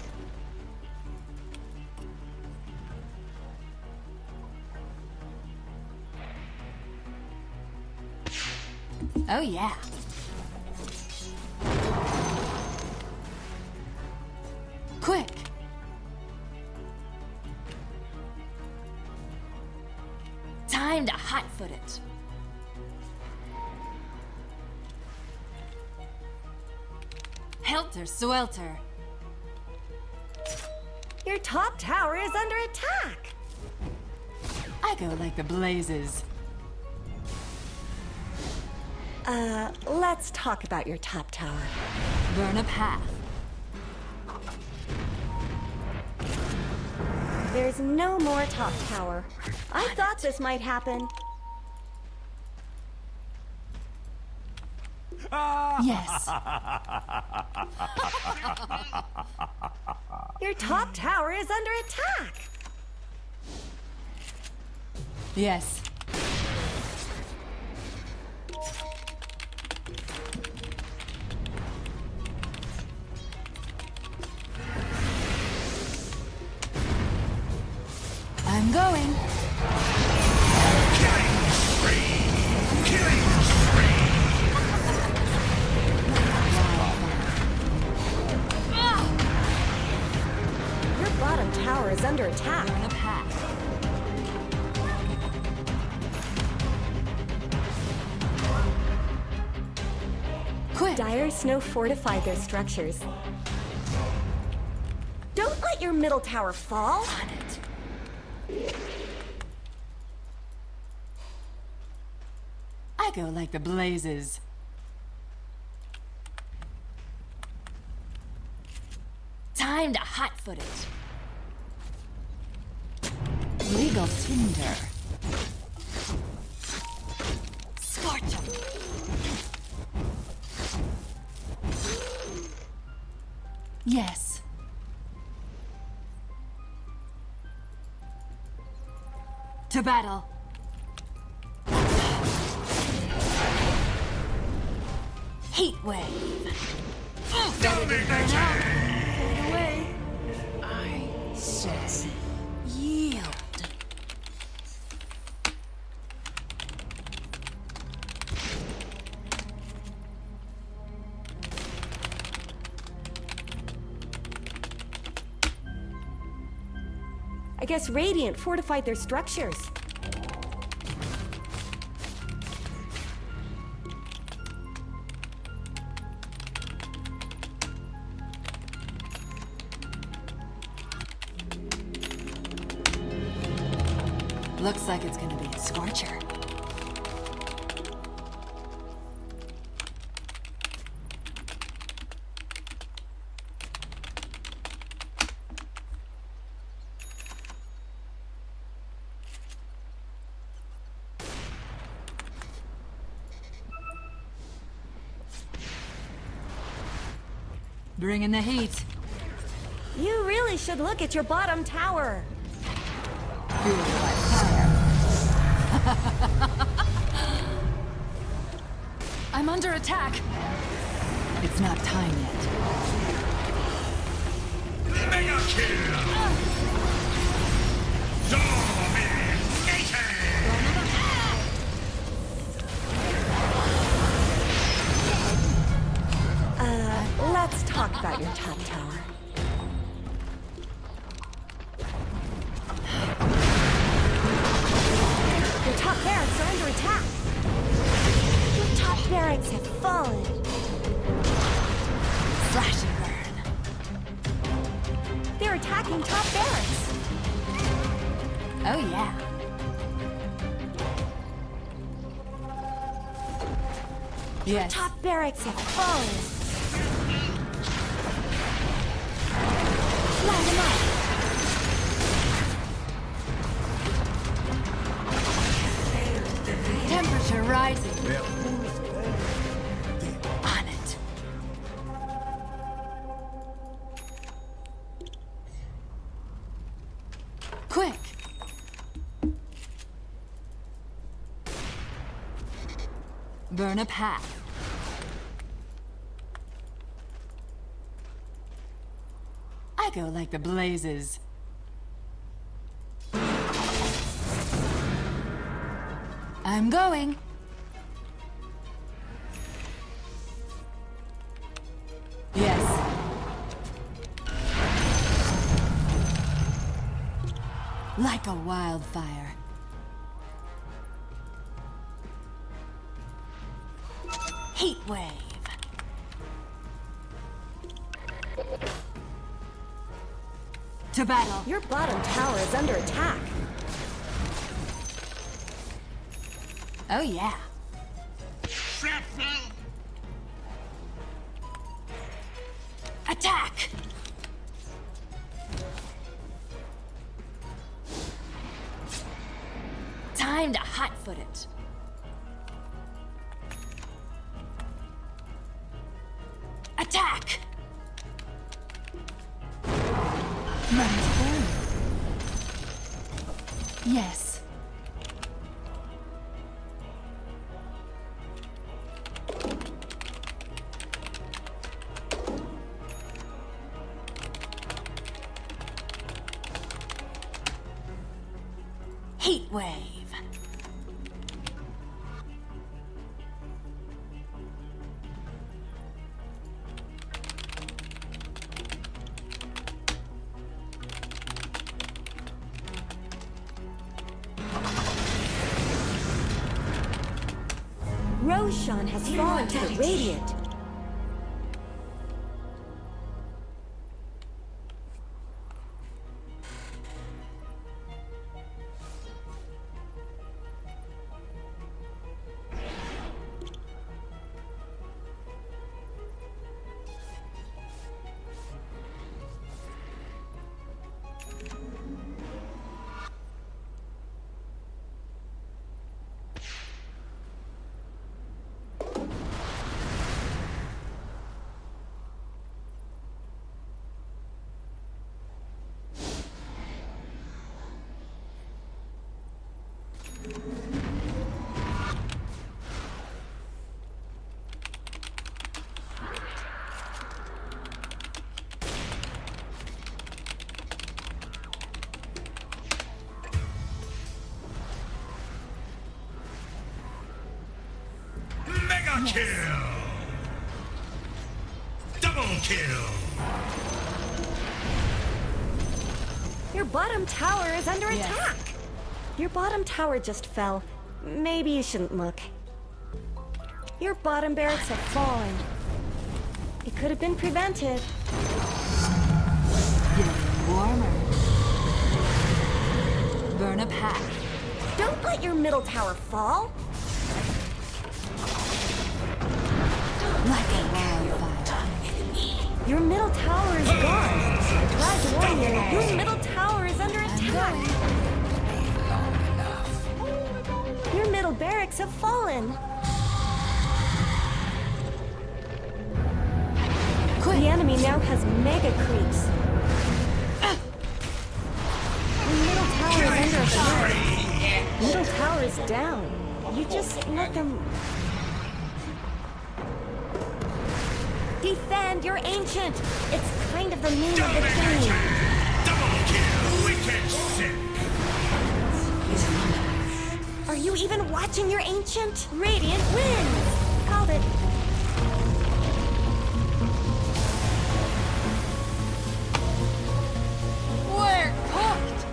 Oh yeah. Quick. Time to hot-foot it. Helter-swelter. Your top tower is under attack. I go like the blazes. Let's talk about your top tower. Burn a path. There's no more top tower. I thought this might happen. Yes. Your top tower is under attack. Yes. I'm going. Your bottom tower is under attack. Quick. Dire Snow fortified their structures. Don't let your middle tower fall. On it. I go like the blazes. Time to hot-foot it. Legal tinder. Scorch 'em. Yes. To battle. Heat wave. Dominating! Away. I said yield. I guess Radiant fortified their structures. Looks like it's gonna be a scorcher. Bring in the heat. You really should look at your bottom tower. Fueled by fire. I'm under attack. It's not time yet. Mega kill! Let's talk about your top tower. Your top barracks are under attack. Your top barracks have fallen. Slash and burn. They're attacking top barracks. Oh yeah. Yes. Top barracks have fallen. Line them up. Temperature rising. On it. Quick. Burn a path. I go like the blazes. I'm going. Yes. Like a wildfire. Heat wave. To battle. Your bottom tower is under attack. Oh yeah. Attack! Time to hot-foot it. Attack! Yes. wave. Roshan has fallen to the Radiant. Mega kill! Double kill! Your bottom tower is under attack. Your bottom tower just fell. Maybe you shouldn't look. Your bottom barracks have fallen. It could have been prevented. Getting warmer. Burn a pack. Don't let your middle tower fall. Like a wildfire. Your middle tower is gone. Try to warn you. Your middle tower is under attack. Your middle barracks have fallen. The enemy now has mega creeps. Your middle tower is under attack. Middle tower is down. You just let them... Defend your ancient! It's kind of the name of the game. Double kill! Wicked sick! Are you even watching your ancient? Radiant wins! Called it. We're cooked!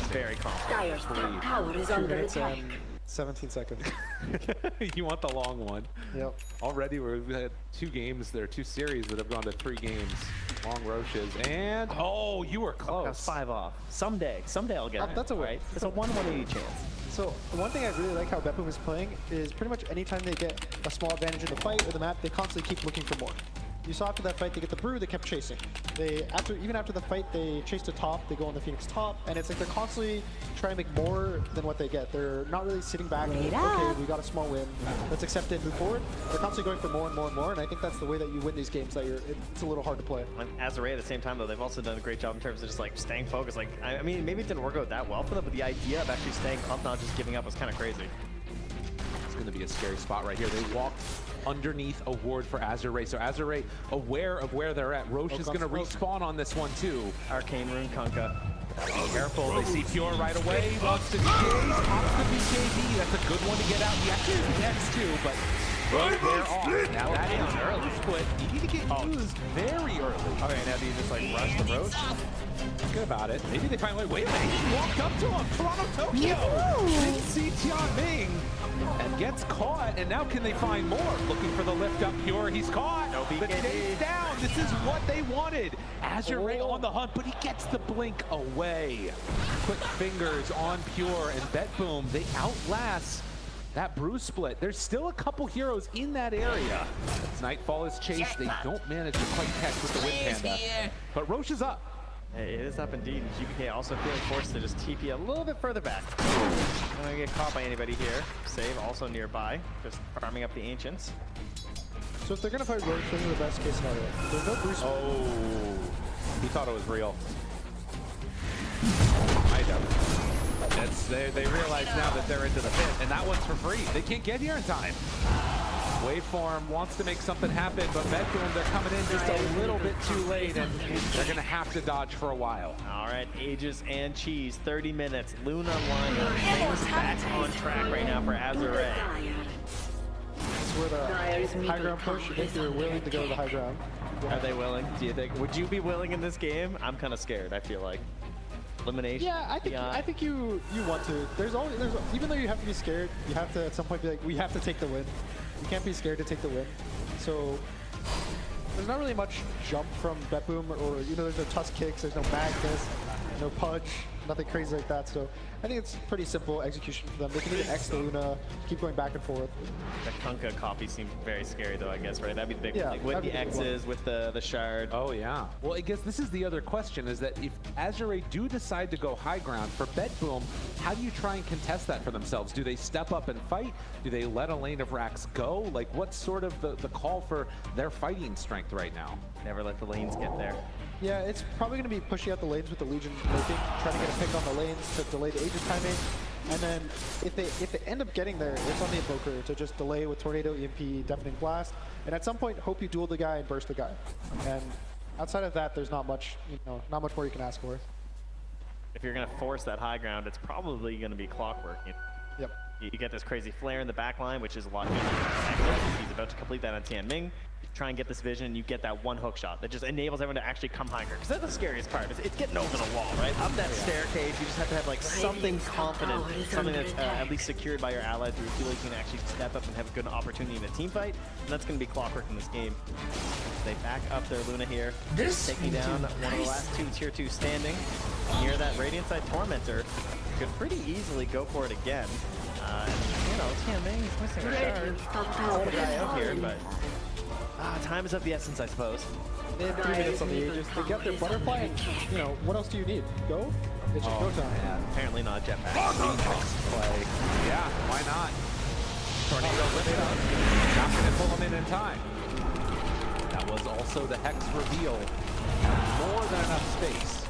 Very confident. Dire's top tower is under attack. 17 seconds. You want the long one. Yep. Already we've had 2 games. There are 2 series that have gone to 3 games. Long Roches. And, oh, you were close. That's 5 off. Someday I'll get it. That's a win. Right? It's a 1/180 chance. So one thing I really like how Beppoom is playing is pretty much anytime they get a small advantage in the fight or the map, they constantly keep looking for more. You saw after that fight, they get the brew, they kept chasing. Even after the fight, they chase the top, they go on the Phoenix top, and it's like they're constantly trying to make more than what they get. They're not really sitting back, okay, we got a small win, let's accept it, move forward. They're constantly going for more and more and more, and I think that's the way that you win these games, that it's a little hard to play. And 𝙎𝙊𝘾 at the same time, though, they've also done a great job in terms of just like staying focused. Like, I mean, maybe it didn't work out that well for them, but the idea of actually staying up, not just giving up, was kind of crazy. It's going to be a scary spot right here. They walked underneath a ward for 𝙎𝙊𝘾. So 𝙎𝙊𝘾 aware of where they're at. Roche is going to respawn on this one too. Arcane Rune Kunkka. Careful, they see Pure right away. Wants to chase, pops the BKB. That's a good one to get out. He actually gets too, but Right there off. Now that is an early split. You need to get used very early. Okay, now do you just like rush the Roche? Good about it. Maybe they finally wait a minute. He walked up to him. Toronto Tokyo. Didn't see Tianming and gets caught. And now can they find more? Looking for the lift up Pure. He's caught. No the days down. This is what they wanted. 𝙎𝙊𝘾𝙄𝘼 on the hunt, but he gets the blink away. Quick fingers on Pure and BetBoom. They outlast that bruise split. There's still a couple heroes in that area. As Nightfall is chased, they don't manage to quite catch with the Wind Panda. But Roche is up. It is up indeed, and GBK also feeling forced to just TP a little bit further back. Not gonna get caught by anybody here. Save also nearby, just farming up the Ancients. So if they're gonna fight Roche, this is the best case scenario. There's no Bruce. Oh, he thought it was real. I know. They realize now that they're into the pit, and that one's for free. They can't get here in time. Waveform wants to make something happen, but BetBoom, they're coming in just a little bit too late, and they're going to have to dodge for a while. All right, Aegis and Cheese, 30 minutes. Luna lineup. Things back on track right now for 𝙎𝙊𝘾𝙄𝘼. That's where the high ground push, if you're willing to go to the high ground. Are they willing, do you think? Would you be willing in this game? I'm kind of scared, I feel like. Elimination. Yeah, I think you want to. Even though you have to be scared, you have to at some point be like, we have to take the win. You can't be scared to take the win. So there's not really much jump from BetBoom, or there's no Tusk kicks, there's no Magnus, no Pudge, nothing crazy like that. So I think it's pretty simple execution for them. They can even X the Luna, keep going back and forth. The Kunkka copy seems very scary though, I guess, right? That'd be the big Yeah, one. Like, with the X's, with the shard. Oh yeah. Well, I guess this is the other question, is that if 𝙎𝙬𝘼 do decide to go high ground for BetBoom, how do you try and contest that for themselves? Do they step up and fight? Do they let a lane of racks go? Like, what's sort of the call for their fighting strength right now? Never let the lanes get there. Yeah, it's probably going to be pushing out the lanes with the Legion lurking, trying to get a pick on the lanes to delay the Aegis timing. And then if they end up getting there, it's on the Invoker to just delay with Tornado, EMP, Deafening Blast. And at some point, hope you duel the guy and burst the guy. And outside of that, there's not much, not much more you can ask for. If you're going to force that high ground, it's probably going to be Clockwork. Yep. You get this crazy flare in the back line, which is a lot good. He's about to complete that on Tianming. Try and get this vision, and you get that one hook shot that just enables everyone to actually come higher. Because that's the scariest part. It's getting over the wall, right? Up that staircase, you just have to have like something confident, something that's at least secured by your allies, where you feel like you can actually step up and have a good opportunity in a team fight. And that's going to be Clockwork in this game. They back up their Luna here, taking down one of the last two Tier 2 standing. Near that Radiant side Tormentor could pretty easily go for it again. Tianming's missing a shard. Put a guy out here, but time is of the essence, I suppose. They have 3 minutes on the Aegis. They get their butterfly, and what else do you need? Go? It's just go time. Yeah, apparently not a jetpack. Play. Yeah, why not? Tornado lift up. Not going to pull him in time. That was also the Hex reveal. More than enough space.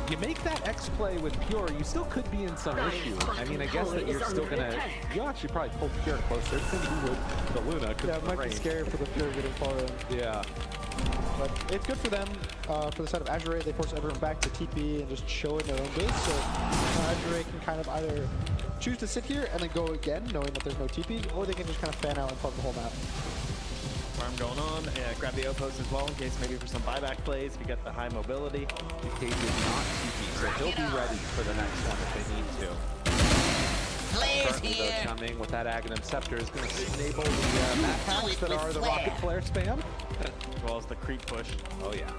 You make that X play with Pure, you still could be in some issue. I mean, I guess that you're still going to... You actually probably pull Pure closer than you would the Luna. Yeah, it might be scary for the Pure getting far in. Yeah. But it's good for them. For the side of 𝙎𝙬𝘼, they force everyone back to TP and just show in their own base. So 𝙎𝙬𝘼 can kind of either choose to sit here and then go again, knowing that there's no TP, or they can just kind of fan out and farm the whole map. Farm going on. Grab the outpost as well in case maybe for some buyback plays if you get the high mobility. DK did not TP, so he'll be ready for the next one if they need to. Currently, though, Chumming with that Aghanim Scepter is going to enable the map hacks that are the Rocket Flare spam. As well as the creep push. Oh, yeah.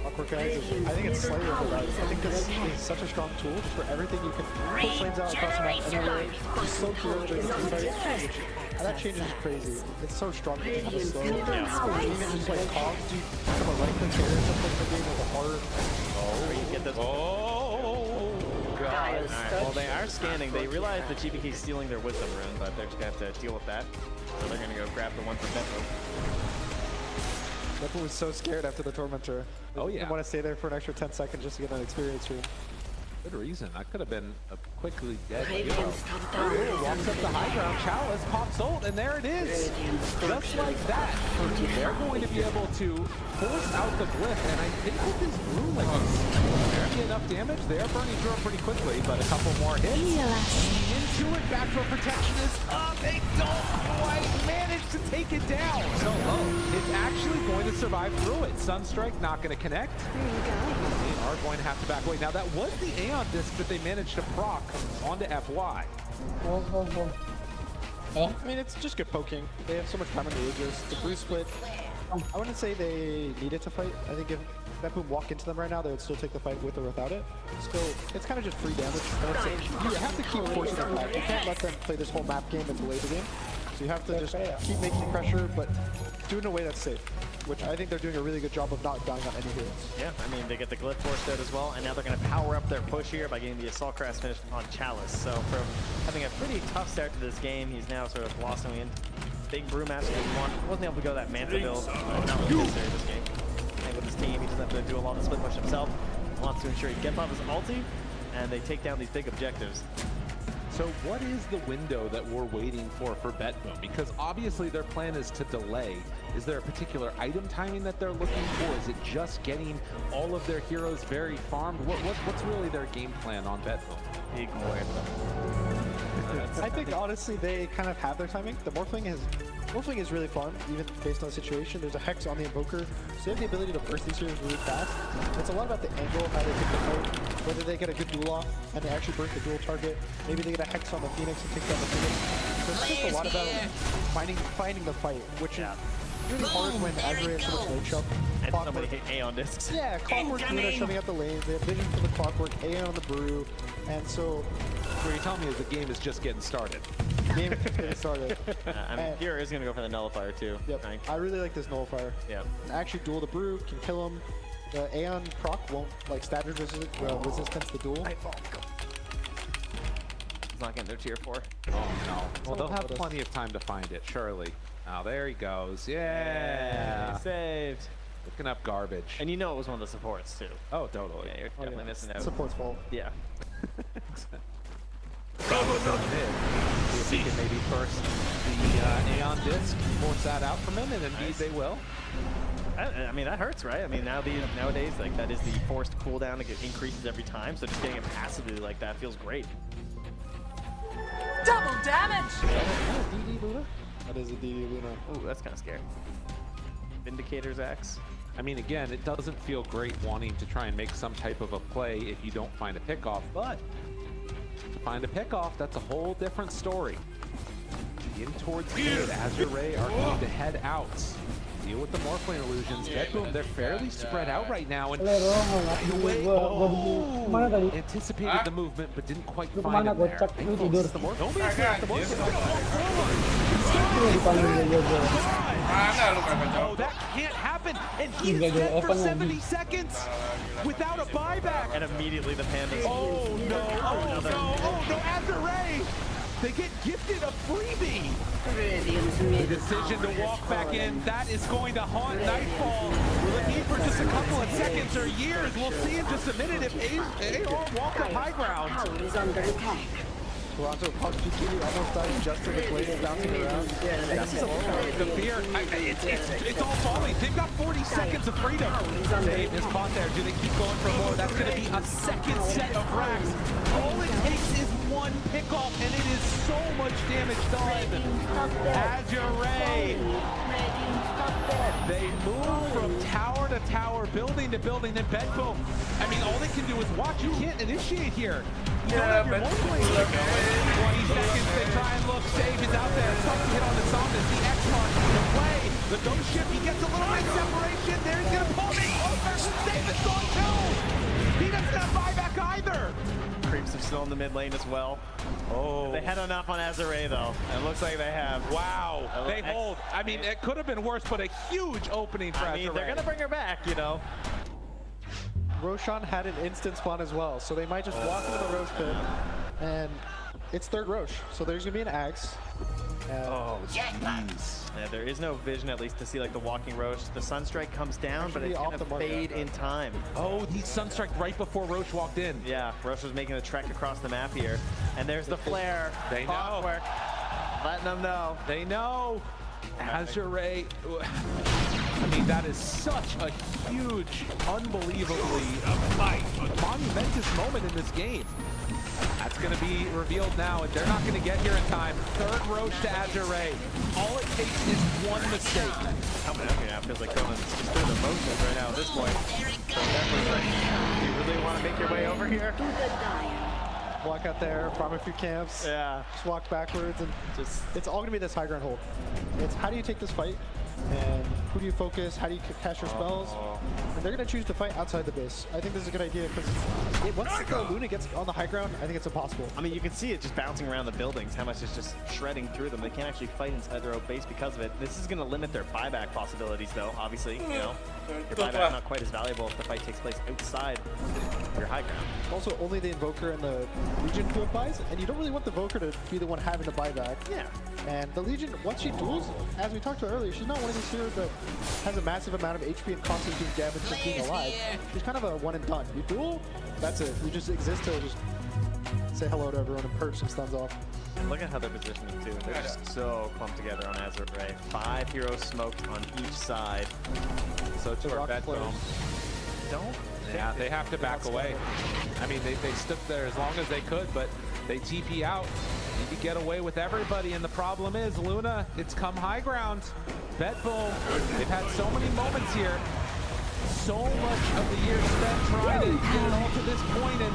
Clockwork guys, I think it's Slayer for that. I think this is such a strong tool just for everything. You can push lanes out across the map anywhere. Just so clear during the team fight. That change is crazy. It's so strong that you have a slow. Yeah. Even just like cogs, do you become a right click here or something in the game with a hard. Oh, you get this. Oh, God. Alright, well, they are scanning. They realize that GBK is stealing their Wisdom rune, but they're just going to have to deal with that. So they're going to go grab the one from BetBoom. BetBoom was so scared after the Tormentor. Oh, yeah. They want to stay there for an extra 10 seconds just to get an experience rune. Good reason. That could have been a quickly dead hero. Walks up the high ground. Chalice pops ult, and there it is. Just like that. They're going to be able to force out the glyph, and I think with this brew, like, it's enough damage. They are burning through it pretty quickly, but a couple more hits. Into it. Back throw protection is up. They don't quite manage to take it down. So it's actually going to survive through it. Sunstrike not going to connect. They are going to have to back away. Now that was the Aeon disc that they managed to proc onto FY. I mean, it's just good poking. They have so much time on the edges. The brew split, I wouldn't say they needed to fight. I think if BetBoom walk into them right now, they would still take the fight with or without it. So it's kind of just free damage. You have to keep forcing them back. You can't let them play this whole map game and delay the game. So you have to just keep making pressure, but do it in a way that's safe, which I think they're doing a really good job of not dying on any heroes. Yeah, I mean, they get the glyph forced out as well, and now they're going to power up their push here by getting the Assault Crest finished on Chalice. So from having a pretty tough start to this game, he's now sort of blossoming into big brew match that he wasn't able to go that Manta build. Not really necessary this game. And with his team, he doesn't have to do a lot of the split push himself. He wants to ensure he gets off his ulti, and they take down these big objectives. So what is the window that we're waiting for BetBoom? Because obviously their plan is to delay. Is there a particular item timing that they're looking for? Is it just getting all of their heroes very farmed? What's really their game plan on BetBoom? I think honestly they kind of have their timing. The Morphling is really fun, even based on the situation. There's a Hex on the Invoker, so they have the ability to burst these heroes really fast. It's a lot about the angle, how they pick the fight, whether they get a good duel off and they actually burst the duel target. Maybe they get a Hex on the Phoenix and take down the Phoenix. So it's just a lot about finding the fight, which is really hard when Azure has so much lane shove. And somebody hit Aeon discs. Yeah, Clockwork Luna shoving out the lanes. They have vision for the Clockwork, Aeon on the Brew, and so what you're telling me is the game is just getting started. The game is just getting started. I mean, Hero is going to go for the Nullifier too. Yep, I really like this Nullifier. Yeah. Actually, duel the Brew can kill him. The Aeon proc won't like status resistance the duel. He's not getting their tier 4. Oh no. Well, they'll have plenty of time to find it, surely. Oh, there he goes. Yeah. Saved. Looking up garbage. And you know it was one of the supports too. Oh, totally. Yeah, you're definitely missing out. Support's fault. Yeah. See if he can maybe burst the Aeon disc, force that out from him, and indeed they will. I mean, that hurts, right? I mean, nowadays, like, that is the forced cooldown that increases every time, so just getting it passively like that feels great. Double damage! DD Luna? That is a DD Luna. Ooh, that's kind of scary. Vindicator's axe. I mean, again, it doesn't feel great wanting to try and make some type of a play if you don't find a pickoff, but to find a pickoff, that's a whole different story. In towards mid, 𝙎𝙊𝘾𝘄𝘼 are going to head out. Deal with the Morphling illusions. BetBoom, they're fairly spread out right now. And anticipated the movement, but didn't quite find it there. Oh, that can't happen. And he's dead for 70 seconds without a buyback. And immediately the Pandas. Oh no, oh no, oh no, 𝙎𝙊𝘾. They get gifted a freebie. The decision to walk back in, that is going to haunt Nightfall. Will it be for just a couple of seconds or years? We'll see in just a minute if AR walk up high ground. Toronto PUBG almost died just as the blade is bouncing around. The fear, it's all falling. They've got 40 seconds of freedom. Dave is caught there. Do they keep going for more? That's going to be a second set of racks. All it takes is one pickoff, and it is so much damage done. 𝙎𝙬𝘾. They move from tower to tower, building to building, then BetBoom. I mean, all they can do is watch. You can't initiate here. You don't have your Morphling. 20 seconds, they try and look. Save is out there. Tough to hit on the Somnus. The X-Mark, the play, the ghost ship. He gets a little bit of separation. There he's going to pull it over. Save is gone too. He doesn't have buyback either. Creeps have still in the mid lane as well. Oh. They had enough on 𝙎𝙬𝘾 though. It looks like they have. Wow. They hold. I mean, it could have been worse, but a huge opening for 𝙎𝙬𝘾. I mean, they're going to bring her back, you know. Roshan had an instant spawn as well, so they might just walk into the Rosh pit, and it's third Rosh, so there's gonna be an Axe. Oh, jeez. Yeah, there is no vision, at least to see like the walking Roche. The Sunstrike comes down, but it's gonna fade in time. Oh, he Sunstrike right before Roche walked in. Yeah, Roche was making a trek across the map here. And there's the flare. They know. Clockwork. Letting them know. They know. 𝙎𝙊𝘾𝘄𝘼. I mean, that is such a huge, unbelievably monumentous moment in this game. That's going to be revealed now, and they're not going to get here in time. Third Roche to 𝙎𝙊𝘾𝘄𝘼. All it takes is one mistake. Coming out here now feels like going through the motions right now at this point. So definitely, do you really want to make your way over here? Walk out there, farm a few camps. Yeah. Just walk backwards, and it's all gonna be this high ground hold. It's how do you take this fight, and who do you focus? How do you cast your spells? And they're gonna choose to fight outside the base. I think this is a good idea because once the Luna gets on the high ground, I think it's impossible. I mean, you can see it just bouncing around the buildings, how much it's just shredding through them. They can't actually fight inside their own base because of it. This is gonna limit their buyback possibilities, though. Obviously, you know, your buyback's not quite as valuable if the fight takes place outside your high ground. Also, only the Invoker and the Legion who buys, and you don't really want the Invoker to be the one having the buyback. Yeah. And the Legion, once she duels, as we talked about earlier, she's not one of these heroes that has a massive amount of HP and constantly doing damage and being alive. She's kind of a one and done. You duel, that's it. You just exist to just say hello to everyone and purge some stuns off. And look at how they're positioning too. They're just so clumped together on 𝙎𝙊𝘾𝘄𝘼. 5 heroes smoked on each side. So to our bet dome. Don't. Yeah, they have to back away. I mean, they stood there as long as they could, but they TP out. Need to get away with everybody, and the problem is, Luna, it's come high ground. Bet boom. They've had so many moments here. So much of the year spent trying to get it all to this point, and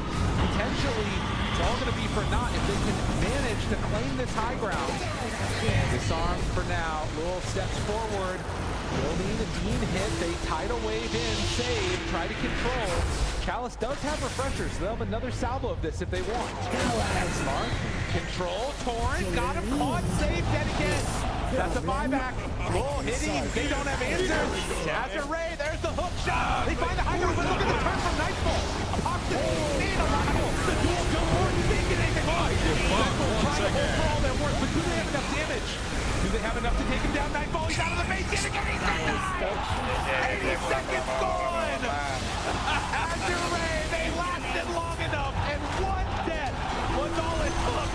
potentially it's all going to be for naught if they can manage to claim this high ground. Disarmed for now. Lul steps forward. Building the Dean hit. They tidal wave in, save, try to control. Chalice does have refreshers, so they'll have another salvo of this if they want. Smart. Control. Torrent got him caught. Save. Dead again. That's a buyback. Lul hitting. They don't have answers. 𝙎𝙊𝘾𝘄𝘼. There's the hook shot. They find the high ground, but look at the turn from Nightfall. Apocalypse. And a rival. The duel don't work. They get anything right. Nightfall trying to hold for all their work, but do they have enough damage? Do they have enough to take him down? Nightfall, he's out of the base yet again. He's denied. 80 seconds gone. 𝙎𝙊𝘾𝘄𝘼, they lasted long enough, and one death was all it took.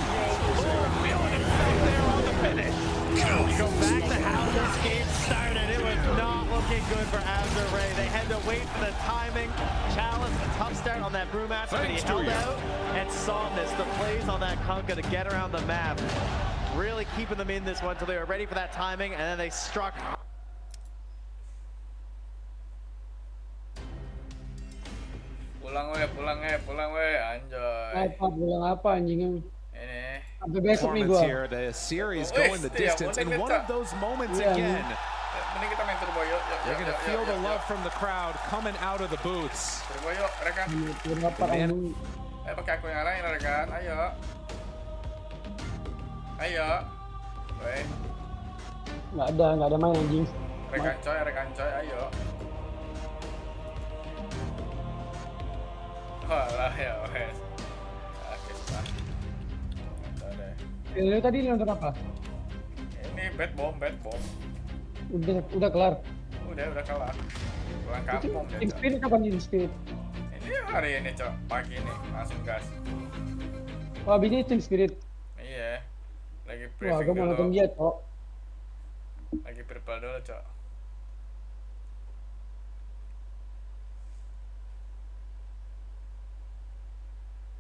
Lul feeling himself there on the finish. You go back to how this game started. It was not looking good for 𝙎𝙊𝘾𝘄𝘼. They had to wait for the timing. Chalice, a tough start on that Brewmaster, but he held out and saw this. The plays on that Kunkka to get around the map. Really keeping them in this one until they were ready for that timing, and then they struck. Pulang weh, anjay. Apa bilang apa anjing? Ini. Sampai besok nih gua. Here, the series going the distance, and one of those moments again. Mending kita main turbo yuk. You're gonna feel the love from the crowd coming out of the booths. Turbo yuk, rekan. Pakai aku yang lain, rekan. Ayo. Ayo. Weh. Nggak ada main anjing. Rekan coy, ayo. Walah ya, wes. Oke, susah. Lu tadi nonton apa? Ini bad bomb. Udah kelar. Udah kelar. Pulang kampung deh. Team Spirit kapan Team Spirit? Ini hari ini, Cok. Pagi nih, langsung gas. Oh, abis ini Team Spirit. Iya. Lagi briefing Wah, gua mau nonton dulu. dia, Cok. Lagi prepare dulu, Cok.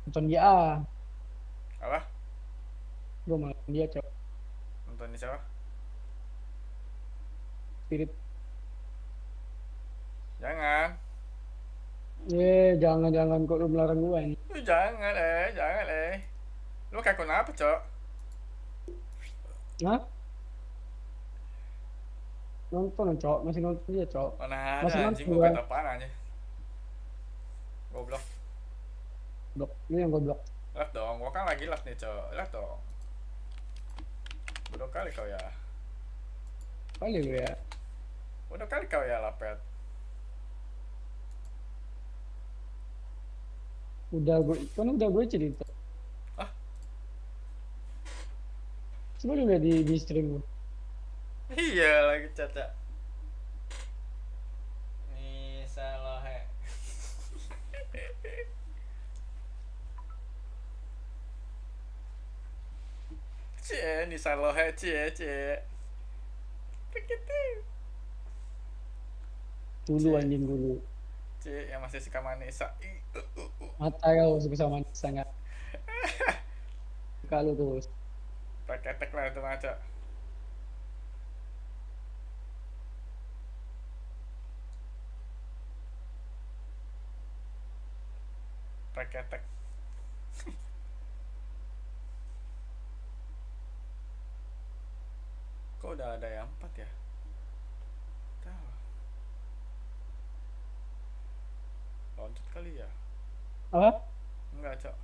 Nonton dia. Apa? Gua mau nonton dia, Cok. Nonton di siapa? Spirit. Jangan. Jangan kok lu melarang gua ini. Jangan. Lu kayak akun apa, Cok? Hah? Nonton, Cok. Masih nonton dia, Cok. Mana Masih ada nonton anjing gua. gua kata apaan aja. Goblok. Blok. Ini yang goblok. Lihat dong, gua kan lagi live nih, Cok. Lihat dong. Bodoh kali kau ya. Kali lu ya. Bodoh kali kau ya, Lapet. Udah gue cerita. Sebelum ya di stream. Iya lagi chat ya. Nih salah he. Cie, nih salah he cie. Begitu. Dulu anjing dulu. Cie yang masih suka manis. Mata kau suka manis sangat. Kalau terus. Pakai tek lah itu aja. Pakai tek. Kok udah ada yang 4 ya? Tahu. Loncat kali ya? Apa? Enggak, Cok.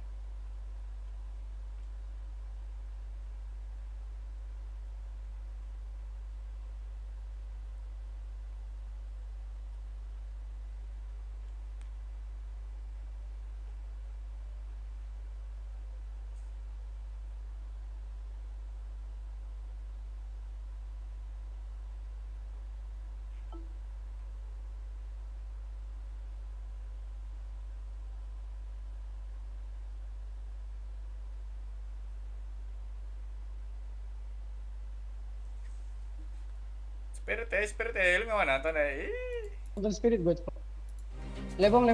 Spirit lu nggak mau nonton ya? Nonton Spirit gue cepet. Lebong.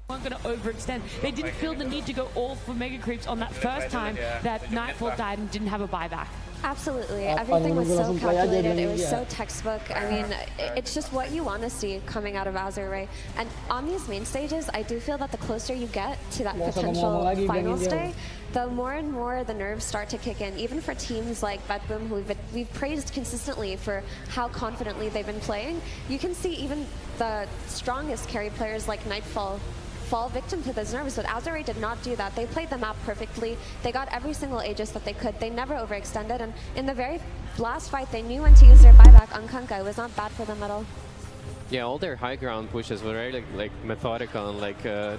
Weren't going to overextend. They didn't feel the need to go all for mega creeps on that first time that Nightfall died and didn't have a buyback. Absolutely. Everything was so calculated. It was so textbook. I mean, it's just what you want to see coming out of 𝙈𝙀𝘿𝘄𝘼. And on these main stages, I do feel that the closer you get to that potential finals day, the more and more the nerves start to kick in. Even for teams like BadBoom, who we've praised consistently for how confidently they've been playing, you can see even the strongest carry players like Nightfall fall victim to those nerves, but 𝙈𝙀𝘿𝘄𝑼 did not do that. They played the map perfectly. They got every single Aegis that they could. They never overextended, and in the very last fight, they knew when to use their buyback on 𝙈𝘆𝑘𝑎𝑖. It was not bad for them at all. Yeah, all their high ground pushes were very like methodical, and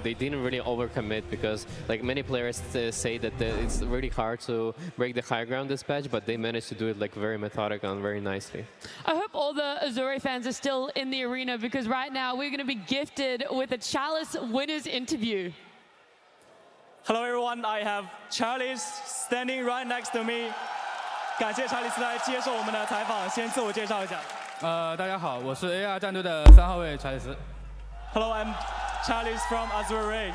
they didn't really overcommit, because like many players say that it's really hard to break the high ground this patch, but they managed to do it like very methodical and very nicely. I hope all the 𝙈𝙀𝘼 fans are still in the arena, because right now we're going to be gifted with a Chalice winners interview. Hello everyone, I have Chalice standing right next to me. 感谢 Chalice 来接受我们的采访，先自我介绍一下。大家好，我是 AR 战队的3号位查理斯。Hello, I'm Chalice from 𝙈𝙀𝘼.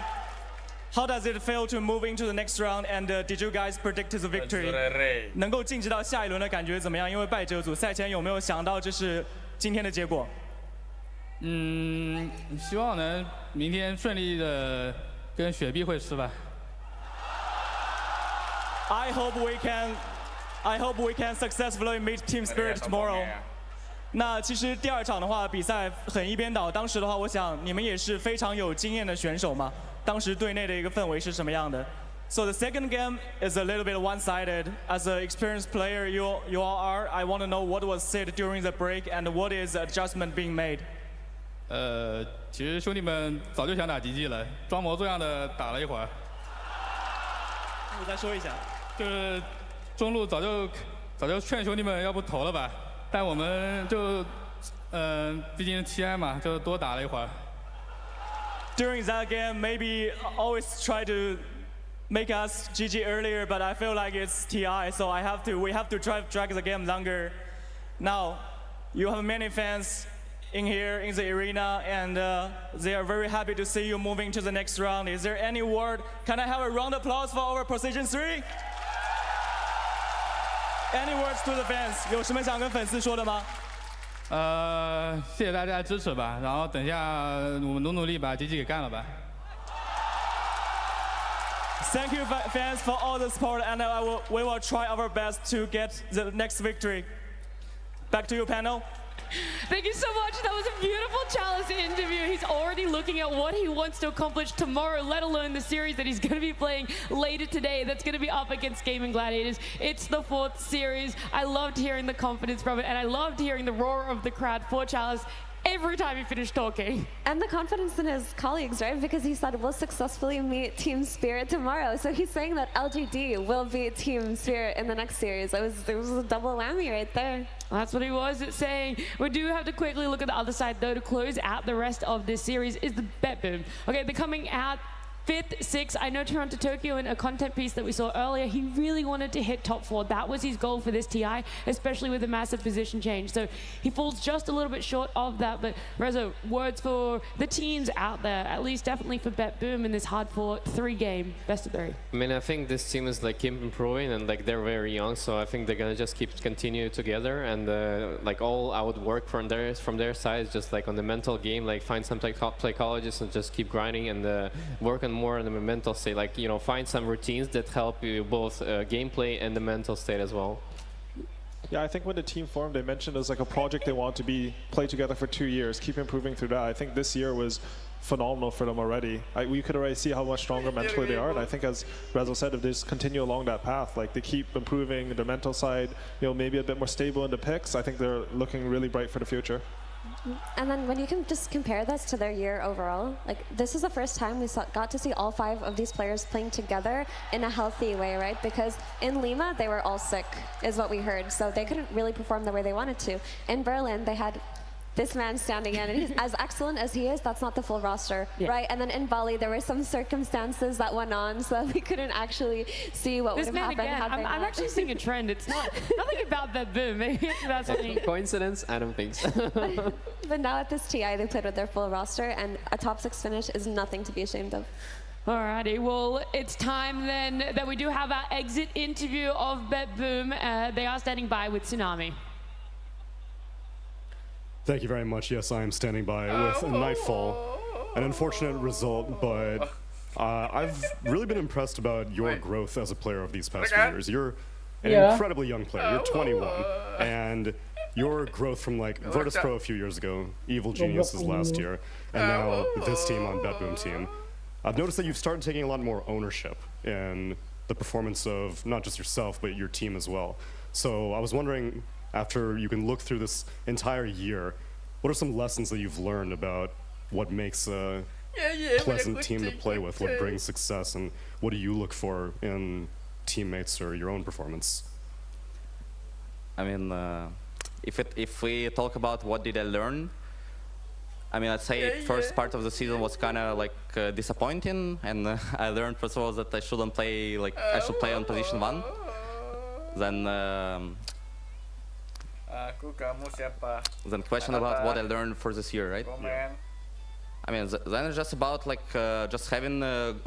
How does it feel to move into the next round? And did you guys predict the victory? 能够晋级到下一轮的感觉怎么样？因为败者组赛前有没有想到这是今天的结果？希望能明天顺利的跟雪碧会师吧。I hope we can successfully meet Team Spirit tomorrow. 那其实第2场的话，比赛很一边倒。当时的话，我想你们也是非常有经验的选手嘛。当时队内的一个氛围是什么样的 ？So the second game is a little bit one-sided. As an experienced player, you all are. I want to know what was said during the break and what is adjustment being made. 其实兄弟们早就想打GG了，装模作样的打了一会儿。我再说一下，就是中路早就劝兄弟们要不投了吧。但我们就，毕竟TI嘛，就多打了一会儿。During that game, maybe always try to make us GG earlier, but I feel like it's TI, so we have to drag the game longer. Now, you have many fans in here in the arena, and they are very happy to see you moving to the next round. Is there any word? Can I have a round of applause for our Precision 3? Any words to the fans? 有什么想跟粉丝说的吗？谢谢大家的支持吧，然后等一下我们努力把GG给干了吧。Thank you, fans, for all the support, and we will try our best to get the next victory. Back to you, panel. Thank you so much. That was a beautiful Chalice interview. He's already looking at what he wants to accomplish tomorrow, let alone the series that he's going to be playing later today. That's going to be up against Gaming Gladiators. It's the 4th series. I loved hearing the confidence from it, and I loved hearing the roar of the crowd for Chalice. every time he finished talking. And the confidence in his colleagues, right? Because he said we'll successfully meet Team Spirit tomorrow. So he's saying that LGD will beat Team Spirit in the next series. There was a double whammy right there. That's what he was saying. We do have to quickly look at the other side, though, to close out the rest of this series is the Bet Boom. Okay, they're coming out 5th, 6th. I know Toronto Tokyo in a content piece that we saw earlier, he really wanted to hit top 4. That was his goal for this TI, especially with a massive position change. So he falls just a little bit short of that. But Rezo, words for the teams out there, at least definitely for Bet Boom in this hard-fought 3-game best of 3. I mean, I think this team is like keep improving, and like they're very young, so I think they're gonna just continue together, and like all out work from their side is just like on the mental game, like find some psychologists and just keep grinding and work on more on the mental state, like, you know, find some routines that help you both gameplay and the mental state as well. Yeah, I think when the team formed, they mentioned it was like a project they want to play together for 2 years, keep improving through that. I think this year was phenomenal for them already. We could already see how much stronger mentally they are, and I think, as Rezo said, if they just continue along that path, like they keep improving the mental side, you know, maybe a bit more stable in the picks, I think they're looking really bright for the future. And then when you can just compare this to their year overall, like this is the first time we got to see all 5 of these players playing together in a healthy way, right? Because in Lima, they were all sick, is what we heard. So they couldn't really perform the way they wanted to. In Berlin, they had this man standing in, and he's as excellent as he is, that's not the full roster, right? And then in Bali, there were some circumstances that went on, so we couldn't actually see what would have happened. Again, I'm actually seeing a trend. It's nothing about that boom. Maybe it's about something. Coincidence? I don't think so. But now at this TI, they played with their full roster, and a top 6 finish is nothing to be ashamed of. Alrighty, well, it's time then that we do have our exit interview of Bet Boom. They are standing by with Tsunami. Thank you very much. Yes, I am standing by with Nightfall. An unfortunate result, but I've really been impressed about your growth as a player of these past few years. You're an incredibly young player. You're 21, and your growth from like Virtus Pro a few years ago, Evil Geniuses last year, and now this team on Bet Boom team. I've noticed that you've started taking a lot more ownership in the performance of not just yourself, but your team as well. So I was wondering, after you can look through this entire year, what are some lessons that you've learned about what makes a pleasant team to play with, what brings success, and what do you look for in teammates or your own performance? I mean, if we talk about what did I learn, I mean, I'd say first part of the season was kind of like disappointing, and I learned first of all that I shouldn't play, like I should play on position 1. Then question about what I learned for this year, right? I mean, then it's just about like just having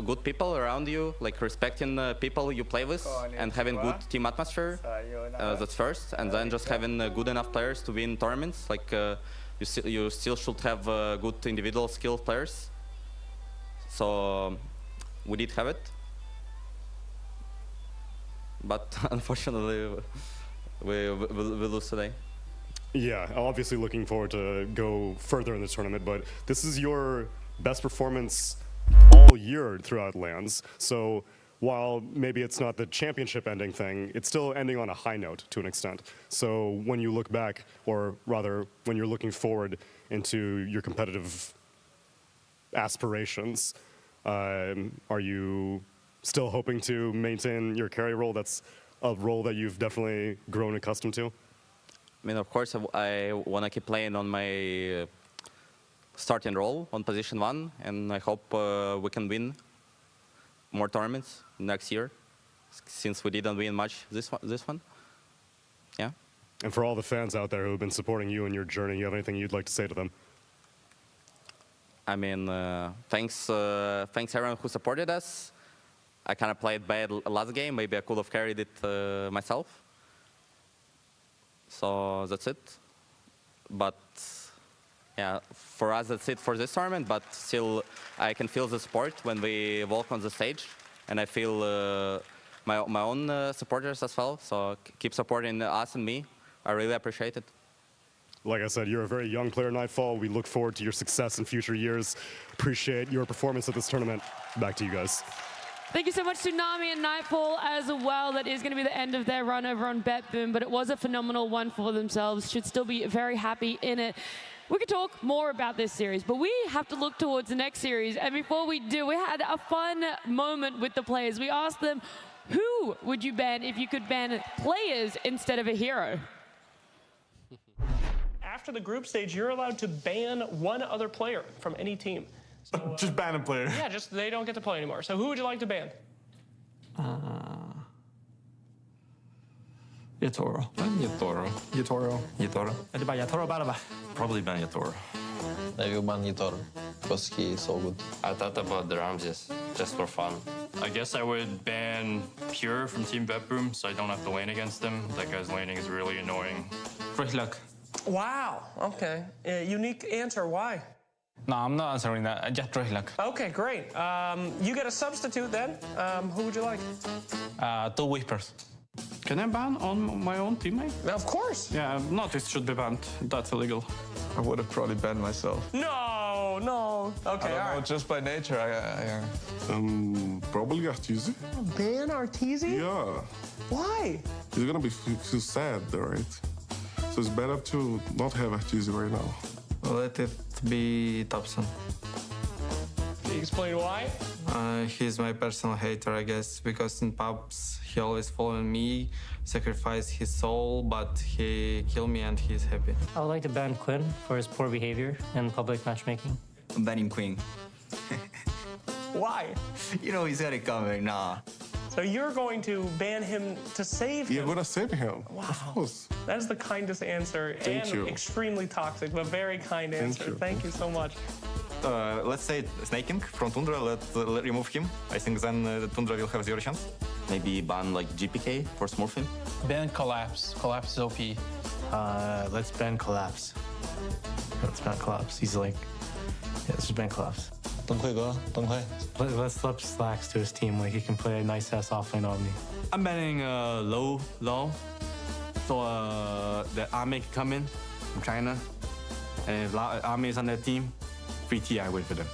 good people around you, like respecting people you play with, and having good team atmosphere. That's first, and then just having good enough players to win tournaments. Like you still should have good individual skill players. So we did have it, but unfortunately we lose today. Yeah, obviously looking forward to go further in the tournament, but this is your best performance all year throughout LANs. So while maybe it's not the championship ending thing, it's still ending on a high note to an extent. So when you look back, or rather when you're looking forward into your competitive aspirations, are you still hoping to maintain your carry role? That's a role that you've definitely grown accustomed to. I mean, of course, I want to keep playing on my starting role on position 1, and I hope we can win more tournaments next year, since we didn't win much this one. Yeah. And for all the fans out there who have been supporting you in your journey, you have anything you'd like to say to them? I mean, thanks everyone who supported us. I kind of played bad last game. Maybe I could have carried it myself. So that's it. But yeah, for us that's it for this tournament. But still, I can feel the support when we walk on the stage, and I feel my own supporters as well. So keep supporting us and me. I really appreciate it. Like I said, you're a very young player, Nightfall. We look forward to your success in future years. Appreciate your performance at this tournament. Back to you guys. Thank you so much, Tsunami and Nightfall as well. That is going to be the end of their run over on Bet Boom, but it was a phenomenal one for themselves. Should still be very happy in it. We could talk more about this series, but we have to look towards the next series. And before we do, we had a fun moment with the players. We asked them, who would you ban if you could ban players instead of a hero? After the group stage, you're allowed to ban one other player from any team. So, just ban a player? Yeah, just they don't get to play anymore. So who would you like to ban? 𝙎𝙁𝘿𝘄𝘼. 𝙎𝙁𝘿𝘄𝘼. Ja, du bara 𝙎𝙁𝘿 bara va? Probably ban 𝙎𝙁𝘿. I will ban 𝙎𝙁𝘿 because he is so good. I thought about the Ramses, just for fun. I guess I would ban Pure from Team Vetboom, so I don't have to lane against him. That guy's laning is really annoying. 𝙕𝙁𝘿. Wow. Okay. Unique answer. Why? No, I'm not answering that. Just 𝙕𝙁𝘿. Okay, great. You get a substitute then. Who would you like? Two Whispers. Can I ban on my own teammate? Of course. Yeah, Notice should be banned. That's illegal. I would have probably banned myself. No, no. Okay, all right. Just by nature, Probably 𝙈𝙀𝘿𝘄𝘼. Ban Arteezy? Yeah. Why? He's gonna feel sad, right? So it's better to not have 𝙈𝙀𝘿𝘄𝑼 right now. Let it be Thompson. Can you explain why? He's my personal hater, I guess, because in pubs he always following me, sacrifice his soul, but he kill me and he's happy. I would like to ban Quinn for his poor behavior in public matchmaking. I'm banning Queen. Why? You know he's got it coming, nah. So you're going to ban him to save him? You're gonna save him. Wow. Of course. That is the kindest answer. Thank and you. Extremely toxic, but very kind answer. Thank you so much. Let's say Snaking from Tundra, let's remove him. I think then Tundra will have zero chance. Maybe ban like GPK for smurfing. Ban Collapse. Collapse is OP. Let's ban Collapse. Let's ban Collapse. He's like, yeah, let's just ban Collapse. Let's flip Slacks to his team. Like he can play a nice ass offlane on me. I'm banning Low, so the army can come in from China, and if army is on their team, free TI win for them.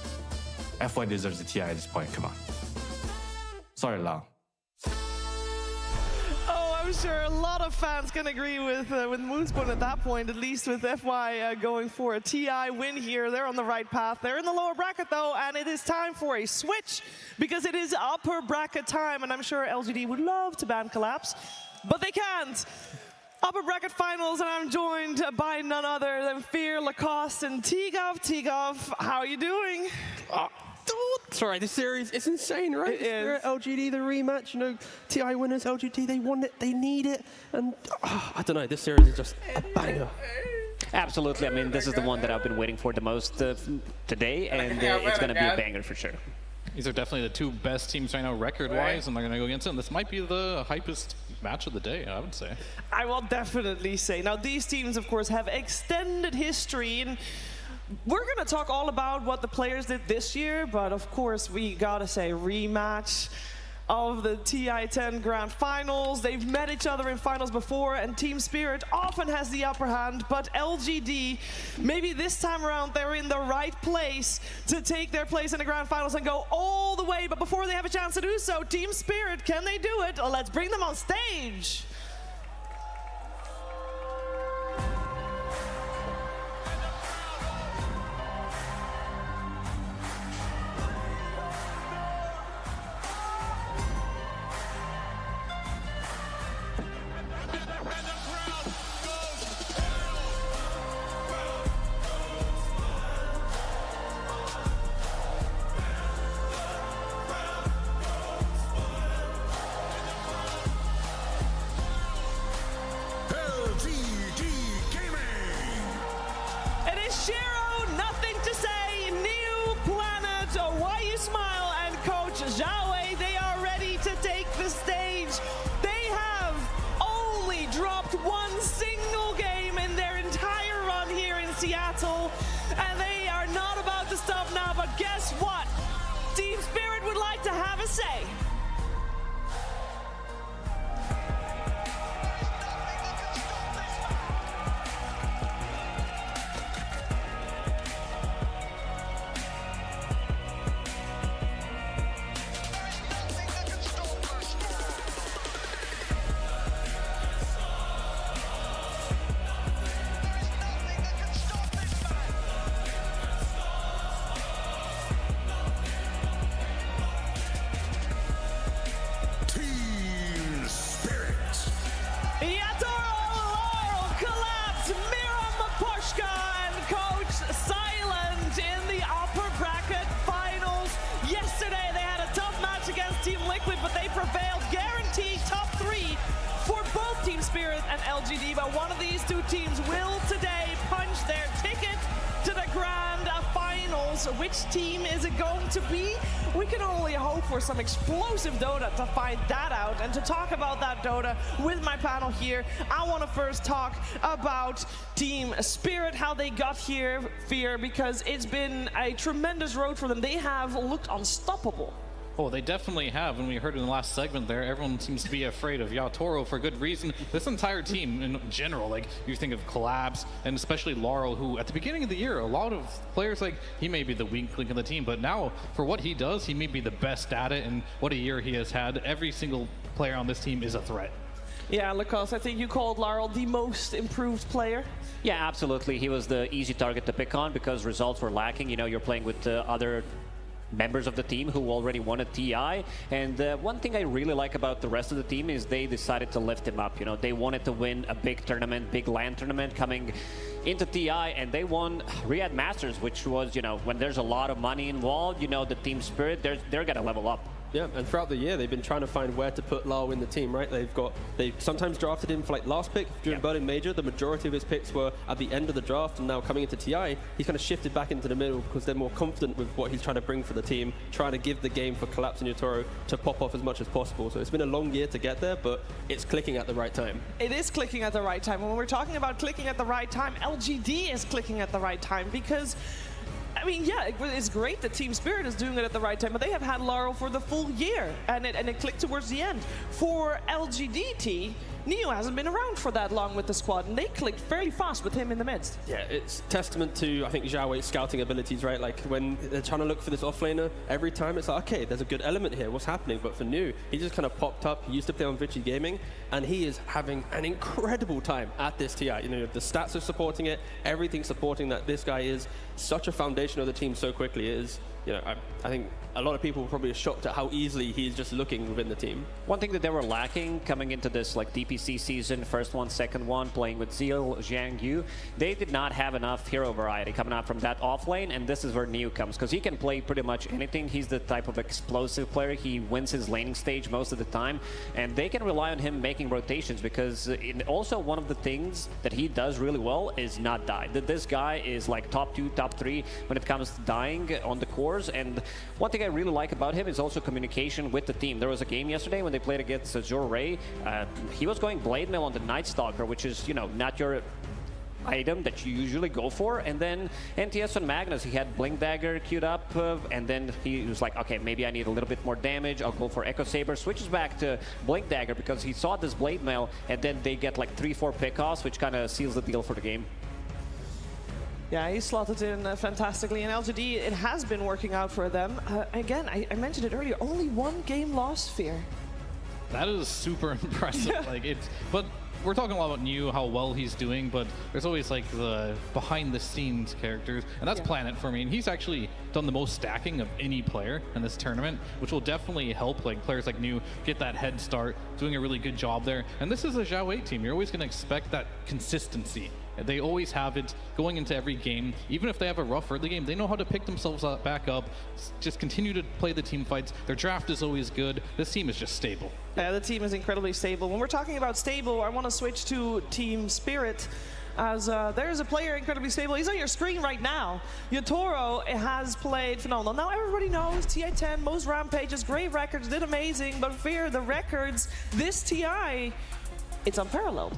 F1 deserves the TI at this point. Come on. Sorry, Lao. I'm sure a lot of fans can agree with Moonspoon at that point, at least with FY going for a TI win here. They're on the right path. They're in the lower bracket though, and it is time for a switch because it is upper bracket time, and I'm sure LGD would love to ban Collapse, but they can't. Upper bracket finals, and I'm joined by none other than Fear, Lacoste, and Tigov. Tigov, how are you doing? Sorry, this series is insane, right? It is. LGD, the rematch, you know, TI winners, LGD, they want it, they need it, and I don't know, this series is just a banger. Absolutely, I mean, this is the one that I've been waiting for the most today, and it's going to be a banger for sure. These are definitely the two best teams right now record-wise, and they're going to go against them. This might be the hypest match of the day, I would say. I will definitely say. Now, these teams, of course, have extended history, and we're going to talk all about what the players did this year, but of course, we got to say rematch of the TI-10 Grand Finals. They've met each other in finals before, and Team Spirit often has the upper hand, but LGD, maybe this time around, they're in the right place to take their place in the Grand Finals and go all the way, but before they have a chance to do so, Team Spirit, can they do it? Let's bring them on stage. 𝙎𝙁𝘿𝘄𝘼, they are ready to take the stage. They have only dropped one single game in their entire run here in Seattle, and they are not about to stop now, but guess what? Team Spirit would like to have a say. LGD, but one of these two teams will today punch their ticket to the grand finals. Which team is it going to be? We can only hope for some explosive Dota to find that out. And to talk about that Dota with my panel here, I want to first talk about Team Spirit, how they got here, Fear, because it's been a tremendous road for them. They have looked unstoppable. Oh, they definitely have, and we heard in the last segment there, everyone seems to be afraid of 𝙎𝙀𝘿𝘄𝘼 for good reason. This entire team in general, like you think of Collapse, and especially 𝙎𝙁, who at the beginning of the year, a lot of players like, he may be the weak link in the team, but now for what he does, he may be the best at it, and what a year he has had. Every single player on this team is a threat. Yeah, Lacoste, I think you called 𝙎𝙁 the most improved player. Yeah, absolutely. He was the easy target to pick on because results were lacking. You know, you're playing with other members of the team who already won a TI, and one thing I really like about the rest of the team is they decided to lift him up. You know, they wanted to win a big tournament, big LAN tournament coming into TI, and they won Riyadh Masters, which was, you know, when there's a lot of money involved, you know, the team spirit, they're gonna level up. Yeah, and throughout the year, they've been trying to find where to put 𝙎𝙁 in the team, right? They sometimes drafted him for like last pick during Berlin Major. The majority of his picks were at the end of the draft, and now coming into TI, he's kind of shifted back into the middle because they're more confident with what he's trying to bring for the team, trying to give the game for Collapse and 𝙎𝙁𝘄𝘼 to pop off as much as possible. So it's been a long year to get there, but it's clicking at the right time. It is clicking at the right time. When we're talking about clicking at the right time, LGD is clicking at the right time because, I mean, yeah, it's great that Team Spirit is doing it at the right time, but they have had 𝙎𝙁 for the full year, and it clicked towards the end. For LGDT, Neo hasn't been around for that long with the squad, and they clicked fairly fast with him in the midst. Yeah, it's testament to, I think, 𝙎𝙁𝘄𝑼's scouting abilities, right? Like, when they're trying to look for this offlaner, every time it's like, okay, there's a good element here, what's happening? But for New, he just kind of popped up. He used to play on Vici Gaming, and he is having an incredible time at this TI. You know, the stats are supporting it, everything's supporting that. This guy is such a foundation of the team so quickly. It is, you know, I think a lot of people were probably shocked at how easily he's just looking within the team. One thing that they were lacking coming into this like DPC season, first one, second one, playing with Zeal, Zhang Yu, they did not have enough hero variety coming out from that off lane, and this is where Neo comes, because he can play pretty much anything. He's the type of explosive player. He wins his laning stage most of the time, and they can rely on him making rotations, because also one of the things that he does really well is not die. This guy is like top 2, top 3 when it comes to dying on the cores, and one thing I really like about him is also communication with the team. There was a game yesterday when they played against 𝙎𝙁𝘄𝘼. He was going Blade Mail on the Night Stalker, which is, you know, not your item that you usually go for, and then NTS on Magnus, he had Blink Dagger queued up, and then he was like, okay, maybe I need a little bit more damage, I'll go for Echo Saber, switches back to Blink Dagger because he saw this Blade Mail, and then they get like 3-4 pickoffs, which kind of seals the deal for the game. Yeah, he slotted in fantastically, and LGD, it has been working out for them. Again, I mentioned it earlier, only one game lost, Fear. That is super impressive. Yeah. Like but we're talking a lot about Neo, how well he's doing, but there's always like the behind-the-scenes characters, and that's Planet for me. And he's actually done the most stacking of any player in this tournament, which will definitely help like players like Neo get that head start, doing a really good job there. And this is a 𝙎𝙁 team. You're always going to expect that consistency. They always have it going into every game. Even if they have a rough early game, they know how to pick themselves back up, just continue to play the team fights. Their draft is always good. This team is just stable. Yeah, the team is incredibly stable. When we're talking about stable, I want to switch to Team Spirit, as there's a player incredibly stable. He's on your screen right now. 𝙎𝙁𝘄𝘼 has played phenomenal. Now everybody knows TI10, most rampages, great records, did amazing, but Fear, the records, this TI, it's unparalleled.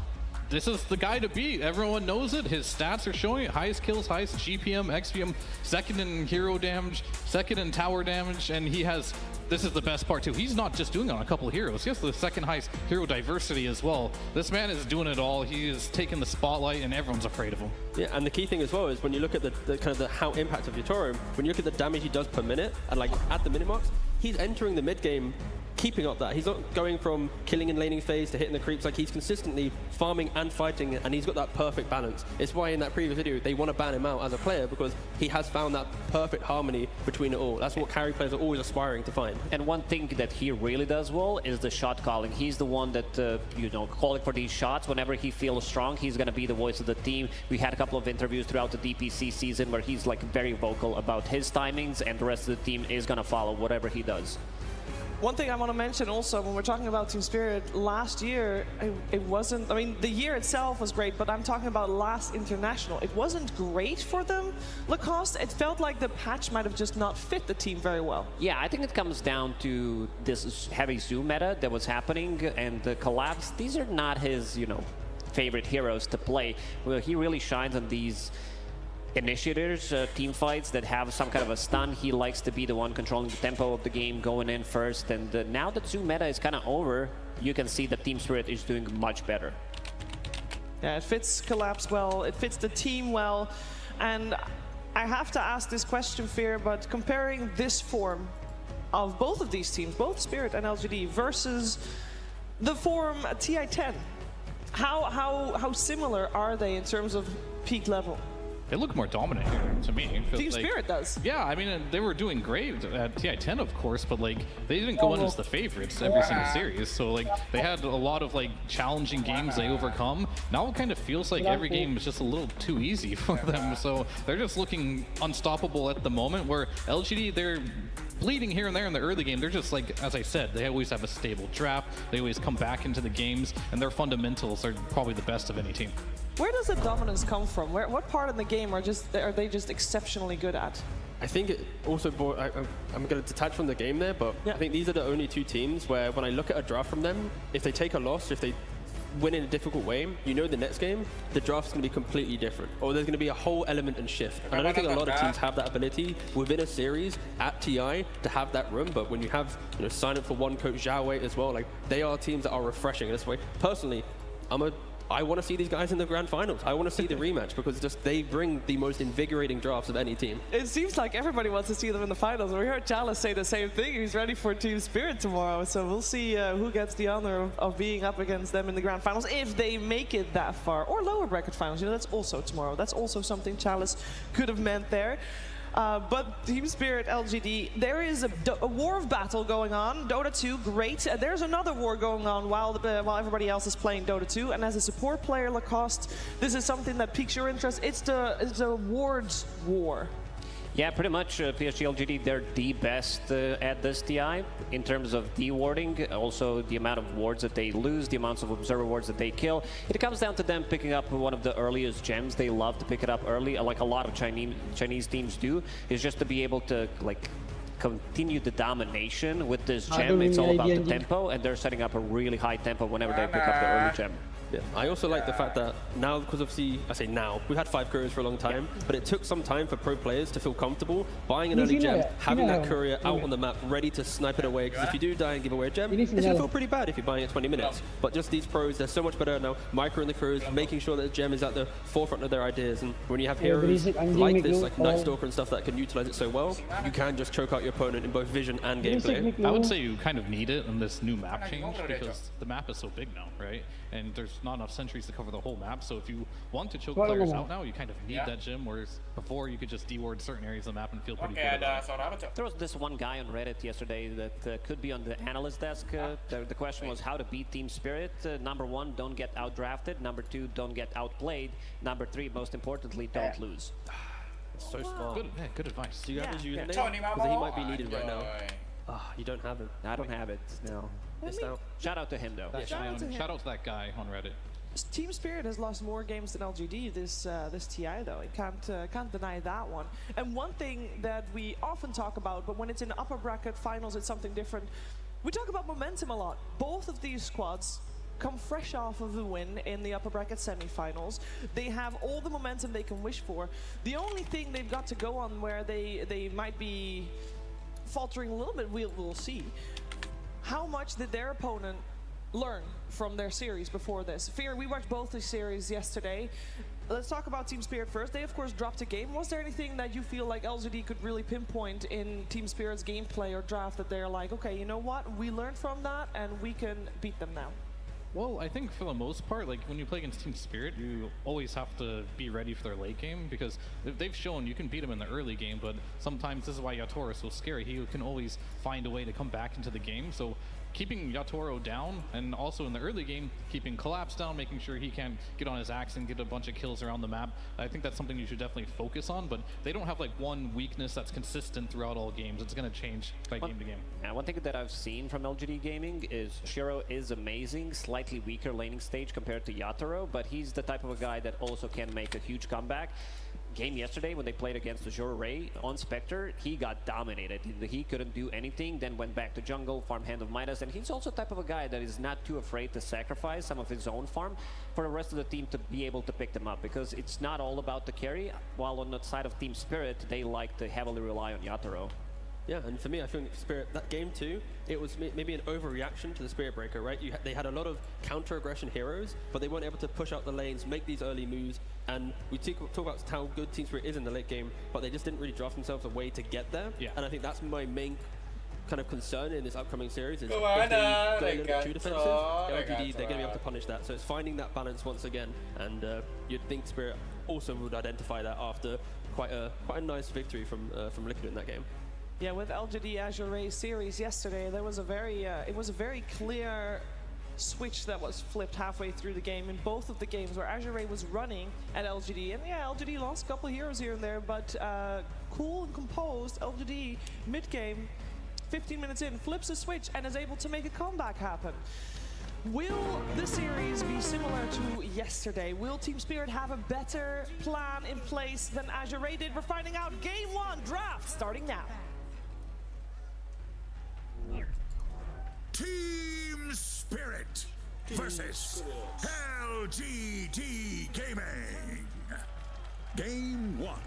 This is the guy to beat. Everyone knows it. His stats are showing it. Highest kills, highest GPM, XPM, second in hero damage, second in tower damage, and he has, this is the best part too, he's not just doing it on a couple of heroes. He has the second highest hero diversity as well. This man is doing it all. He is taking the spotlight, and everyone's afraid of him. Yeah, and the key thing as well is when you look at the kind of the how impact of 𝙎𝙁𝘄𝘼, when you look at the damage he does per minute, and like at the minute marks, he's entering the mid game keeping up that. He's not going from killing in laning phase to hitting the creeps. Like, he's consistently farming and fighting, and he's got that perfect balance. It's why in that previous video they want to ban him out as a player, because he has found that perfect harmony between it all. That's what carry players are always aspiring to find. And one thing that he really does well is the shot calling. He's the one that, you know, calling for these shots. Whenever he feels strong, he's going to be the voice of the team. We had a couple of interviews throughout the DPC season where he's like very vocal about his timings, and the rest of the team is going to follow whatever he does. One thing I want to mention also, when we're talking about Team Spirit, last year, it wasn't, I mean, the year itself was great, but I'm talking about last international. It wasn't great for them, Lacoste. It felt like the patch might have just not fit the team very well. Yeah, I think it comes down to this heavy zoom meta that was happening, and the collapse. These are not his, you know, favorite heroes to play. Well, he really shines on these initiators, team fights that have some kind of a stun. He likes to be the one controlling the tempo of the game, going in first. And now that Zoom meta is kind of over, you can see that Team Spirit is doing much better. Yeah, it fits Collapse well, it fits the team well. And I have to ask this question, Fear, but comparing this form of both of these teams, both Spirit and LGD, versus the form TI10, how similar are they in terms of peak level? They look more dominant here to me. Team Spirit does. Yeah, I mean, they were doing great at TI10, of course, but like they didn't go in as the favorites every single series. So like they had a lot of like challenging games they overcome. Now it kind of feels like every game is just a little too easy for them. So they're just looking unstoppable at the moment. Where LGD, they're bleeding here and there in the early game. They're just like, as I said, they always have a stable draft. They always come back into the games, and their fundamentals are probably the best of any team. Where does the dominance come from? What part in the game are they just exceptionally good at? I think it also I'm going to detach from the game there, but I think these are the only two teams where when I look at a draft from them, if they take a loss, if they win in a difficult way, you know the next game, the draft's going to be completely different. Or there's going to be a whole element and shift. And I don't think a lot of teams have that ability within a series at TI to have that room, but when you have, you know, sign up for one coach 𝙎𝙊𝘾𝘄𝘼 as well, like they are teams that are refreshing in this way. Personally, I want to see these guys in the grand finals. I want to see the rematch because just they bring the most invigorating drafts of any team. It seems like everybody wants to see them in the finals. We heard 𝙎𝙊𝘾𝘄𝘼 say the same thing. He's ready for Team Spirit tomorrow. So we'll see who gets the honor of being up against them in the grand finals if they make it that far. Or lower bracket finals. You know, that's also tomorrow. That's also something 𝙎𝙊𝘾 could have meant there. But Team Spirit, LGD, there is a war of battle going on. Dota 2, great. There's another war going on while everybody else is playing Dota 2. And as a support player, Lacoste, this is something that piques your interest. It's the wards war. Yeah, pretty much PSG LGD, they're the best at this TI in terms of de-warding, also the amount of wards that they lose, the amounts of observer wards that they kill. It comes down to them picking up one of the earliest gems. They love to pick it up early, like a lot of Chinese teams do, is just to be able to like continue the domination with this gem. It's all about the tempo, and they're setting up a really high tempo whenever they pick up the early gem. Yeah. I also like the fact that now, because obviously, I say now, we've had 5 couriers for a long time, but it took some time for pro players to feel comfortable buying an early gem, having that courier out on the map ready to snipe it away, because if you do die and give away a gem, it's going to feel pretty bad if you're buying it 20 minutes. But just these pros, they're so much better now, microing the crews, making sure that the gem is at the forefront of their ideas, and when you have heroes like this, like Night Stalker and stuff that can utilize it so well, you can just choke out your opponent in both vision and gameplay. I would say you kind of need it in this new map change, because the map is so big now, right? And there's not enough sentries to cover the whole map, so if you want to choke players out now, you kind of need that gem, whereas before you could just de-ward certain areas of the map and feel pretty good about it. There was this one guy on Reddit yesterday that could be on the analyst desk. The question was how to beat Team Spirit. Number 1, don't get outdrafted. Number 2, don't get outplayed. Number 3, most importantly, don't lose. It's so smart. Good advice. Do you have his username? Because he might be needed right now. You don't have it. I don't have it, no. Shout out to him, though. Yeah, shout out to that guy on Reddit. Team Spirit has lost more games than LGD this TI, though. I can't deny that one. And one thing that we often talk about, but when it's in upper bracket finals, it's something different. We talk about momentum a lot. Both of these squads come fresh off of the win in the upper bracket semifinals. They have all the momentum they can wish for. The only thing they've got to go on where they might be faltering a little bit, we'll see. How much did their opponent learn from their series before this? Fear, we watched both the series yesterday. Let's talk about Team Spirit first. They, of course, dropped a game. Was there anything that you feel like LGD could really pinpoint in Team Spirit's gameplay or draft that they're like, okay, you know what? We learned from that, and we can beat them now? Well, I think for the most part, like when you play against Team Spirit, you always have to be ready for their late game, because they've shown you can beat them in the early game, but sometimes this is why 𝙎𝙊𝘾𝘄𝘼 is so scary. He can always find a way to come back into the game. So keeping Yatoro down, and also in the early game, keeping Collapse down, making sure he can get on his axe and get a bunch of kills around the map. I think that's something you should definitely focus on, but they don't have like one weakness that's consistent throughout all games. It's going to change by game to game. And one thing that I've seen from LGD Gaming is 𝙎𝙊𝘾𝘄𝘼 is amazing, slightly weaker laning stage compared to Yatoro, but he's the type of a guy that also can make a huge comeback. Game yesterday when they played against the 𝙎𝙬𝘼 on Spectre, he got dominated. He couldn't do anything, then went back to jungle, farm Hand of Midas, and he's also the type of a guy that is not too afraid to sacrifice some of his own farm for the rest of the team to be able to pick them up, because it's not all about the carry, while on the side of Team Spirit, they like to heavily rely on Yatoro. Yeah, and for me, I think Spirit, that game too, it was maybe an overreaction to the Spirit Breaker, right? They had a lot of counter-aggression heroes, but they weren't able to push out the lanes, make these early moves, and we talk about how good Team Spirit is in the late game, but they just didn't really draft themselves a way to get there. Yeah. And I think that's my main kind of concern in this upcoming series is if they Kemana? go a little bit too defensive, LGD, they're going to be able to punish that. So it's finding that balance once again, and you'd think Spirit also would identify that after quite a nice victory from Liquid in that game. Yeah, with LGD 𝙎𝙬𝘼 series yesterday, there was a very clear switch that was flipped halfway through the game in both of the games where 𝙎𝙬𝘼 was running at LGD. And yeah, LGD lost a couple of heroes here and there, but cool and composed, LGD mid-game, 15 minutes in, flips a switch and is able to make a comeback happen. Will the series be similar to yesterday? Will Team Spirit have a better plan in place than 𝙎𝙬𝘼 did? We're finding out. Game 1 draft starting now. Team Spirit versus LGD Gaming. Game 1.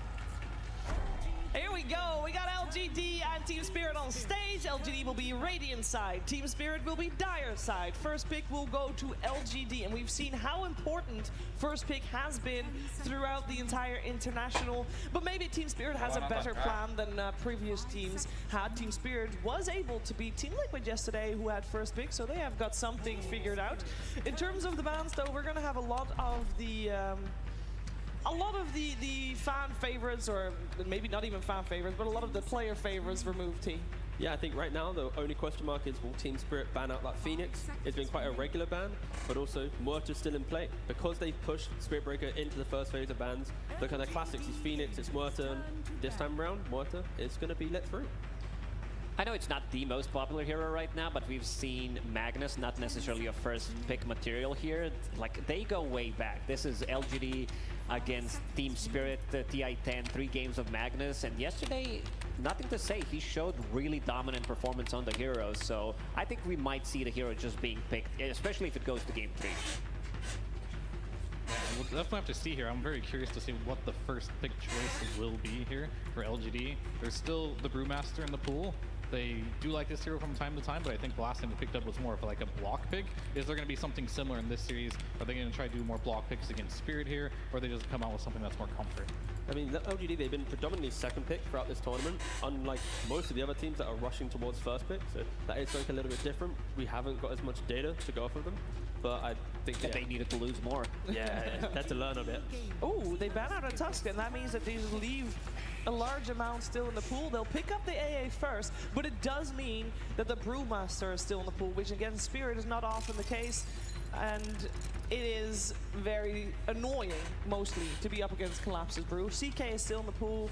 Here we go. We got LGD and Team Spirit on stage. LGD will be Radiant side. Team Spirit will be Dire side. First pick will go to LGD, and we've seen how important first pick has been throughout the entire international. But maybe Team Spirit has a better plan than previous teams had. Team Spirit was able to beat Team Liquid yesterday, who had first pick, so they have got something figured out. In terms of the bans, though, we're going to have a lot of the fan favorites, or maybe not even fan favorites, but a lot of the player favorites removed, T. Yeah, I think right now the only question mark is will Team Spirit ban out that Phoenix? It's been quite a regular ban, but also 𝙬𝘼𝘼's still in play. Because they pushed Spirit Breaker into the first phase of bans, the kind of classics is Phoenix, it's 𝙬𝘼𝘼, and this time around, 𝙬𝘼𝘼 is going to be let through. I know it's not the most popular hero right now, but we've seen Magnus, not necessarily a first pick material here. Like, they go way back. This is LGD against Team Spirit, TI10, 3 games of Magnus, and yesterday, nothing to say. He showed really dominant performance on the hero, so I think we might see the hero just being picked, especially if it goes to game 3. Yeah, we'll definitely have to see here. I'm very curious to see what the first pick choice will be here for LGD. There's still the Brewmaster in the pool. They do like this hero from time to time, but I think the last time they picked up was more of like a block pick. Is there going to be something similar in this series? Are they going to try to do more block picks against Spirit here, or are they just come out with something that's more comfort? I mean, LGD, they've been predominantly second pick throughout this tournament, unlike most of the other teams that are rushing towards first pick, so that is something a little bit different. We haven't got as much data to go off of them, but I think that they needed to lose more. Yeah, they had to learn a bit. Oh, they ban out a Tusk, and that means that they just leave a large amount still in the pool. They'll pick up the AA first, but it does mean that the Brewmaster is still in the pool, which against Spirit is not often the case. And it is very annoying, mostly, to be up against Collapse's Brew. CK is still in the pool.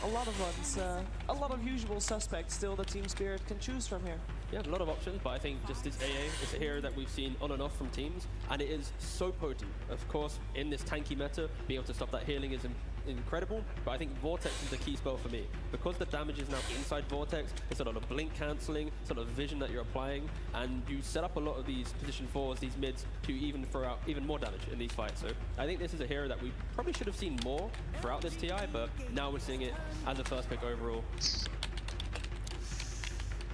A lot of runs, a lot of usual suspects still that Team Spirit can choose from here. Yeah, a lot of options, but I think just this AA is a hero that we've seen on and off from teams, and it is so potent. Of course, in this tanky meta, being able to stop that healing is incredible, but I think Vortex is the key spell for me. Because the damage is now inside Vortex, it's a lot of blink cancelling, sort of vision that you're applying, and you set up a lot of these position 4s, these mids, to even throw out even more damage in these fights. So I think this is a hero that we probably should have seen more throughout this TI, but now we're seeing it as a first pick overall.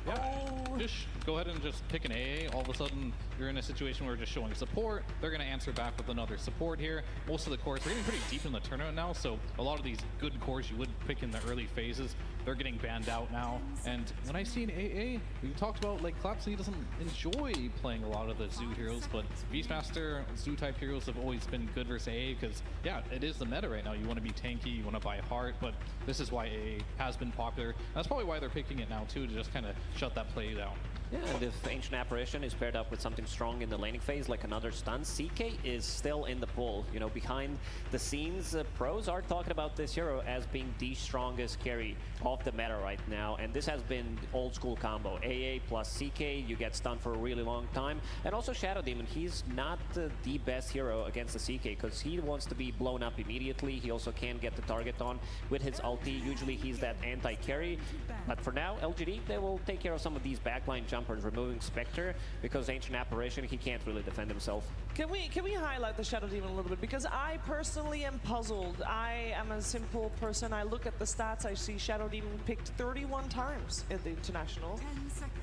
Yeah, just go ahead and just pick an AA. All of a sudden, you're in a situation where you're just showing support. They're going to answer back with another support here. Most of the cores, we're getting pretty deep in the tournament now, so a lot of these good cores you would pick in the early phases, they're getting banned out now. And when I see an AA, we talked about, like, Collapse, he doesn't enjoy playing a lot of the Zoo heroes, but Beastmaster, Zoo-type heroes have always been good versus AA, because, yeah, it is the meta right now. You want to be tanky, you want to buy heart, but this is why AA has been popular. And that's probably why they're picking it now, too, to just kind of shut that play down. Yeah, and if Ancient Apparition is paired up with something strong in the laning phase, like another stun, CK is still in the pool. You know, behind the scenes, pros are talking about this hero as being the strongest carry of the meta right now. And this has been old school combo. AA plus CK, you get stunned for a really long time. And also Shadow Demon, he's not the best hero against the CK because he wants to be blown up immediately. He also can get the target on with his ulti. Usually he's that anti-carry. But for now, LGD, they will take care of some of these backline jumpers, removing Spectre, because Ancient Apparition, he can't really defend himself. Can we highlight the Shadow Demon a little bit? Because I personally am puzzled. I am a simple person. I look at the stats. I see Shadow Demon picked 31 times at the International.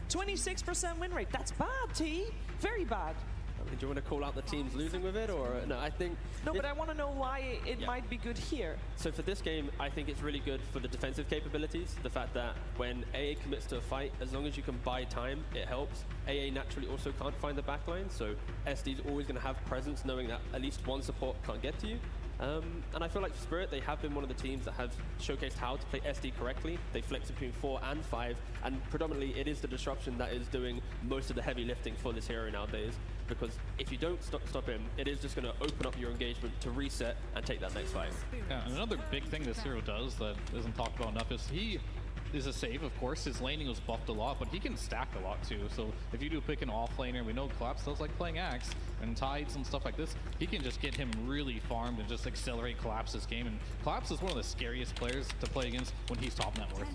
26% win rate. That's bad, T. Very bad. Do you want to call out the teams losing with it, or no? I think no, but I want to know why it might be good here. So for this game, I think it's really good for the defensive capabilities. The fact that when AA commits to a fight, as long as you can buy time, it helps. AA naturally also can't find the backline, so SD's always going to have presence, knowing that at least one support can't get to you. And I feel like for Spirit, they have been one of the teams that have showcased how to play SD correctly. They flex between 4 and 5, and predominantly it is the disruption that is doing most of the heavy lifting for this hero nowadays. Because if you don't stop him, it is just going to open up your engagement to reset and take that next fight. Yeah, and another big thing this hero does that isn't talked about enough is he is a save, of course. His laning was buffed a lot, but he can stack a lot too. So if you do pick an off laner, we know Collapse does like playing Axe and Tides and stuff like this. He can just get him really farmed and just accelerate Collapse's game. And Collapse is one of the scariest players to play against when he's top net worth.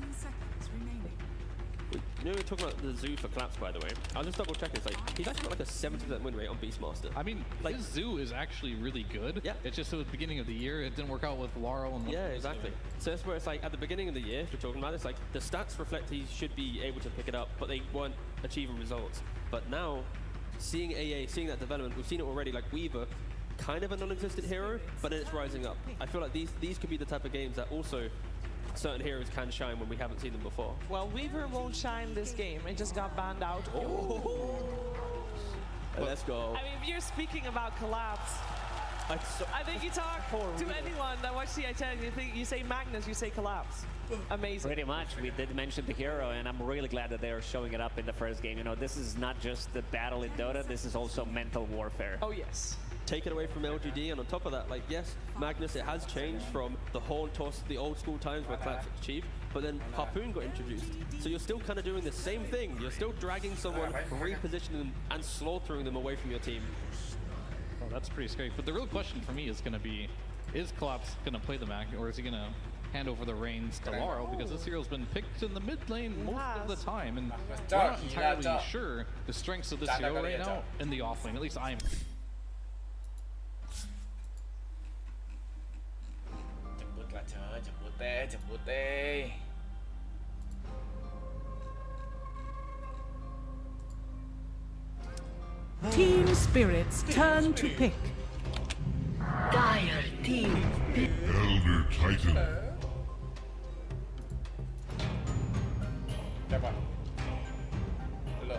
You know, we're talking about the Zoo for Collapse, by the way. I'll just double check. It's like he's actually got like a 70% win rate on Beastmaster. I mean, like his Zoo is actually really good. Yeah. It's just at the beginning of the year, it didn't work out with Laurel and. Yeah, exactly. So that's where it's like at the beginning of the year, if you're talking about this, like the stats reflect he should be able to pick it up, but they weren't achieving results. But now, seeing AA, seeing that development, we've seen it already. Like Weaver, kind of a non-existent hero, but then it's rising up. I feel like these could be the type of games that also certain heroes can shine when we haven't seen them before. Well, Weaver won't shine this game. It just got banned out. Oh. Let's go. I mean, if you're speaking about Collapse, I think you talk to anyone that watch CI10, you say Magnus, you say Collapse. Amazing. Pretty much. We did mention the hero, and I'm really glad that they're showing it up in the first game. You know, this is not just the battle in Dota, this is also mental warfare. Oh, yes. Take it away from LGD, and on top of that, like, yes, Magnus, it has changed from the horn toss, the old school times where Collapse was cheap, but then Harpoon got introduced. So you're still kind of doing the same thing. You're still dragging someone, repositioning them, and slaughtering them away from your team. Well, that's pretty scary. But the real question for me is going to be, is Collapse going to play the Mag, or is he going to hand over the reins to Laurel? Because this hero's been picked in the mid lane most of the time, and we're not entirely sure the strengths of this hero right now in the off lane. At least I'm. Team Spirit's turn to pick. Dire team. Elder Titan. Coba. Dulu.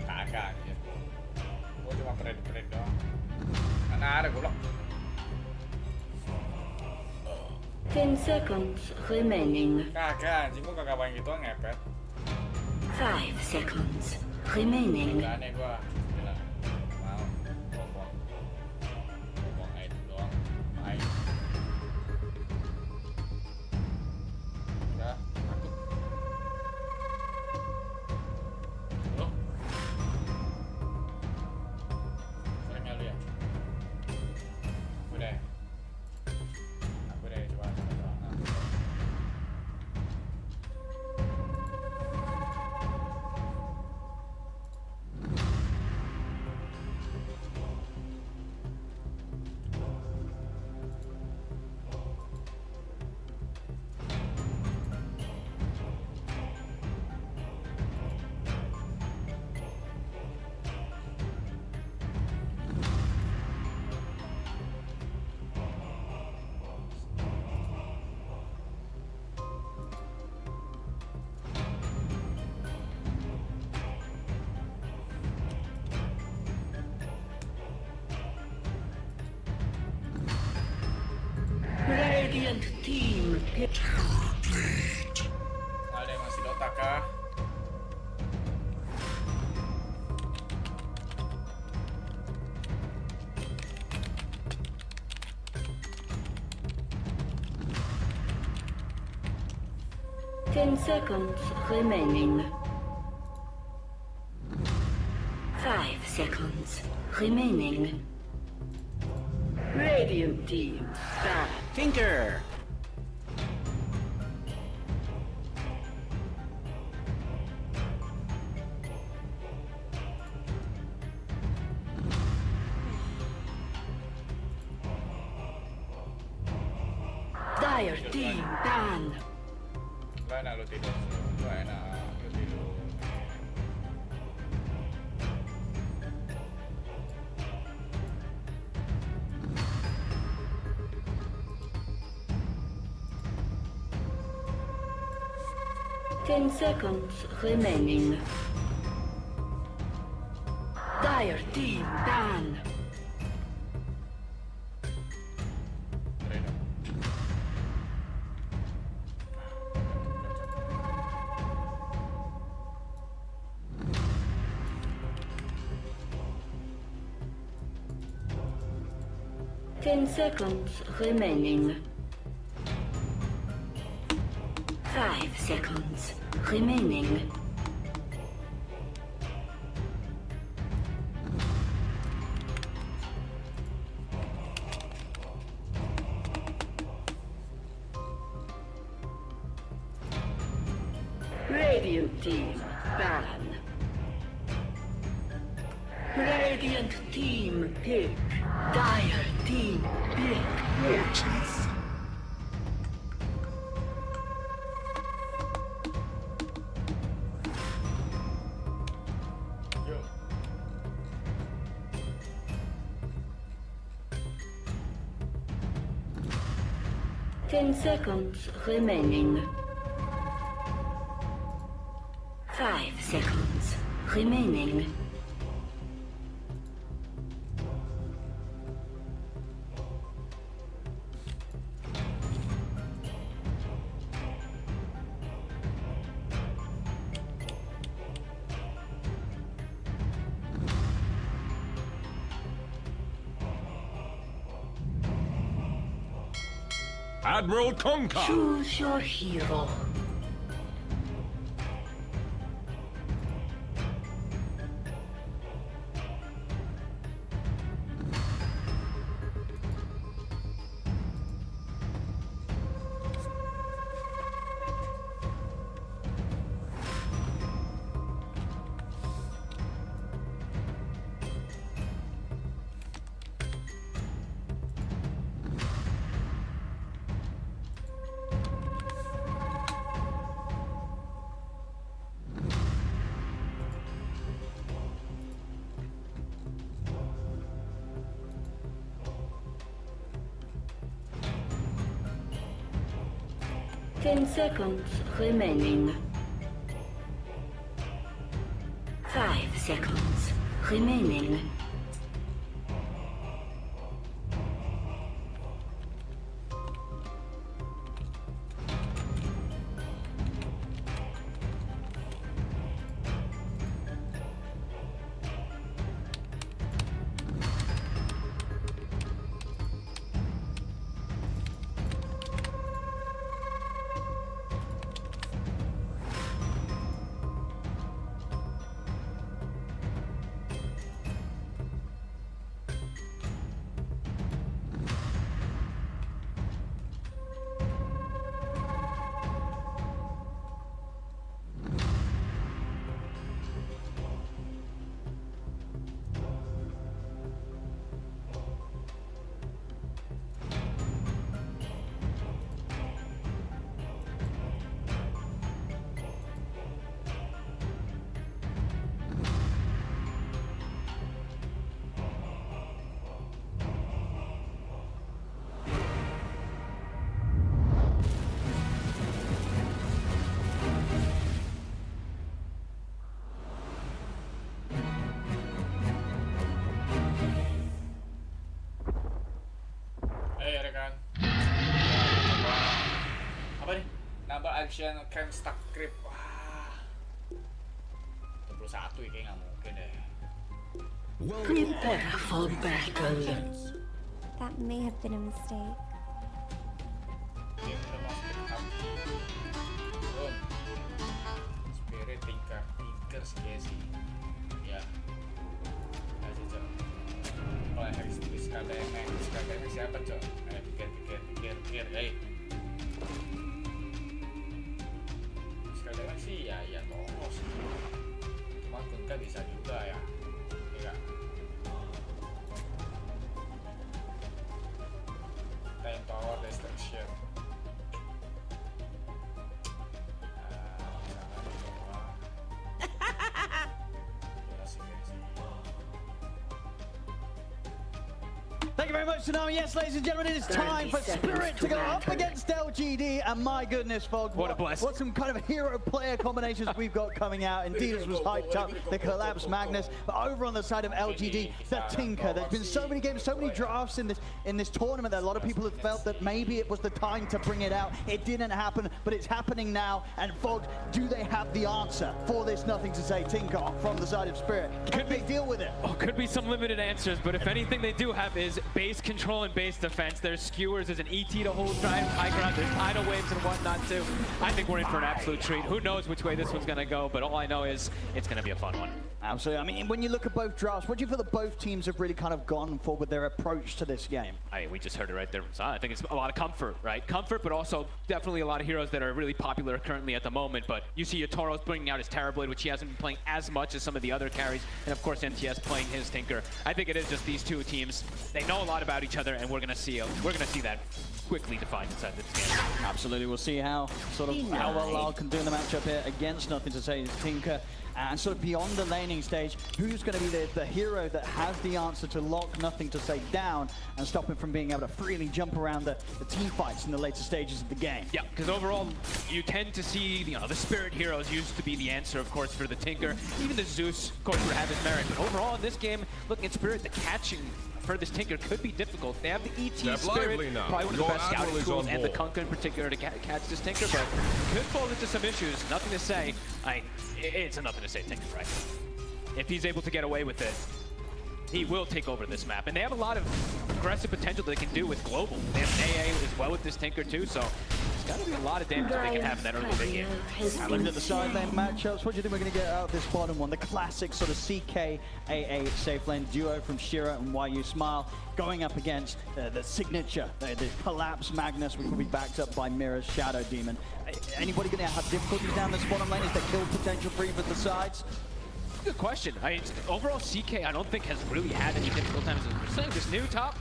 Kagak ya. Gua cuma pred doang. Mana ada goblok. 10 seconds remaining. Kagak, anjing gua kagak main gitu ngepet. 5 seconds remaining. Aneh gua. Mau. Ngomong aja doang. Main. Udah. Loh. Serangnya lu ya? Udah. Aku udah coba. Radiant team. Ada yang masih Dota kah? 10 seconds remaining. 5 seconds remaining. Radiant team, start. Tinker! Dire team, done. Lo enak lu tidur. Lo enak lu tidur. Ten seconds remaining. Dire team, done. Ten seconds remaining. 5 seconds remaining. Radiant team, ban. Radiant team, pick. Dire team, pick. Watches. Ten seconds remaining. 5 seconds remaining. Admiral Conquer! Choose your hero. Ten seconds remaining. 5 seconds remaining. Rekan. Apa nih? Nambah action can stack creep. Wah. 21 ya, kayak nggak mungkin deh. Prepare for battle. That may have been a mistake. Oke, udah masuk ke hub. Boom. Skydiving siapa cok? Pikir. Skydiving sih ya lolos. Cuma Kunka bisa juga ya. Iya. Time power destruction. Thank you very much, Namo. Yes, ladies and gentlemen, it is time for Spirit to go up against 𝙎𝙊𝘾𝘄𝘼, and my goodness, folks, what a blessing. What some kind of hero player combinations we've got coming out. Indeed, it was hyped up, the Collapse Magnus, but over on the side of 𝙎𝙊𝘾𝘼, the Tinker. There's been so many games, so many drafts in this tournament that a lot of people have felt that maybe it was the time to bring it out. It didn't happen, but it's happening now. And folks, do they have the answer for this nothing to say Tinker from the side of Spirit? Can they deal with it? Oh, could be some limited answers, but if anything they do have is base control and base defense. There's skewers, there's an ET to hold high ground, there's tidal waves and whatnot too. I think we're in for an absolute treat. Who knows which way this one's going to go, but all I know is it's going to be a fun one. Absolutely. I mean, when you look at both drafts, what do you feel that both teams have really kind of gone for with their approach to this game? I mean, we just heard it right there from Salam. I think it's a lot of comfort, right? Comfort, but also definitely a lot of heroes that are really popular currently at the moment. But you see 𝙎𝙁𝑖's bringing out his 𝙬𝑊�blade, which he hasn't been playing as much as some of the other carries. And of course, NTS playing his Tinker. I think it is just these two teams. They know a lot about each other, and we're gonna see that quickly defined inside this game. Absolutely. We'll see how well 𝙎𝙁𝑿 can do in the matchup here against nothing to say Tinker. And sort of beyond the laning stage, who's going to be the hero that has the answer to lock nothing to say down and stop him from being able to freely jump around the team fights in the later stages of the game? Yeah, because overall, you tend to see the Spirit heroes used to be the answer, of course, for the Tinker. Even the Zeus, of course, would have his merit. But overall in this game, looking at Spirit, the catching for this Tinker could be difficult. They have the ET Spirit, probably one of the best scouting tools, and the Kunkka in particular to catch this Tinker, but could fall into some issues. Nothing to say. It's a nothing to say Tinker, right? If he's able to get away with it, he will take over this map. And they have a lot of aggressive potential that they can do with Global. They have AA as well with this Tinker too, so there's got to be a lot of damage that they can have in that early big game. Looking at the side lane matchups, what do you think we're going to get out of this bottom one? The classic sort of CK-AA safe lane duo from 𝙎𝙁 and �YU_Smile going up against the signature, the Collapse Magnus, which will be backed up by Mirror's Shadow Demon. Anybody going to have difficulties down this bottom lane? Is there kill potential for either of the sides? Good question. Overall, CK, I don't think has really had any difficult times. We're saying this new top.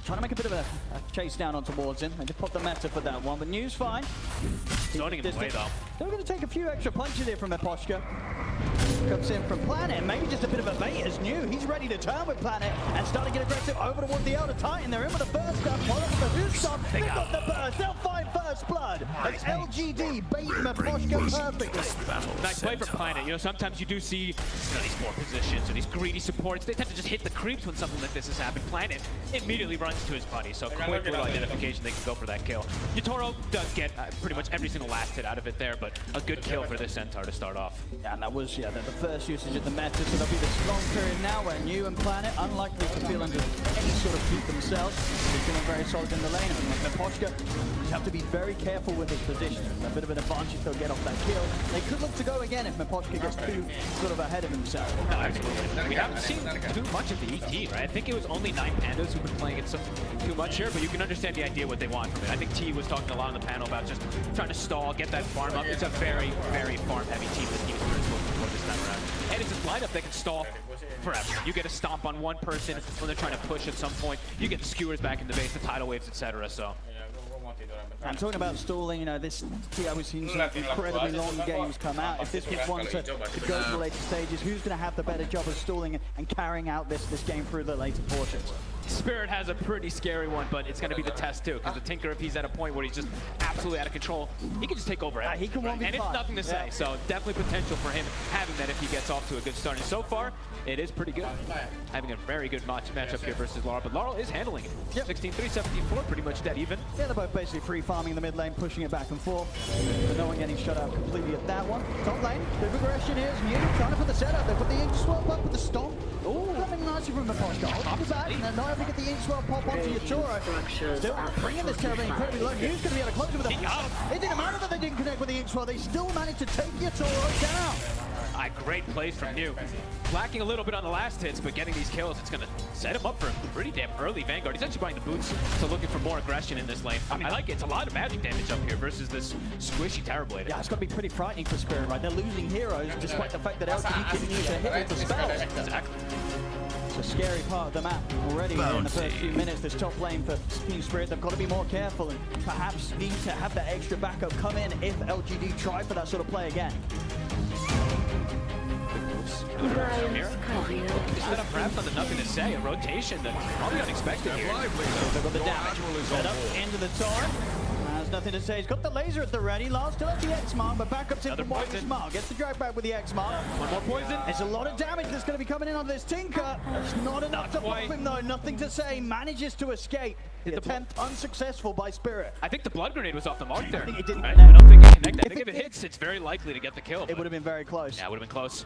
Trying to make a bit of a chase down on towards him. I just popped the meta for that one, but New's fine. Zoning him away, though. They're going to take a few extra punches here from 𝙎𝙗𝘾𝙄𝘼. Comes in from Planet, maybe just a bit of a bait as New. He's ready to turn with Planet and start to get aggressive over towards the Elder Titan. They're in with the first stop, follow with the Zeus stop. They've got the burst. They'll find first blood. It's LGD bait 𝙎𝙗𝘾𝙄𝘼 perfectly. Nice play from Planet. Sometimes you do see these 4 positions or these greedy supports. They tend to just hit the creeps when something like this has happened. Planet immediately runs to his buddy, so quick little identification, they can go for that kill. 𝙎𝙁𝑖 does get pretty much every single last hit out of it there, but a good kill for this Centaur to start off. Yeah, and that was the first usage of the meta, so there'll be this long period now where New and Planet, unlikely to feel under any sort of heat themselves, they're feeling very solid in the lane. And 𝙎𝙗𝘾𝙄𝑼 just have to be very careful with his position. A bit of an advantage if they'll get off that kill. They could look to go again if 𝙎𝙗𝘾𝙄𝑖 gets too sort of ahead of himself. No, absolutely. We haven't seen too much of the ET, right? I think it was only 9 Pandas who've been playing it too much here, but you can understand the idea what they want from it. I think T was talking a lot on the panel about just trying to stall, get that farm up. It's a very, very farm-heavy team that Team Spirit's looking for this time around. And it's a lineup that can stall forever. You get a stomp on one person when they're trying to push at some point. You get the skewers back in the base, the tidal waves, etc. So. I'm talking about stalling, this TI we've seen some incredibly long games come out. If this was one to go to the later stages, who's going to have the better job of stalling and carrying out this game through the later portions? Spirit has a pretty scary one, but it's going to be the test too, because the Tinker, if he's at a point where he's just absolutely out of control, he can just take over everything. He can 1v5. And it's nothing to say, so definitely potential for him having that if he gets off to a good start. And so far, it is pretty good. Having a very good matchup here versus 𝙎𝙁, but 𝙎𝙁 is handling it. 16-3, 17-4, pretty much dead even. Yeah, they're both basically free farming in the mid lane, pushing it back and forth. But no one getting shut out completely at that one. Top lane, the aggression here is New, trying to put the setup. They put the ink swap up with the stomp. Ooh, coming nicely from 𝙎𝙗𝘾𝙄𝑼. Hold the back, and then not able to get the ink swap pop onto 𝙎𝙁𝑖. Still bringing this terribly incredibly low. New's going to be able to close it with a... It didn't matter that they didn't connect with the ink swap. They still managed to take 𝙎𝙁𝑖 down. Great plays from New. Lacking a little bit on the last hits, but getting these kills, it's going to set him up for a pretty damn early Vanguard. He's actually buying the boots, so looking for more aggression in this lane. I mean, I like it. It's a lot of magic damage up here versus this squishy 𝙎𝙊𝘾𝘄𝘼. Yeah, it's got to be pretty frightening for Spirit, right? They're losing heroes, despite the fact that LGD didn't use a hit with the spells. Exactly. It's a scary part of the map already in the first few minutes. This top lane for Team Spirit, they've got to be more careful and perhaps need to have that extra backup come in if LGD try for that sort of play again. Instead of perhaps on the nothing to say, a rotation that's probably unexpected here. They've got the damage set up into the torrent. Has nothing to say. He's got the laser at the ready. Lars still at the X mark, but backup's in from X-Mark. Gets the drag back with the X mark. One more poison. There's a lot of damage that's going to be coming in on this Tinker. It's not enough to pop him though. Nothing to say. Manages to escape. The attempt unsuccessful by Spirit. I think the blood grenade was off the mark there. I think it didn't. I don't think it connected. I think if it hits, it's very likely to get the kill. It would have been very close. Yeah, it would have been close.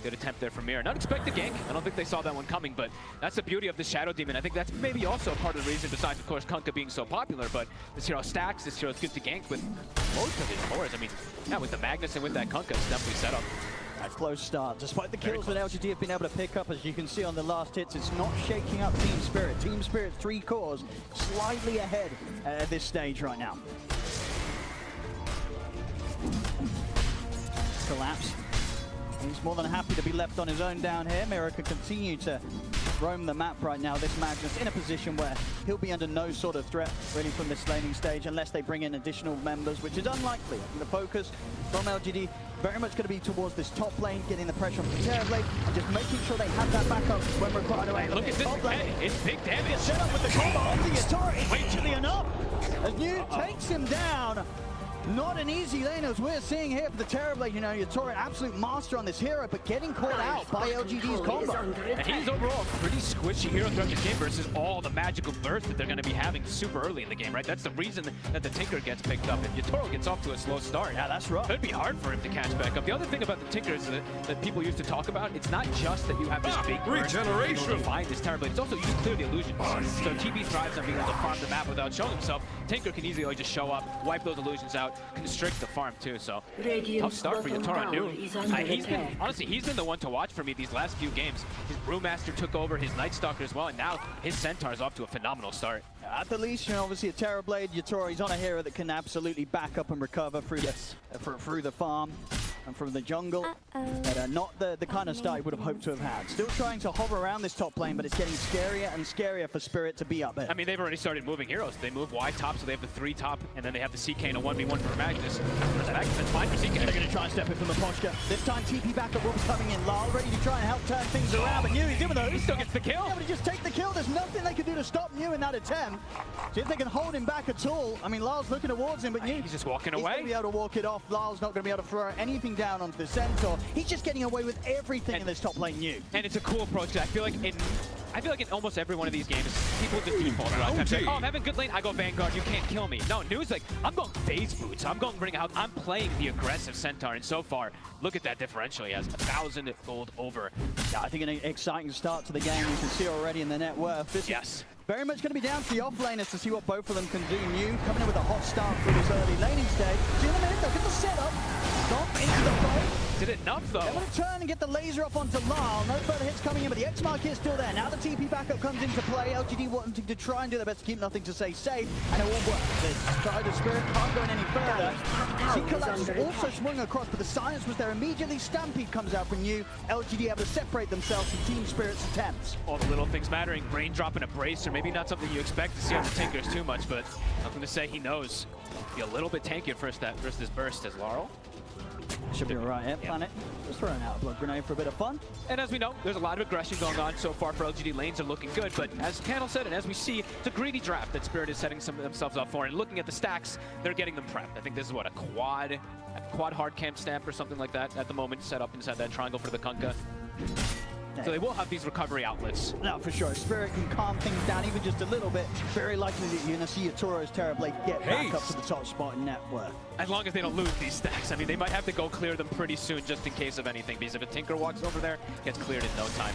Good attempt there from Mir. Not expected gank. I don't think they saw that one coming, but that's the beauty of the Shadow Demon. I think that's maybe also part of the reason, besides, of course, 𝙀𝘖𝘶 being so popular, but this hero stacks. This hero's good to gank with most of his cores. I mean, yeah, with the Magnus and with that 𝙀𝘶𝘶, it's definitely set up. A close start. Despite the kills that LGD have been able to pick up, as you can see on the last hits, it's not shaking up Team Spirit. Team Spirit 3 cores, slightly ahead at this stage right now. Collapse. He's more than happy to be left on his own down here. Mira can continue to roam the map right now. This Magnus in a position where he'll be under no sort of threat really from this laning stage unless they bring in additional members, which is unlikely. And the focus from LGD very much going to be towards this top lane, getting the pressure on the 𝙎𝘶𝘶𝘶, and just making sure they have that backup when required. Hey, look at this. Hey, it's big damage. Set up with the combo of the Yatori. Eventually enough. As New takes him down. Not an easy lane as we're seeing here for the 𝙎𝘶𝘶𝘶. You know, Yatori, absolute master on this hero, but getting caught out by LGD's combo. And he's overall a pretty squishy hero throughout this game versus all the magical bursts that they're going to be having super early in the game, right? That's the reason that the Tinker gets picked up, and Yatori gets off to a slow start. Yeah, that's rough. It'd be hard for him to catch back up. The other thing about the Tinker is that people used to talk about, it's not just that you have this big regeneration to find this 𝙎𝘶𝘶𝘶. It's also you just clear the illusions. So TB thrives on being able to farm the map without showing himself. Tinker can easily just show up, wipe those illusions out, constrict the farm too, so tough start for Yatori New. He's been the one to watch for me these last few games. His Brewmaster took over, his Night Stalker as well, and now his Centaur is off to a phenomenal start. At the least, you know, obviously a 𝙎𝘶𝘶𝘶, Yatori's on a hero that can absolutely back up and recover through through the farm and from the jungle. But not the kind of start he would have hoped to have had. Still trying to hover around this top lane, but it's getting scarier and scarier for Spirit to be up there. I mean, they've already started moving heroes. They move wide top, so they have the 3 top, and then they have the CK in a 1v1 for Magnus. That's fine for CK. They're going to try and step in from the Poshka. This time TP backup will be coming in. Lal ready to try and help turn things around, but New, he's doing those. He still gets the kill. Yeah, but he just takes the kill. There's nothing they can do to stop New in that attempt. See if they can hold him back at all. I mean, Lal's looking towards him, but New, he's just walking away. He's going to be able to walk it off. Lal's not going to be able to throw anything down onto the Centaur. He's just getting away with everything in this top lane New. And it's a cool approach. I feel like in almost every one of these games, people just default right. Say, oh, I'm having good lane, I go Vanguard, you can't kill me. No, New's like, I'm going phase boots, I'm going ring out, I'm playing the aggressive Centaur, and so far, look at that differential. He has 1,000 gold over. Yeah, I think an exciting start to the game. You can see already in the net worth. This is very much going to be down to the off-laners to see what both of them can do. New coming in with a hot start through this early laning stage. See in a minute, they'll get the setup. Stomp into the fight. Did it enough though? They're going to turn and get the laser off onto Lal. No further hits coming in, but the X mark is still there. Now the TP backup comes into play. LGD wanting to try and do their best to keep nothing to say safe, and it will work. The Spirit can't go in any further. See Collapse also swung across, but the silence was there immediately. Stampede comes out from New. LGD able to separate themselves from Team Spirit's attempts. All the little things mattering. Raindrop and a brace, or maybe not something you expect to see on the Tinkers too much, but nothing to say he knows. Be a little bit tankier first this burst as Laurel. Should be alright, yeah, Planet. Just throwing out a blood grenade for a bit of fun. And as we know, there's a lot of aggression going on so far for LGD. Lanes are looking good, but as Candle said, and as we see, it's a greedy draft that Spirit is setting themselves up for. And looking at the stacks, they're getting them prepped. I think this is what, a quad hard camp stamp or something like that at the moment, set up inside that triangle for the 𝙀𝘶𝘶𝘶. So they will have these recovery outlets. No, for sure. Spirit can calm things down even just a little bit. Very likely that you're going to see Yatoro's 𝙎𝘶𝘶𝘶 get back up to the top spot in net worth. As long as they don't lose these stacks. I mean, they might have to go clear them pretty soon just in case of anything, because if a Tinker walks over there, gets cleared in no time.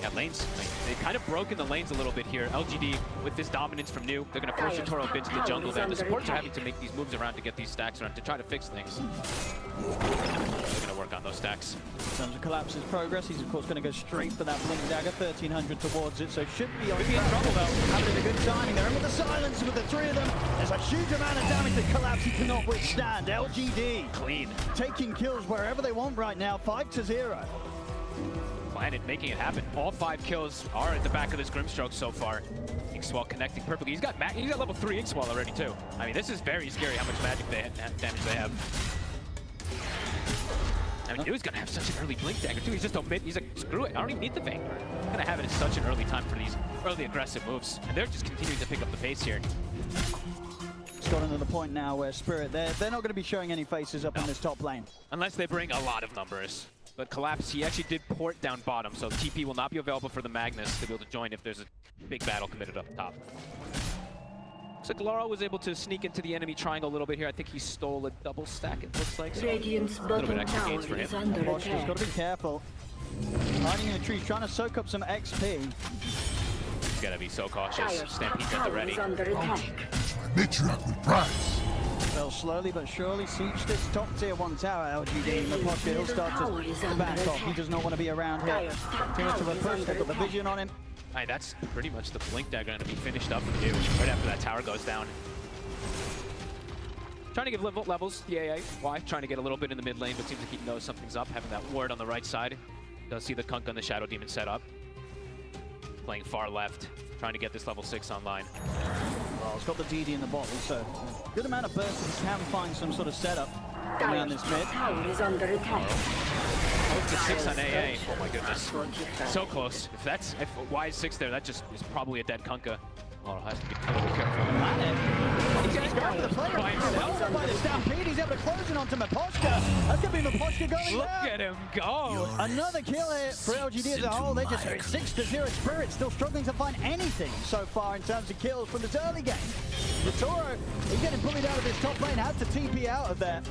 Yeah, lanes, they've kind of broken the lanes a little bit here. LGD, with this dominance from New, they're going to force 𝙎𝙊𝘾𝙄𝘼 a bit to the jungle there. The supports are having to make these moves around to get these stacks around to try to fix things. They're going to work on those stacks. In terms of Collapse's progress, he's of course going to go straight for that Blink Dagger, 1300 towards it, so should be on in trouble though. Having a good timing there, and with the silence with the three of them, there's a huge amount of damage that Collapse he cannot withstand. LGD clean, taking kills wherever they want right now, 5-0. Planet making it happen. All 5 kills are at the back of this Grimstroke so far. 𝙎𝙊𝘾𝙄𝘼 connecting perfectly. He's got level 3 𝙎𝙊𝘾𝙄𝘼 already too. I mean, this is very scary how much magic damage they have. I mean, New's gonna have such an early Blink Dagger too. He's just he's like, screw it, I don't even need the Vanguard. I'm gonna have it at such an early time for these early aggressive moves. And they're just continuing to pick up the pace here. It's gotten to the point now where Spirit, they're not gonna be showing any faces up in this top lane. Unless they bring a lot of numbers. But Collapse, he actually did port down bottom, so TP will not be available for the Magnus to be able to join if there's a big battle committed up top. So Galaro was able to sneak into the enemy triangle a little bit here. I think he stole a double stack, it looks like. So a little bit extra gains for him. He's got to be careful. Hiding in the trees, trying to soak up some XP. He's got to be so cautious. Stampede's at the ready. They'll slowly but surely siege this top tier 1 tower. LGD, Miposhka, he'll start to back off. He does not want to be around here. Too much of a push, they've got the vision on him. Alright, that's pretty much the Blink Dagger going to be finished up with you right after that tower goes down. Trying to give levels, the AA. Why? Trying to get a little bit in the mid lane, but seems like he knows something's up, having that ward on the right side. Does see the Kunkka and the Shadow Demon set up. Playing far left, trying to get this level 6 online. Well, it's got the DD in the bottle, so good amount of bursts if he can find some sort of setup around this mid. Close to 6 on AA. Oh my goodness. So close. If Wise 6 there, that just is probably a dead Kunkka. Oh, has to be a little bit careful. He's going for the player by himself. By the Stampede, he's able to close it onto Miposhka. That's going to be Miposhka going Look down. at him go. Another kill here for LGD as a whole. They just 6-0. Spirit still struggling to find anything so far in terms of kills from this early game. Yatoro, he's getting bullied out of this top lane, has to TP out of there.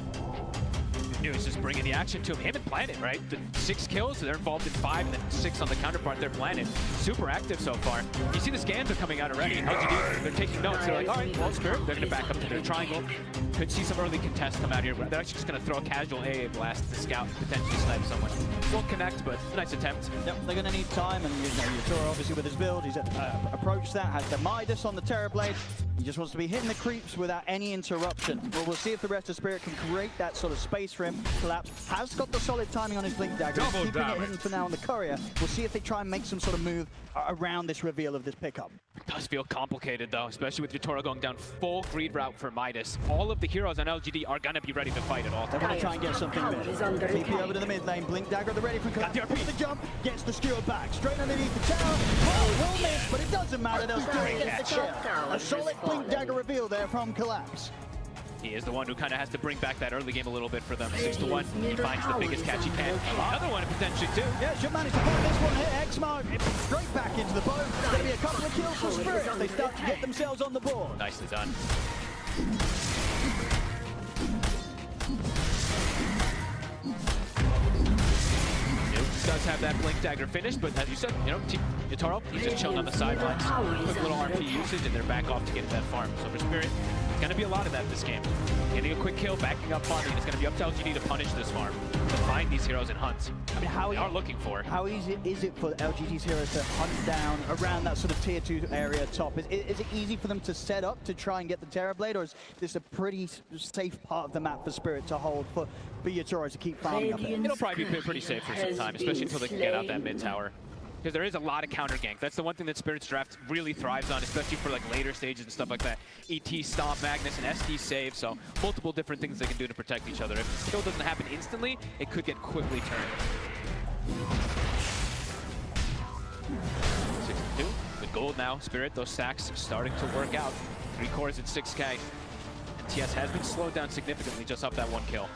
News just bringing the action to him. Him and Planet, right? The 6 kills, they're involved in 5, and then 6 on the counterpart, their Planet. Super active so far. You see the scans are coming out already. LGD, they're taking notes. They're like, all right, well, Spirit, they're going to back up to their triangle. Could see some early contests come out here. They're actually just going to throw a casual AA blast to scout, potentially snipe someone. Won't connect, but nice attempt. Yep, they're going to need time, and Yatoro, obviously, with his build, he's approached that, has the Midas on the Terrorblade. He just wants to be hitting the creeps without any interruption. Well, we'll see if the rest of Spirit can create that sort of space for him. Collapse has got the solid timing on his Blink Dagger. He's keeping it hidden for now on the Courier. We'll see if they try and make some sort of move around this reveal of this pickup. It does feel complicated though, especially with Yatoro going down full greed route for Midas. All of the heroes on LGD are going to be ready to fight at all times. They're going to try and get something mid. TP over to the mid lane. Blink Dagger at the ready from Collapse. Puts the jump, gets the skewer back. Straight underneath the tower. Oh, will miss, but it doesn't matter. They'll still get the kill. A solid Blink Dagger reveal there from Collapse. He is the one who kind of has to bring back that early game a little bit for them. 6-1, he finds the biggest catch he can. Another one potentially too. Yeah, should manage to find this one here. 𝙎𝙊𝘾𝙄𝘼 straight back into the boat. There'll be a couple of kills for Spirit. They start to get themselves on the board. Nicely done. Does have that Blink Dagger finished, but as you said, you know, Yatoro, he's just chilling on the sidelines. Quick little RP usage, and they're back off to get that farm. So for Spirit, it's going to be a lot of that this game. Getting a quick kill, backing up farming, it's going to be up to LGD to punish this farm, to find these heroes and hunt. I mean, how they are looking for. How easy is it for LGD's heroes to hunt down around that sort of tier 2 area top? Is it easy for them to set up to try and get the Terrorblade, or is this a pretty safe part of the map for Spirit to hold for Yatoro to keep farming up there? It'll probably be pretty safe for some time, especially until they can get out that mid tower. Because there is a lot of counter gank. That's the one thing that Spirit's draft really thrives on, especially for like later stages and stuff like that. ET, Stomp, Magnus, and SD save, so multiple different things they can do to protect each other. If the kill doesn't happen instantly, it could get quickly turned. 62 with gold now. Spirit, those stacks starting to work out. 3 cores at 6K. And TS has been slowed down significantly just off that 1 kill.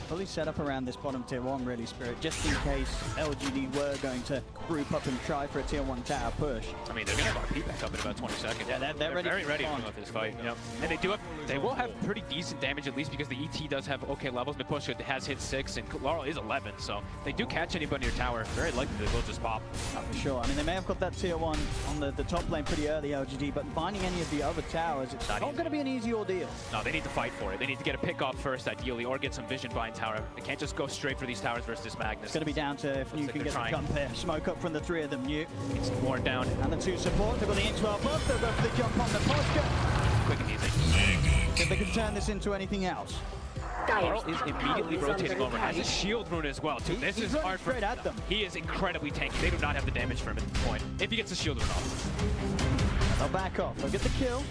Fully set up around this bottom tier 1, really, Spirit, just in case LGD were going to group up and try for a tier 1 tower push. I mean, they're going to have RP back up in about 20 seconds. Yeah, they're ready very to ready respond. with this fight. Yep. And they will have pretty decent damage, at least because the ET does have okay levels. Mipushka has hit 6, and Laurel is 11, so they do catch anybody near tower. Very likely they will just pop. For sure. I mean, they may have got that tier 1 on the top lane pretty early, LGD, but finding any of the other towers, it's not going to be an easy ordeal. No, they need to fight for it. They need to get a pick off first, ideally, or get some vision behind tower. They can't just go straight for these towers versus this Magnus. It's going to be down to if New can get the jump here. Smoke up from the 3 of them, New. Needs some more down. And the 2 support. They've got the X12 buff. They'll go for the jump on the Posca. Quick and easy. If they can turn this into anything else. Laurel is immediately rotating over. Has a shield rune as well, too. This is hard for straight at them. He is incredibly tanky. They do not have the damage for him at this point. If he gets the shield rune off. They'll back off. They'll get the kill.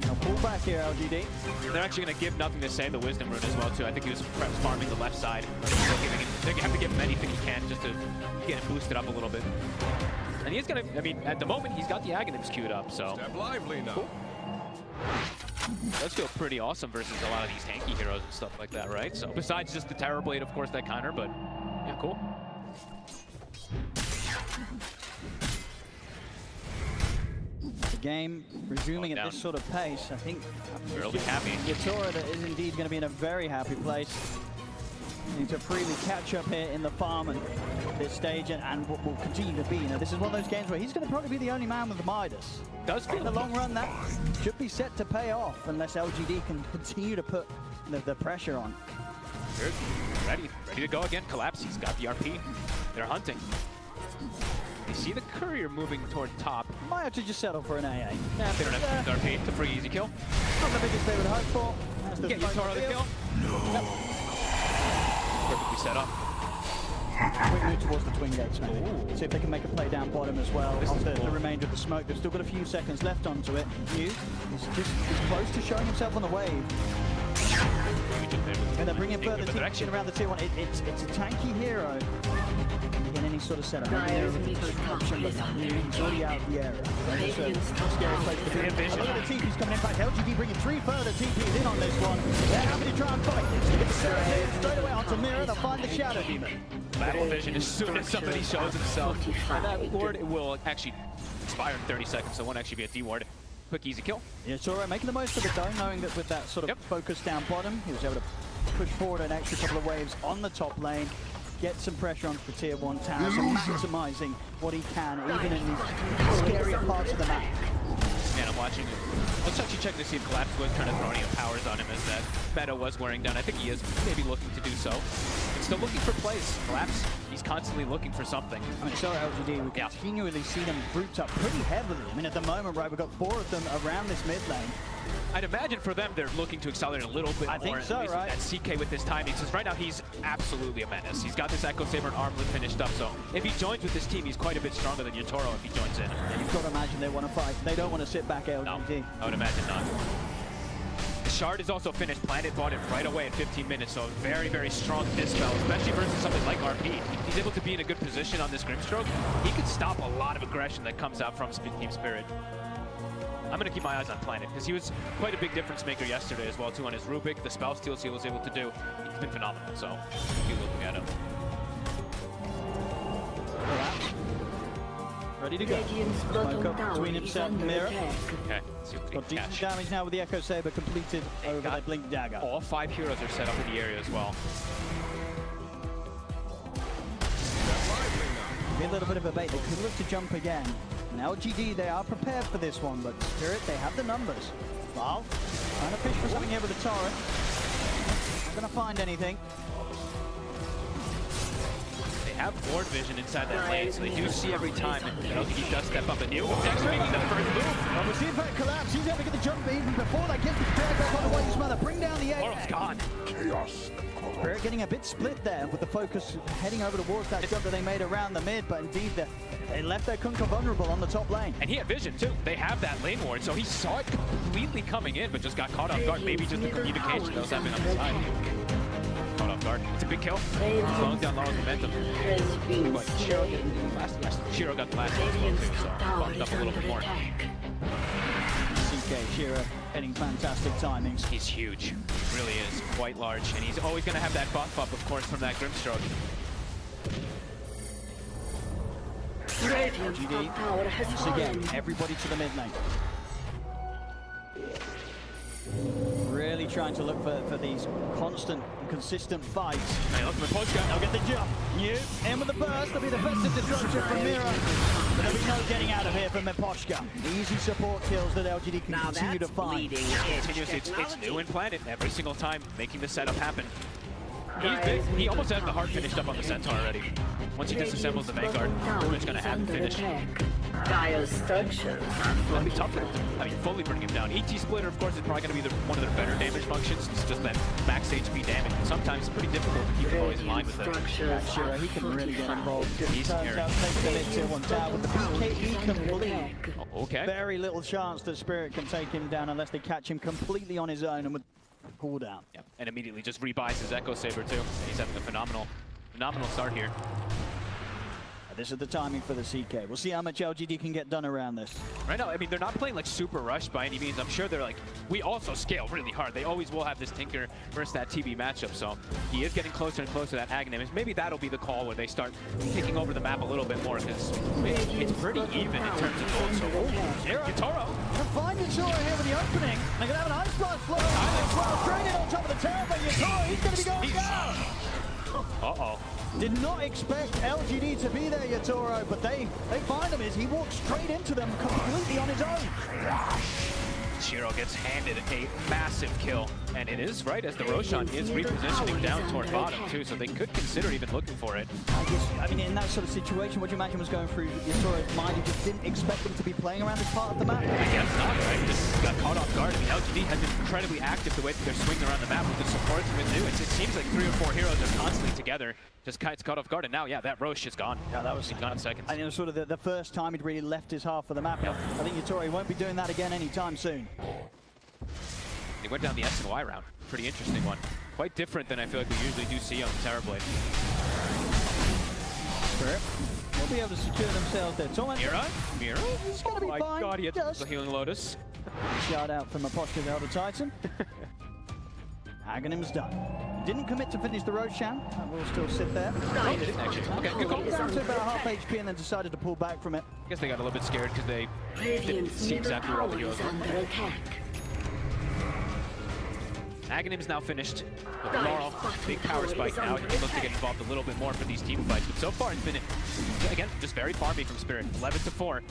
They'll pull back here, LGD. They're actually going to give nothing to say the wisdom rune as well, too. I think he was perhaps farming the left side. They have to give him anything he can just to get him boosted up a little bit. And he's going to, I mean, at the moment, he's got the Aghanims queued up, so. Step lively now. Cool. Does feel pretty awesome versus a lot of these tanky heroes and stuff like that, right? So besides just the Terror Blade, of course, that counter, but yeah, cool. The game resuming at this sort of pace, I think. They'll be happy. 𝙎𝙊𝘾𝙄𝘼 that is indeed going to be in a very happy place. Need to freely catch up here in the farm and this stage, and what will continue to be. You know, this is one of those games where he's going to probably be the only man with the Midas. Does feel in the long run, that should be set to pay off unless LGD can continue to put the pressure on. Good. Ready to go again. Collapse. He's got the RP. They're hunting. You see the courier moving toward top. Might have to just settle for an AA. Nah, they don't have to use RP. It's a pretty easy kill. Not the biggest they would hope for. Get Yatoro the kill. No. Perfectly set up. Quick move towards the twin gates, maybe. See if they can make a play down bottom as well. Off the remainder of the smoke. They've still got a few seconds left onto it. New is just close to showing himself on the wave. And they're bringing further direction around the tier 1. It's a tanky hero. In any sort of setup. He's already out of the area. Scary place to be. Look at the TPs coming in back. LGD bringing 3 further TPs in on this one. They're happy to try and fight. It's straight away onto Mirror. They'll find the Shadow Demon. Battle vision as soon as somebody shows himself. And that ward, it will actually expire in 30 seconds, so it won't actually be a D-ward. Quick, easy kill. Yeah, it's all right. Making the most of the dome, knowing that with that sort of focus down bottom, he was able to push forward an extra couple of waves on the top lane. Get some pressure onto the tier 1 towers and maximizing what he can, even in these scarier parts of the map. Man, I'm watching it. Let's actually check to see if Collapse was trying to throw any powers on him as that meta was wearing down. I think he is maybe looking to do so. But still looking for plays. Collapse, he's constantly looking for something. I mean, so LGD, we continually see them grouped up pretty heavily. I mean, at the moment, right, we've got 4 of them around this mid lane. I'd imagine for them, they're looking to accelerate a little bit more. I think so, right? At CK with this timing, since right now he's absolutely a menace. He's got this Echo Saber and Armlet finished up, so if he joins with this team, he's quite a bit stronger than 𝙎𝙁𝘗 if he joins in. And you've got to imagine they want to fight. They don't want to sit back, LGD. No, I would imagine not. The Shard is also finished. Planet bought it right away at 15 minutes, so very, very strong dispel, especially versus something like RP. He's able to be in a good position on this Grimstroke. He could stop a lot of aggression that comes out from Team Spirit. I'm going to keep my eyes on Planet, because he was quite a big difference maker yesterday as well, too, on his Rubik. The spell steals he was able to do. He's been phenomenal, so keep looking at him. Ready to go. Smoke up between himself and Mirror. Okay, let's see what we Got can decent catch. damage now with the Echo Saber completed over that Blink Dagger. All 5 heroes are set up in the area as well. Be a little bit of a bait. They could look to jump again. And LGD, they are prepared for this one, but Spirit, they have the numbers. Val, trying to fish for something here with the Torrent. Not going to find anything. They have ward vision inside that lane, so they do see every time. And LGD does step up and Neil Dex making the first move. Well, we'll see if that Collapse. He's able to get the jump even before that gets the drag back on the way. Mother, bring down the egg. Laurel's gone. Chaos. Spirit getting a bit split there with the focus heading over towards that jump that they made around the mid, but indeed they left their 𝙎𝙊𝘾𝙄𝘼 vulnerable on the top lane. And he had vision too. They have that lane ward, so he saw it completely coming in, but just got caught off guard. Maybe just the communication that was happening on the side. Caught off guard. It's a big kill. Slowing down Laurel's momentum. But 𝙎𝙁𝘗 got the last one as well too, so bumped up a little bit more. CK, 𝙎𝙁 hitting fantastic timings. He's huge. He really is. Quite large. And he's always going to have that buff up, of course, from that Grimstroke. LGD, once again, everybody to the mid lane. Really trying to look for these constant and consistent fights. Hey, look for Pochka. They'll get the jump. New in with the burst. There'll be the festive disruption from Mira. But there'll be no getting out of here from Miposhka. Easy support kills that LGD can continue to find. It's new in Planet every single time, making the setup happen. He almost has the heart finished up on the Centaur already. Once he disassembles the Vanguard, pretty much going to have him finished. Dire structures. That'd be tough. I mean, fully bring him down. ET Splitter, of course, is probably going to be one of their better damage functions. It's just that max HP damage. And sometimes it's pretty difficult to keep him always in line with it. Shiro, he can really get involved. Just turns out, takes the mid tier 1 tower with the BKB complete. Okay. Very little chance that Spirit can take him down unless they catch him completely on his own and with pull down. Yep. And immediately just rebuys his Echo Saber too. He's having a phenomenal start here. This is the timing for the CK. We'll see how much LGD can get done around this. Right now, I mean, they're not playing like super rushed by any means. I'm sure they're like, we also scale really hard. They always will have this Tinker versus that TB matchup. So he is getting closer and closer to that Aghanim. Maybe that'll be the call where they start taking over the map a little bit more because it's pretty even in terms of gold. So Yatoro can find Yatoro here with the opening. They're going to have an Ice Blast flow. Well, straight on top of the tower, but Yatoro, he's going to be going down. Uh-oh. Did not expect LGD to be there, Yatoro, but they find him as he walks straight into them completely on his own. Shiro gets handed a massive kill, and it is right as the Roshan is repositioning down toward bottom too, so they could consider even looking for it. I mean, in that sort of situation, what do you imagine was going through Yatoro's mind? He just didn't expect them to be playing around this part of the map? I guess not, right? Just got caught off guard. I mean, LGD has been incredibly active the way that they're swinging around the map with the supports and with It seems like 3 or 4 heroes are constantly together. Just gets caught off guard, and now, yeah, that Roche is gone. Yeah, that was gone in seconds. And it was sort of the first time he'd really left his half of the map. Yep. I think Yatoro won't be doing that again anytime soon. They went down the S and Y route. Pretty interesting one. Quite different than I feel like we usually do see on the Terrorblade. Spirit will be able to secure themselves there. Mira? It's going to be fine. Oh my god, he had the Healing Lotus. Shout out from Aposhka's Elder Titan. Aghanim's done. Didn't commit to finish the Roshan. Will still sit there. Oh, they didn't actually. Okay, good call. Down to about half HP and then decided to pull back from it. I guess they got a little bit scared because they didn't see exactly where all the heroes were. Aghanim's now finished. But Laurel, big power spike now. He looks to get involved a little bit more for these team fights. But so far, it's been, again, just very farmy from Spirit. 11-4.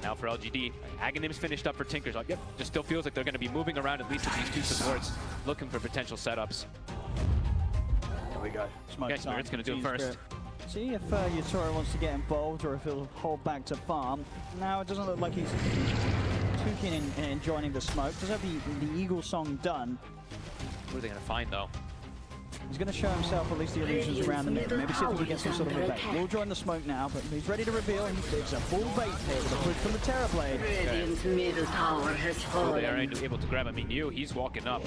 Now for LGD, Aghanim's finished up for Tinkers. Yep, just still feels like they're going to be moving around at least with these 2 supports, looking for potential setups. There we go. Okay, Spirit's going to do it first. See if Yatoro wants to get involved or if he'll hold back to farm. Now it doesn't look like he's too keen in joining the smoke. Does have the Eagle song done. What are they going to find though? He's going to show himself at least the illusions around the middle. Maybe see if he can get some sort of a bait. We'll join the smoke now, but he's ready to reveal. It's a full bait here with a push from the Terrorblade. So they are able to grab him. I mean, he's walking up.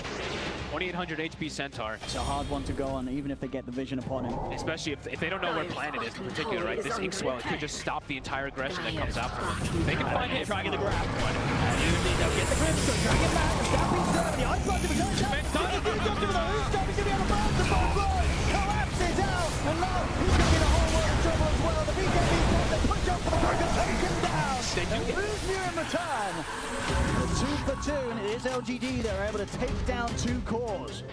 2800 HP Centaur. It's a hard one to go on, even if they get the vision upon him. Especially if they don't know where Planet is in particular, right? This Inkswell, it could just stop the entire aggression that comes out from him. They can find him. Try to get the grab. They'll get the grip, so try to get back. Stamping's there, the Ice Blast, he's going to collapses out, and now he's going to get a whole world of trouble as well. The BKB, they push up for the mark and take him down. And lose near in return. 2 for 2, and it is LGD. They're able to take down 2 cores.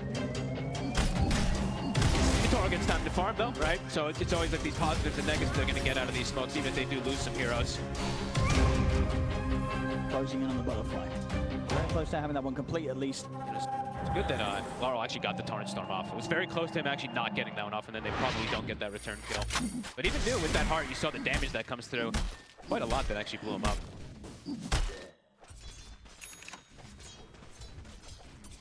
Yatoro gets time to farm though, right? So it's always like these positives and negatives they're going to get out of these smokes, even if they do lose some heroes. Closing in on the butterfly. Very close to having that one complete at least. It's good that Laurel actually got the Torrent Storm off. It was very close to him actually not getting that one off, and then they probably don't get that return kill. But even new with that heart, you saw the damage that comes through. Quite a lot that actually blew him up.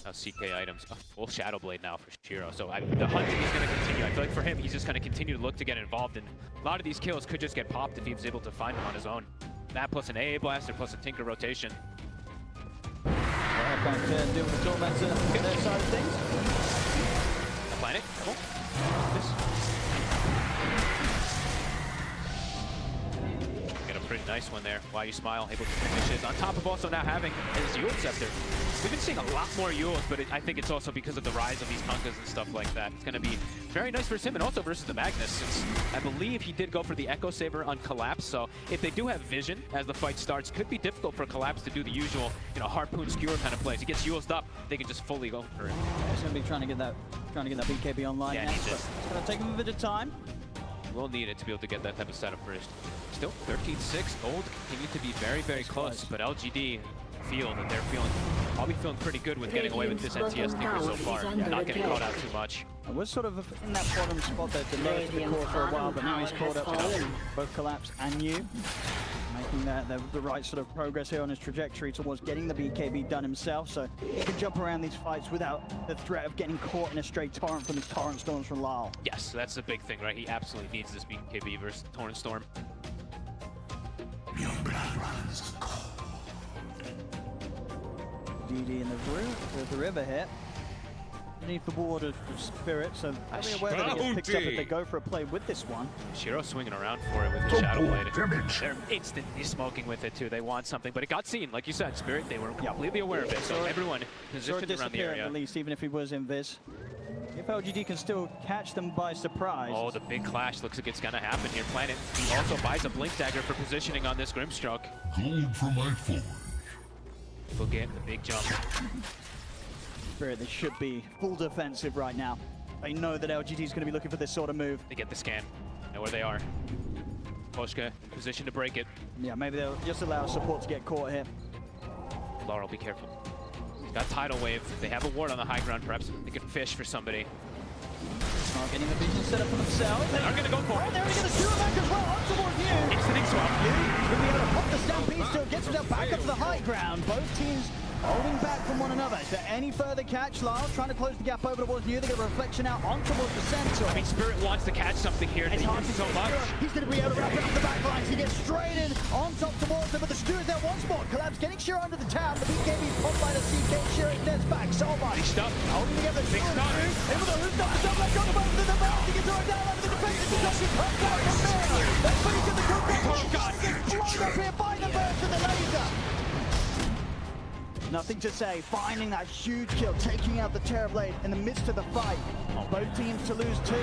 CK items. Full Shadow Blade now for Shiro. So the hunting is going to continue. I feel like for him, he's just going to continue to look to get involved. And a lot of these kills could just get popped if he was able to find them on his own. That plus an AA Blaster plus a Tinker rotation. Back to deal with the Tormentor on their side of things. Planet, come on. Get a pretty nice one there. Why you smile, able to finish it. On top of also now having his Yule Scepter. We've been seeing a lot more Yules, but I think it's also because of the rise of these Punkas and stuff like that. It's going to be very nice for him, and also versus the Magnus, since I believe he did go for the Echo Saber on Collapse. So if they do have vision as the fight starts, could be difficult for Collapse to do the usual, harpoon skewer kind of plays. He gets Yulesed up, they can just fully go for it. He's going to be trying to get that BKB online. Yeah, next, it's going to take him a bit of time. We'll need it to be able to get that type of setup first. Still 13-6. Gold continue to be very, very close, but LGD feel that they're probably feeling pretty good with getting away with this NTS Tinker so far. Not getting caught out too much. And we're sort of in that bottom spot there, delayed to the core for a while, but now he's caught up to both Collapse and New, making the right sort of progress here on his trajectory towards getting the BKB done himself, so he can jump around these fights without the threat of getting caught in a straight torrent from his Torrent Storms from Lyle. Yes, that's the big thing, right? He absolutely needs this BKB versus Torrent Storm. DD in the river here. Beneath the ward of Spirit, so I'm aware that he gets picked up if they go for a play with this one. Shiro swinging around for it with the Shadow Blade. They're instantly smoking with it too. They want something, but it got seen. Like you said, Spirit, they were completely aware of it. So everyone positioned around the area. At least, even if he was invis. If LGD can still catch them by surprise. Oh, the big clash looks like it's going to happen here. Planet, he also buys a Blink Dagger for positioning on this Grimstroke. Gold for my forward. We'll get the big jump. Spirit, they should be full defensive right now. They know that LGD is going to be looking for this sort of move. They get the scan. Know where they are. Poshka in position to break it. Yeah, maybe they'll just allow support to get caught here. Laurel, be careful. Got Tidal Wave. They have a ward on the high ground. Perhaps they could fish for somebody. Not getting the vision set up for themselves. They're going to go for it. They're going to shoot him back as well. On towards you. Instant swap. He'll be able to pop the Stampede still. Gets himself back up to the high ground. Both teams holding back from one another. Is there any further catch? Lyle trying to close the gap over towards New. They get a reflection out on towards the center. I mean, Spirit wants to catch something here. It's hard to so much. He's going to be able to wrap it up the back lines. He gets straight in on top towards them, but the Stew is there once more. Collapse getting Shiro under the town. The BKB popped by the CK. Shiro steps back. Soulbite. He's stuck. Holding together. Big stun. Able to lose up the double leg on the bottom of the belt. He gets thrown down over the defensive position. Comes out from there. That's when he's in the cook. Oh, God. Gets blown up here by the burst of the laser. Nothing to say, finding that huge kill, taking out the Terrorblade in the midst of the fight. Both teams to lose two.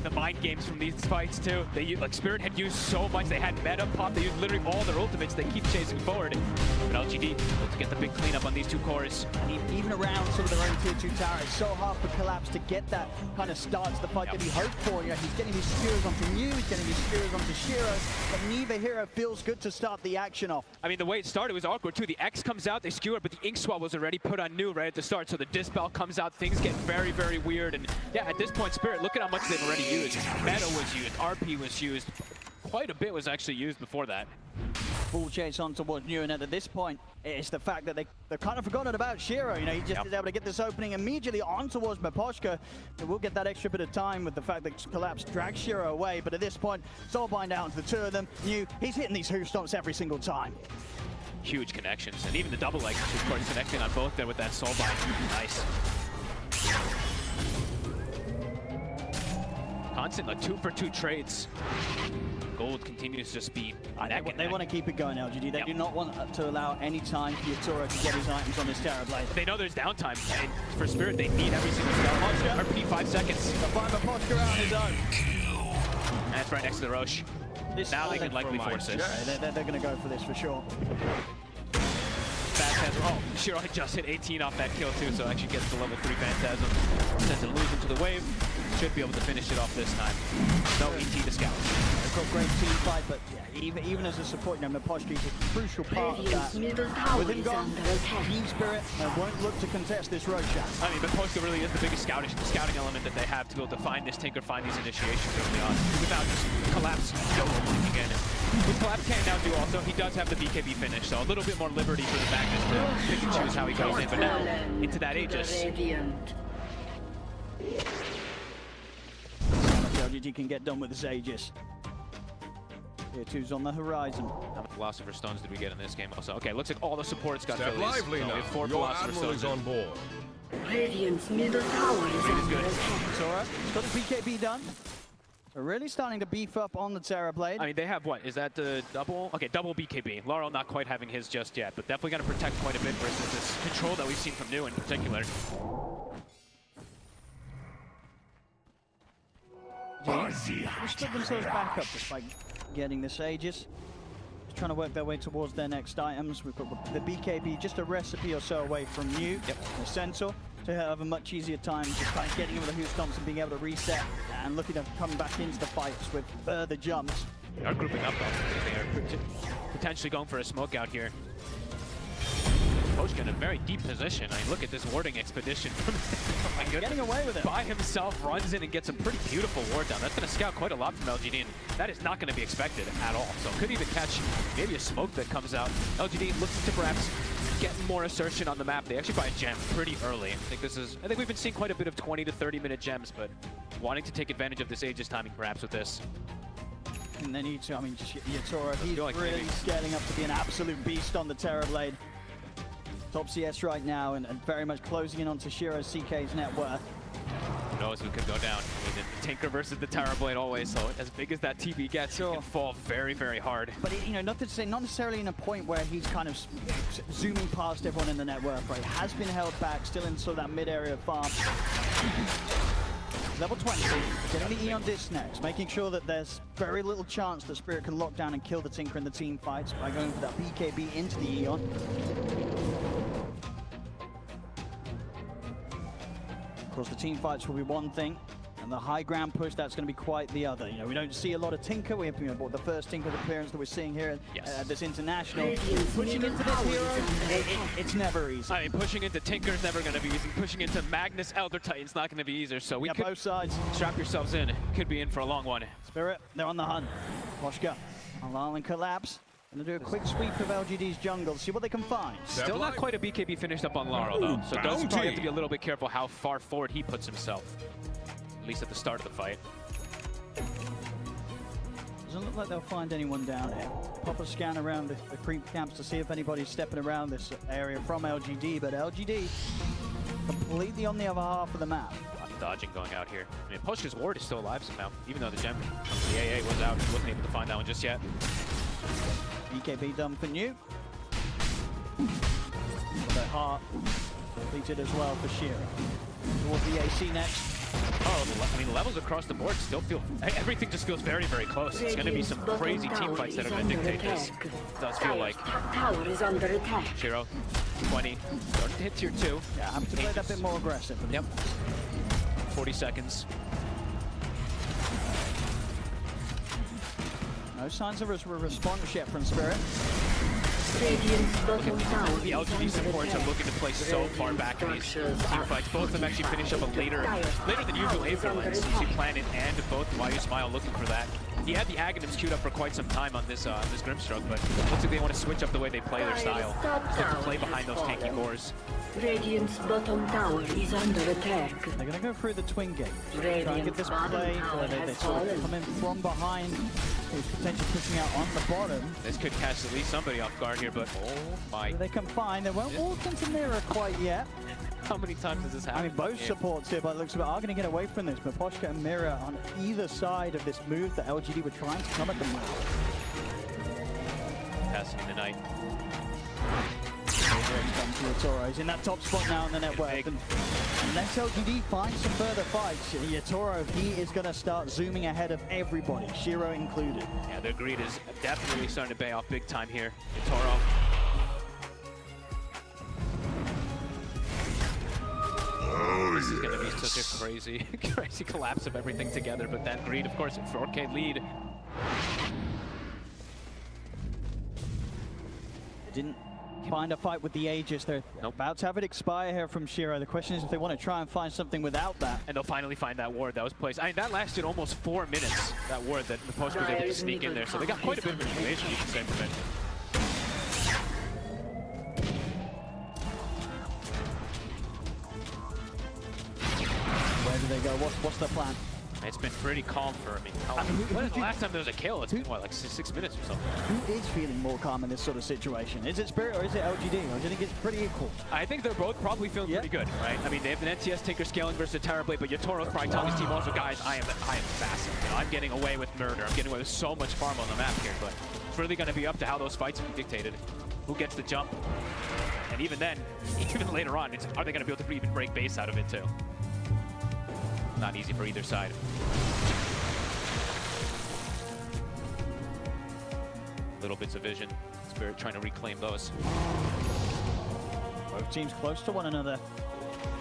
The mind games from these fights too. Spirit had used so much. They had meta pop. They used literally all their ultimates. They keep chasing forward. But LGD able to get the big cleanup on these two cores. Even around some of their own tier 2 tower, it's so hard for Collapse to get that kind of start to the fight that he hoped for. You know, he's getting these skewers onto New, he's getting these skewers onto Shiro, but neither hero feels good to start the action off. I mean, the way it started was awkward too. The X comes out, they skewer, but the Ink Swap was already put on New right at the start. So the Dispel comes out, things get very, very weird. And yeah, at this point, Spirit, look at how much they've already used. Meta was used, RP was used. Quite a bit was actually used before that. Full chase on towards New, and at this point, it's the fact that they've kind of forgotten about Shiro. You know, he just is able to get this opening immediately on towards Maposhka. We'll get that extra bit of time with the fact that Collapse drags Shiro away, but at this point, Soulbind down to the two of them. New, he's hitting these hoof stomps every single time. Huge connections, and even the double leg, of course, connecting on both there with that Soulbind. Nice. Constant, like 2-for-2 trades. Gold continues to just be They want to keep it going, LGD. They do not want to allow any time for Yatura to get his items on this Terrorblade. They know there's downtime, and for Spirit, they need every single skill. RP 5 seconds. They'll find Maposhka out on his own. That's right next to the Roche. Now they can likely force it. They're going to go for this for sure. Phantasm. Oh, Shiro had just hit 18 off that kill too, so actually gets the level 3 Phantasm. Sends a lose into the wave. Should be able to finish it off this time. No ET to scout. They've got great team fight, but yeah, even as a support, you know, Maposhka is a crucial part of that. With him gone, Team Spirit won't look to contest this road shot. I mean, Maposhka really is the biggest scouting element that they have to be able to find this Tinker, find these initiations early on. Without just Collapse again. What Collapse can now do also, he does have the BKB finish, so a little bit more liberty for the Magnus to pick and choose how he goes in. But now, into that Aegis. LGD can get done with this Aegis. Tier 2's on the horizon. How many Philosopher Stones did we get in this game also? Okay, looks like all the supports got Step Phillies. lively So now. we have 4 Your Philosopher Admiral Stones is on board. Radiant's middle tower is under attack. Sora, he's got his BKB done. So really starting to beef up on the TerraBlade. I mean, they have what? Is that the double? Okay, double BKB. Laurel not quite having his just yet, but definitely going to protect quite a bit versus this control that we've seen from New in particular. They split themselves back up despite getting this Aegis. Just trying to work their way towards their next items. We've got the BKB just a recipe or so away from New. Yep. The Centaur to have a much easier time just kind of getting over the Hoof Stomps and being able to reset and looking to come back into the fights with further jumps. They are grouping up though. They are potentially going for a smoke out here. Poshka in a very deep position. I mean, look at this warding expedition. Oh my goodness. Getting away with it. By himself, runs in and gets a pretty beautiful ward down. That's going to scout quite a lot from LGD, and that is not going to be expected at all. So could even catch maybe a smoke that comes out. LGD looks to perhaps get more assertion on the map. They actually buy a gem pretty early. I think we've been seeing quite a bit of 20 to 30 minute gems, but wanting to take advantage of this Aegis timing perhaps with this. And then Yatoro, he's really scaling up to be an absolute beast on the TerraBlade. Top CS right now and very much closing in on Toshiro's CK's net worth. Who knows who could go down? I mean, the Tinker versus the TerraBlade always, so as big as that TB gets, it can fall very, very hard. But not necessarily in a point where he's kind of zooming past everyone in the net worth, right? He has been held back, still in sort of that mid-area farm. Level 20, getting the Eon Disc next, making sure that there's very little chance that Spirit can lock down and kill the Tinker in the team fights by going for that BKB into the Eon. Of course, the team fights will be one thing, and the high ground push, that's going to be quite the other. We don't see a lot of Tinker. We have the first Tinker appearance that we're seeing here at this international. Pushing into this hero, it's never easy. I mean, pushing into Tinker is never going to be easy. Pushing into Magnus Elder Titan's not going to be easier. So we could both sides. Strap yourselves in. Could be in for a long one. Spirit, they're on the hunt. Poshka, allowing collapse. Gonna do a quick sweep of LGD's jungle, see what they can find. Still not quite a BKB finished up on Laurel though, so does probably have to be a little bit careful how far forward he puts himself, at least at the start of the fight. Doesn't look like they'll find anyone down here. Pop a scan around the creep camps to see if anybody's stepping around this area from LGD, but LGD completely on the other half of the map. Dodging going out here. I mean, Poshka's ward is still alive somehow, even though the gem, the AA was out. He wasn't able to find that one just yet. BKB done for New. The heart completed as well for Shira. Towards the AC next. Oh, I mean, levels across the board still feel, everything just feels very, very close. It's going to be some crazy team fights that are going to dictate this. It does feel like. Tower is under attack. Shiro, 20, starting to hit tier 2. Yeah, having to play that bit more aggressive. Yep. 40 seconds. No signs of a response yet from Spirit. The LGD supports are looking to play so far back in these team fights. Both of them actually finish up a later than usual April lens. You see Planet and both YuSmile looking for that. He had the Aghanims queued up for quite some time on this Grimstroke, but looks like they want to switch up the way they play their style. Still to play behind those tanky cores. Radiant's bottom tower is under attack. They're going to go through the twin gate. Try and get this play where they sort of come in from behind. Who's potentially pushing out on the bottom. This could catch at least somebody off guard here, but oh my. They can find. They won't walk into Mirror quite yet. How many times does this happen? I mean, both supports here, by the looks of it, are going to get away from this. But Poshka and Mirror on either side of this move that LGD were trying to come at the move. Passing in the night. Yatoro's in that top spot now in the network. And unless LGD finds some further fights, Yatoro, he is going to start zooming ahead of everybody, Shiro included. Yeah, their greed is definitely starting to pay off big time here. Yatoro. This is going to be such a crazy collapse of everything together, but that greed, of course, 4K lead. They didn't find a fight with the Aegis. They're about to have it expire here from Shiro. The question is if they want to try and find something without that. And they'll finally find that ward that was placed. I mean, that lasted almost 4 minutes, that ward that the post was able to sneak in there. So they got quite a bit of information, you can say, from it. Where do they go? What's their plan? It's been pretty calm for him. When was the last time there was a kill? It's been, what, like 6 minutes or something? Who is feeling more calm in this sort of situation? Is it Spirit or is it LGD? Or do you think it's pretty equal? I think they're both probably feeling pretty good, right? I mean, they have an NTS Tinker scaling versus 𝙎𝘊𝘾𝙄𝘼, but Yatoro's probably telling his team also, guys, I am fast. You know, I'm getting away with murder. I'm getting away with so much farm on the map here, but it's really going to be up to how those fights will be dictated. Who gets the jump? And even then, even later on, are they going to be able to even break base out of it too? Not easy for either side. Little bits of vision. Spirit trying to reclaim those. Both teams close to one another.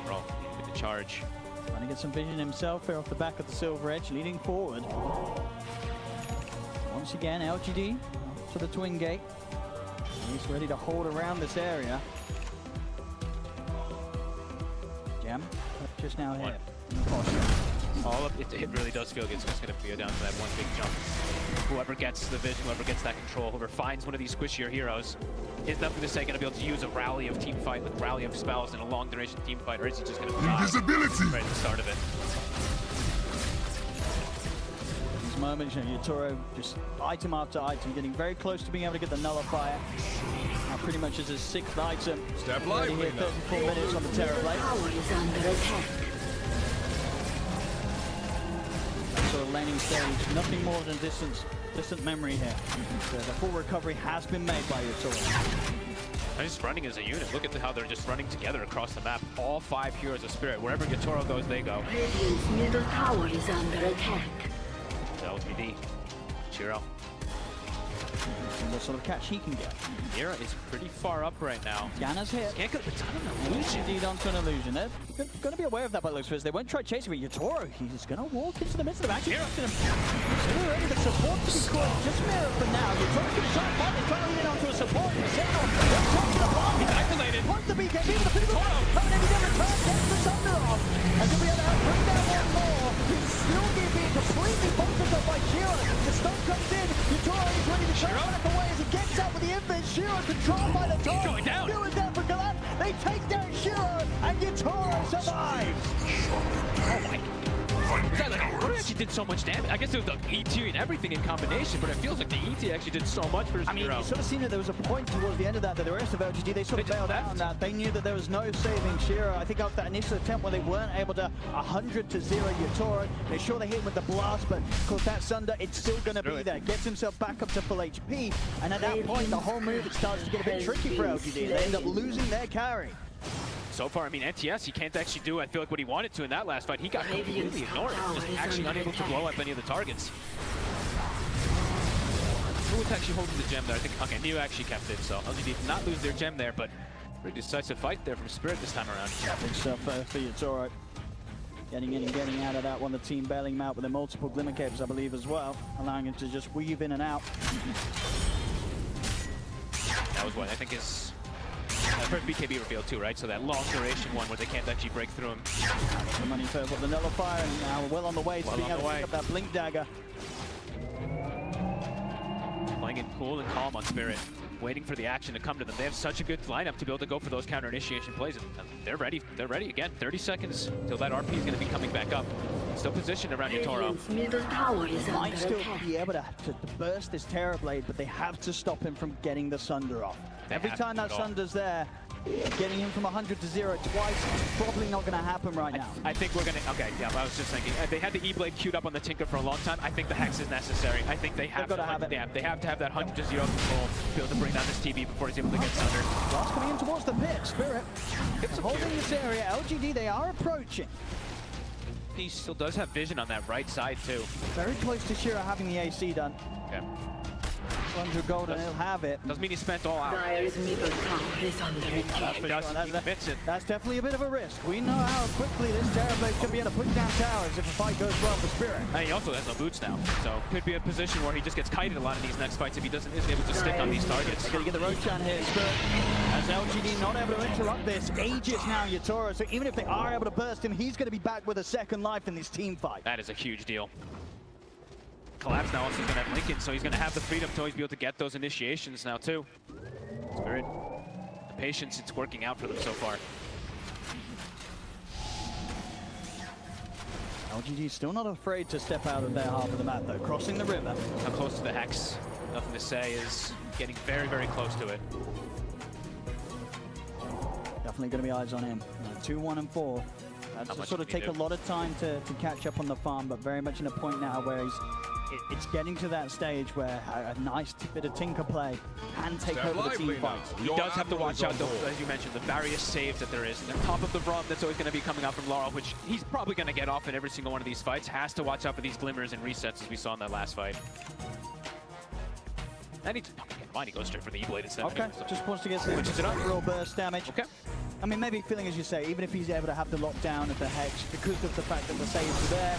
Bro, with the charge. Trying to get some vision himself here off the back of the Silver Edge, leading forward. Once again, LGD to the twin gate. He's ready to hold around this area. Jam just now here. All of it really does feel good, so it's going to be down to that one big jump. Whoever gets the vision, whoever gets that control, whoever finds one of these squishier heroes, is nothing to say going to be able to use a rally of team fight with rally of spells in a long duration team fight, or is he just going to die right at the start of it? These moments, you know, Yatoro just item after item, getting very close to being able to get the nullifier. Now pretty much as his 6th item. Step live, here, 34 minutes on the Terrorblade. Sort of laning stage, nothing more than distant memory here. So the full recovery has been made by Yatoro. They're just running as a unit. Look at how they're just running together across the map. All 5 heroes of Spirit. Wherever Yatoro goes, they go. Radiant's middle tower is under attack. LGD. Shiro. What sort of catch he can get. Mira is pretty far up right now. Diana's hit. Can't get a ton of illusion. Indeed onto an illusion. They're going to be aware of that by the looks of it. They won't try chasing, but Yatoro, he's going to walk into the midst of the action. We're ready to support to be caught. Just Mira for now. Yatoro can try and find it, trying to lead onto a support. Sentinel, let's talk to the bomb. He's isolated. Wants the BKB, but the physical coming in, he never returns, gets the Thunder off. And to be able to bring down one more, he's still being completely focused up by Shiro. The stun comes in, Yatoro is ready to try and back away as he gets out with the infinite. Shiro controlled by the top. Going down. Going down for Collapse. They take down Shiro, and Yatoro survives. Oh my. What actually did so much damage? I guess it was the ET and everything in combination, but it feels like the ET actually did so much for his hero. You sort of seen that there was a point towards the end of that the rest of LGD, they sort of bailed out on that. They knew that there was no saving Shiro. I think after that initial attempt where they weren't able to 100-0 Yatoro, they sure they hit him with the blast, but of course that Sunder, it's still going to be there. Gets himself back up to full HP, and at that point, the whole move, it starts to get a bit tricky for LGD. They end up losing their carry. So far, I mean, NTS, he can't actually do, I feel like, what he wanted to in that last fight. He got completely ignored, just actually unable to blow up any of the targets. Who was actually holding the gem there? I think, okay, Neo actually kept it, so LGD did not lose their gem there, but pretty decisive fight there from Spirit this time around. Big stuff for Yatoro. Getting in and getting out of that one. The team bailing him out with the multiple Glimmer Capes, I believe, as well, allowing him to just weave in and out. That was what I think is first BKB reveal too, right? So that long duration one where they can't actually break through him. The money for the nullifier, and now well on the way to being able to pick up that blink dagger. Playing it cool and calm on Spirit, waiting for the action to come to them. They have such a good lineup to be able to go for those counter initiation plays, and they're ready. They're ready again. 30 seconds till that RP is going to be coming back up. Still positioned around Yatoro. Middle tower is They might under still attack. be able to burst this Terrorblade, but they have to stop him from getting the Sunder off. Every time that Sunder's there, getting him from 100-0 twice is probably not going to happen right now. I think we're going to, okay, yeah, I was just thinking, they had the E-Blade queued up on the Tinker for a long time. I think the Hex is necessary. I think they have to have it. Yeah, they have to have that 100-0 control to be able to bring down this TV before he's able to get Sunder. Blast coming in towards the pit, Spirit. Holding this area, LGD, they are approaching. He still does have vision on that right side, too. Very close to Shiro having the AC done. Okay. 100 gold and he'll have it. Doesn't mean he spent all out. Dire's middle tower is under attack. That's definitely a bit of a risk. We know how quickly this Terrorblade can be able to put down towers if a fight goes well for Spirit. And he also has no boots now, so could be a position where he just gets kited a lot in these next fights if he isn't able to stick on these targets. Gonna get the Roshan here, Spirit. As LGD not able to interrupt this, ages now Yatoro, so even if they are able to burst him, he's gonna be back with a second life in this team fight. That is a huge deal. Collapse now also is going to have Lincoln, so he's going to have the freedom to always be able to get those initiations now too. Spirit, the patience, it's working out for them so far. LGD still not afraid to step out of their half of the map, though. Crossing the river. How close to the Hex? Nothing to say, is getting very, very close to it. Definitely going to be eyes on him. 2, 1, and 4. That's to sort of take a lot of time to catch up on the farm, but very much in a point now where it's getting to that stage where a nice bit of tinker play can take over the team fights. He does have to watch out, though, as you mentioned, the various saves that there is. The top of the ROM that's always going to be coming out from Laurel, which he's probably going to get off in every single one of these fights. Has to watch out for these glimmers and resets, as we saw in that last fight. And he goes straight for the E-Blade instead. Okay, just wants to get some real burst damage. Okay. I mean, maybe feeling, as you say, even if he's able to have the lockdown of the Hex, because of the fact that the saves are there,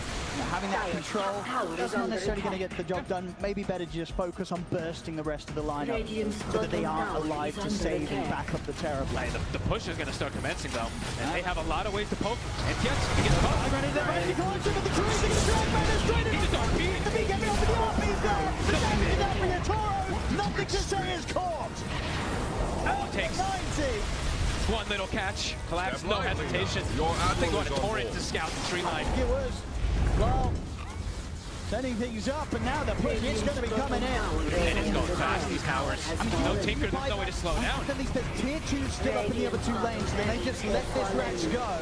having that control, that's not necessarily going to get the job done. Maybe better to just focus on bursting the rest of the lineup so that they aren't alive to save and back up the Terror Blade. The push is going to start commencing, though. And they have a lot of ways to poke. And yes, he gets caught. He climbs into the trees, he gets dragged back straight into the RP. The big heavy off the RP's there. The damage is there for Yatoro. Nothing to say is caught. It takes 90. One little catch, collapse, no hesitation. I think going to Torrent to scout the tree line. It was, well, setting things up, and now the push is going to be coming in. And it's going fast, these towers. I mean, no Tinker, there's no way to slow down. At least there's tier 2 still up in the other 2 lanes, and they just let this Rex go.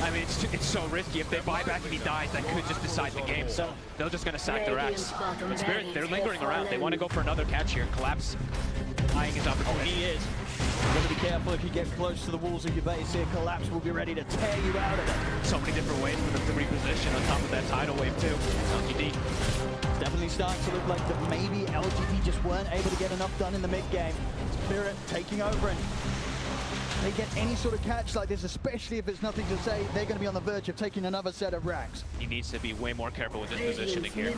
I mean, it's so risky. If they buy back and he dies, that could just decide the game. So they're just going to sack the Rex. But Spirit, they're lingering around. They want to go for another catch here. Collapse eyeing his opportunity. He is. You've got to be careful if you get close to the walls of your base here. Collapse will be ready to tear you out of it. So many different ways for them to reposition on top of that tidal wave too. LGD. It's definitely starting to look like that maybe LGD just weren't able to get enough done in the mid game. Spirit taking over, and they get any sort of catch like this, especially if it's nothing to say, they're going to be on the verge of taking another set of racks. He needs to be way more careful with his positioning here.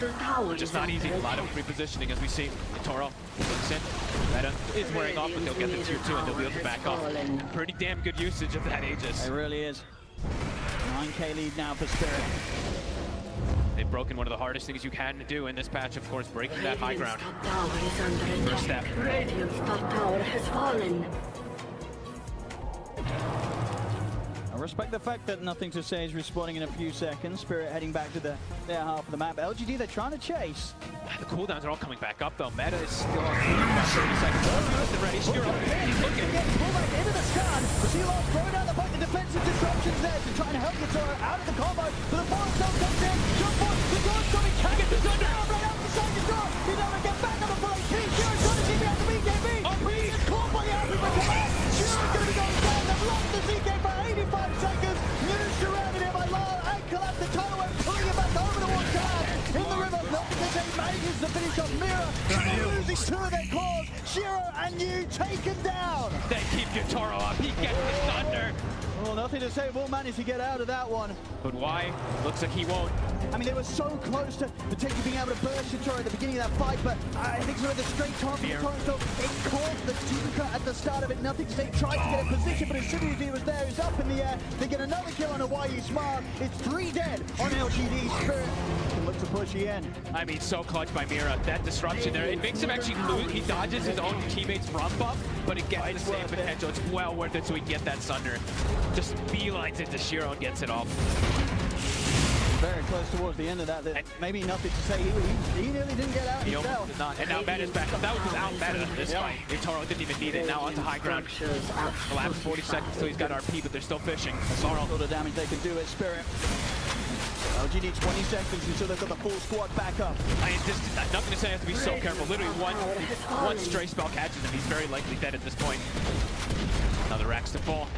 Just not easy. A lot of repositioning as we see. Toro looks in. Meta is wearing off, but they'll get the tier 2 and they'll be able to back off. Pretty damn good usage of that Aegis. It really is. 9k lead now for Spirit. They've broken one of the hardest things you can do in this patch, of course, breaking that high ground. First step. Radiant's top tower has fallen. I respect the fact that Nothing to Say is respawning in a few seconds. Spirit heading back to their half of the map. LGD, they're trying to chase. The cooldowns are all coming back up, though. Meta is still on about 30 seconds. They're ready. Shiro, he's looking. Getting pulled back into the scan. The Sea-Lost throwing down the fight. The defensive disruptions there to try and help Yatoro out of the combo. But the forest zone comes in. Jump on. The door's coming. Can't get the thunder. Right out the side of the door. He's able to get back on the full HP. Shiro's trying to keep out the BKB. He's caught by the Alpha for command. Shiro's going to be going down. They've lost the ZK for 85 seconds. News surrounded him by Lara and Collapse. The tidal wave pulling him back over towards Collapse. In the river, Nothing to Say manages to finish off Mira. Losing 2 of their claws. Shiro and you taken down. They keep Yatoro up. He gets the thunder. Well, Nothing to Say will manage to get out of that one. But why? Looks like he won't. I mean, they were so close to potentially being able to burst Yatoro at the beginning of that fight, but I think sort of the straight target for Yatoro, so it caught the Tinker at the start of it. Nothing to Say tried to get a position, but as soon as he was there, he's up in the air. They get another kill on a YE Smart. It's 3 dead on LGD. Spirit can look to push in. I mean, so clutch by Mira. That disruption there, it makes him actually lose. He dodges his own teammate's run buff, but it gets the same potential. It's well worth it so he get that Sunder. Just beelines into Shiro and gets it off. Very close towards the end of that. Maybe Nothing to Say. He nearly didn't get out himself. Did not. And now Meta's back up. That was without Meta this fight. Yatoro didn't even need it. Now onto high ground. Collapse 40 seconds till he's got RP, but they're still fishing. Sorrow. All the damage they can do at Spirit. LG needs 20 seconds until they've got the full squad back up. I mean, just Nothing to Say has to be so careful. Literally one stray spell catches him. He's very likely dead at this point. Another Rex to fall.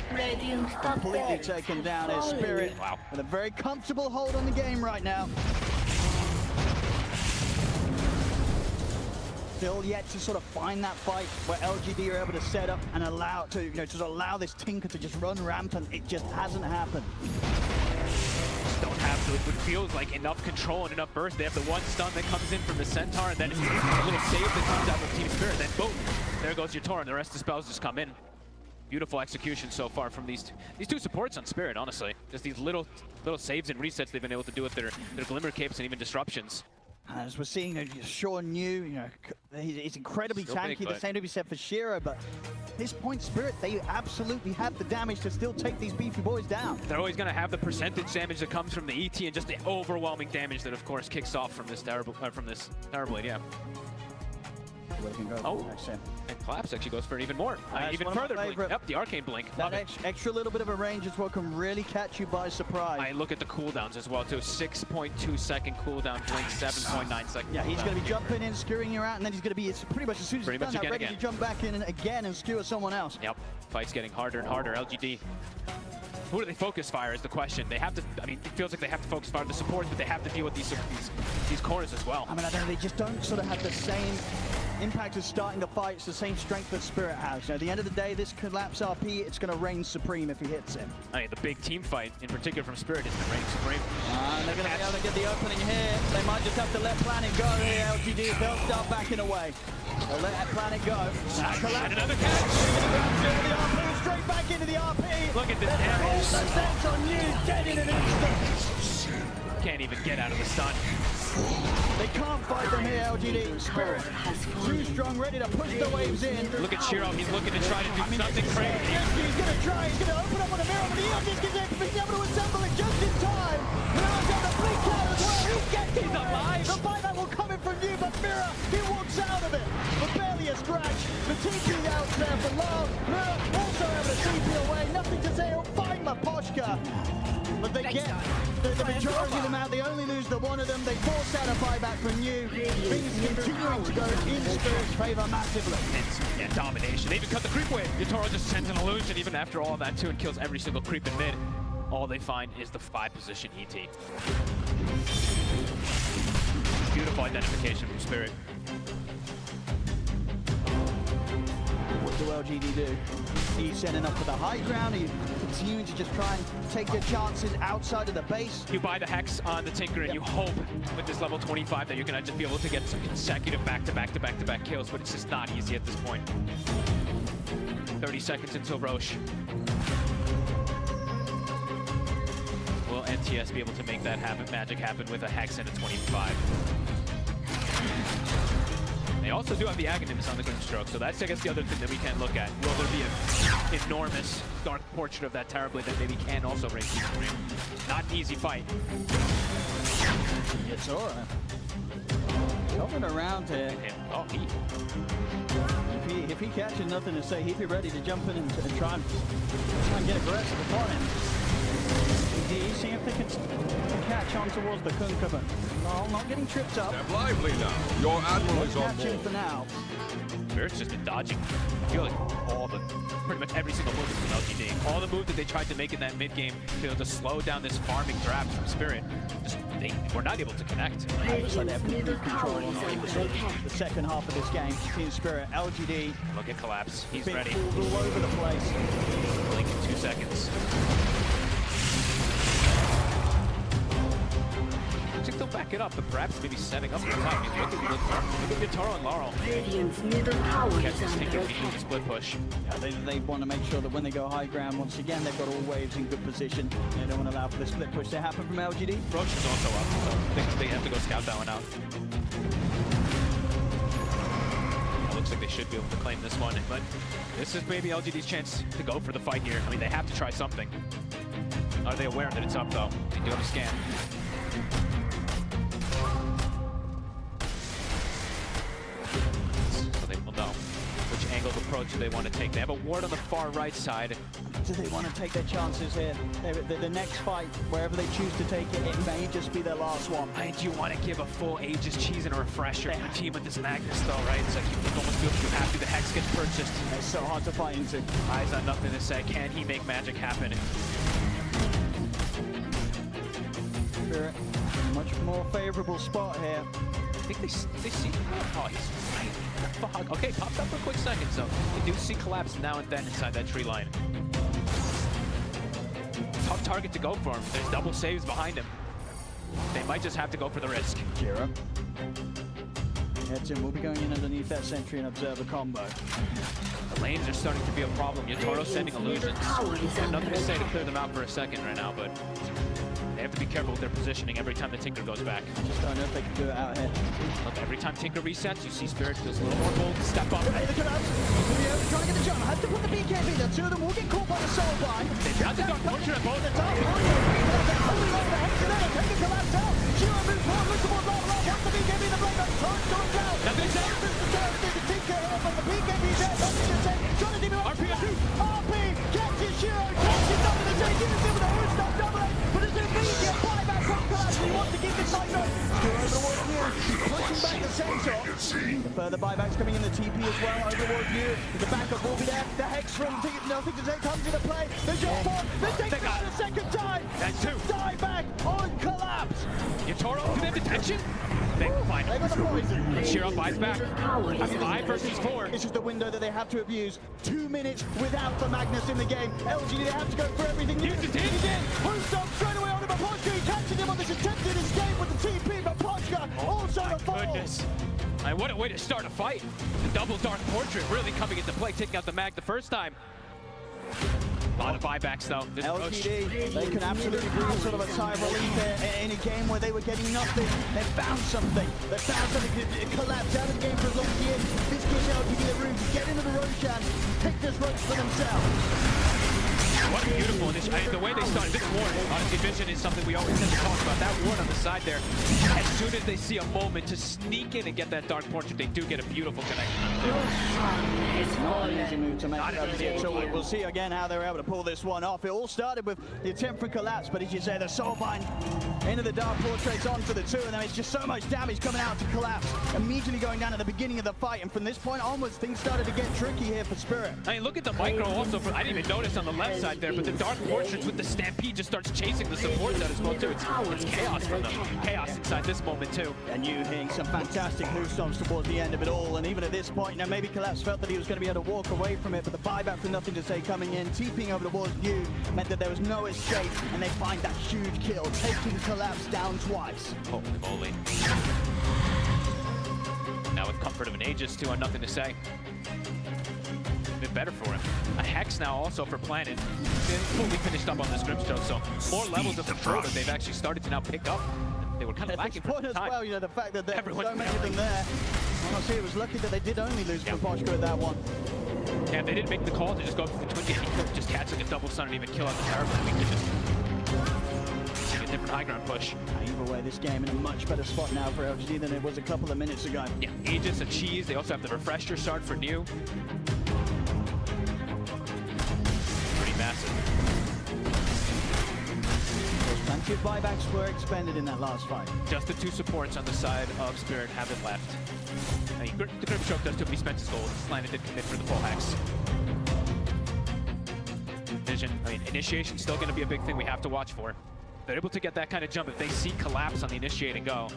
Completely taken down as Spirit. Wow. With a very comfortable hold on the game right now. Still yet to sort of find that fight where LGD are able to set up and allow to, just allow this Tinker to just run rampant. It just hasn't happened. Don't have to. It feels like enough control and enough burst. They have the one stun that comes in from the Centaur, and then a little save that comes out from Team Spirit. Then boom, there goes Yatoro, and the rest of the spells just come in. Beautiful execution so far from these 2 supports on Spirit, honestly. Just these little saves and resets they've been able to do with their Glimmer Capes and even disruptions. As we're seeing, Sean Yu, he's incredibly Still tanky. big, The same to be said for 𝙎𝙊𝘾𝘄𝘼, but at this point, Spirit, they absolutely have the damage to still take these beefy boys down. They're always going to have the percentage damage that comes from the ET and just the overwhelming damage that, of course, kicks off from this 𝙈𝙀𝘿𝘄𝘼, yeah. Oh, and Collapse actually goes for even more. Even further blink. Yep, the arcane blink. That extra little bit of a range is what can really catch you by surprise. I look at the cooldowns as well, too. 6.2 second cooldown, blink 7.9 second. Yeah, he's going to be jumping in, skewering you out, and then he's going to be pretty much as soon as he's done that, ready to jump back in again and skewer someone else. Yep, fight's getting harder and harder. LGD. Who do they focus fire is the question. They have to, I mean, it feels like they have to focus fire the supports, but they have to deal with these corners as well. I mean, I don't know, they just don't sort of have the same impact of starting the fight. It's the same strength that Spirit has. At the end of the day, this Collapse RP, it's going to reign supreme if he hits him. I mean, the big team fight, in particular from Spirit, is the reign supreme. And they're going to be able to get the opening here. They might just have to let Planet go here, LGD. They'll start backing away. They'll let that Planet go. And another catch. The RP, straight back into the RP. Look at this damage. That's on you, dead in an instant. Can't even get out of the stun. They can't fight from here, LGD. Spirit too strong, ready to push the waves in. Look at 𝙎𝙊𝘶, he's looking to try to do something crazy. He's going to try, he's going to open up on a mirror, but Eon Disc is able to assemble it just in time. Mirror's got a blink out as well, he's alive. The buyback will come in from you, but Mirror, he walks out of it. But barely a scratch. The TP out there for long. Mirror also able to TP away, nothing to say, he'll find Maposhka. But they get the majority of them out. They only lose the one of them. They force out a buyback from you. Things continuing to go in Spirit's favor massively. Yeah, domination. They even cut the creep wave. 𝙎𝙁𝘗 just sends an illusion even after all that too and kills every single creep in mid. All they find is the 5-position ET. Beautiful identification from Spirit. What do LGD do? He's setting up for the high ground. He's continuing to just try and take their chances outside of the base. You buy the Hex on the Tinker and you hope with this level 25 that you're going to just be able to get some consecutive back-to-back kills, but it's just not easy at this point. 30 seconds until Roche. Will NTS be able to make that magic happen with a Hex and a 25? They also do have the Aghanim's on the Grimstroke, so that's, I guess, the other thing that we can look at. Will there be an enormous dark portrait of that 𝙈𝙀𝘶 that maybe can also reign supreme? Not an easy fight. It's all right. Coming around here. Oh, If he catches nothing to say, he'd be ready to jump in and try and get aggressive upon him. Indeed, see if they can catch on towards the 𝙈𝘶, but no, not getting tripped up. Step lively now. Your admiral is on board. For now. Spirit's just been dodging. I feel like pretty much every single move from LGD. All the moves that they tried to make in that mid game to slow down this farming draft from Spirit, they were not able to connect. Looks like they have complete control on the second half of this game. Team Spirit, LGD. Look at Collapse. He's being ready. pulled all over the place. Blink in 2 seconds. I think they'll back it up, but perhaps maybe setting up the fight. I mean, look at 𝙈𝙁𝘗 and Laurel. Radiant's middle tower Catch is this under Tinker attack. the split push. Yeah, they want to make sure that when they go high ground, once again, they've got all waves in good position. They don't want to allow for the split push to happen from LGD. Roche is also up, so they have to go scout that one out. It looks like they should be able to claim this one, but this is maybe LGD's chance to go for the fight here. I mean, they have to try something. Are they aware that it's up, though? They do have a scan. So they will know which angle of approach they want to take. They have a ward on the far right side. Do they want to take their chances here? The next fight, wherever they choose to take it, it may just be their last one. I do want to give a full Aegis cheese and a refresher to the team with this Magnus, though, right? It's like you almost feel too happy the Hex gets purchased. It's so hard to fight into. Eyes on nothing to say. Can he make magic happen? Spirit, much more favorable spot here. I think they see. Oh, he's right. Fuck. Okay, popped up for a quick second, so they do see Collapse now and then inside that tree line. Tough target to go for him. There's double saves behind him. They might just have to go for the risk. 𝙎𝙁𝘗. Heads in, we'll be going in underneath that sentry and observe a combo. The lanes are starting to be a problem. 𝙎𝙁𝘗 sending illusions. I have nothing to say to clear them out for a second right now, but they have to be careful with their positioning every time the Tinker goes back. I just don't know if they can do it out here. Look, every time Tinker resets, you see Spirit feels a little more bold, step up. Hey, look at us. Trying to get the jump. Has to put the BKB there. Two of them will get caught by the soul bind. They've got the Dark Portrait at both. The Dark Portrait. Holy Lord, the Hex is there. Take the collapse out. Shiro moves forward, looks towards Lava. Wants the BKB, the blade back. Torrent storms out. Nothing's there. The Tinker here, but the BKB is there. Nothing to say. Trying to do it. RP catches Shiro. Catches nothing to say. Didn't do with a who's not dominate. But it's an immediate buyback from collapse. He wants to give this fight going. Shiro over towards you. Pushing back the center. The further buybacks coming in the TP as well. Over towards you. The backup will be there. The Hex from Nothing to Say comes into play. The jump on. The Tinker for the second time. That's two. Die back on collapse. Yatoro, do they have detection? They find They got the poison. But Shiro buys back. That's 5 versus 4. This is the window that they have to abuse. 2 minutes without the Magnus in the game. LGD, they have to go for everything. Use the team. Who's up straight away on him. Pochka, he catches him on this attempted escape with the TP, but Pochka also a fall. Goodness. And what a way to start a fight. The double Dark Portrait really coming into play, taking out the Mag the first time. A lot of buybacks though. LGD, they can absolutely bring sort of a sigh of relief in a game where they were getting nothing. They found something. They found something to collapse out of the game for as long as he is. This gives LGD the room to get into the Roshan, take this road for themselves. What a beautiful initiative. The way they started this ward, honestly, vision is something we always tend to talk about. That ward on the side there, as soon as they see a moment to sneak in and get that Dark Portrait, they do get a beautiful connection. Not an easy move to make it, so we'll see again how they were able to pull this one off. It all started with the attempt for collapse, but as you say, the Soulbind into the Dark Portraits on for the two, and then it's just so much damage coming out to collapse, immediately going down at the beginning of the fight, and from this point onwards, things started to get tricky here for Spirit. I mean, look at the micro also, I didn't even notice on the left side there, but the Dark Portraits with the Stampede just starts chasing the supports out as well too. It's chaos for them. Chaos inside this moment too. And you hitting some fantastic move stomps towards the end of it all, and even at this point, now maybe Collapse felt that he was going to be able to walk away from it, but the buyback for Nothing to Say coming in, TPing over towards you, meant that there was no escape, and they find that huge kill, taking Collapse down twice. Holy moly. Now with comfort of an Aegis too on Nothing to Say. Bit better for him. A Hex now also for Planet. Fully finished up on the script show, so more levels of control that they've actually started to now pick up. They were kind of lacking for as time. well, you know, the fact that there were so many of them there. Honestly, it was lucky that they did only lose from Pochka at that one. Yeah, they didn't make the call to just go for the twin game. He could just catch like a double sun and even kill out the tower, but we could just take a different high ground push. Either way, this game in a much better spot now for LGD than it was a couple of minutes ago. Yeah, Aegis, a cheese. They also have the refresher shard for new. Pretty massive. Plenty of buybacks were expended in that last fight. Just the two supports on the side of Spirit have it left. I mean, the Grip Stroke does too, but he spent his gold. Planet did commit for the full Hex. Vision, I mean, initiation's still going to be a big thing we have to watch for. They're able to get that kind of jump if they see Collapse on the initiate and go.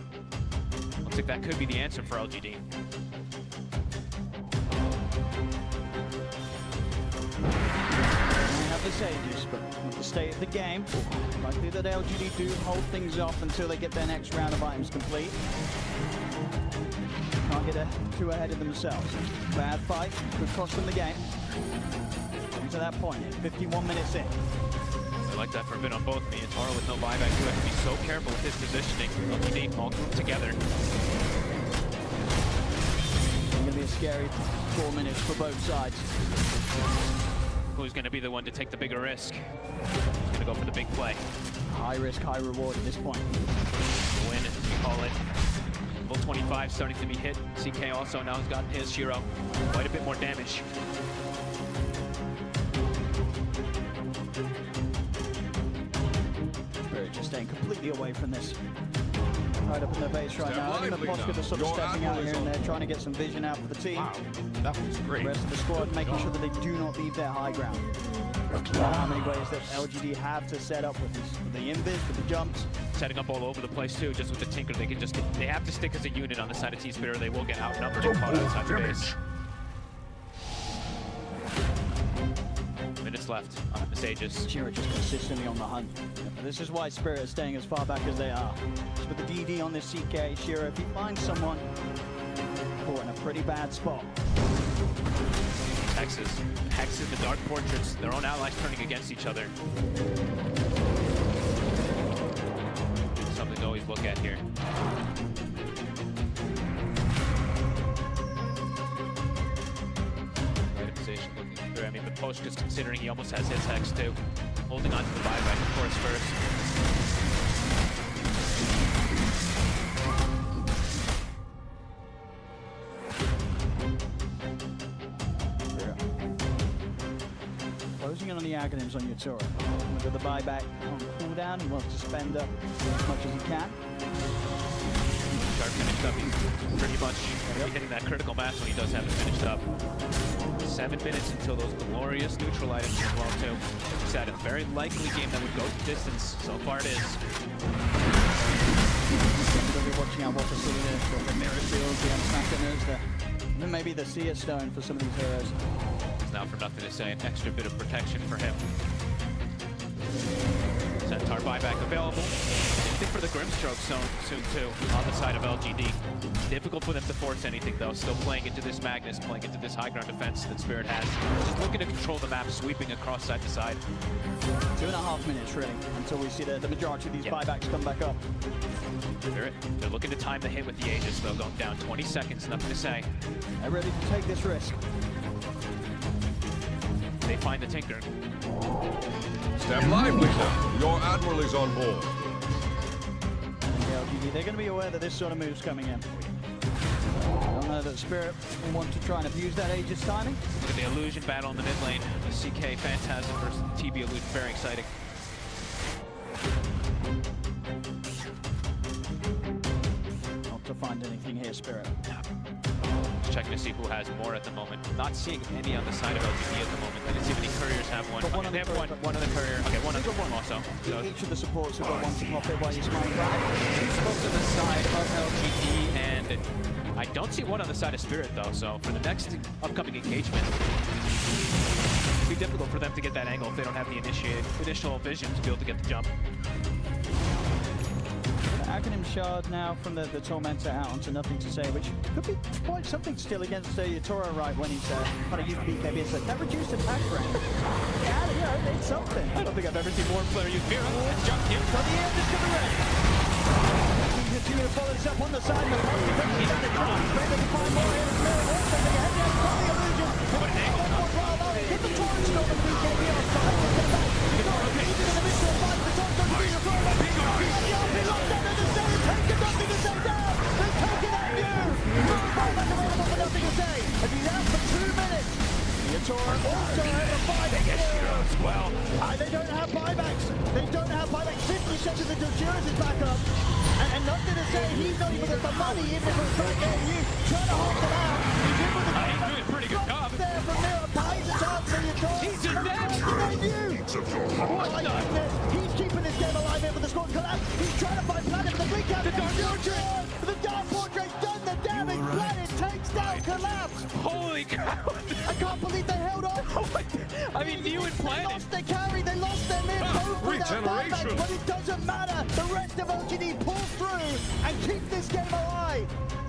Looks like that could be the answer for LGD. The Sages, but with the state of the game, likely that LGD do hold things off until they get their next round of items complete. Can't get too ahead of themselves. Bad fight could cost them the game. To that point, 51 minutes in. I like that for a bit on both me and Taro with no buyback. You have to be so careful with his positioning. LGD all grouped together. It's going to be a scary 4 minutes for both sides. Who's going to be the one to take the bigger risk? Who's going to go for the big play? High risk, high reward at this point. Win, as we call it. Full 25 starting to be hit. CK also now has gotten his Shiro. Quite a bit more damage. Spirit just staying completely away from this. Right up in their base right now. Even the Pochka just sort of stepping out here and there, trying to get some vision out for the team. Wow, that was great. The rest of the squad making sure that they do not leave their high ground. How many ways that LGD have to set up with the invis, with the jumps. Setting up all over the place too, just with the Tinker. They can just, they have to stick as a unit on the side of T-Spirit or they will get outnumbered and caught outside the base. Minutes left on the Sages. Shiro just consistently on the hunt. This is why Spirit is staying as far back as they are. Just with the DD on this CK, Shiro, if he finds someone, caught in a pretty bad spot. Hexes, the Dark Portraits, their own allies turning against each other. push, just considering he almost has his Hex too. Holding on to the buyback, of course, first. Closing in on the Aghanim's on Yatura. With the buyback on cooldown, he wants to spend up as much as he can. Sharp finished up, he's pretty much hitting that critical mass when he does have it finished up. 7 minutes until those glorious neutral items as well too. He said a very likely game that would go the distance. So far it is. We'll be watching out what the scene is, what the mirror shields, the unsnackeners, then maybe the Seer Stone for some of these heroes. It's now for nothing to say, an extra bit of protection for him. Centaur buyback available. I think for the Grimstroke zone soon too, on the side of LGD. Difficult for them to force anything though, still playing into this Magnus, playing into this high ground defense that Spirit has. Just looking to control the map, sweeping across side to side. 2.5 minutes really, until we see the majority of these buybacks come back up. They're looking to time the hit with the Aegis though, going down 20 seconds, nothing to say. They're ready to take this risk. They find the Tinker. Stand lively now. Your Admiral is on board. They're going to be aware that this sort of move's coming in. I don't know that Spirit will want to try and abuse that Aegis timing. Look at the illusion battle in the mid lane. The CK Phantasm versus TB Illusion, very exciting. Not to find anything here, Spirit. Just checking to see who has more at the moment. Not seeing any on the side of LGD at the moment. I didn't see many couriers have one. Okay, they have one other courier. Okay, one other one also. So each of the supports have got one to pop it while you're smiling back. Two folks on the side of LGD, and I don't see one on the side of Spirit though. So for the next upcoming engagement, it'll be difficult for them to get that angle if they don't have the initial vision to be able to get the jump. Aghanim Shard now from the Tormentor out onto nothing to say, which could be quite something still against Yatura right when he's kind of used BKB. So that reduced attack range. Yeah, it's something. I don't think I've ever seen more player use Mira and jump here. So the end is going to win. Continue to follow this up on the side. He's at the top. Maybe to find more here. Also, they have the illusion. What an angle. Get the torch on the BKB on side. Get back. He's in the midst of the fight. The torch on the BKB. Nothing to say down! They're taking at you! Buyback available for nothing to say! And he's out for 2 minutes! Yatura also has a buyback! Yes, well. They don't have buybacks! They don't have buybacks! 50 seconds until Juras is back up! And nothing to say, he's not even got the money, even if it's right there. You trying to hold them out! He's in with the he's doing a pretty good job! There from Mira, buys a chance for Yatura! He's just dead! What my goodness! He's keeping this game alive here for the squad collapse! He's trying to find Planet for the big cap! The Dark Portrait! The Dark Portrait's done the damage! Planet takes down collapse! Holy cow! I can't believe they held on! I mean, New and Planet! They lost their carry, they lost their mid, both without buybacks, but it doesn't matter! The rest of LGD pull through and keep this game alive!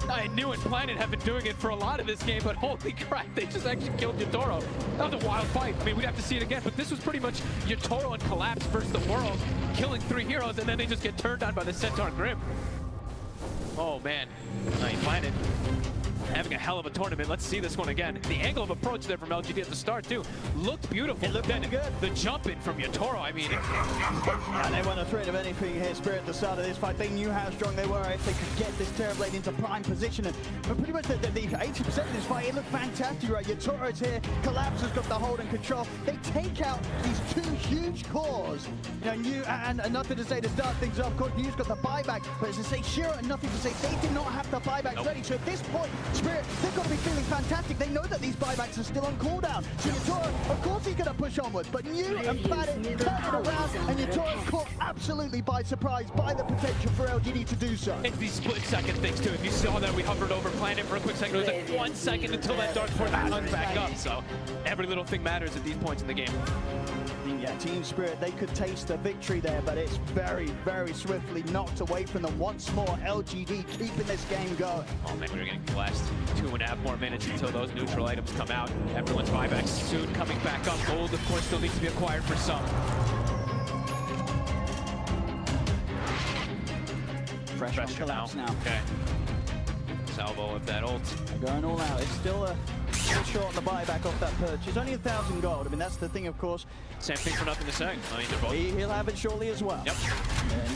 I knew and Planet have been doing it for a lot of this game, but holy crap, they just actually killed Yatoro. That was a wild fight. I mean, we'd have to see it again, but this was pretty much Yatoro and Collapse versus the world, killing 3 heroes, and then they just get turned on by the Centaur Grim. Oh man, Planet having a hell of a tournament. Let's see this one again. The angle of approach there from LGD at the start too looked beautiful. It looked good. The jump in from Yatoro, I mean. And they weren't afraid of anything here, Spirit, at the start of this fight. They knew how strong they were if they could get this Terrorblade into prime position. But pretty much the 80% of this fight, it looked fantastic, right? Yatoro's here, Collapse has got the hold and control. They take out these 2 huge cores. You know, New and nothing to say to start things off. Of course, New's got the buyback, but as I say, Shira and nothing to say, they did not have the buyback ready. So at this point, Spirit, they've got to be feeling fantastic. They know that these buybacks are still on cooldown. So Yatoro, of course he's going to push onwards, but New and Planet turn it around, and Yatoro's caught absolutely by surprise by the potential for LGD to do so. It's these split-second things too. If you saw that, we hovered over Planet for a quick second. It was like 1 second until that Dark Portal hung back up. So every little thing matters at these points in the game. Yeah, Team Spirit, they could taste the victory there, but it's very, very swiftly knocked away from them once more. LGD keeping this game going. Oh man, we're getting the last 2.5 more minutes until those neutral items come out. Everyone's buybacks soon coming back up. Gold, of course, still needs to be acquired for some. Fresh on Collapse now. Okay. Salvo of that ult. They're going all out. It's still a little short on the buyback off that purchase. Only 1,000 gold. I mean, that's the thing, of course. Same thing for nothing to say. I mean, they're both. He'll have it shortly as well. Yep.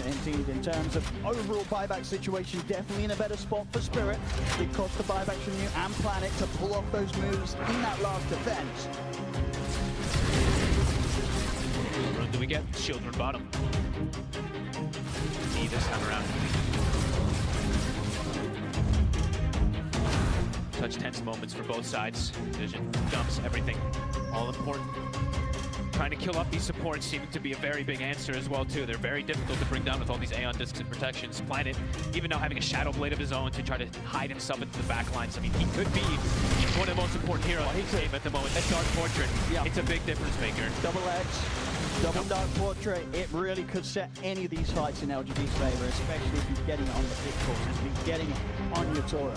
And indeed, in terms of overall buyback situation, definitely in a better spot for Spirit. It cost the buybacks from you and Planet to pull off those moves in that last defense. What run do we get? Children bottom. See this time around. Such tense moments for both sides. Vision, dumps, everything. All important. Trying to kill off these supports seeming to be a very big answer as well, too. They're very difficult to bring down with all these Aeon discs and protections. Planet, even now having a Shadow Blade of his own to try to hide himself into the back lines. I mean, he could be one of the most important heroes in this game at the moment. That Dark Portrait, it's a big difference maker. Double X, double Dark Portrait. It really could set any of these fights in LGD's favor, especially if you're getting it on the pit course, if you're getting it on your Toro.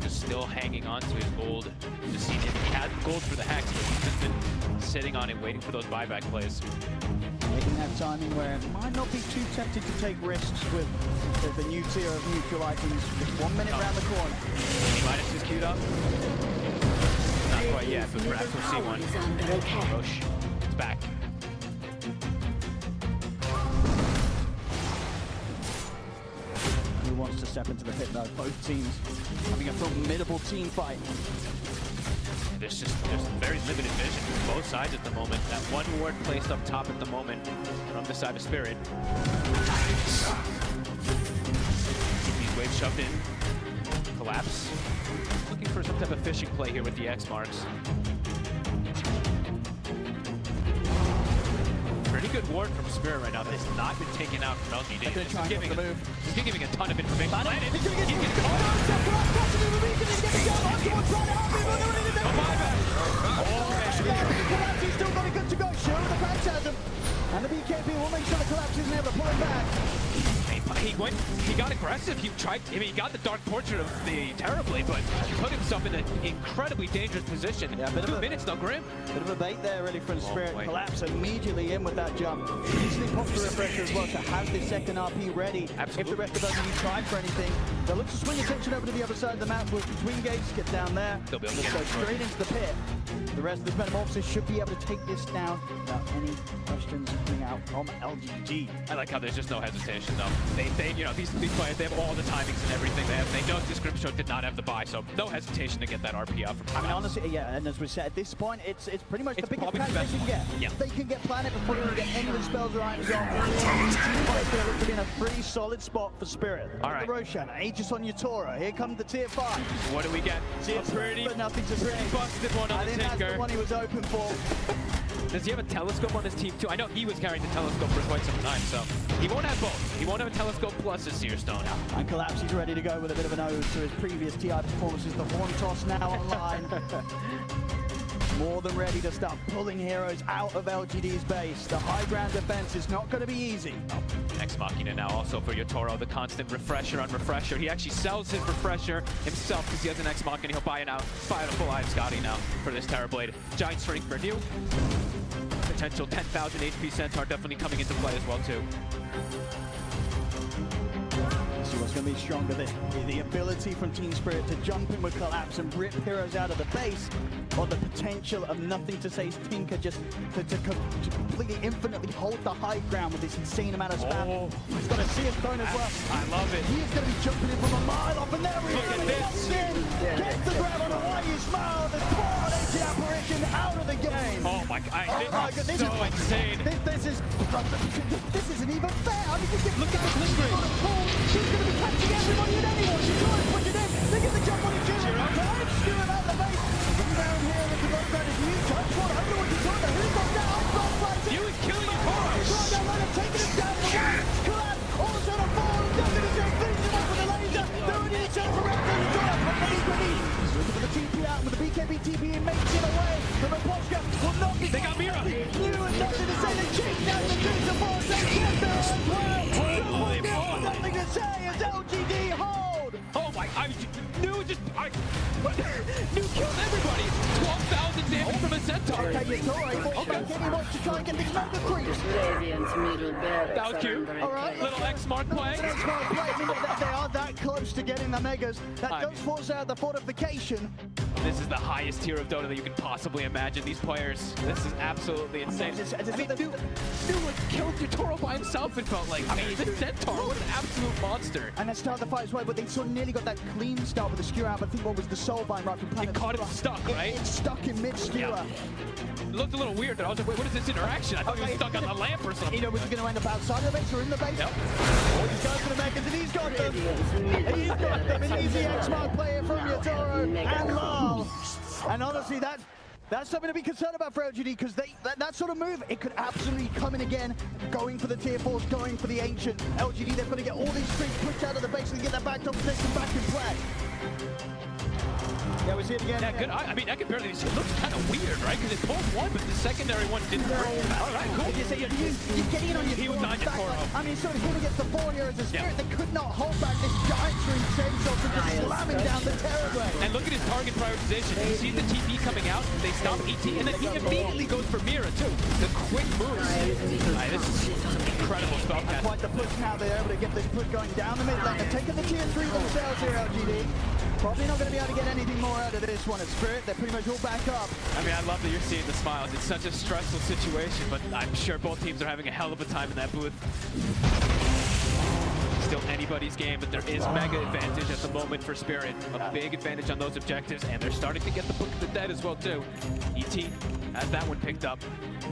Still hanging on to his gold. Just seen it. He had gold for the Hex, but he's just been sitting on it, waiting for those buyback plays. Making that timing where it might not be too tempted to take risks with the new tier of neutral items. Just 1 minute around the corner. Minus is queued up. Not quite yet, but perhaps we'll see one. Roche, it's back. Who wants to step into the pit though? Both teams having a formidable team fight. There's very limited vision from both sides at the moment. That one ward placed up top at the moment from the side of Spirit. These waves shoved in. Collapse. Looking for some type of fishing play here with the X marks. Pretty good ward from Spirit right now. That has not been taken out from LGD. This is giving a ton of information. Planet, he's going to get He's still got it good to go. Show the Phantasm. And the BKB will make sure the Collapse isn't able to pull him back. He got aggressive. He tried. I mean, he got the Dark Portrait of the Terrorblade, but he put himself in an incredibly dangerous position. Yeah, 2 minutes now, Grim. Bit of a bait there, really, from Spirit. Collapse immediately in with that jump. Easily pops the refresher as well, so has the second RP ready. Absolutely. If the rest of us have tried for anything, they'll look to swing attention over to the other side of the map with between gates, get down there. They'll be able to go straight into the pit. The rest of the Metamorphosis should be able to take this down without any questions coming out from LGD. I like how there's just no hesitation, though. They you know, these players, they have all the timings and everything. They know this Grimstroke did not have the buy, so no hesitation to get that RP out from. I mean, honestly, yeah, and as we said, at this point, it's pretty much the biggest catch they can get. Yeah. They can get Planet before you can get any of the spells or items on. It's going to look to be in a pretty solid spot for Spirit. All right. The Roshan, Aegis on your Toro. Here comes the tier 5. What do we get? But nothing to pretty busted one on the Tinker. That's the one he was open for. Does he have a telescope on his team too? I know he was carrying the telescope for quite some time, so he won't have both. He won't have a telescope plus his Seer Stone. And Collapse, he's ready to go with a bit of an ode to his previous TI performances. The Horn Toss now online. More than ready to start pulling heroes out of LGD's base. The high ground defense is not going to be easy. Ex Machina now also for Yotoro, the constant refresher on refresher. He actually sells his refresher himself because he has an Ex Machina. He'll buy a full Eye of Scotty now for this Terrorblade. Giant strength for new. Potential 10,000 HP Centaur definitely coming into play as well too. See what's going to be stronger, the ability from Team Spirit to jump in with Collapse and rip heroes out of the base, or the potential of nothing to say's Tinker just to completely infinitely hold the high ground with this insane amount of spam. He's got a Seer Stone as well. I love it. He is going to be jumping in from a mile off, and there he is. Gets the grab on a Hawaii Smile, the quad AG apparition out of the game. Oh my god, this is so insane. This isn't even fair. I mean, look at the click rate. She's going to be catching everybody and anyone. She's trying to push it in. They get the jump on his chin. Collapse Stewart out the base. Down here with the road grad is new touch. What? I don't know what he's doing. Who's got down? You is killing your car. Trying down line and taking him down. Collapse also on a fall. Doesn't he say finish him off with a laser? They're in the center for Raptor. He's got up. Looking for the TP out with the BKB TP and makes it away. The Raposhka will not be. They got Mira. New and nothing to say. They chase down the two supports. They get there as well. Nothing to say as LGD hold. Oh my, New killed everybody. 12,000 damage from a Centaur. Okay, Yotoro. Okay, team up to try and get these mega creeps. That was cute. All right. Little X-Mark play. X-Mark play. They are that close to getting the megas. That does force out the fortification. This is the highest tier of Dota that you can possibly imagine. These players, this is absolutely insane. I mean, dude killed Toro by himself, it felt like. I mean, this Centaur, what an absolute monster. And that started the fight as well, but they sort of nearly got that clean start with the skewer out. I think what was the soul vine right from Planet. It caught it stuck, right? It's stuck in mid-skewer. Yeah. It looked a little weird, but I was like, wait, what is this interaction? I thought he was stuck on the lamp or something. You know, was he going to end up outside of the base or in the base? Yep. Oh, he's going for the megas, and he's got them. He's got them. An easy X-Mark player from Yatoro and Lal. And honestly, that's something to be concerned about for LGD, because that sort of move, it could absolutely come in again, going for the tier 4s, going for the Ancient. LGD, they're going to get all these strings pushed out of the base and get that back top protection back in play. Yeah, we see it again. Yeah, good. I mean, I can barely see. It looks kind of weird, right? Because it both won, but the secondary one didn't work. All right, cool. You're getting in on your He was 9 to 4. I mean, so him against the 4 here as a spirit, they could not hold back this giant string chainsaw from just slamming down the Terrorblade. And look at his target prioritization. You see the TP coming out, they stop ET, and then he immediately goes for Mira, too. The quick moves. This is incredible spellcast. Quite the push now. They're able to get this push going down the mid lane. They're taking the tier 3 themselves here, LGD. Probably not going to be able to get anything more out of this one at Spirit. They're pretty much all back up. I mean, I love that you're seeing the smiles. It's such a stressful situation, but I'm sure both teams are having a hell of a time in that booth. Still anybody's game, but there is mega advantage at the moment for Spirit. A big advantage on those objectives, and they're starting to get the Book of the Dead as well, too. ET has that one picked up.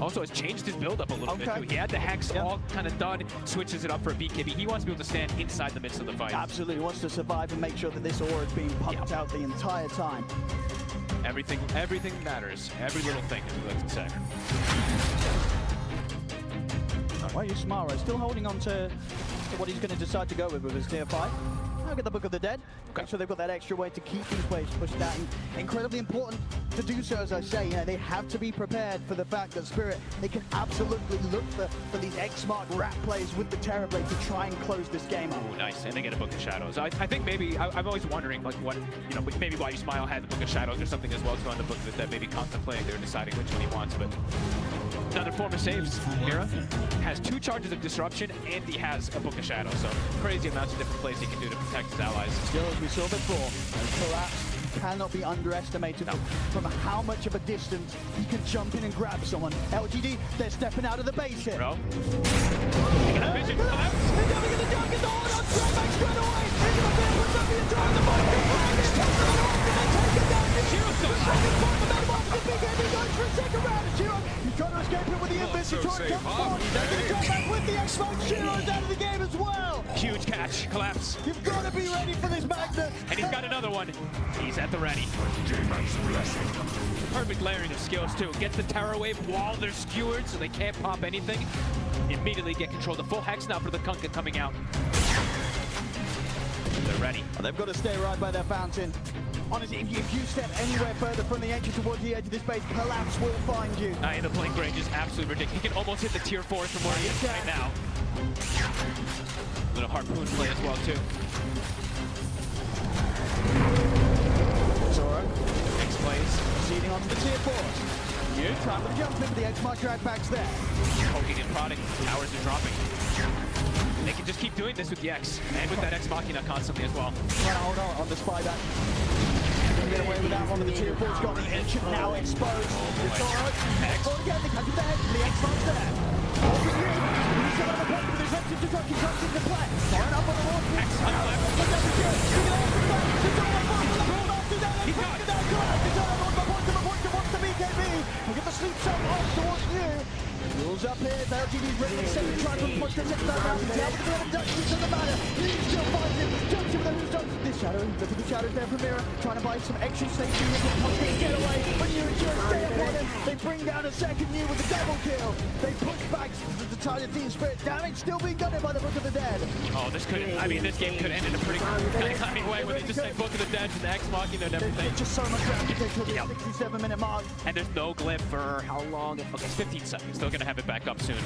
Also has changed his build up a little bit, too. He had the Hex all kind of done, switches it up for a BKB. He wants to be able to stand inside the midst of the fight. Absolutely, he wants to survive and make sure that this aura is being pumped out the entire time. Everything matters. Every little thing, as we like to say. Why are you Smara? Still holding on to what he's going to decide to go with his tier 5. Look at the Book of the Dead. Make sure they've got that extra way to keep these waves pushed out. And incredibly important to do so, as I say. You know, they have to be prepared for the fact that Spirit, they can absolutely look for these X-Mark rat plays with the Terrorblade to try and close this game up. Oh, nice. And they get a Book of Shadows. I think maybe, I'm always wondering, like, what, you know, maybe why you Smile had the Book of Shadows or something as well to run the Book of the Dead, maybe contemplating they're deciding which one he wants, but another form of saves. Mira has 2 charges of disruption, and he has a Book of Shadows, so crazy amounts of different plays he can do to protect his allies. Still, as we saw before, Collapse cannot be underestimated from how much of a distance he can jump in and grab someone. LGD, they're stepping out of the base here. Bro. They're jumping in the jungle, the hold on, straight back straight away. Into the field, puts up the entire the ball. He's trying to escape it with the invis. He's trying to come forward. They're going to come back with the X-Mark. Shiro's out of the game as well. Huge catch. Collapse. You've got to be ready for this Magnus. And he's got another one. He's at the ready. Perfect layering of skills, too. Gets the Terror Wave while they're skewered, so they can't pop anything. Immediately get control. The full Hex now for the Kunkka coming out. They're ready. Well, they've got to stay right by their fountain. Honestly, if you step anywhere further from the Ancient towards the edge of this base, Collapse will find you. And the blink range is absolutely ridiculous. He can almost hit the tier 4 from where he is right now. A little harpoon play as well, too. Zoro, X plays, proceeding on to the tier 4s. You trying to jump in, but the X-Mark drag backs there. Poking and prodding, towers are dropping. They can just keep doing this with the X, and with that Ex Machina constantly as well. Hold on the spy back. Didn't get away with that one, but the tier 4's got the Ancient now exposed. It's Zoro, X. Again, they catch the head, the X-Mark's there. He's got another point with his X introduction, comes into play. Firing up on the wall. X on the left. He's got it. Wants the BKB. We'll get the sleep shot off towards you. Rules up here. LGD's ready to set the try from push the second round. He's able to do it. Doesn't matter. He still finds him. Jumps in with those results. This shadow. Look at the shadows there from Mira. Trying to buy some extra safety. Push to get away. But you stay upon him. They bring down a second new with a double kill. They push back to the target team. Spirit damage still being done by the Book of the Dead. Oh, this could. I mean, this game could end in a pretty cunning way when they just say Book of the Dead and the Ex Machina and everything. There's just so much damage to the 67-minute mark. And there's no glyph for how long? Okay, 15 seconds. Still gonna have it back up soon.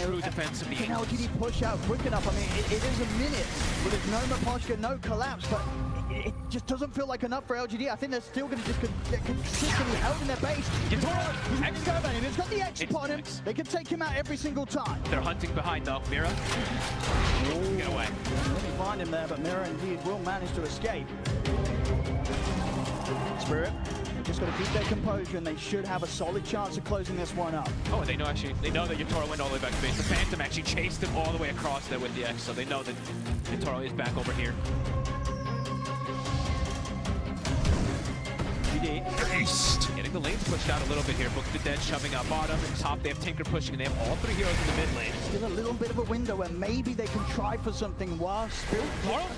True defense of the Can LGD push out quick enough? I mean, it is a minute, but there's no Maposhka, no Collapse, but it just doesn't feel like enough for LGD. I think they're still going to just get consistently held in their base. He's got the X upon him. They can take him out every single time. They're hunting behind though. Mira. Get away. Let me find him there, but Mira indeed will manage to escape. Spirit, they've just got to keep their composure, and they should have a solid chance of closing this one up. Oh, they know that 𝙎𝘆𝘾𝘄𝘼 went all the way back to base. The Phantom actually chased him all the way across there with the X, so they know that 𝙎𝘆𝘾𝘄𝘼 is back over here. Getting the lanes pushed out a little bit here. Book the Dead shoving up bottom. Top, they have Tinker pushing, and they have all three heroes in the mid lane. Still a little bit of a window where maybe they can try for something while Spirit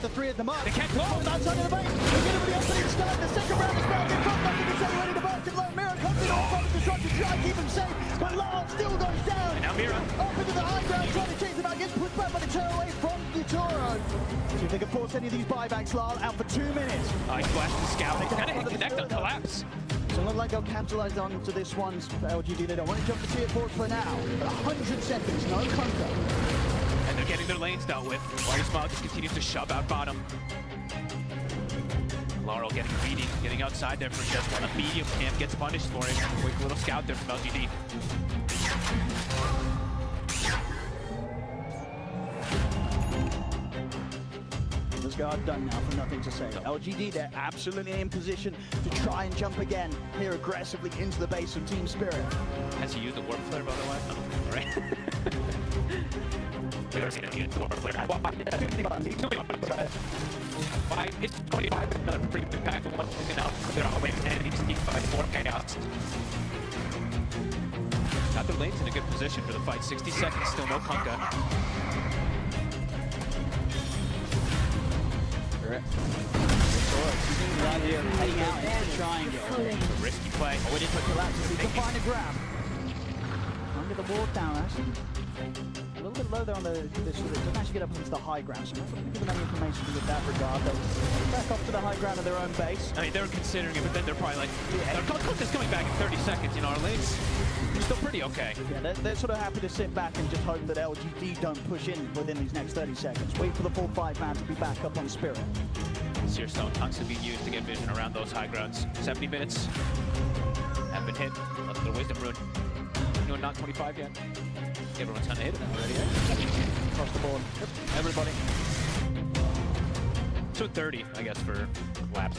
the three at the mark. They can't close. Outside of the base. They get everybody opening start. The second round is back in front. Nothing to say. Ready to burst it low. Mira comes in all front to try to keep him safe. But Lars still goes down. And now Mira. Up into the high ground, trying to chase him out. Gets pushed back by the turn away from 𝙎𝘆𝘾𝘄𝘼. See if they can force any of these buybacks. Lars out for 2 minutes. Nice flash to Scout. They kind of hit connect on collapse. So not like they'll capitalize on to this one for LGD. They don't want to jump to tier 4 for now. But 100 seconds, no conquer. And they're getting their lanes dealt with. Smile just continues to shove out bottom. Laurel getting greedy, getting outside there for just one. A medium camp gets punished for it. Quick little scout there from LGD. This guard done now for nothing to say. LGD, they're absolutely in position to try and jump again here aggressively into the base of Team Spirit. Has he used the warp flare, by the way? Oh, all right. We've never seen him use the warp flare. It's 25, another pretty impactful one. They're all waiting, and he's deep by 4 chaos. Got their lanes in a good position for the fight. 60 seconds, still no Kunkka. Right here, heading out into the triangle. Risky play. Oh, it is a collapse. He can find a grab. Under the wall down, actually. A little bit low there on the doesn't actually get up into the high ground, so I'm not going to give them any information with that regard. They'll back off to the high ground of their own base. I mean, they're considering it, but then they're probably like, Kunkka's coming back in 30 seconds, you know, our lanes still pretty okay. Yeah, they're sort of happy to sit back and just hope that LGD don't push in within these next 30 seconds. Wait for the full 5-man to be back up on Spirit. Searstone constantly being used to get vision around those high grounds. 70 minutes have been hit. That's the wisdom rune. You know, not 25 yet. Everyone's kind of hit it already. Across the board. Yep. Everybody. So 30, I guess, for collapse.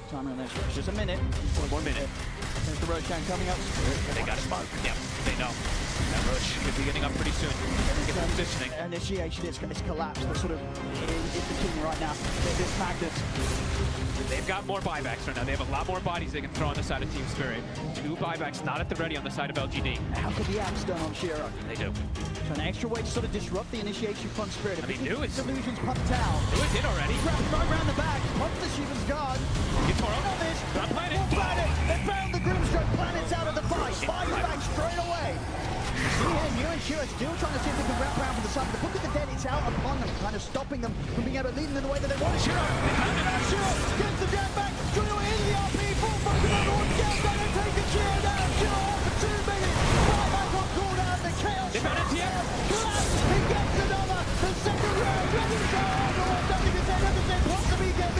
Time on this. Just a minute. 1 minute. There's the Roshan coming up. They got a mark. Yeah, they know. That Rosh could be getting up pretty soon. Get the positioning. Initiation is collapsed. They're sort of in the king right now. This Magnus. They've got more buybacks right now. They have a lot more bodies they can throw on the side of Team Spirit. 2 buybacks not at the ready on the side of LGD. How could the apps done on 𝙎𝘆𝘾𝘄𝘼? They do. So an extra way to sort of disrupt the initiation from Spirit. I mean, Delusion's pumped out. It was in already. Right around the back. Pumps the Shiva's guard. 𝙎𝘆𝘾𝘄𝘼. Full planet. They found the Grimstroke. Planet's out of the fight. Buyback straight away. You and 𝙎𝘆𝘾 still trying to see if they can wrap around from the side. The Book of the Dead is out upon them, kind of stopping them from being able to lead them in the way that they want. 𝙎𝘆𝘾 gets the jab back. Straight away into the RP. Full focus on the one down. They're going to take the chair down. 𝙎𝘆𝘾 for 2 minutes. Buyback on cooldown. The chaos. They found it here. Collapse. He gets another. The second round. Ready to go. Nothing to say. Nothing to say. What's the BKB?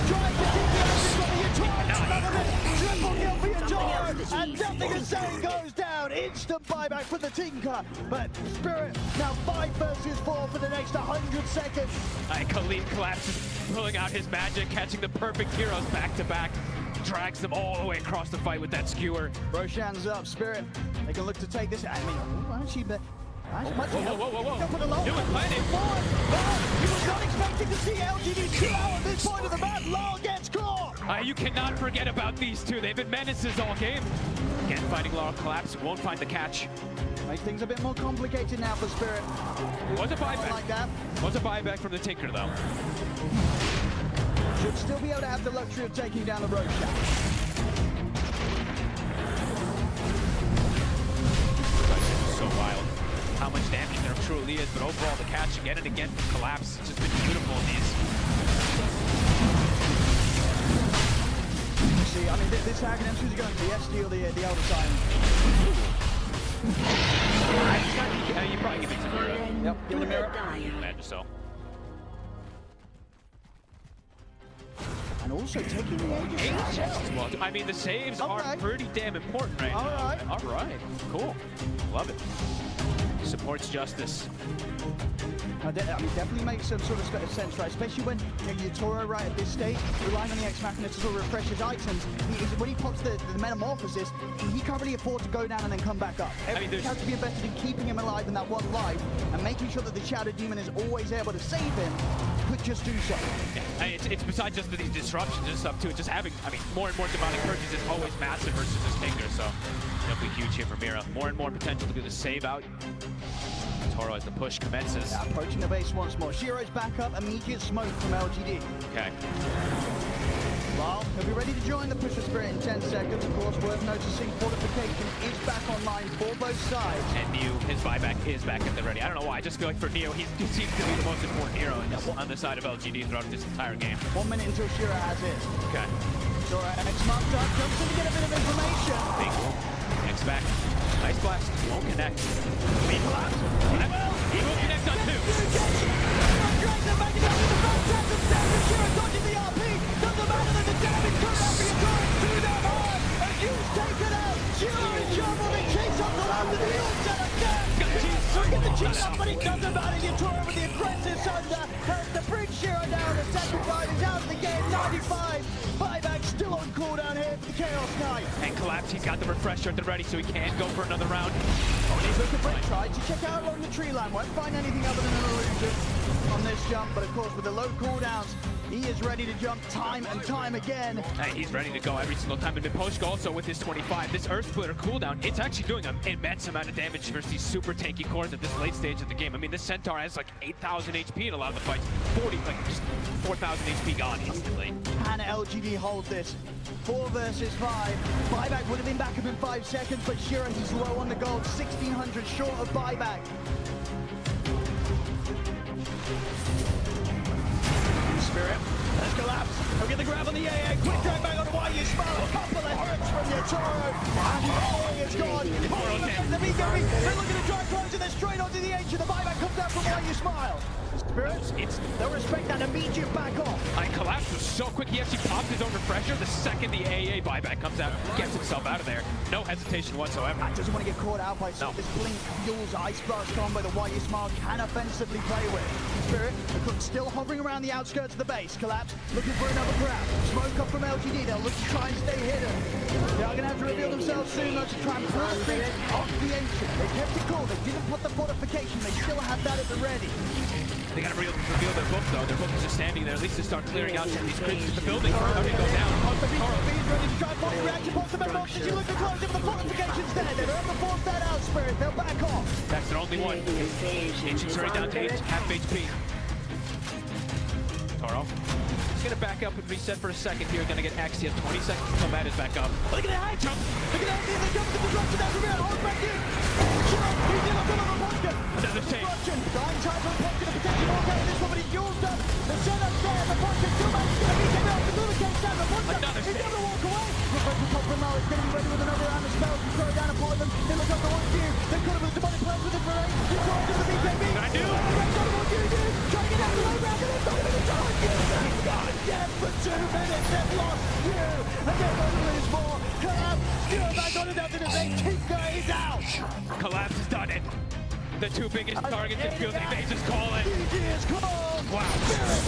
Trying to keep the action from the 𝙎𝘆𝘾. Triple kill for 𝙎𝘆𝘾. And nothing to say goes down. Instant buyback for the Tinker. But Spirit now 5 versus 4 for the next 100 seconds. Khalid collapses, pulling out his magic, catching the perfect heroes back to back. Drags them all the way across the fight with that skewer. Roshan's up. Spirit, they can look to take this. I mean, actually, but. Whoa. New planning. He was not expecting to see LGD kill out at this point of the map. Law gets caught. You cannot forget about these two. They've been menaces all game. Again, fighting Laurel collapse. Won't find the catch. Makes things a bit more complicated now for Spirit. Was a buyback. Like that. Was a buyback from the Tinker, though. Should still be able to have the luxury of taking down the Roshan. So wild. How much damage there truly is, but overall the catch again and again from collapse. It's just been beautiful in these. See, I mean, this Aghanim, who's he going to, the SD or the Elder Silent? You probably give it to Mira. Yep, give it to Mira. Imagine so. And also taking the Aegis as well. Well, I mean, the saves are pretty damn important right now. All right, cool. Love it. Supports justice. I mean, definitely makes some sort of sense, right? Especially when you're Toro right at this stage, relying on the X Machina to sort of refresh his items. When he pops the metamorphosis, he can't really afford to go down and then come back up. Everything has to be invested in keeping him alive in that one life and making sure that the Shadow Demon is always able to save him. Could just do so. Yeah, I mean, it's besides just these disruptions and stuff too. Just having, I mean, more and more demonic purges is always massive versus this Tinker. So definitely huge here for Mira. More and more potential to do the save out. Toro as the push commences. Now approaching the base once more. Shiro's back up, immediate smoke from LGD. Okay. Well, he'll be ready to join the Pusher Spirit in 10 seconds. Of course, worth noticing, Fortification is back online for both sides. And Neo, his buyback is back at the ready. I don't know why, I just feel like for Neo, he seems to be the most important hero on the side of LGD throughout this entire game. 1 minute until Shiro has it. Okay. Sora X marked up, jumps in to get a bit of information. X back. Nice blast. Won't connect. Speed blast. He will connect on 2. Shiro dodging the RP. Doesn't matter that the damage comes out for your turret to them hard. And Yu's taken out. Shiro in trouble. They chase up the left of the ult again. Look at the cheese up, but it doesn't matter. Yatoro with the aggressive thunder has to bring Shiro down. The second fight is out of the game. 95. Buyback still on cooldown here for the Chaos Knight. And Collapse, he's got the refresher at the ready, so he can go for another round. Oh, and he's looking for a try to check out along the tree line. Won't find anything other than an illusion on this jump, but of course with the low cooldowns, he is ready to jump time and time again. Hey, he's ready to go every single time. And Miposhka also with his 25. This Earth Splitter cooldown, it's actually doing an immense amount of damage versus these super tanky cores at this late stage of the game. I mean, this Centaur has like 8,000 HP in a lot of the fights. 40, like just 4,000 HP gone instantly. Can LGD hold this? 4 versus 5. Buyback would have been back up in 5 seconds, but Shiro, he's low on the gold. 1,600 short of Buyback. Spirit, let's collapse. He'll get the grab on the AA. Quick drag back on the YU Smile. A couple of hits from Yatoro. And the AA is gone. The Mikami. They're looking to drive closer. They're straight onto the H. And the Buyback comes out from YU Smile. Spirit, they'll respect that immediate back off. And Collapse was so quick, he actually popped his own refresher the second the AA buyback comes out, gets himself out of there. No hesitation whatsoever. Doesn't want to get caught out by this blink fuels ice blast combo that YU Smile can offensively play with. Spirit, still hovering around the outskirts of the base. Collapse, looking for another grab. Smoke up from LGD, they'll look to try and stay hidden. They are going to have to reveal themselves soon though to try and pull things off the ancient. They kept it cool, they didn't put the fortification, they still have that at the ready. They gotta reveal their book though. Their book is just standing there. At least to start clearing out some of these creeps in the building. Starting to go down. He's ready to try and force the reaction. Pops the metal boxes. You look to close it, but the fortification's there. They're able to force that out, Spirit. They'll back off. That's their only one. Ancient's already down to half HP. Toro. He's gonna back up and reset for a second here. Gonna get X. He has 20 seconds to come at his back up. Look at that high jump. Look at that. They jump with the disruption. That's real. Hold back in. He's in a bit of a pocket. Another take. Dying time for a pocket to potentially walk out of this one, but he's used up. The setup's there. The pocket still managed to get him out. The Lunacane's down. The pocket. He's able to walk away. Reflecting top from now. He's going to be ready with another round of spells. He's throwing down upon them. They look up the one view. They could have with the demonic plans with the parade. He's throwing to the BKB. I do. Trying to get out the low round. And it's not going to die. He's gone dead for 2 minutes. They've lost you. And they're going to lose more. Collapse. Still back on it after the big Tinker is out. Collapse has done it. The 2 biggest targets in field, they just call it. He is called. Wow.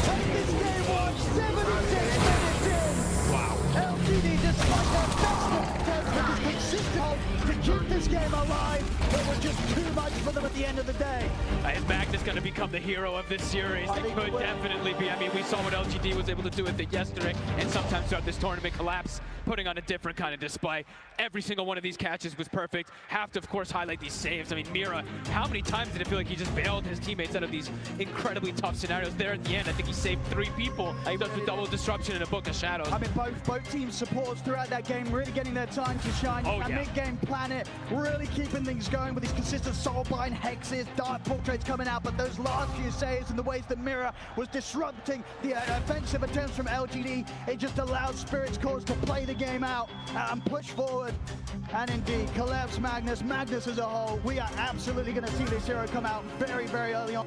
Take this game on 76 minutes in. Wow. LGD, despite their best attempts, is consistent to keep this game alive. It was just too much for them at the end of the day. And Magnus going to become the hero of this series. It could definitely be. I mean, we saw what LGD was able to do with it yesterday, and sometimes throughout this tournament. Collapse, putting on a different kind of display. Every single one of these catches was perfect. Have to, of course, highlight these saves. I mean, Mira, how many times did it feel like he just bailed his teammates out of these incredibly tough scenarios? There at the end, I think he saved 3 people. Just with double disruption in a Book of Shadows. I mean, both teams' supports throughout that game really getting their time to shine. That mid-game Planet really keeping things going with these consistent soulbind hexes, dark portraits coming out, but those last few saves and the ways that Mira was disrupting the offensive attempts from LGD, it just allowed Spirit's cause to play the game out and push forward. And indeed, Collapse Magnus as a whole, we are absolutely going to see this hero come out very, very early on.